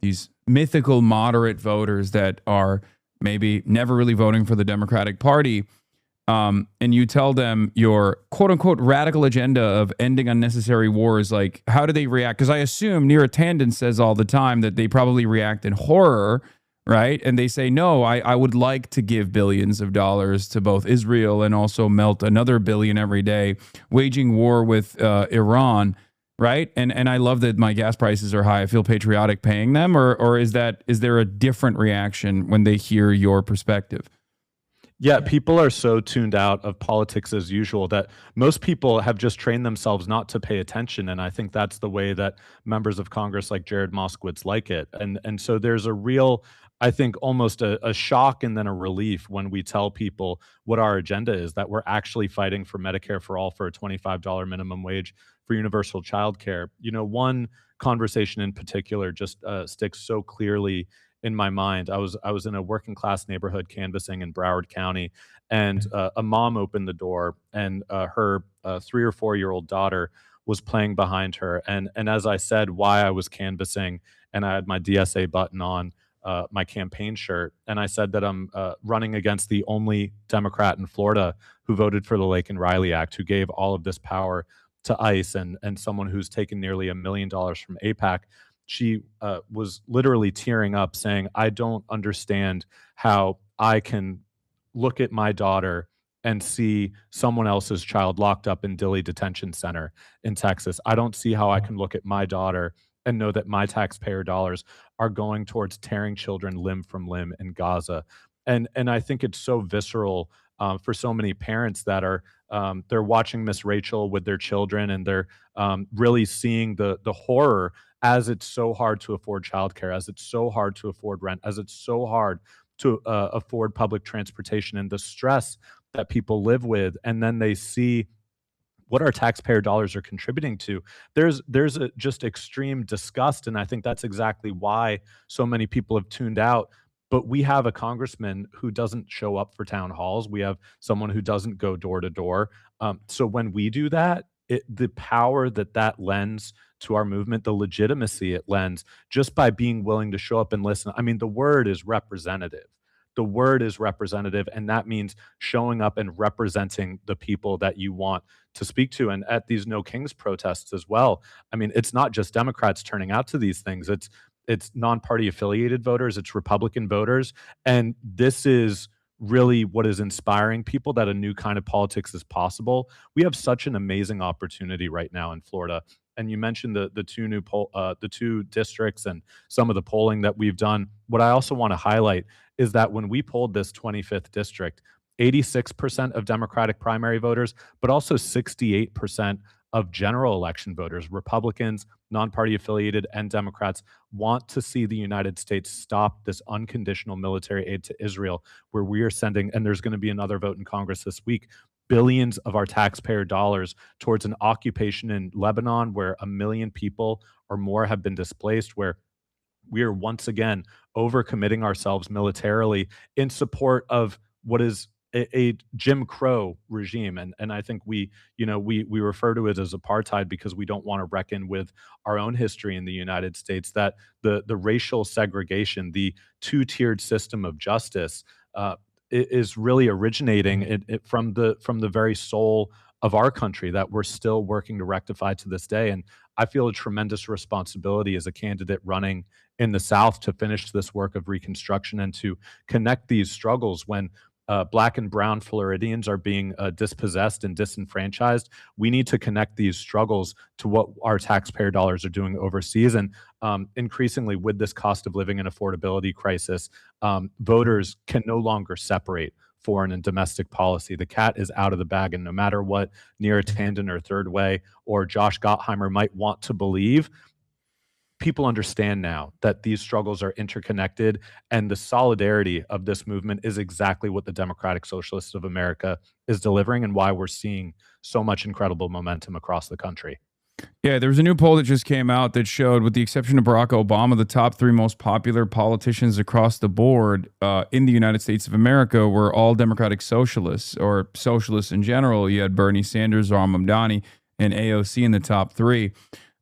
Speaker 9: these mythical moderate voters that are maybe never really voting for the Democratic Party, and you tell them your quote unquote radical agenda of ending unnecessary wars, like how do they react? Because I assume Neera Tanden says all the time that they probably react in horror, right? And they say, no, I would like to give billions of dollars to both Israel and also melt another billion every day, waging war with Iran, right? And I love that my gas prices are high. I feel patriotic paying them, or is there a different reaction when they hear your perspective?
Speaker 2: Yeah, people are so tuned out of politics as usual that most people have just trained themselves not to pay attention. And I think that's the way that members of Congress like Jared Moskowitz like it. And so there's a real, I think, almost a shock and then a relief when we tell people what our agenda is, that we're actually fighting for Medicare for all, for a $25 minimum wage, for universal childcare. One conversation in particular just sticks so clearly in my mind. I was in a working class neighborhood canvassing in Broward County, and a mom opened the door, and her 3 or 4 year old daughter was playing behind her. And as I said why I was canvassing, and I had my DSA button on, my campaign shirt, and I said that I'm running against the only Democrat in Florida who voted for the Laken Riley Act, who gave all of this power to ICE, and someone who's taken nearly $1 million from AIPAC. She was literally tearing up, saying, I don't understand how I can look at my daughter and see someone else's child locked up in Dilley Detention Center in Texas. I don't see how I can look at my daughter and know that my taxpayer dollars are going towards tearing children limb from limb in Gaza. And I think it's so visceral for so many parents that are they're watching Miss Rachel with their children, and they're really seeing the horror, as it's so hard to afford childcare, as it's so hard to afford rent, as it's so hard to afford public transportation, and the stress that people live with. And then they see what our taxpayer dollars are contributing to. There's a just extreme disgust, and I think that's exactly why so many people have tuned out. But we have a congressman who doesn't show up for town halls. We have someone who doesn't go door to door. So when we do that, the power that lends to our movement, the legitimacy it lends just by being willing to show up and listen. I mean, the word is representative. The word is representative, and that means showing up and representing the people that you want to speak to. And at these No Kings protests as well, I mean, it's not just Democrats turning out to these things. It's non-party affiliated voters, it's Republican voters, and this is really what is inspiring people that a new kind of politics is possible. We have such an amazing opportunity right now in Florida. And you mentioned the two districts and some of the polling that we've done. What I also want to highlight is that when we polled this 25th district, 86% of Democratic primary voters, but also 68% of general election voters, Republicans, non-party affiliated, and Democrats, want to see the United States stop this unconditional military aid to Israel, where we are sending, and there's going to be another vote in Congress this week, billions of our taxpayer dollars towards an occupation in Lebanon where 1 million people or more have been displaced, where we are once again overcommitting ourselves militarily in support of what is a Jim Crow regime. And I think we refer to it as apartheid because we don't want to reckon with our own history in the United States, that the racial segregation, the two-tiered system of justice, is really originating from the very soul of our country that we're still working to rectify to this day. And I feel a tremendous responsibility as a candidate running in the South to finish this work of reconstruction and to connect these struggles. When Black and brown Floridians are being dispossessed and disenfranchised, we need to connect these struggles to what our taxpayer dollars are doing overseas. And increasingly, with this cost of living and affordability crisis, voters can no longer separate foreign and domestic policy. The cat is out of the bag, and no matter what Neera Tanden or Third Way or Josh Gottheimer might want to believe, people understand now that these struggles are interconnected, and the solidarity of this movement is exactly what the Democratic Socialists of America is delivering, and why we're seeing so much incredible momentum across the country.
Speaker 9: Yeah, there was a new poll that just came out that showed, with the exception of Barack Obama, the top 3 most popular politicians across the board in the United States of America were all Democratic socialists, or socialists in general. You had Bernie Sanders, Zohran Mamdani, and AOC in the top 3.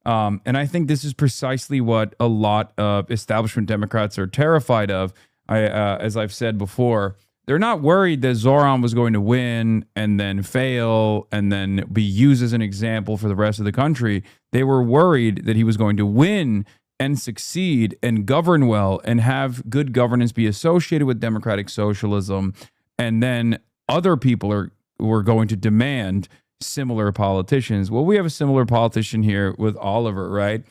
Speaker 9: And I think this is precisely what a lot of establishment Democrats are terrified of. As I've said before, they're not worried that Zohran was going to win and then fail and then be used as an example for the rest of the country. They were worried that he was going to win and succeed and govern well and have good governance be associated with democratic socialism. And then other people were going to demand similar politicians. Well, we have a similar politician here with Oliver, right?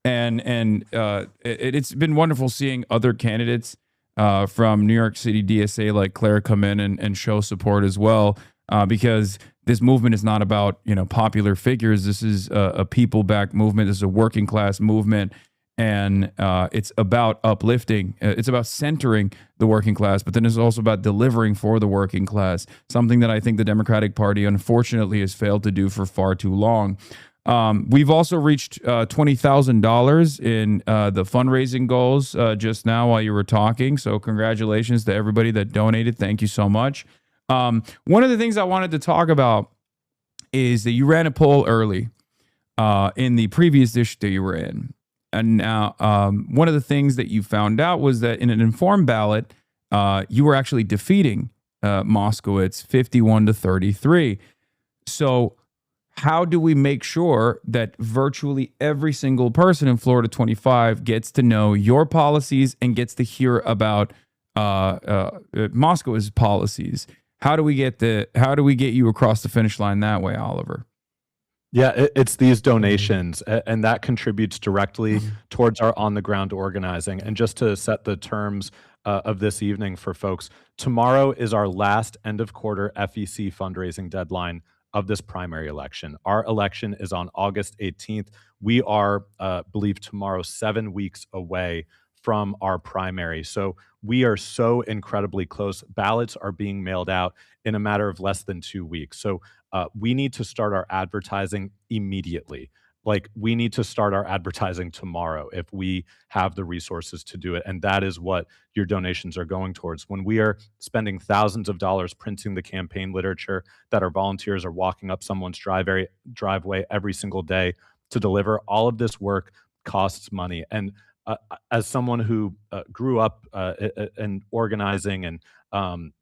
Speaker 9: It's been wonderful seeing other candidates from New York City DSA like Claire come in and show support as well, because this movement is not about popular figures. This is a people-backed movement. This is a working class movement, and it's about uplifting. It's about centering the working class, but then it's also about delivering for the working class, something that I think the Democratic Party unfortunately has failed to do for far too long. We've also reached $20,000 in the fundraising goals just now while you were talking. So congratulations to everybody that donated. Thank you so much. One of the things I wanted to talk about is that you ran a poll early in the previous district that you were in. And now one of the things that you found out was that in an informed ballot, you were actually defeating Moskowitz 51-33. So how do we make sure that virtually every single person in Florida 25 gets to know your policies and gets to hear about Moskowitz's policies? How do we get you across the finish line that way, Oliver?
Speaker 2: Yeah, it's these donations, and that contributes directly towards our on-the-ground organizing. And just to set the terms of this evening for folks, tomorrow is our last end-of-quarter FEC fundraising deadline of this primary election. Our election is on August 18th. We are, believe tomorrow, 7 weeks away from our primary. So we are so incredibly close. Ballots are being mailed out in a matter of less than 2 weeks. So we need to start our advertising immediately. Like, we need to start our advertising tomorrow if we have the resources to do it. And that is what your donations are going towards. When we are spending thousands of dollars printing the campaign literature that our volunteers are walking up someone's driveway every single day to deliver, all of this work costs money. And as someone who grew up in organizing and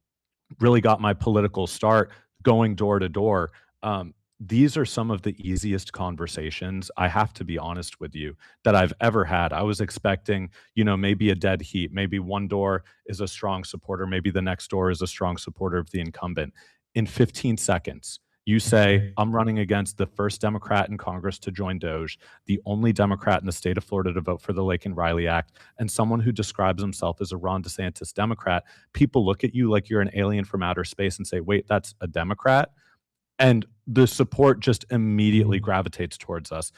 Speaker 2: really got my political start going door to door, these are some of the easiest conversations, I have to be honest with you, that I've ever had. I was expecting, maybe a dead heat. Maybe one door is a strong supporter. Maybe the next door is a strong supporter of the incumbent. In 15 seconds, you say, I'm running against the first Democrat in Congress to join DOJ, the only Democrat in the state of Florida to vote for the Lake and Riley Act, and someone who describes himself as a Ron DeSantis Democrat. People look at you like you're an alien from outer space and say, wait, that's a Democrat? And the support just immediately gravitates towards us.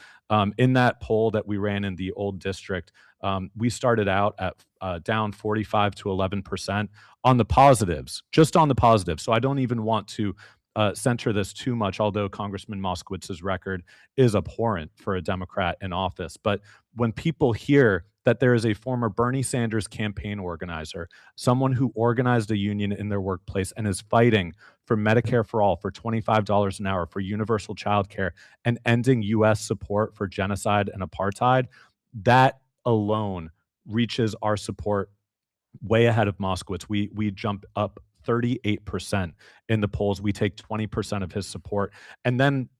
Speaker 2: In that poll that we ran in the old district, we started out at down 45 to 11% on the positives, just on the positives. So I don't even want to center this too much, although Congressman Moskowitz's record is abhorrent for a Democrat in office. But when people hear that there is a former Bernie Sanders campaign organizer, someone who organized a union in their workplace and is fighting for Medicare for all, for $25 an hour, for universal childcare, and ending U.S. support for genocide and apartheid, that alone reaches our support way ahead of Moskowitz. We jump up 38% in the polls. We take 20% of his support. And then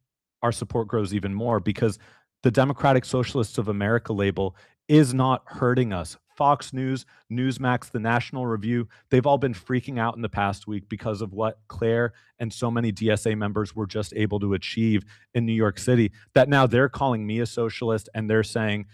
Speaker 2: our support grows even more because the Democratic Socialists of America label is not hurting us. Fox News, Newsmax, the National Review, they've all been freaking out in the past week because of what Claire and so many DSA members were just able to achieve in New York City, that now they're calling me a socialist and they're saying,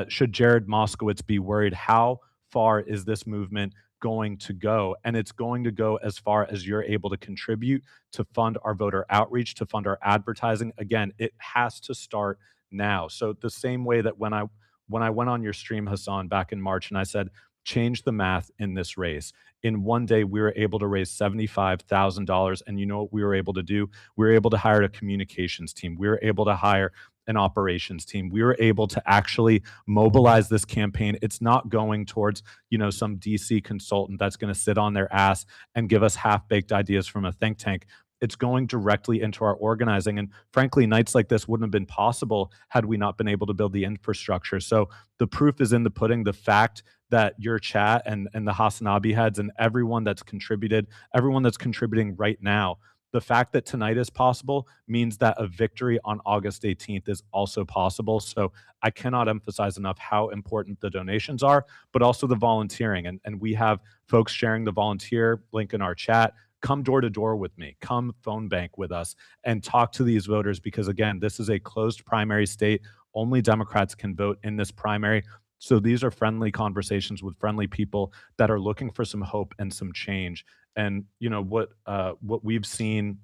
Speaker 2: should Jared Moskowitz be worried? How far is this movement going to go? And it's going to go as far as you're able to contribute to fund our voter outreach, to fund our advertising. Again, it has to start now. So the same way that when I went on your stream, Hasan, back in March, and I said, change the math in this race. In one day, we were able to raise $75,000. And you know what we were able to do? We were able to hire a communications team. We were able to hire an operations team. We were able to actually mobilize this campaign. It's not going towards, some DC consultant that's going to sit on their ass and give us half-baked ideas from a think tank. It's going directly into our organizing. And frankly, nights like this wouldn't have been possible had we not been able to build the infrastructure. So the proof is in the pudding. The fact that your chat and the HasanAbi heads and everyone that's contributing right now, the fact that tonight is possible means that a victory on August 18th is also possible. So I cannot emphasize enough how important the donations are, but also the volunteering. And we have folks sharing the volunteer link in our chat. Come door to door with me, come phone bank with us and talk to these voters because, again, this is a closed primary state. Only Democrats can vote in this primary. So these are friendly conversations with friendly people that are looking for some hope and some change. And, what we've seen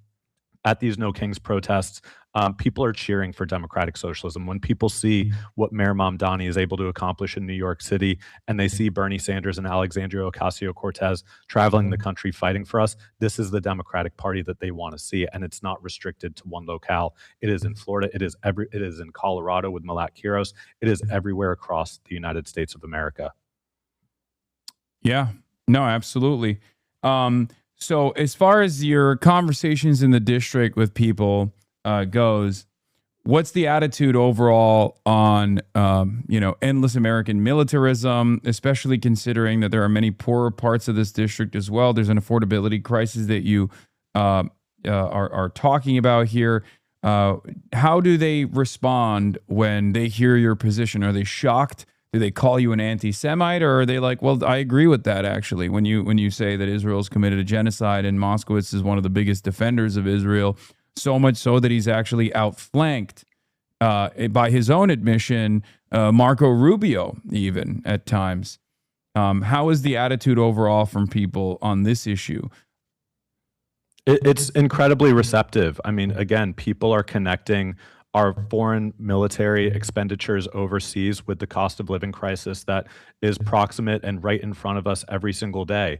Speaker 2: at these No Kings protests, people are cheering for democratic socialism. When people see what Mayor Mamdani is able to accomplish in New York City, and they see Bernie Sanders and Alexandria Ocasio-Cortez traveling the country fighting for us, this is the Democratic Party that they want to see, and it's not restricted to one locale. It is in Florida. It is in Colorado with Malat Quiros. It is everywhere across the United States of America.
Speaker 9: Yeah, no, absolutely. So as far as your conversations in the district with people goes, what's the attitude overall on, endless American militarism, especially considering that there are many poorer parts of this district as well? There's an affordability crisis that you are talking about here. How do they respond when they hear your position? Are they shocked? Do they call you an anti-Semite, or are they like, well, I agree with that, actually, when you say that Israel's committed a genocide and Moskowitz is one of the biggest defenders of Israel, so much so that he's actually outflanked, by his own admission, Marco Rubio, even at times. How is the attitude overall from people on this issue?
Speaker 2: It's incredibly receptive. I mean, again, people are connecting our foreign military expenditures overseas with the cost of living crisis that is proximate and right in front of us every single day.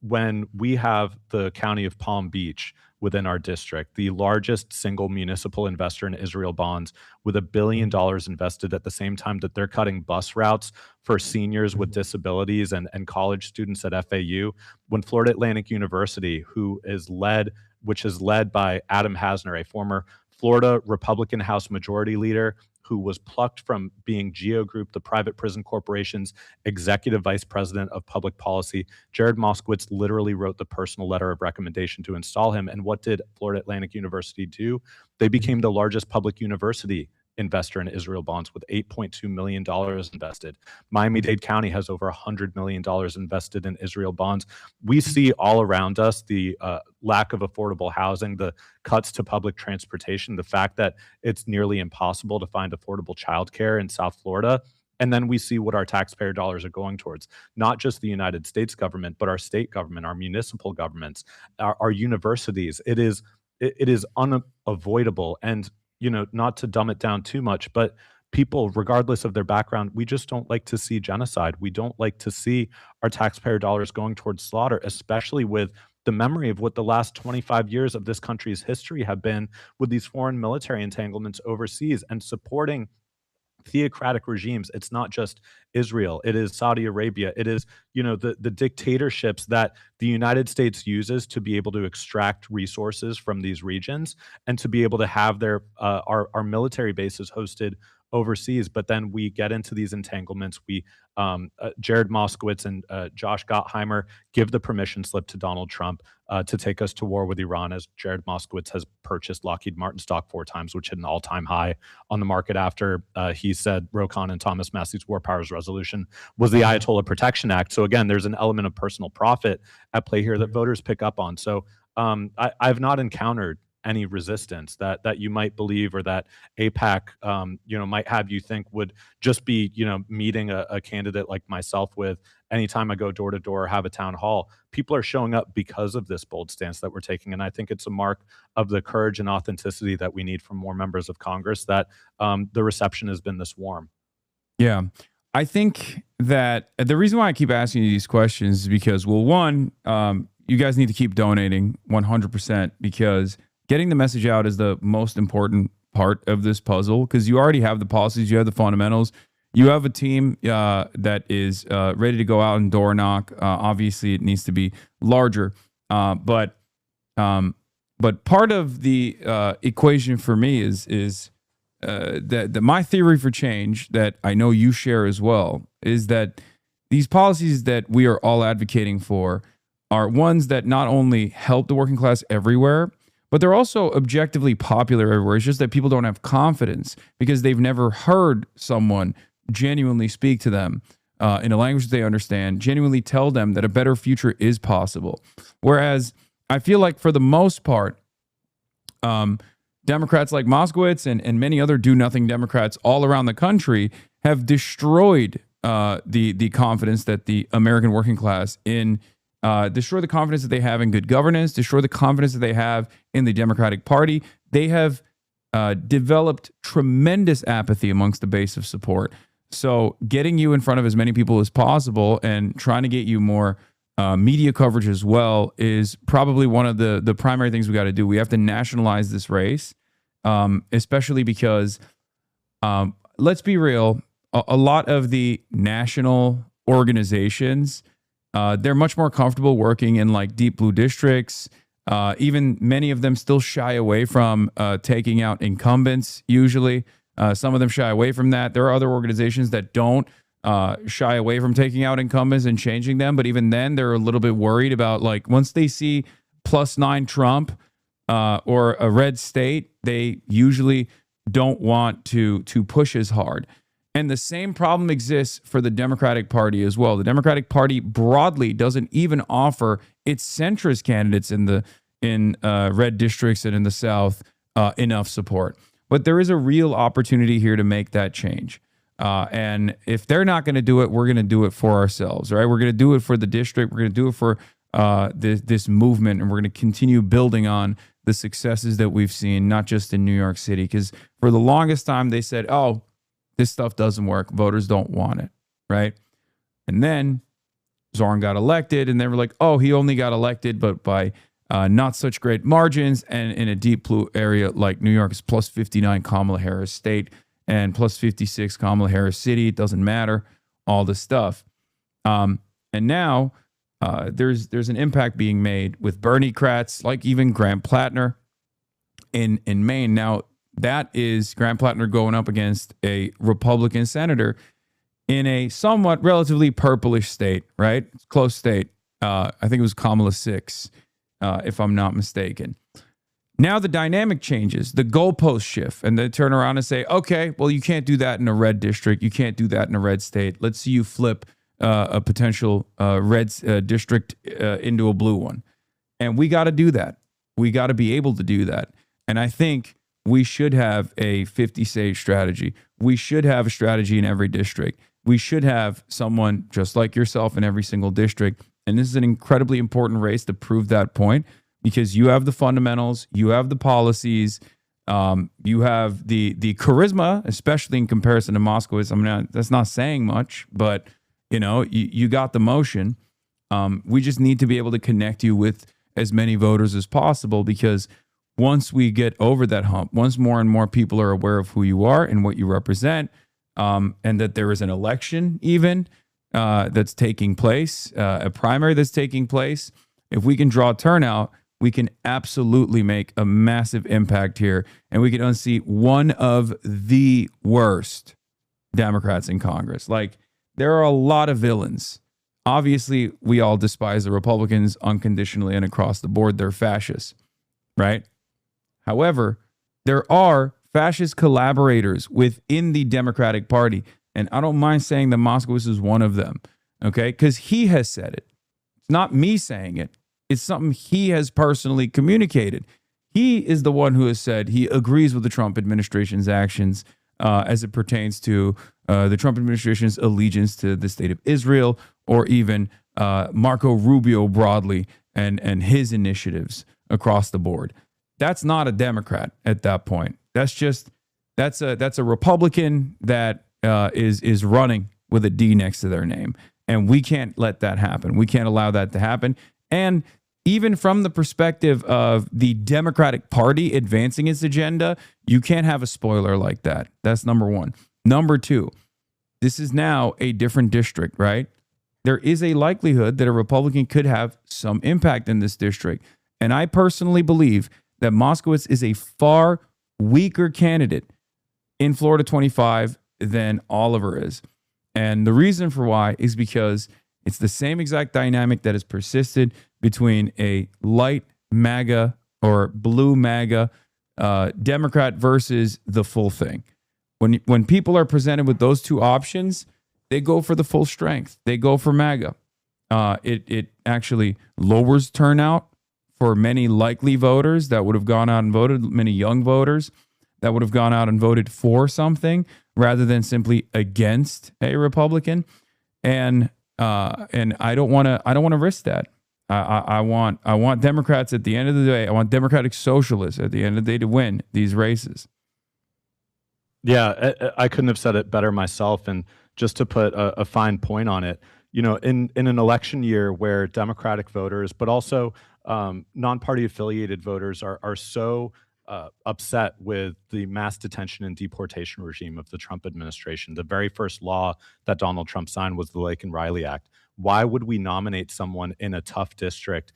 Speaker 2: When we have the county of Palm Beach within our district, the largest single municipal investor in Israel bonds, with $1 billion invested at the same time that they're cutting bus routes for seniors with disabilities and college students at FAU, when Florida Atlantic University, which is led by Adam Hasner, a former Florida Republican House Majority Leader who was plucked from being Geo Group, the private prison corporation's executive vice president of public policy. Jared Moskowitz literally wrote the personal letter of recommendation to install him. And what did Florida Atlantic University do? They became the largest public university investor in Israel bonds with $8.2 million invested. Miami-Dade County has over $100 million invested in Israel bonds. We see all around us the lack of affordable housing, the cuts to public transportation, the fact that it's nearly impossible to find affordable childcare in South Florida. And then we see what our taxpayer dollars are going towards, not just the United States government, but our state government, our municipal governments, our universities. It is unavoidable. And not to dumb it down too much, but people, regardless of their background, we just don't like to see genocide. We don't like to see our taxpayer dollars going towards slaughter, especially with the memory of what the last 25 years of this country's history have been with these foreign military entanglements overseas and supporting theocratic regimes. It's not just Israel. It is Saudi Arabia. It is, the dictatorships that the United States uses to be able to extract resources from these regions and to be able to have their our military bases hosted overseas. But then we get into these entanglements. Jared Moskowitz and Josh Gottheimer give the permission slip to Donald Trump to take us to war with Iran, as Jared Moskowitz has purchased Lockheed Martin stock 4 times, which hit an all-time high on the market after he said Rokan and Thomas Massey's War Powers Resolution was the Ayatollah Protection Act. So again, there's an element of personal profit at play here that voters pick up on. So I've not encountered any resistance that you might believe, or that AIPAC might have you think would just be meeting a candidate like myself with anytime I go door to door or have a town hall. People are showing up because of this bold stance that we're taking, and I think it's a mark of the courage and authenticity that we need from more members of Congress, that the reception has been this warm.
Speaker 9: Yeah. I think that the reason why I keep asking you these questions is because, well, one, you guys need to keep donating 100%, because getting the message out is the most important part of this puzzle, because you already have the policies, you have the fundamentals, you have a team that is ready to go out and door knock. Obviously, it needs to be larger, but part of the equation for me is that my theory for change, that I know you share as well, is that these policies that we are all advocating for are ones that not only help the working class everywhere, but they're also objectively popular everywhere. It's just that people don't have confidence because they've never heard someone genuinely speak to them in a language they understand, genuinely tell them that a better future is possible. Whereas I feel like for the most part, Democrats like Moskowitz and many other do-nothing Democrats all around the country have destroyed the confidence that the American working class destroy the confidence that they have in good governance, destroy the confidence that they have in the Democratic Party. They have developed tremendous apathy amongst the base of support. So getting you in front of as many people as possible and trying to get you more media coverage as well is probably one of the primary things we got to do. We have to nationalize this race, especially because, let's be real, a lot of the national organizations, they're much more comfortable working in like deep blue districts. Even many of them still shy away from taking out incumbents. Usually, some of them shy away from that. There are other organizations that don't shy away from taking out incumbents and changing them. But even then, they're a little bit worried about, like, once they see +9 Trump or a red state, they usually don't want to push as hard. And the same problem exists for the Democratic Party as well. The Democratic Party broadly doesn't even offer its centrist candidates in red districts and in the South enough support. But there is a real opportunity here to make that change. And if they're not going to do it, we're going to do it for ourselves, right? We're going to do it for the district. We're going to do it for this movement, and we're going to continue building on the successes that we've seen, not just in New York City. Because for the longest time, they said, oh, this stuff doesn't work. Voters don't want it, right? And then Zoran got elected, and they were like, oh, he only got elected, but by not such great margins, and in a deep blue area like New York is +59 Kamala Harris State and +56 Kamala Harris City. It doesn't matter, all this stuff. And now there's an impact being made with Bernie-crats, like even Graham Plattner in Maine. Now, That is Grant Plattner going up against a Republican senator in a somewhat relatively purplish state, right? Close state. I think it was Kamala 6, if I'm not mistaken. Now the dynamic changes, the goalpost shift, and they turn around and say, okay, well, you can't do that in a red district. You can't do that in a red state. Let's see you flip a potential red district into a blue one. And we got to do that. We got to be able to do that. And I think we should have a 50-state strategy. We should have a strategy in every district. We should have someone just like yourself in every single district. And this is an incredibly important race to prove that point, because you have the fundamentals, you have the policies, you have the charisma, especially in comparison to Moskowitz. I mean, that's not saying much, but you got the motion. We just need to be able to connect you with as many voters as possible, because once we get over that hump, once more and more people are aware of who you are and what you represent, and that there is an election even that's taking place, a primary that's taking place, if we can draw turnout, we can absolutely make a massive impact here, and we can unseat one of the worst Democrats in Congress. Like, there are a lot of villains. Obviously, we all despise the Republicans unconditionally and across the board. They're fascists, right? However, there are fascist collaborators within the Democratic Party, and I don't mind saying that Moskowitz is one of them, okay? Because he has said it. It's not me saying it. It's something he has personally communicated. He is the one who has said he agrees with the Trump administration's actions as it pertains to the Trump administration's allegiance to the state of Israel, or even Marco Rubio broadly and his initiatives across the board. That's not a Democrat at that point. That's a Republican that is running with a D next to their name. And we can't let that happen. We can't allow that to happen. And even from the perspective of the Democratic Party advancing its agenda, you can't have a spoiler like that. That's number one. Number two, this is now a different district, right? There is a likelihood that a Republican could have some impact in this district. And I personally believe that Moskowitz is a far weaker candidate in Florida 25 than Oliver is. And the reason for why is because it's the same exact dynamic that has persisted between a light MAGA or blue MAGA Democrat versus the full thing. When people are presented with those two options, they go for the full strength. They go for MAGA. It actually lowers turnout for many likely voters that would have gone out and voted, many young voters that would have gone out and voted for something rather than simply against a Republican. And I don't want to risk that. I want Democrats at the end of the day. I want Democratic socialists at the end of the day to win these races.
Speaker 2: Yeah, I couldn't have said it better myself. And just to put a fine point on it, in an election year where Democratic voters, but also non-party affiliated voters are so upset with the mass detention and deportation regime of the Trump administration. The very first law that Donald Trump signed was the Laken Riley Act. Why would we nominate someone in a tough district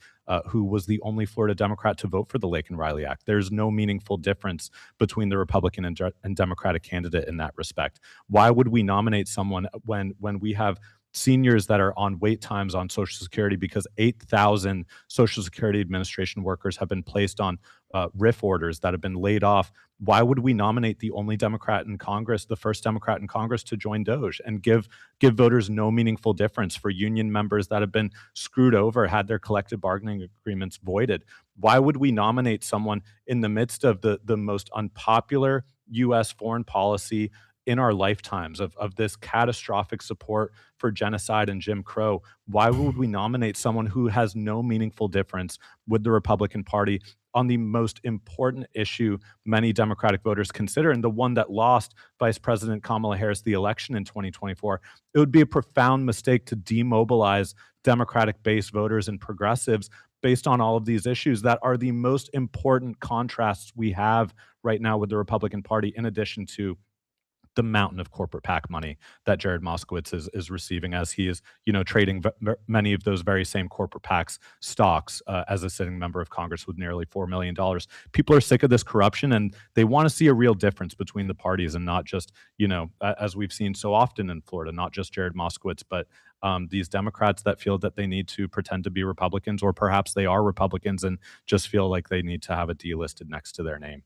Speaker 2: who was the only Florida Democrat to vote for the Laken Riley Act? There's no meaningful difference between the Republican and Democratic candidate in that respect. Why would we nominate someone when we have seniors that are on wait times on Social Security because 8,000 Social Security Administration workers have been placed on RIF orders that have been laid off? Why would we nominate the only Democrat in Congress, the first Democrat in Congress to join DOJ, and give voters no meaningful difference for union members that have been screwed over, had their collective bargaining agreements voided? Why would we nominate someone in the midst of the most unpopular U.S. foreign policy in our lifetimes of this catastrophic support for genocide and Jim Crow? Why would we nominate someone who has no meaningful difference with the Republican Party on the most important issue many Democratic voters consider, and the one that lost Vice President Kamala Harris the election in 2024? It would be a profound mistake to demobilize Democratic base voters and progressives based on all of these issues that are the most important contrasts we have right now with the Republican Party, in addition to the mountain of corporate PAC money that Jared Moskowitz is receiving, as he is, trading many of those very same corporate PACs stocks as a sitting member of Congress with nearly $4 million. People are sick of this corruption, and they want to see a real difference between the parties, and not just, as we've seen so often in Florida, not just Jared Moskowitz, but these Democrats that feel that they need to pretend to be Republicans, or perhaps they are Republicans and just feel like they need to have a D listed next to their name.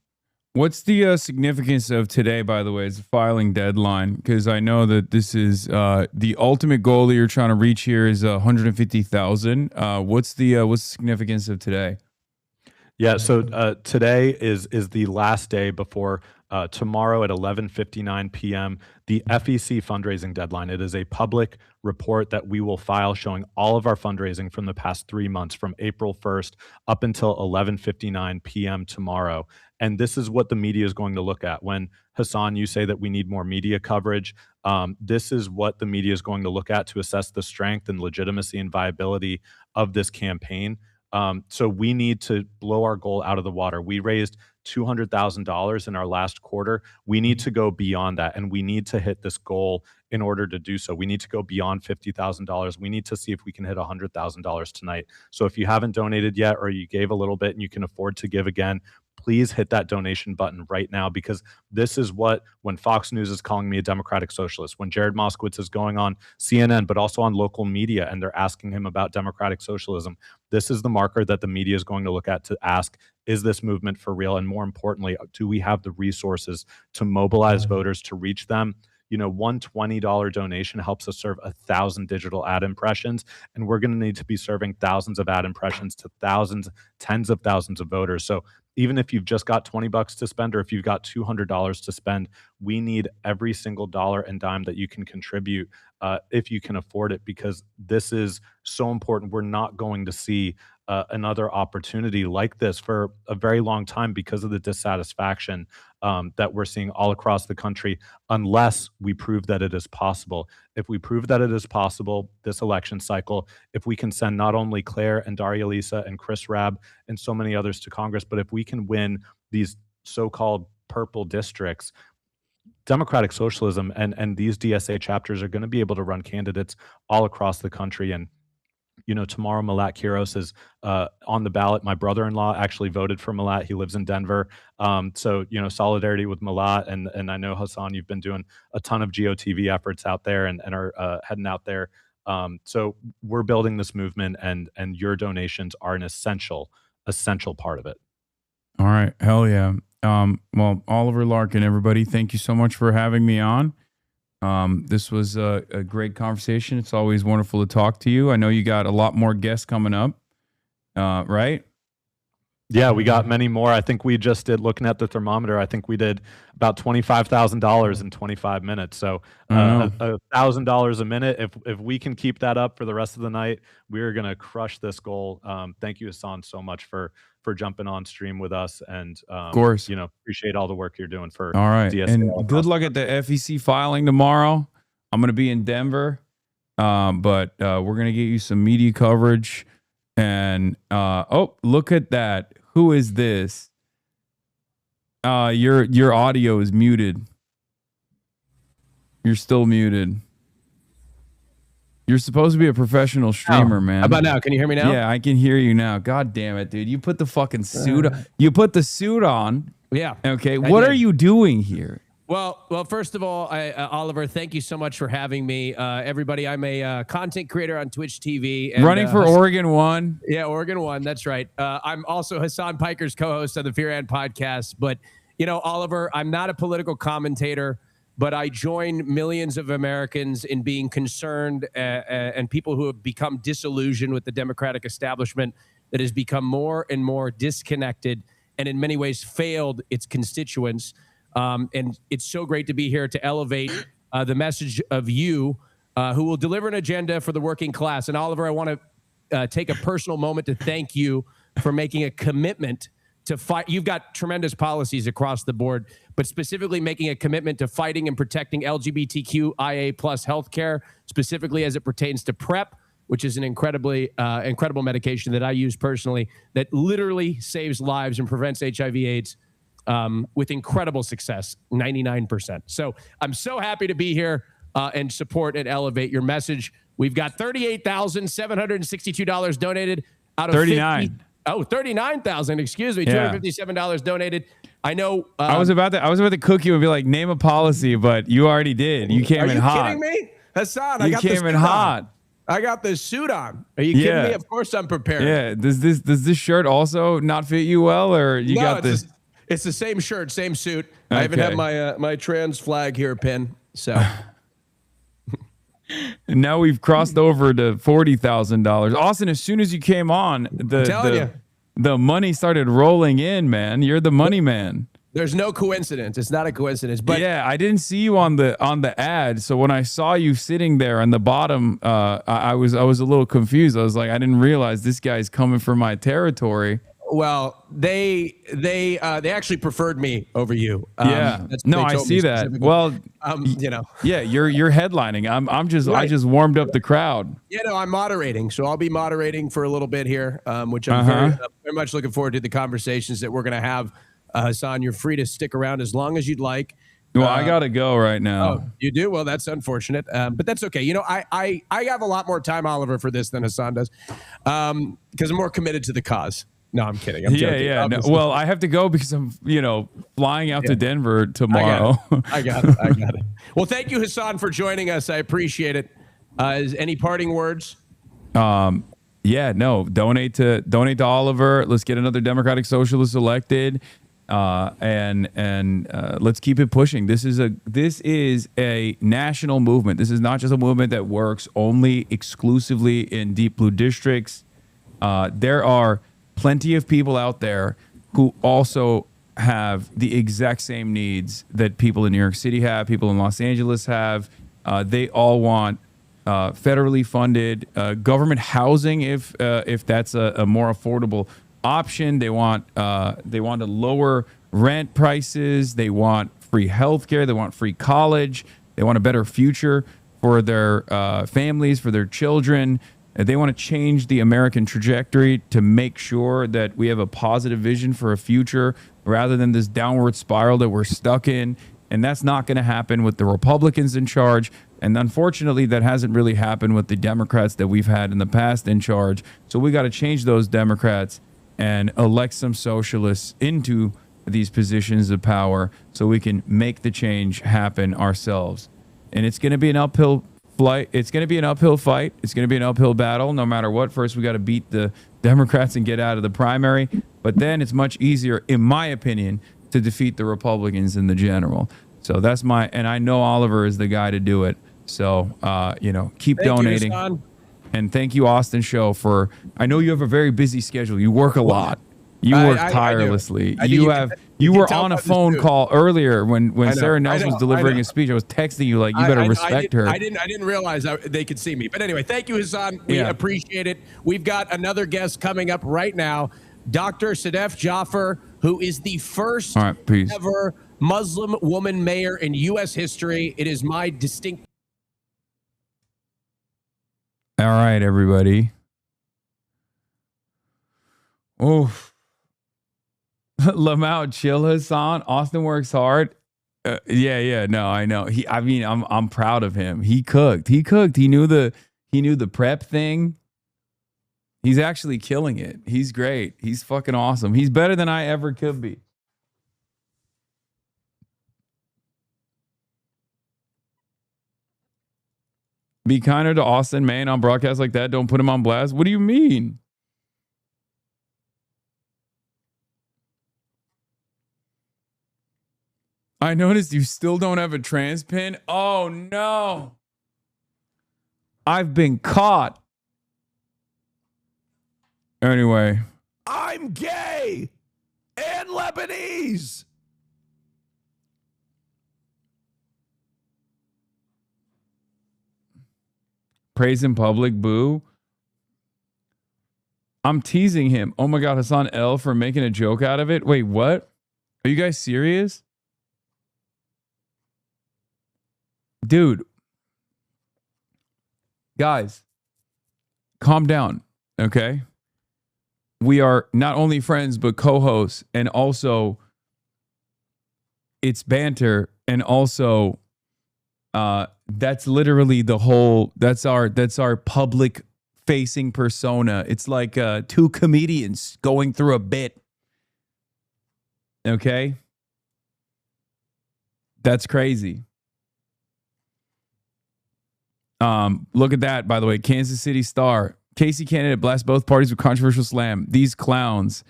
Speaker 9: What's the significance of today, by the way, as a filing deadline? Because I know that this is the ultimate goal that you're trying to reach here is 150,000. What's the significance of today?
Speaker 2: Yeah, so today is the last day before tomorrow at 11:59 p.m. the FEC fundraising deadline. It is a public report that we will file showing all of our fundraising from the past 3 months, from April 1st up until 11:59 p.m. tomorrow. And this is what the media is going to look at. When, Hasan, you say that we need more media coverage, this is what the media is going to look at to assess the strength and legitimacy and viability of this campaign. So we need to blow our goal out of the water. We raised $200,000 in our last quarter. We need to go beyond that, and we need to hit this goal in order to do so. We need to go beyond $50,000. We need to see if we can hit $100,000 tonight. So if you haven't donated yet, or you gave a little bit and you can afford to give again, please hit that donation button right now, because this is what, when Fox News is calling me a democratic socialist, when Jared Moskowitz is going on CNN, but also on local media, and they're asking him about democratic socialism, this is the marker that the media is going to look at to ask, is this movement for real? And more importantly, do we have the resources to mobilize voters to reach them? One $20 donation helps us serve 1,000 digital ad impressions, and we're going to need to be serving thousands of ad impressions to thousands, tens of thousands of voters. So even if you've just got $20 to spend, or if you've got $200 to spend, we need every single dollar and dime that you can contribute if you can afford it, because this is so important. We're not going to see another opportunity like this for a very long time because of the dissatisfaction that we're seeing all across the country, unless we prove that it is possible. If we prove that it is possible this election cycle, if we can send not only Claire and Daria Lisa and Chris Rabb and so many others to Congress, but if we can win these so-called purple districts, democratic socialism and these DSA chapters are going to be able to run candidates all across the country. And tomorrow Malat Kiros is on the ballot. My brother-in-law actually voted for Malat. He lives in Denver. So, solidarity with Malat. And I know, Hasan, you've been doing a ton of GOTV efforts out there and are heading out there. So we're building this movement, and your donations are an essential part of it.
Speaker 9: All right. Hell yeah. Well, Oliver Larkin, everybody, thank you so much for having me on. This was a great conversation. It's always wonderful to talk to you. I know you got a lot more guests coming up, right?
Speaker 2: Yeah, we got many more. I think we just did, looking at the thermometer, I think we did about $25,000 in 25 minutes. So $1,000 a minute. If we can keep that up for the rest of the night, we're going to crush this goal. Thank you, Hasan, so much for jumping on stream with us. And,
Speaker 9: of course,
Speaker 2: appreciate all the work you're doing for
Speaker 9: all right.
Speaker 2: DSA.
Speaker 9: And good luck at the FEC filing tomorrow. I'm going to be in Denver, but we're going to get you some media coverage. And look at that. Who is this? Your audio is muted. You're still muted. You're supposed to be a professional streamer, man.
Speaker 3: How about now? Can you hear me now?
Speaker 9: Yeah, I can hear you now. God damn it, dude. You put the fucking suit on. You put the suit on.
Speaker 3: Yeah.
Speaker 9: Okay. What are you doing here?
Speaker 3: Well, first of all, Oliver, thank you so much for having me. Everybody, I'm a content creator on Twitch TV. And,
Speaker 9: running for Oregon 1.
Speaker 3: Yeah, Oregon 1. That's right. I'm also Hasan Piker's co-host of the Fear and podcast. But, Oliver, I'm not a political commentator, but I join millions of Americans in being concerned and people who have become disillusioned with the Democratic establishment that has become more and more disconnected and in many ways failed its constituents. And it's so great to be here to elevate the message of you who will deliver an agenda for the working class. And Oliver, I want to take a personal moment to thank you for making a commitment to fight. You've got tremendous policies across the board, but specifically making a commitment to fighting and protecting LGBTQIA+ healthcare, specifically as it pertains to PrEP, which is an incredible medication that I use personally that literally saves lives and prevents HIV/AIDS. with incredible success, 99%. So I'm so happy to be here and support and elevate your message. We've got $38,762 donated out of
Speaker 9: 39.
Speaker 3: 39,000, excuse me,
Speaker 9: Yeah.
Speaker 3: $257 donated. I know.
Speaker 9: I was about to cook you and be like, name a policy, but you already did. You came in hot.
Speaker 3: Are you kidding me? Hassan, I
Speaker 9: You
Speaker 3: got
Speaker 9: came
Speaker 3: the
Speaker 9: in
Speaker 3: suit
Speaker 9: hot.
Speaker 3: on. I got this suit on. Are you kidding me? Of course I'm prepared.
Speaker 9: Yeah. Does this shirt also not fit you well, or you got this?
Speaker 3: It's the same shirt, same suit. I even have
Speaker 9: Okay.
Speaker 3: my trans flag here pinned. So
Speaker 9: And now we've crossed over to $40,000. Austin, as soon as you came on, the money started rolling in, man. You're the money man.
Speaker 3: there's no coincidence. It's not a coincidence. But
Speaker 9: yeah, I didn't see you on the ad. So when I saw you sitting there on the bottom, I was a little confused. I was like, I didn't realize this guy's coming for my territory.
Speaker 3: well, they actually preferred me over you.
Speaker 9: Yeah.
Speaker 3: That's what
Speaker 9: No,
Speaker 3: they
Speaker 9: I
Speaker 3: told
Speaker 9: see
Speaker 3: me
Speaker 9: that.
Speaker 3: specifically.
Speaker 9: Well,
Speaker 3: you know.
Speaker 9: Yeah, you're headlining. I
Speaker 3: Right.
Speaker 9: just warmed up the crowd.
Speaker 3: Yeah, no, I'm moderating, so I'll be moderating for a little bit here, which I'm very much looking forward to the conversations that we're going to have. Hasan, you're free to stick around as long as you'd like.
Speaker 9: Well, I gotta go right now.
Speaker 3: Oh, you do? Well, that's unfortunate, but that's okay. You know, I have a lot more time, Oliver, for this than Hasan does, because I'm more committed to the cause. No, I'm kidding. I'm joking.
Speaker 9: Yeah. No,
Speaker 3: Obviously.
Speaker 9: well, I have to go because I'm, flying out to Denver tomorrow.
Speaker 3: I got it. Well, thank you, Hasan, for joining us. I appreciate it. Any parting words?
Speaker 9: Yeah, no. Donate to Oliver. Let's get another Democratic Socialist elected, and let's keep it pushing. This is a national movement. This is not just a movement that works only exclusively in deep blue districts. There are plenty of people out there who also have the exact same needs that people in New York City have, people in Los Angeles have. They all want federally funded government housing if that's a more affordable option. They want to lower rent prices. They want free healthcare. They want free college. They want a better future for their families, for their children. They want to change the American trajectory to make sure that we have a positive vision for a future rather than this downward spiral that we're stuck in. And that's not going to happen with the Republicans in charge. And unfortunately, that hasn't really happened with the Democrats that we've had in the past in charge. So we got to change those Democrats and elect some socialists into these positions of power so we can make the change happen ourselves. And it's going to be an uphill fight. It's going to be an uphill fight. It's going to be an uphill battle no matter what. First, we got to beat the Democrats and get out of the primary. But then it's much easier, in my opinion, to defeat the Republicans in the general. So that's and I know Oliver is the guy to do it. So, keep donating. And thank you, Austin Show, I know you have a very busy schedule. You work a lot. You work tirelessly. You were on a phone call earlier when Sarah Nelson was delivering a speech. I was texting you like, you better respect her.
Speaker 3: I didn't realize they could see me. But anyway, thank you, Hasan. We appreciate it. We've got another guest coming up right now, Dr. Sadef Jaffer, who is the first ever Muslim woman mayor in U.S. history. It is my distinct.
Speaker 9: All right, everybody. Oof. Lamau, chill, Hasan. Austin works hard. No, I know. I'm proud of him. He cooked. He knew the prep thing. He's actually killing it. He's great. He's fucking awesome. He's better than I ever could be. Be kinder to Austin, man, on broadcasts like that. Don't put him on blast. What do you mean? I noticed you still don't have a trans pin. Oh, no. I've been caught. Anyway.
Speaker 3: I'm gay and Lebanese.
Speaker 9: Praise in public, boo. I'm teasing him. Oh my God, Hasan L for making a joke out of it. Wait, what? Are you guys serious? Dude. Guys, calm down, okay? We are not only friends, but co-hosts and also it's banter, and also that's literally the whole. That's our public facing persona. It's like two comedians going through a bit. Okay, that's crazy. Look at that, by the way. Kansas City Star. Casey candidate blasts both parties with controversial slam. These clowns.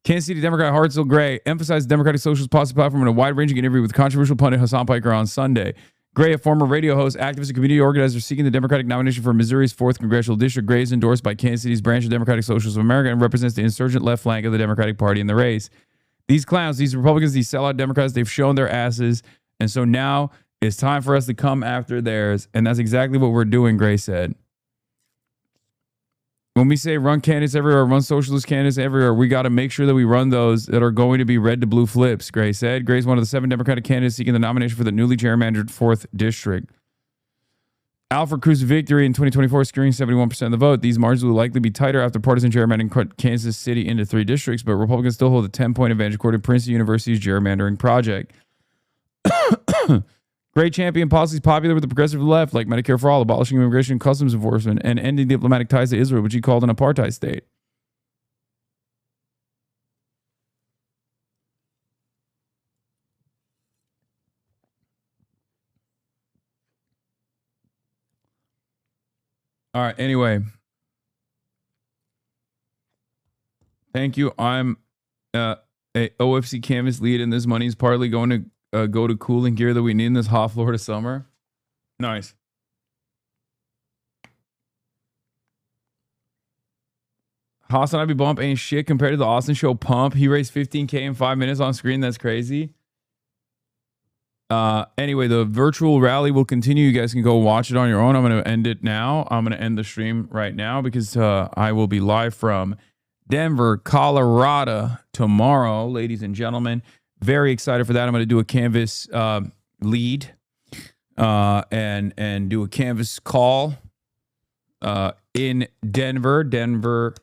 Speaker 9: Kansas City Democrat Hartzell Gray emphasized the Democratic Socialist Policy Platform in a wide-ranging interview with controversial pundit Hasan Piker on Sunday. Gray, a former radio host, activist, and community organizer seeking the Democratic nomination for Missouri's 4th Congressional District. Gray is endorsed by Kansas City's branch of Democratic Socialists of America and represents the insurgent left flank of the Democratic Party in the race. These clowns, these Republicans, these sellout Democrats, they've shown their asses, and so now it's time for us to come after theirs, and that's exactly what we're doing, Gray said. When we say run candidates everywhere, run socialist candidates everywhere, we got to make sure that we run those that are going to be red to blue flips, Gray said. Gray's one of the 7 Democratic candidates seeking the nomination for the newly gerrymandered 4th District. Alfred Cruz's victory in 2024, securing 71% of the vote. These margins will likely be tighter after partisan gerrymandering cut Kansas City into 3 districts, but Republicans still hold a 10-point advantage according to Princeton University's gerrymandering project. Gray championed policies popular with the progressive left, like Medicare for All, abolishing immigration and customs enforcement, and ending diplomatic ties to Israel, which he called an apartheid state. All right, anyway. Thank you. I'm a OFC canvas lead, and this money is partly going to go to cooling gear that we need in this hot Florida summer. Nice. HasanAbi bump ain't shit compared to the Austin show pump. He raised $15K in 5 minutes on screen. That's crazy. Anyway, the virtual rally will continue. You guys can go watch it on your own. I'm going to end it now. I'm going to end the stream right now because I will be live from Denver, Colorado tomorrow, ladies and gentlemen. Very excited for that. I'm going to do a canvas lead and do a canvas call in Denver,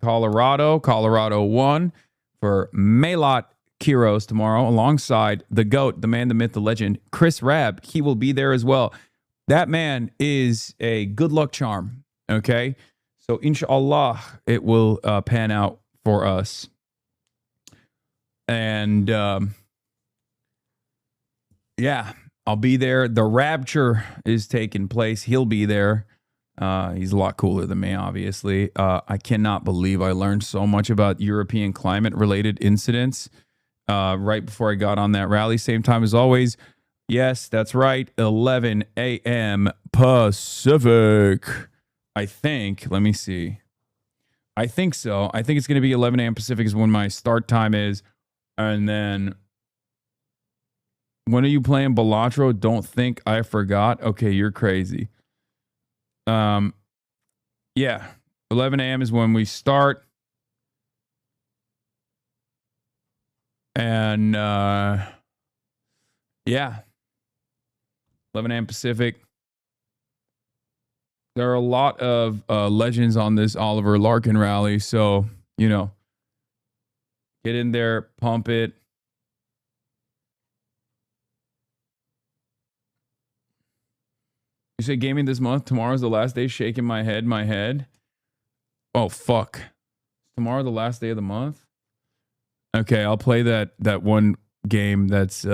Speaker 9: Colorado 1 for Maylot Kiros tomorrow, alongside the GOAT, the man, the myth, the legend, Chris Rabb. He will be there as well. That man is a good luck charm. Okay, so inshallah, it will pan out for us. And yeah, I'll be there. The rapture is taking place. He'll be there. He's a lot cooler than me, obviously. I cannot believe I learned so much about European climate-related incidents right before I got on that rally. Same time as always. Yes, that's right. 11 a.m. Pacific. I think. Let me see. I think so. I think it's going to be 11 a.m. Pacific is when my start time is. And then, when are you playing Balatro? Don't think I forgot. Okay, you're crazy. Yeah, 11 a.m. is when we start. And, yeah, 11 a.m. Pacific. There are a lot of legends on this Oliver Larkin rally. So, you know, get in there, pump it. You say gaming this month. Tomorrow's the last day. Shaking my head. Oh, fuck. Tomorrow the last day of the month? Okay, I'll play that one game that's...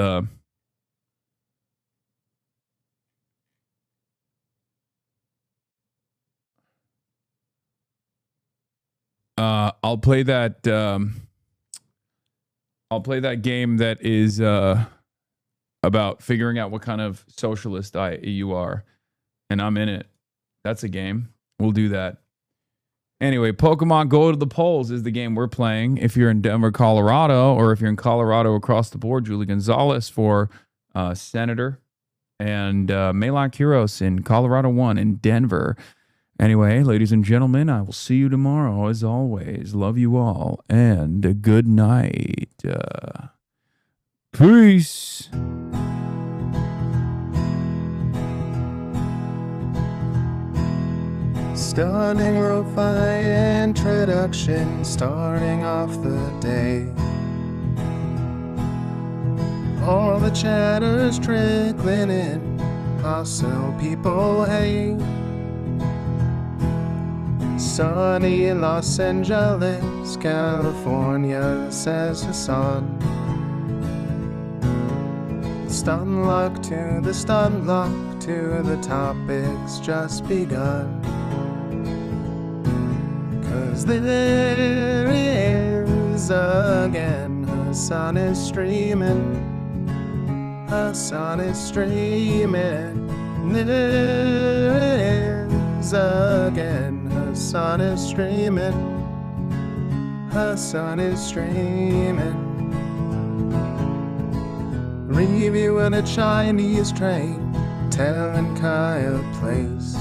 Speaker 9: I'll play that game that is about figuring out what kind of socialist you are, and I'm in it. That's a game. We'll do that. Anyway, Pokemon Go to the Polls is the game we're playing. If you're in Denver, Colorado, or if you're in Colorado across the board, Julie Gonzalez for Senator, and Maylon Quiros in Colorado 1 in Denver. Anyway, ladies and gentlemen, I will see you tomorrow as always. Love you all, and good night. Peace.
Speaker 12: Stunning Rofi introduction, starting off the day. All the chatter's trickling in, hostile people hate. Sunny Los Angeles, California, says Hasan. Stun luck to the stun luck to the topic's just begun. 'Cause there he is again, Hasan is streaming. Hasan is streaming. There it is again, Hasan is streaming. Hasan is streaming. Reviewing a Chinese train, telling Kaya place.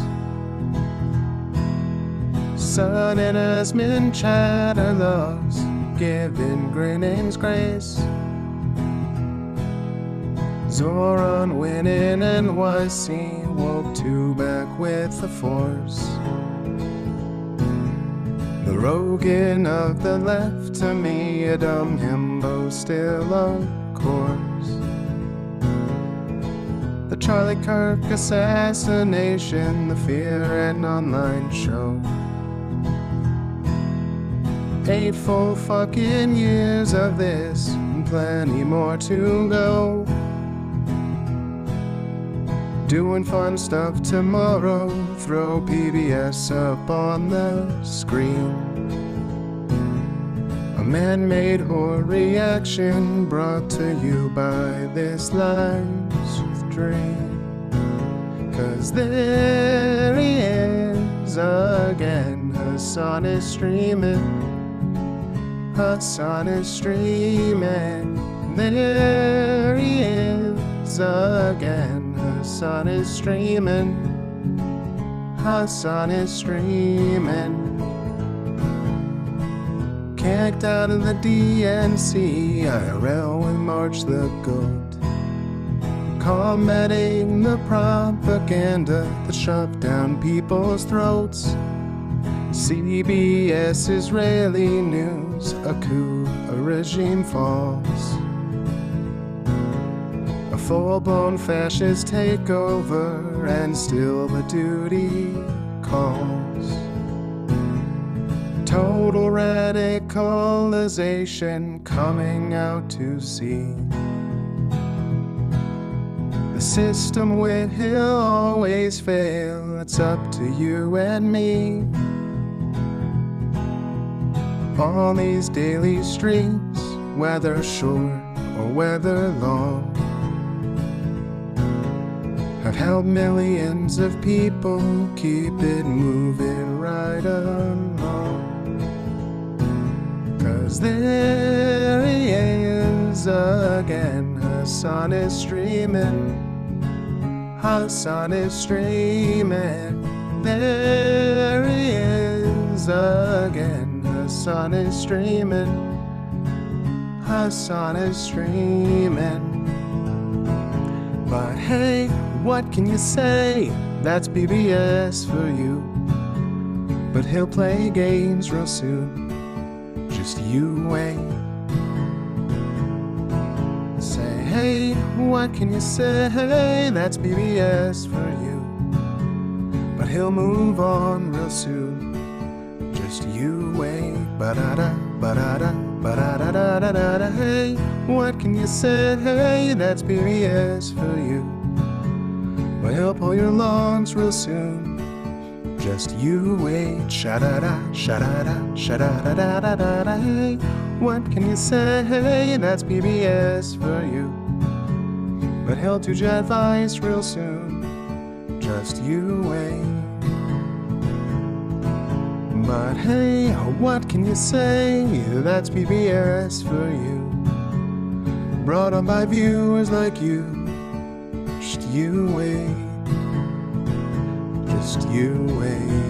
Speaker 12: Sun and Asmin chatter loves, giving Grinning's grace. Zoran winning NYC, woke two back with the force. The Rogan of the left, to me a dumb himbo still of course. The Charlie Kirk assassination, the Fear and Online show. 8 full fucking years of this, and plenty more to go. Doing fun stuff tomorrow, throw PBS up on the screen. A man-made horror reaction brought to you by this life's dream. 'Cause there he is again, Hasan is streaming. Hasan is streaming. There he is again, Hasan is streaming. Hasan is streaming. Kicked out of the DNC, IRL we march the goat. Combating the propaganda that shoved down people's throats. CBS Israeli news, a coup, a regime falls. A full-blown fascist takeover, and still the duty calls. Total radicalization coming out to sea. The system will always fail, it's up to you and me. On these daily streets, whether short or whether long, have helped millions of people keep it moving right along. 'Cause there he is again, Hasan is streaming. Hasan is streaming. There he is again, Hasan is streaming. Hasan is streaming. But hey, what can you say? That's PBS for you. But he'll play games real soon. Just you wait. Say, hey, what can you say? That's PBS for you. But he'll move on real soon. Just you wait. Ba-da-da, ba-da-da, ba-da-da-da-da-da. Hey, what can you say? That's PBS for you. But he'll pull your lungs real soon. Just you wait. Sha-da-da, sha-da-da, sha-da-da-da-da-da. Hey, what can you say? That's PBS for you. But he'll do jet advice real soon. Just you wait. But hey, what can you say? That's PBS for you. Brought on by viewers like you. Just you wait. Just you wait.